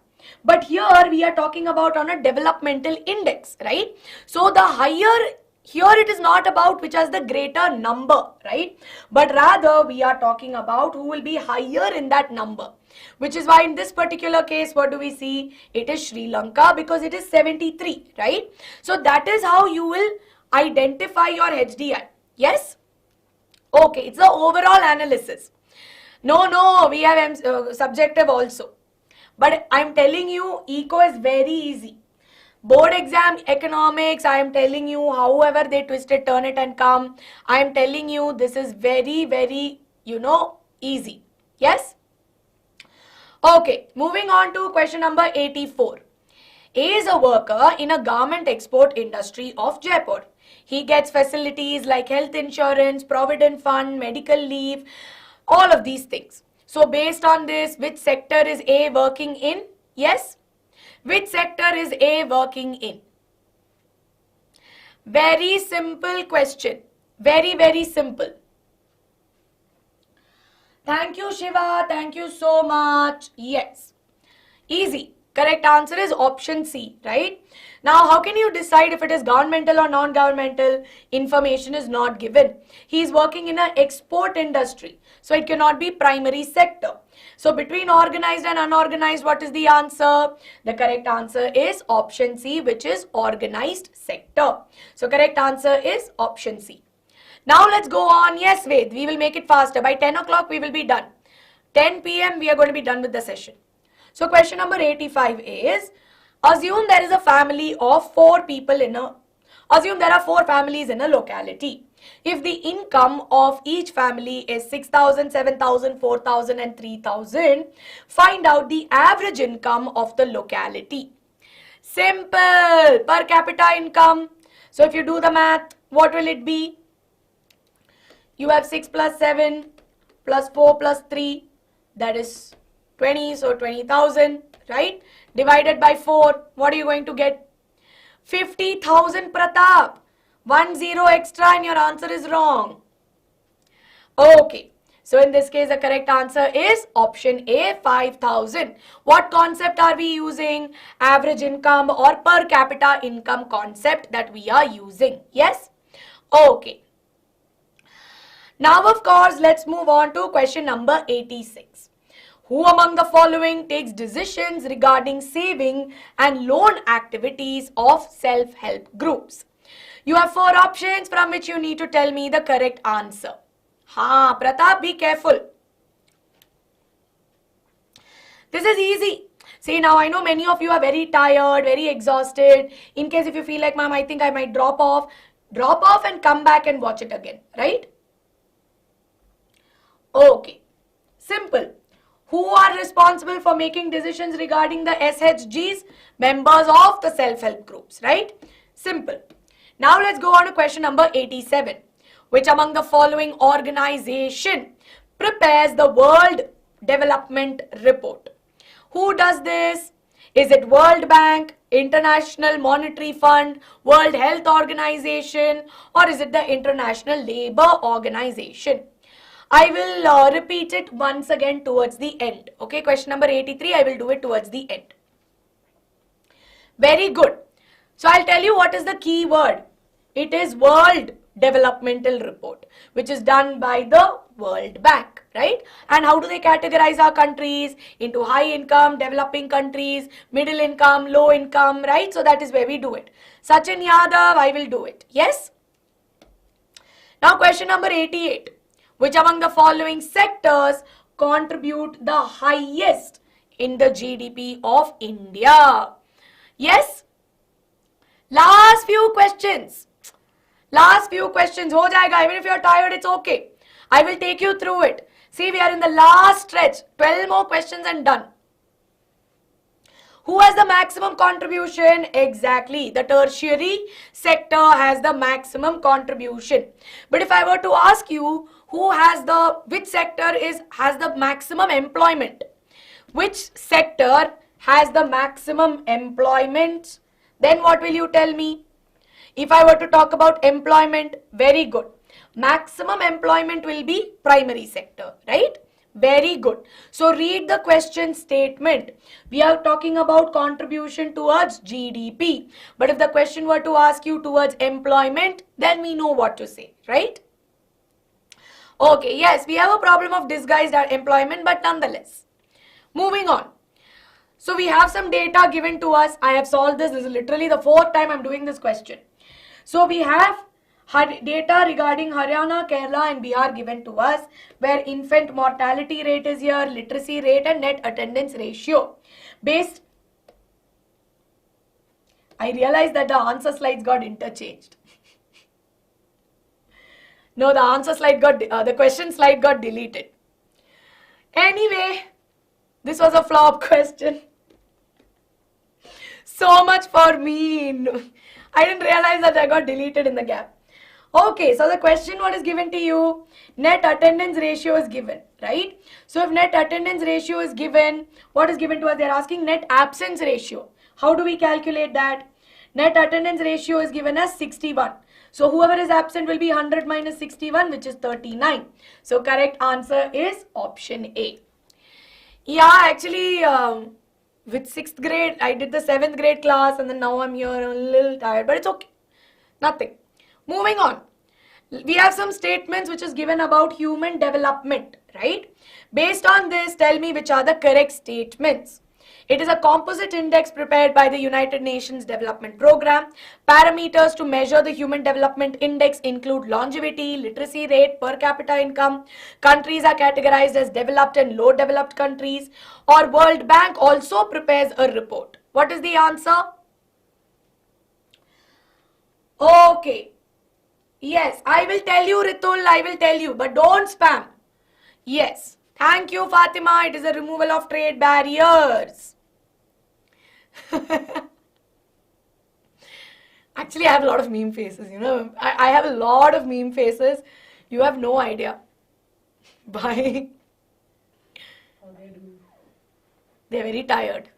[SPEAKER 2] But here we are talking about on a developmental index, right? So the higher, here it is not about which has the greater number, right? But rather we are talking about who will be higher in that number. Which is why in this particular case, what do we see? It is Sri Lanka because it is 73, right? So that is how you will identify your HDI. Yes? Okay, it's the overall analysis. No, we have subjective also. But I'm telling you, eco is very easy. Board exam, economics, I am telling you, however they twist it, turn it and come. I am telling you, this is very, very, easy. Yes? Okay, moving on to question number 84. A is a worker in a garment export industry of Jaipur. He gets facilities like health insurance, provident fund, medical leave, all of these things. So based on this, which sector is A working in? Yes? Which sector is A working in? Very simple question. Very, very simple. Thank you, Shiva. Thank you so much. Yes. Easy. Correct answer is option C, right? Now, how can you decide if it is governmental or non-governmental? Information is not given. He is working in an export industry. So, it cannot be primary sector. So, between organized and unorganized, what is the answer? The correct answer is option C, which is organized sector. So, correct answer is option C. Now, let's go on. Yes, Ved, we will make it faster. By 10 o'clock, we will be done. 10 p.m., we are going to be done with the session. So question number 85 is, assume there is a family of 4 people assume there are 4 families in a locality. If the income of each family is 6,000, 7,000, 4,000 and 3,000, find out the average income of the locality. Simple, per capita income. So if you do the math, what will it be? You have 6 plus 7 plus 4 plus 3, that is 20, so 20,000, right? Divided by 4, what are you going to get? 50,000, Pratap. 1 0 extra and your answer is wrong. Okay, so in this case, the correct answer is option A, 5,000. What concept are we using? Average income or per capita income concept that we are using. Yes? Okay. Now, of course, let's move on to question number 86. Who among the following takes decisions regarding saving and loan activities of self-help groups? You have 4 options from which you need to tell me the correct answer. Pratap, be careful. This is easy. See, now I know many of you are very tired, very exhausted. In case if you feel like, ma'am, I think I might drop off and come back and watch it again, right? Okay, simple. Who are responsible for making decisions regarding the SHGs? Members of the self-help groups, right? Simple. Now let's go on to question number 87. Which among the following organization prepares the World Development Report? Who does this? Is it World Bank, International Monetary Fund, World Health Organization, or is it the International Labour Organization? I will repeat it once again towards the end. Okay, question number 83, I will do it towards the end. Very good. So I'll tell you what is the key word. It is World developmental report, which is done by the World Bank, right? And how do they categorize our countries into high income, developing countries, middle income, low income, right? So that is where we do it. Sachin Yadav, I will do it. Yes? Now question number 88. Which among the following sectors contribute the highest in the GDP of India? Yes? Last few questions. Last few questions. Ho jayega. Even if you're tired, it's okay. I will take you through it. See, we are in the last stretch. 12 more questions and done. Who has the maximum contribution? Exactly. The tertiary sector has the maximum contribution. But if I were to ask you, which sector has the maximum employment? Which sector has the maximum employment? Then what will you tell me? If I were to talk about employment, very good. Maximum employment will be primary sector, right? Very good. So read the question statement. We are talking about contribution towards GDP. But if the question were to ask you towards employment, then we know what to say, right? Okay, yes, we have a problem of disguised employment, but nonetheless. Moving on. So we have some data given to us. I have solved this. This is literally the 4th time I'm doing this question. So we have data regarding Haryana, Kerala and Bihar given to us, where infant mortality rate is here, literacy rate and net attendance ratio. I realized that the answer slides got interchanged. No, the question slide got deleted. Anyway, this was a flop question. So much for me. I didn't realize that I got deleted in the gap. Okay, so the question what is given to you? Net attendance ratio is given, right? So if net attendance ratio is given, what is given to us? They are asking net absence ratio. How do we calculate that? Net attendance ratio is given as 61. So whoever is absent will be 100 minus 61, which is 39. So correct answer is option A. Yeah, actually, with 6th grade, I did the 7th grade class and then now I'm here, I'm a little tired, but it's okay. Nothing. Moving on. We have some statements which is given about human development, right? Based on this, tell me which are the correct statements. It is a composite index prepared by the United Nations Development Program. Parameters to measure the Human Development Index include longevity, literacy rate, per capita income. Countries are categorized as developed and low developed countries. Or World Bank also prepares a report. What is the answer? Okay. Yes, I will tell you, Ritul, I will tell you, but don't spam. Yes. Thank you, Fatima. It is a removal of trade barriers. Actually, I have a lot of meme faces, you know. I have a lot of meme faces. You have no idea. Bye. They're very tired.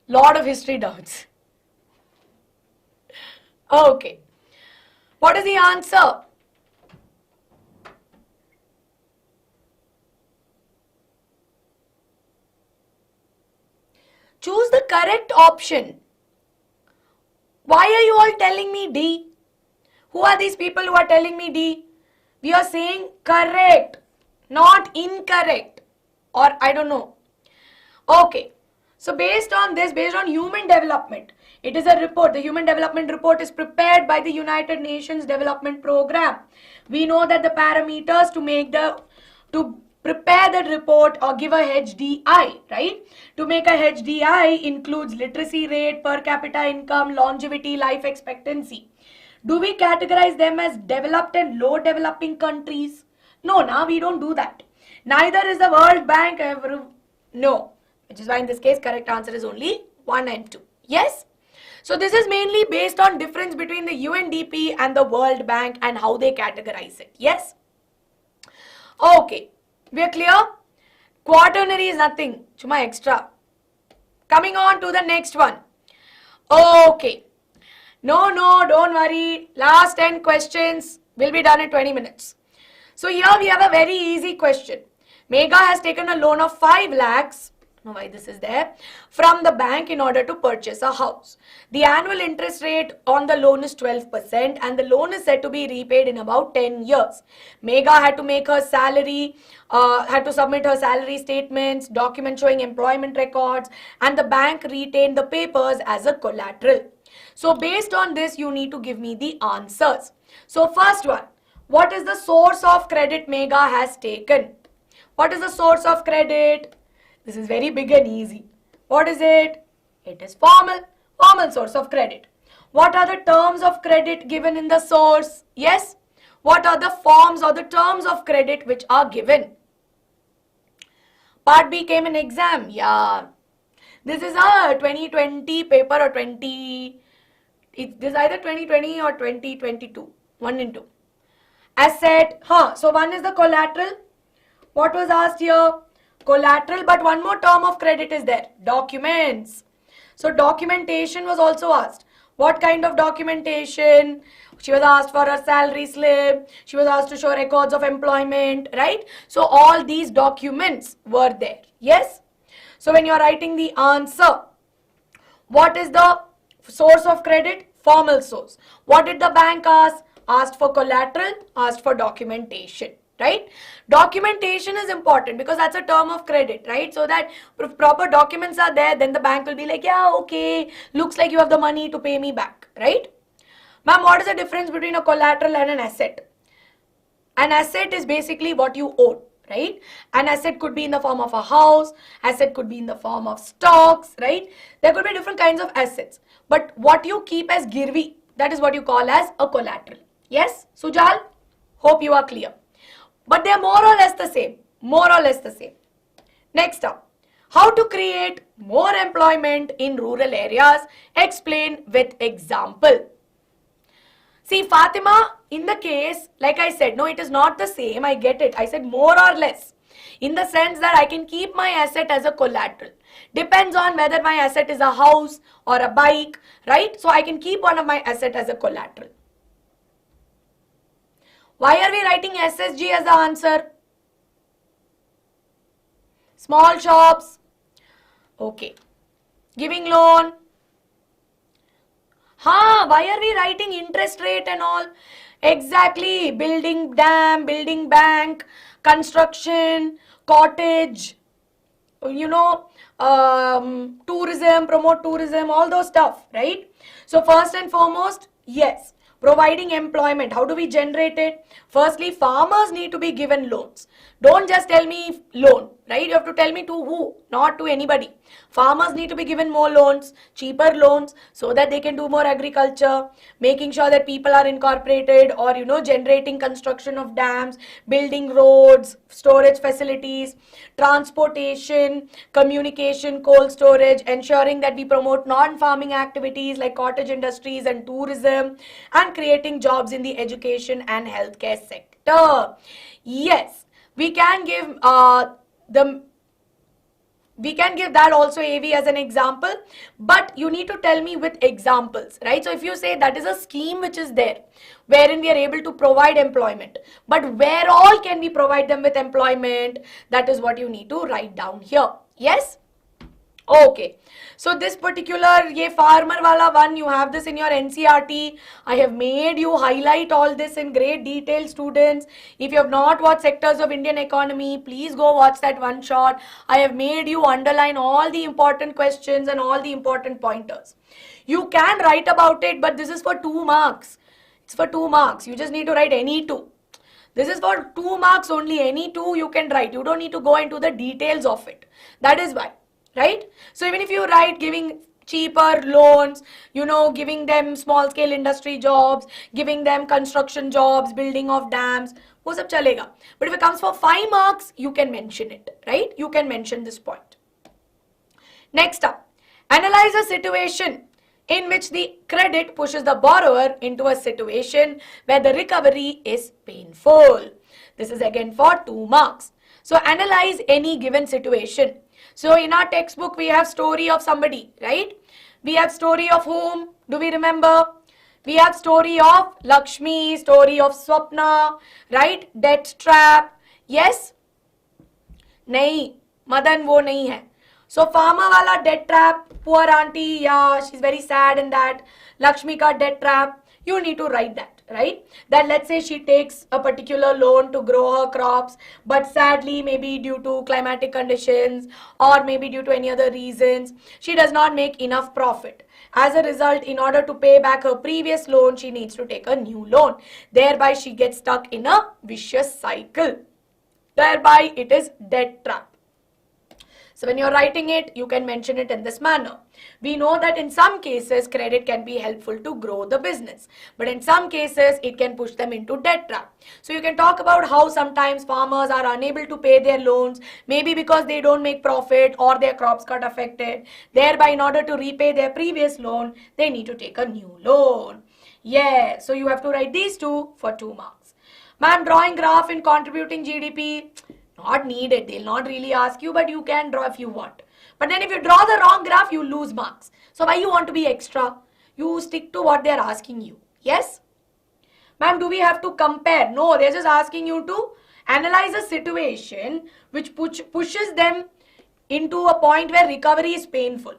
[SPEAKER 2] Lot of history doubts. Okay. What is the answer? Choose the correct option. Why are you all telling me D? Who are these people who are telling me D? We are saying correct, not incorrect. Or I don't know. Okay. So based on this, based on human development, it is a report. The Human Development Report is prepared by the United Nations Development Program. We know that the parameters to prepare the report or give a HDI, right? To make a HDI includes literacy rate, per capita income, longevity, life expectancy. Do we categorize them as developed and low developing countries? No, now we don't do that. Neither is the World Bank ever. No. Which is why in this case, correct answer is only 1 and 2. Yes? So this is mainly based on difference between the UNDP and the World Bank and how they categorize it. Yes? Okay. We are clear? Quaternary is nothing. Chuma extra. Coming on to the next one. Okay. No, don't worry. Last 10 questions will be done in 20 minutes. So here we have a very easy question. Megha has taken a loan of 5 lakhs. why this is there, from the bank in order to purchase a house. The annual interest rate on the loan is 12% and the loan is said to be repaid in about 10 years. Megha had to make her salary, had to submit her salary statements, documents showing employment records, and the bank retained the papers as a collateral. So based on this, you need to give me the answers. So first one, what is the source of credit Megha has taken? What is the source of credit? This is very big and easy. What is it? It is formal source of credit. What are the terms of credit given in the source? Yes. What are the forms or the terms of credit which are given? Part B came in exam. Yeah. This is a 2020 paper or 20. This is either 2020 or 2022. 1 in 2. Asset. So one is the collateral. What was asked here? Collateral, but one more term of credit is there. Documents. So documentation was also asked. What kind of documentation? She was asked for her salary slip. She was asked to show records of employment, right? So all these documents were there. Yes? So when you are writing the answer, what is the source of credit? Formal source. What did the bank ask? Asked for collateral, asked for documentation. Right? Documentation is important because that's a term of credit, right? So that if proper documents are there, then the bank will be like, yeah, okay, looks like you have the money to pay me back, right? Ma'am, what is the difference between a collateral and an asset? An asset is basically what you own, right? An asset could be in the form of a house, asset could be in the form of stocks, right? There could be different kinds of assets. But what you keep as girvi, that is what you call as a collateral. Yes, Sujal? Hope you are clear. But they are more or less the same. More or less the same. Next up, how to create more employment in rural areas. Explain with example. See, Fatima, in the case, like I said, no, it is not the same. I get it. I said more or less. In the sense that I can keep my asset as a collateral. Depends on whether my asset is a house or a bike, right? So I can keep one of my asset as a collateral. Why are we writing SSG as the answer? Small shops. Okay. Giving loan. Why are we writing interest rate and all? Exactly. Building dam, building bank, construction, cottage, tourism, promote tourism, all those stuff, right? So first and foremost, yes. Providing employment. How do we generate it? Firstly, farmers need to be given loans. Don't just tell me loan, right? You have to tell me to who, not to anybody. Farmers need to be given more loans, cheaper loans, so that they can do more agriculture, making sure that people are incorporated or, generating construction of dams, building roads, storage facilities, transportation, communication, cold storage, ensuring that we promote non-farming activities like cottage industries and tourism, and creating jobs in the education and healthcare sector. Yes, we can give that also AV as an example, but you need to tell me with examples, right? So if you say that is a scheme which is there, wherein we are able to provide employment, but where all can we provide them with employment, that is what you need to write down here. Yes? Okay. So this particular farmer wala one, you have this in your NCERT. I have made you highlight all this in great detail, students. If you have not watched Sectors of Indian Economy, please go watch that one shot. I have made you underline all the important questions and all the important pointers. You can write about it, but this is for 2 marks. It's for 2 marks. You just need to write any 2. This is for 2 marks only. Any 2 you can write. You don't need to go into the details of it. That is why. Right? So even if you write giving cheaper loans, giving them small scale industry jobs, giving them construction jobs, building of dams, wo sab chalega. But if it comes for 5 marks, you can mention it, right? You can mention this point. Next up, analyze a situation in which the credit pushes the borrower into a situation where the recovery is painful. This is again for 2 marks. So analyze any given situation. So in our textbook, we have story of somebody, right? We have story of whom? Do we remember? We have story of Lakshmi, story of Swapna, right? Debt trap. Yes? Nahi. Madan wo nahi hai. So farmer wala debt trap, poor auntie, yeah, she's very sad in that. Lakshmi ka debt trap, you need to write that, right? That let's say she takes a particular loan to grow her crops, but sadly maybe due to climatic conditions or maybe due to any other reasons, she does not make enough profit. As a result, in order to pay back her previous loan, she needs to take a new loan. Thereby, she gets stuck in a vicious cycle. Thereby, it is debt trap. So when you're writing it, you can mention it in this manner. We know that in some cases, credit can be helpful to grow the business. But in some cases, it can push them into debt trap. So you can talk about how sometimes farmers are unable to pay their loans, maybe because they don't make profit or their crops got affected. Thereby, in order to repay their previous loan, they need to take a new loan. Yeah, so you have to write these two for 2 marks. Ma'am, drawing graph in contributing GDP. Not needed. They'll not really ask you, but you can draw if you want. But then if you draw the wrong graph, you lose marks. So why you want to be extra? You stick to what they're asking you. Yes? Ma'am, do we have to compare? No, they're just asking you to analyze a situation which pushes them into a point where recovery is painful.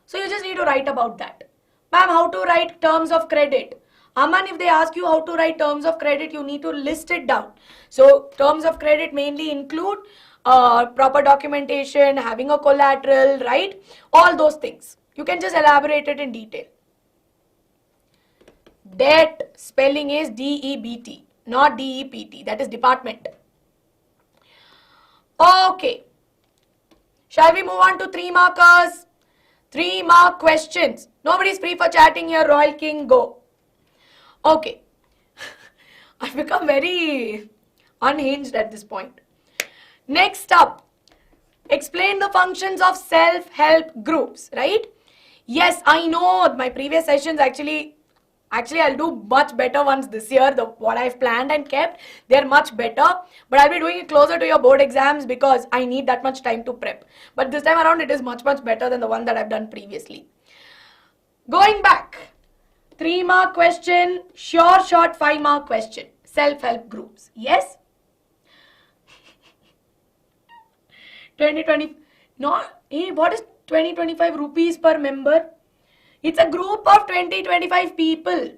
[SPEAKER 2] So you just need to write about that. Ma'am, how to write terms of credit? Aman, if they ask you how to write terms of credit, you need to list it down. So terms of credit mainly include proper documentation, having a collateral, right? All those things. You can just elaborate it in detail. Debt spelling is D-E-B-T, not D-E-P-T. That is department. Okay. Shall we move on to 3 markers? 3 mark questions. Nobody's free for chatting here. Royal King, go. Okay. I've become very unhinged at this point. Next up, explain the functions of self-help groups, right? Yes, I know my previous sessions actually I'll do much better ones this year. What I've planned and kept, they're much better. But I'll be doing it closer to your board exams because I need that much time to prep. But this time around, it is much better than the one that I've done previously. Going back, 3 mark question, short 5 mark question. Self-help groups. Yes? 2020. No, hey, what is 20-25 rupees per member? It's a group of 20-25 people.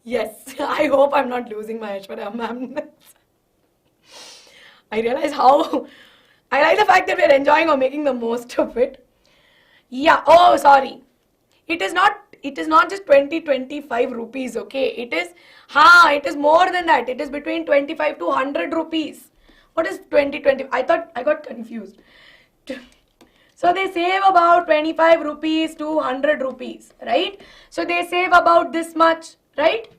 [SPEAKER 2] Yes, I hope I'm not losing my Aishwarya ma'am. I realize how I like the fact that we're enjoying or making the most of it. Yeah, oh sorry. It is not just 20-25 rupees, okay? It is more than that. It is between 25 to 100 rupees. What is 20-20? I got confused. So they save about 25 rupees to 100 rupees, right? So they save about this much, right?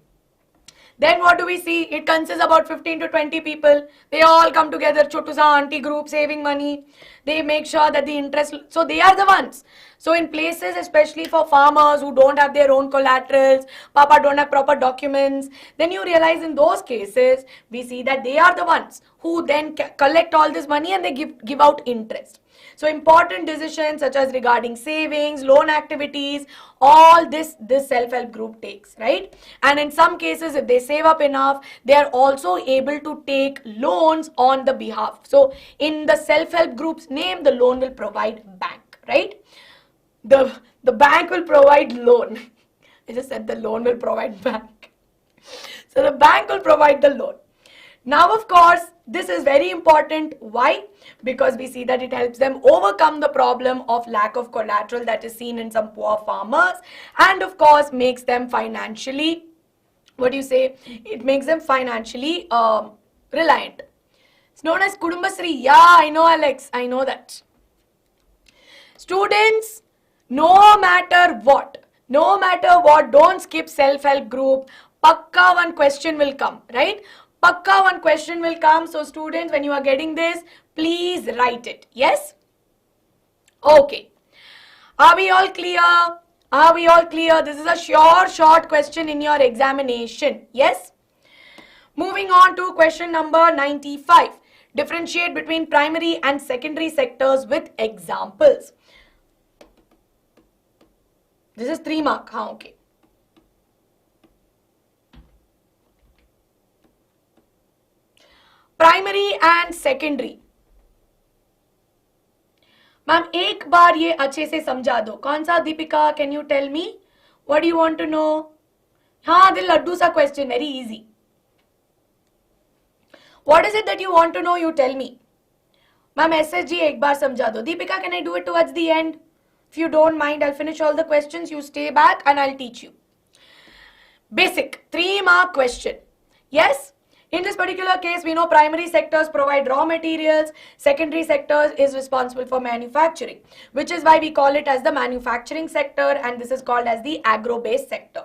[SPEAKER 2] Then what do we see? It consists about 15 to 20 people. They all come together, chotu sa auntie group, saving money. They make sure that the interest, so they are the ones. So in places, especially for farmers who don't have their own collaterals, papa don't have proper documents, then you realize in those cases, we see that they are the ones who then collect all this money and they give out interest. So important decisions such as regarding savings, loan activities, all this self-help group takes, right? And in some cases, if they save up enough, they are also able to take loans on the behalf. So in the self-help group's name, the loan will provide bank, right? The bank will provide loan. I just said the loan will provide bank. So the bank will provide the loan. Now, of course, this is very important. Why? Because we see that it helps them overcome the problem of lack of collateral that is seen in some poor farmers, and of course makes them financially, it makes them financially reliant. It's known as Kudumbasri. Yeah, I know, Alex. I know that. Students, no matter what, don't skip self-help group. Pakka one question will come, right? Pakka one question will come. So students, when you are getting this, please write it. Yes? Okay. Are we all clear? Are we all clear? This is a short question in your examination. Yes? Moving on to question number 95. Differentiate between primary and secondary sectors with examples. This is 3 mark. Okay. Primary and secondary, ma'am एक बार ये अच्छे से समझा दो. कौन सा Deepika, can you tell me what you want to know? हाँ, दिल लड्डू सा question, very easy. What is it that you want to know, you tell me. Ma'am SSG एक बार समझा दो. Deepika, can I do it towards the end? If you don't mind, I'll finish all the questions. You stay back and I'll teach you. Basic 3-mark question. Yes? In this particular case, we know primary sectors provide raw materials, secondary sectors is responsible for manufacturing, which is why we call it as the manufacturing sector, and this is called as the agro-based sector.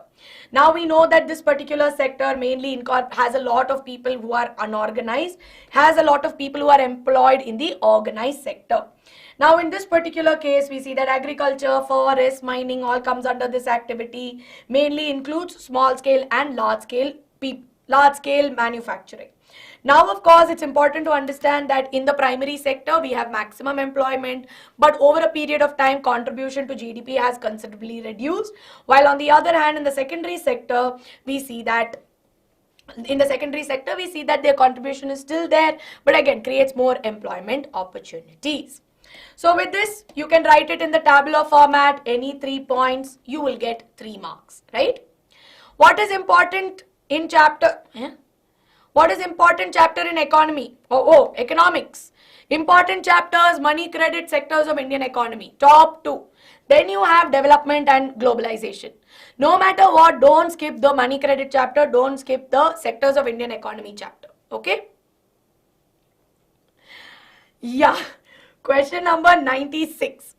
[SPEAKER 2] Now we know that this particular sector mainly has a lot of people who are unorganized, has a lot of people who are employed in the organized sector. Now in this particular case, we see that agriculture, forest, mining all comes under this activity, mainly includes small scale and large scale manufacturing. Now of course it's important to understand that in the primary sector we have maximum employment, but over a period of time contribution to GDP has considerably reduced, while on the other hand in the secondary sector we see that their contribution is still there, but again creates more employment opportunities. So with this, you can write it in the tabular format, any 3 points, you will get 3 marks, right? What is important in chapter? What is important chapter in economy? Economics. Important chapters, money, credit, sectors of Indian economy, top 2. Then you have development and globalization. No matter what, don't skip the money, credit chapter, don't skip the sectors of Indian economy chapter, okay? Yeah. Question number 96.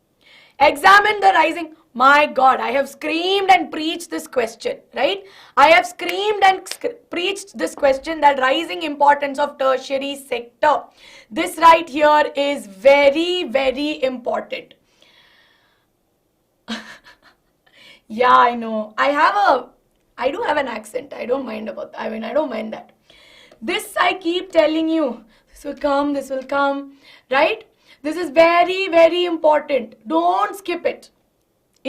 [SPEAKER 2] Examine the rising. My God, I have screamed and preached this question, right? I have screamed and preached this question, that rising importance of tertiary sector. This right here is very, very important. Yeah, I know. I do have an accent. I don't mind about that. I don't mind that. This I keep telling you. This will come, right? This is very, very important. Don't skip it.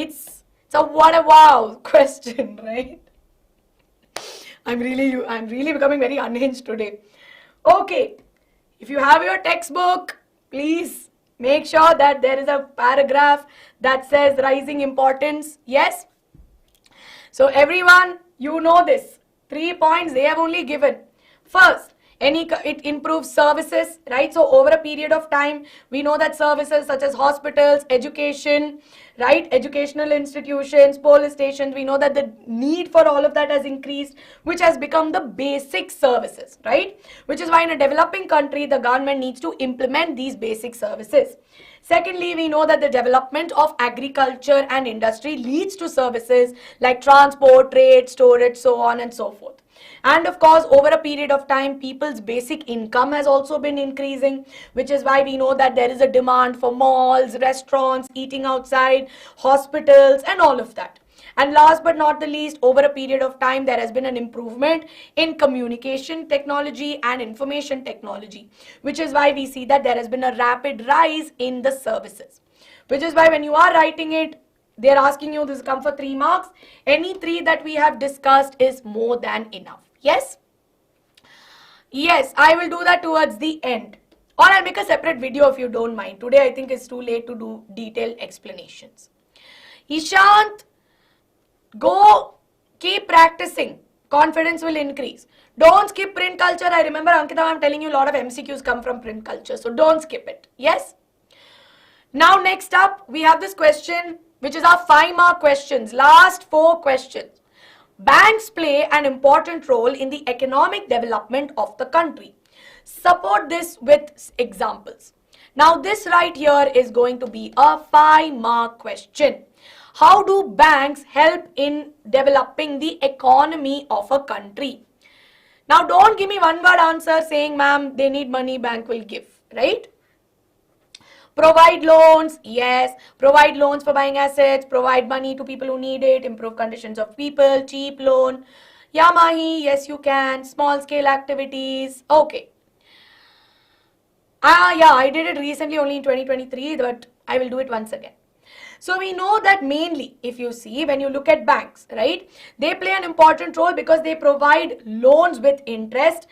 [SPEAKER 2] It's a what a wow question, right? I'm really becoming very unhinged today. Okay, if you have your textbook, please make sure that there is a paragraph that says rising importance. Yes? So everyone, you know this. 3 points they have only given. First, it improves services, right? So over a period of time, we know that services such as hospitals, education, right? Educational institutions, police stations, we know that the need for all of that has increased, which has become the basic services, right? Which is why in a developing country, the government needs to implement these basic services. Secondly, we know that the development of agriculture and industry leads to services like transport, trade, storage, so on and so forth. And of course, over a period of time, people's basic income has also been increasing, which is why we know that there is a demand for malls, restaurants, eating outside, hospitals, and all of that. And last but not the least, over a period of time, there has been an improvement in communication technology and information technology, which is why we see that there has been a rapid rise in the services. Which is why when you are writing it, they are asking you, this come for 3 marks. Any 3 that we have discussed is more than enough. Yes? Yes, I will do that towards the end. Or I'll make a separate video if you don't mind. Today I think it's too late to do detailed explanations. Ishant, go keep practicing. Confidence will increase. Don't skip print culture. I remember, Ankita, I'm telling you a lot of MCQs come from print culture. So don't skip it. Yes? Now next up, we have this question, which is our 5-mark questions. Last 4 questions. Banks play an important role in the economic development of the country. Support this with examples. Now this right here is going to be a 5-mark question. How do banks help in developing the economy of a country? Now don't give me one-word answer saying, ma'am, they need money, bank will give, right? Provide loans, yes. Provide loans for buying assets, provide money to people who need it, improve conditions of people, cheap loan. Yeah, Mahi, yes you can. Small scale activities, okay. Yeah, I did it recently only in 2023, but I will do it once again. So we know that mainly, if you see, when you look at banks, right, they play an important role because they provide loans with interest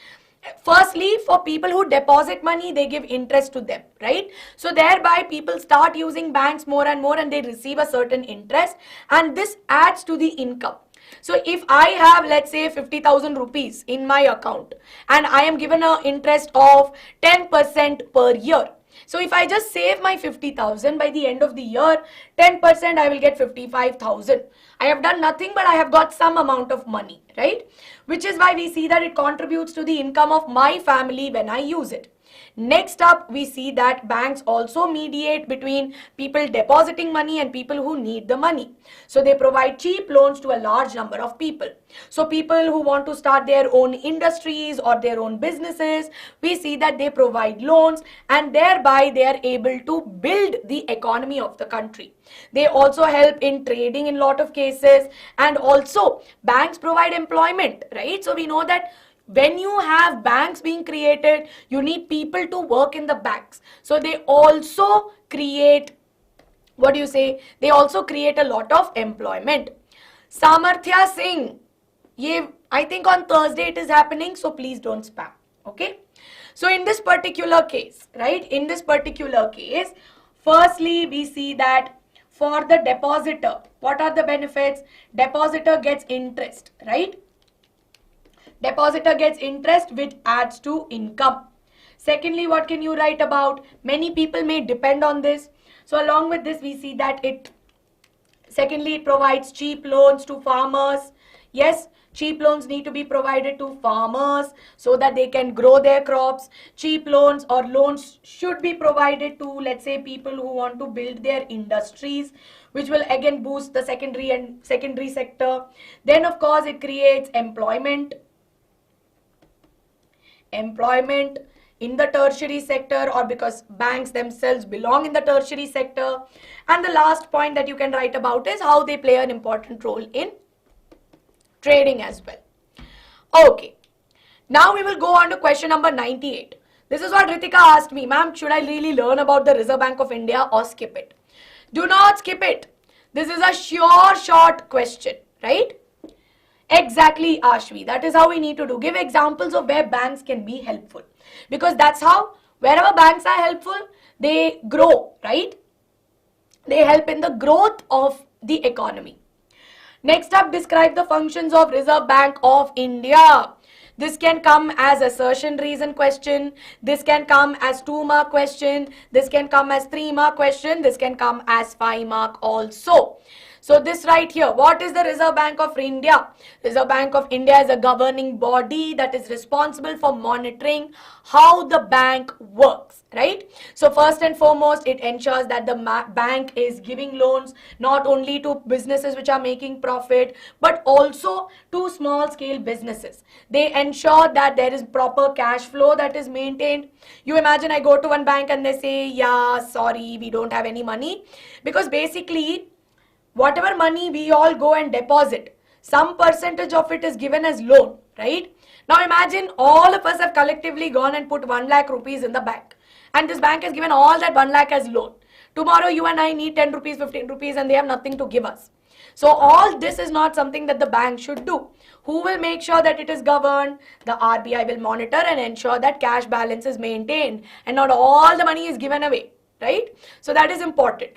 [SPEAKER 2] Firstly, for people who deposit money, they give interest to them, right? So thereby people start using banks more and more and they receive a certain interest, and this adds to the income. So if I have, let's say, 50,000 rupees in my account and I am given an interest of 10% per year. So if I just save my 50,000, by the end of the year, 10% I will get 55,000. I have done nothing, but I have got some amount of money, right? Which is why we see that it contributes to the income of my family when I use it. Next up, we see that banks also mediate between people depositing money and people who need the money. So they provide cheap loans to a large number of people. So people who want to start their own industries or their own businesses, we see that they provide loans and thereby they are able to build the economy of the country. They also help in trading in a lot of cases, and also banks provide employment, right? So we know that when you have banks being created, you need people to work in the banks. So they also create, they also create a lot of employment. Samarthya Singh, I think on Thursday it is happening, so please don't spam, okay? So in this particular case, right, firstly we see that for the depositor, what are the benefits? Depositor gets interest, right? Depositor gets interest, which adds to income. Secondly, what can you write about? Many people may depend on this. So along with this, we see that it provides cheap loans to farmers. Yes, cheap loans need to be provided to farmers so that they can grow their crops. Cheap loans or loans should be provided to, let's say, people who want to build their industries, which will again boost the secondary sector. Then of course it creates employment in the tertiary sector, or because banks themselves belong in the tertiary sector. And the last point that you can write about is how they play an important role in trading as well. Okay, now we will go on to question number 98. This is what Ritika asked me, ma'am, should I really learn about the Reserve Bank of India or skip it? Do not skip it. This is a sure short question, right? Exactly, Ashvi. That is how we need to do. Give examples of where banks can be helpful. Because that's how, wherever banks are helpful, they grow, right? They help in the growth of the economy. Next up, describe the functions of Reserve Bank of India. This can come as assertion reason question. This can come as 2-mark question. This can come as 3-mark question. This can come as 5-mark also. So this right here, what is the Reserve Bank of India? Reserve Bank of India is a governing body that is responsible for monitoring how the bank works, right? So first and foremost, it ensures that the bank is giving loans not only to businesses which are making profit, but also to small scale businesses. They ensure that there is proper cash flow that is maintained. You imagine I go to one bank and they say, yeah, sorry, we don't have any money. Because basically, whatever money we all go and deposit, some percentage of it is given as loan, right? Now imagine all of us have collectively gone and put 1 lakh rupees in the bank. And this bank has given all that 1 lakh as loan. Tomorrow you and I need 10 rupees, 15 rupees and they have nothing to give us. So all this is not something that the bank should do. Who will make sure that it is governed? The RBI will monitor and ensure that cash balance is maintained and not all the money is given away, right? So that is important.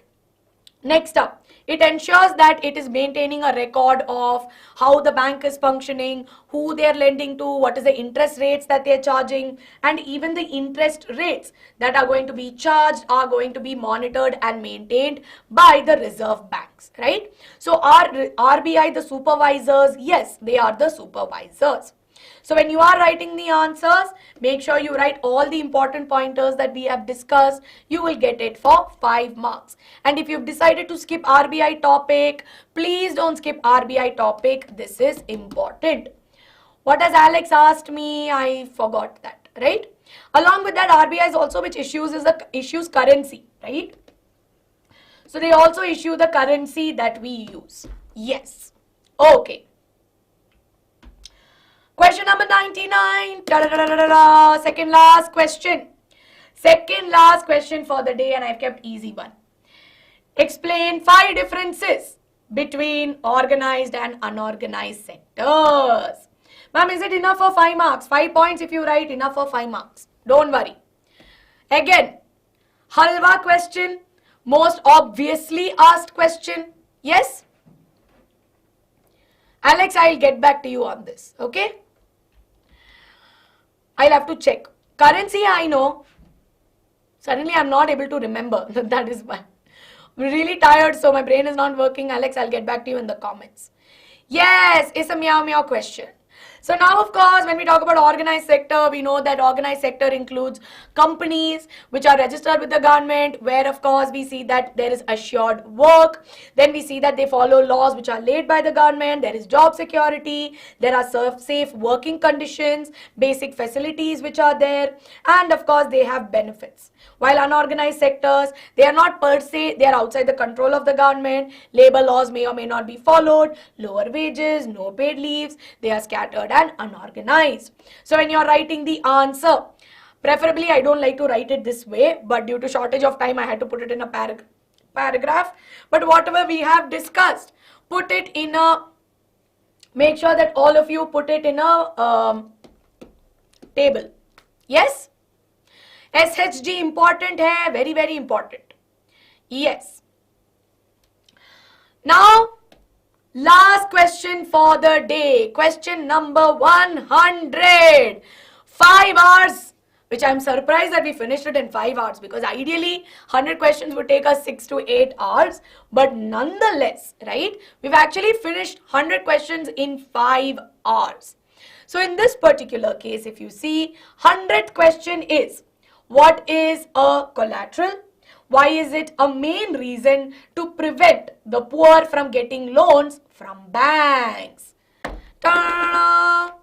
[SPEAKER 2] Next up, it ensures that it is maintaining a record of how the bank is functioning, who they are lending to, what is the interest rates that they are charging, and even the interest rates that are going to be charged are going to be monitored and maintained by the reserve banks, right? So are RBI the supervisors? Yes, they are the supervisors. So when you are writing the answers, make sure you write all the important pointers that we have discussed. You will get it for 5 marks. And if you've decided to skip RBI topic, please don't skip RBI topic. This is important. What has Alex asked me? I forgot that, right? Along with that, RBI is also which issues currency, right? So they also issue the currency that we use. Yes. Okay. Question number 99. Second last question. Second last question for the day, and I've kept easy one. Explain 5 differences between organized and unorganized sectors. Ma'am, is it enough for 5 marks? 5 points if you write, enough for 5 marks. Don't worry. Again, halwa question, most obviously asked question. Yes? Alex, I'll get back to you on this. Okay? I'll have to check. Currency, I know. Suddenly, I'm not able to remember. That is why. I'm really tired, so my brain is not working. Alex, I'll get back to you in the comments. Yes, it's a meow meow question. So now, of course, when we talk about organized sector, we know that organized sector includes companies which are registered with the government, where, of course, we see that there is assured work. Then we see that they follow laws which are laid by the government. There is job security. There are safe working conditions, basic facilities which are there. And, of course, they have benefits. While unorganized sectors, they are not per se, they are outside the control of the government. Labor laws may or may not be followed. Lower wages, no paid leaves. They are scattered and unorganized. So when you are writing the answer, preferably I don't like to write it this way, but due to shortage of time, I had to put it in a paragraph. But whatever we have discussed, put it in a, make sure that all of you put it in a table. Yes? SHG important hai, very, very important. Yes. Now, last question for the day. Question number 100. 5 hours, which I'm surprised that we finished it in 5 hours, because ideally 100 questions would take us 6 to 8 hours. But nonetheless, right, we've actually finished 100 questions in 5 hours. So in this particular case, if you see, 100th question is, what is a collateral? Why is it a main reason to prevent the poor from getting loans from banks? Ta-da!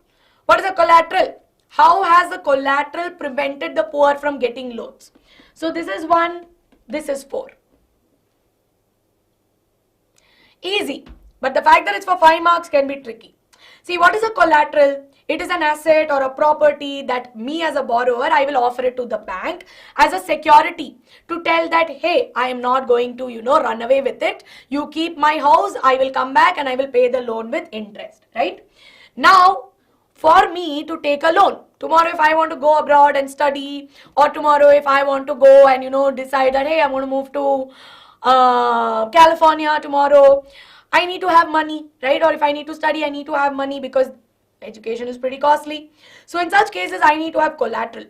[SPEAKER 2] What is a collateral? How has the collateral prevented the poor from getting loans? So this is 1, this is 4. Easy, but the fact that it's for 5 marks can be tricky. See, what is a collateral? It is an asset or a property that me as a borrower, I will offer it to the bank as a security to tell that, hey, I am not going to, run away with it. You keep my house, I will come back and I will pay the loan with interest, right? Now, for me to take a loan, tomorrow if I want to go abroad and study, or tomorrow if I want to go and, decide that, hey, I'm going to move to California tomorrow, I need to have money, right? Or if I need to study, I need to have money because education is pretty costly. So in such cases, I need to have collateral.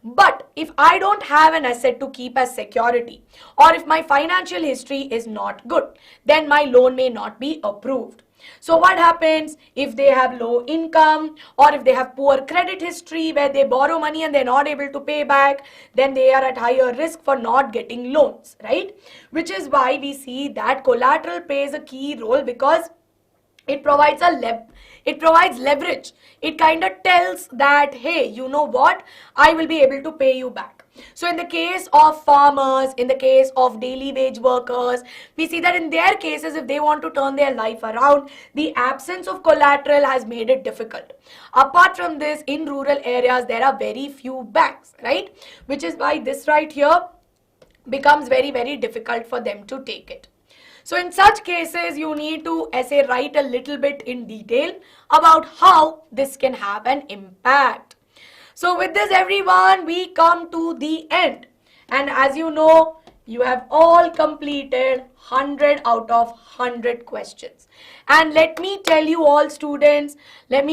[SPEAKER 2] But if I don't have an asset to keep as security, or if my financial history is not good, then my loan may not be approved. So what happens if they have low income, or if they have poor credit history where they borrow money and they're not able to pay back, then they are at higher risk for not getting loans, right? Which is why we see that collateral plays a key role, because it provides leverage. It kind of tells that, hey, you know what, I will be able to pay you back. So in the case of farmers, in the case of daily wage workers, we see that in their cases, if they want to turn their life around, the absence of collateral has made it difficult. Apart from this, in rural areas, there are very few banks, right? Which is why this right here becomes very, very difficult for them to take it. So in such cases, you need to write a little bit in detail about how this can have an impact. So with this, everyone, we come to the end. And as you know, you have all completed 100 out of 100 questions. And let me tell you all students, I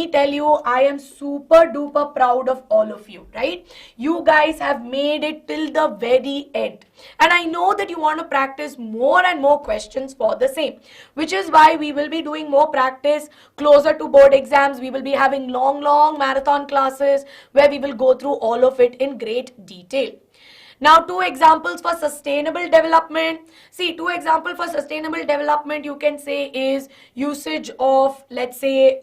[SPEAKER 2] am super duper proud of all of you, right? You guys have made it till the very end. And I know that you want to practice more and more questions for the same, which is why we will be doing more practice closer to board exams. We will be having long marathon classes where we will go through all of it in great detail. Now, 2 examples for sustainable development. See, 2 examples for sustainable development you can say is usage of, let's say,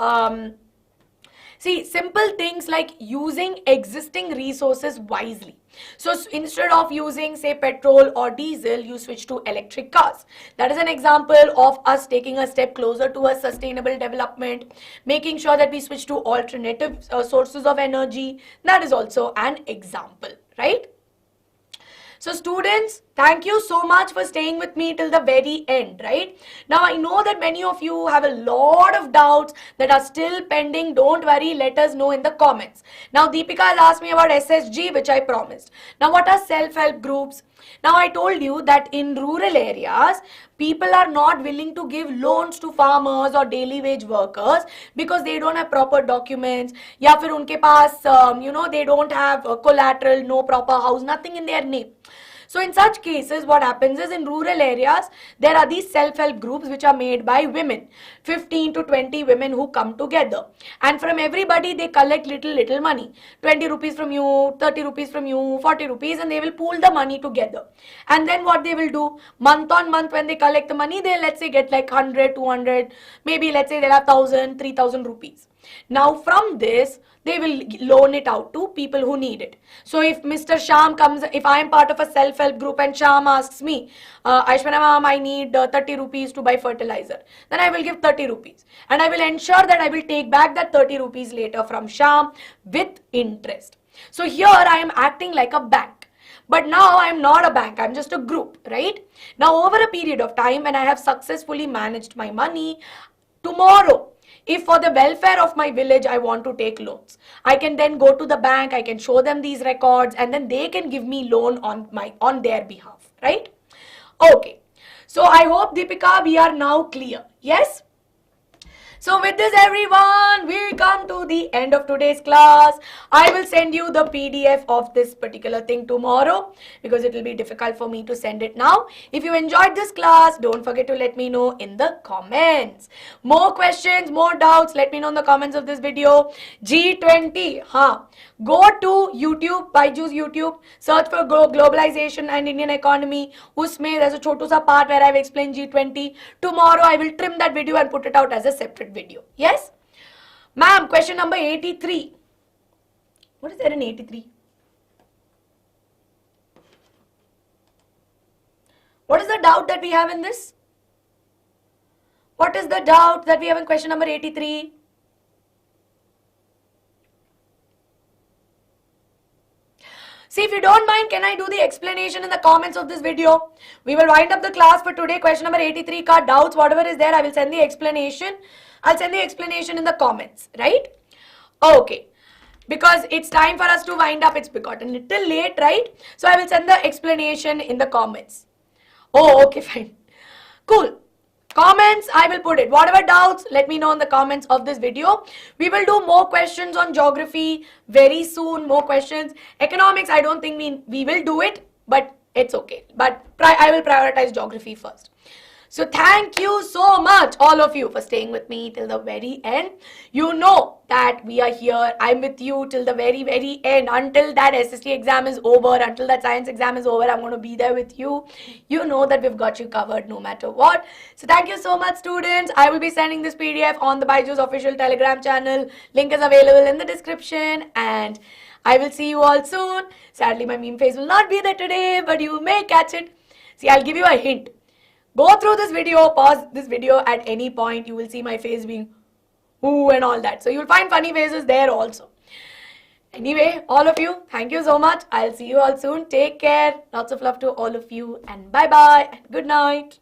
[SPEAKER 2] simple things like using existing resources wisely. So instead of using, say, petrol or diesel, you switch to electric cars. That is an example of us taking a step closer to a sustainable development, making sure that we switch to alternative sources of energy. That is also an example, right? So students, thank you so much for staying with me till the very end, right? Now I know that many of you have a lot of doubts that are still pending. Don't worry, let us know in the comments. Now Deepika has asked me about SSG, which I promised. Now what are self-help groups? Now I told you that in rural areas, people are not willing to give loans to farmers or daily wage workers because they don't have proper documents, या फिर उनके पास they don't have collateral, no proper house, nothing in their name. So in such cases, what happens is in rural areas, there are these self-help groups which are made by women, 15 to 20 women who come together. And from everybody, they collect little money, 20 rupees from you, 30 rupees from you, 40 rupees, and they will pool the money together. And then what they will do, month on month, when they collect the money, they let's say get like 100, 200, maybe let's say they'll have 1,000, 3,000 rupees. Now from this, they will loan it out to people who need it. So if Mr. Sham comes, if I am part of a self-help group and Sham asks me, Aishwarya ma'am, I need 30 rupees to buy fertilizer, then I will give 30 rupees. And I will ensure that I will take back that 30 rupees later from Sham with interest. So here I am acting like a bank. But now I am not a bank, I am just a group, right? Now over a period of time, when I have successfully managed my money, tomorrow, if for the welfare of my village I want to take loans, I can then go to the bank, I can show them these records, and then they can give me loan on their behalf, right? Okay. So I hope, Deepika, we are now clear. Yes? So with this everyone, we come to the end of today's class. I will send you the PDF of this particular thing tomorrow because it will be difficult for me to send it now. If you enjoyed this class, don't forget to let me know in the comments. More questions, more doubts, let me know in the comments of this video. G20, go to YouTube, BYJU'S YouTube, search for globalization and Indian economy. Usme there's a chotu sa part where I've explained G20. Tomorrow I will trim that video and put it out as a separate video. Yes? Ma'am, question number 83. What is there in 83? What is the doubt that we have in this? What is the doubt that we have in question number 83? See, if you don't mind, can I do the explanation in the comments of this video? We will wind up the class for today. Question number 83 ka doubts, whatever is there, I will send the explanation. I'll send the explanation in the comments, right? Okay. Because it's time for us to wind up. It's gotten a little late, right? So I will send the explanation in the comments. Oh, okay, fine. Cool. Comments, I will put it. Whatever doubts, let me know in the comments of this video. We will do more questions on geography very soon. More questions. Economics, I don't think we will do it, but it's okay. But I will prioritize geography first. So thank you so much, all of you, for staying with me till the very end. You know that we are here. I'm with you till the very, very end. Until that SST exam is over, until that science exam is over, I'm going to be there with you. You know that we've got you covered no matter what. So thank you so much, students. I will be sending this PDF on the BYJU'S official Telegram channel. Link is available in the description. And I will see you all soon. Sadly, my meme face will not be there today, but you may catch it. See, I'll give you a hint. Go through this video, pause this video at any point. You will see my face being ooh and all that. So you'll find funny faces there also. Anyway, all of you, thank you so much. I'll see you all soon. Take care. Lots of love to all of you and bye-bye and good night.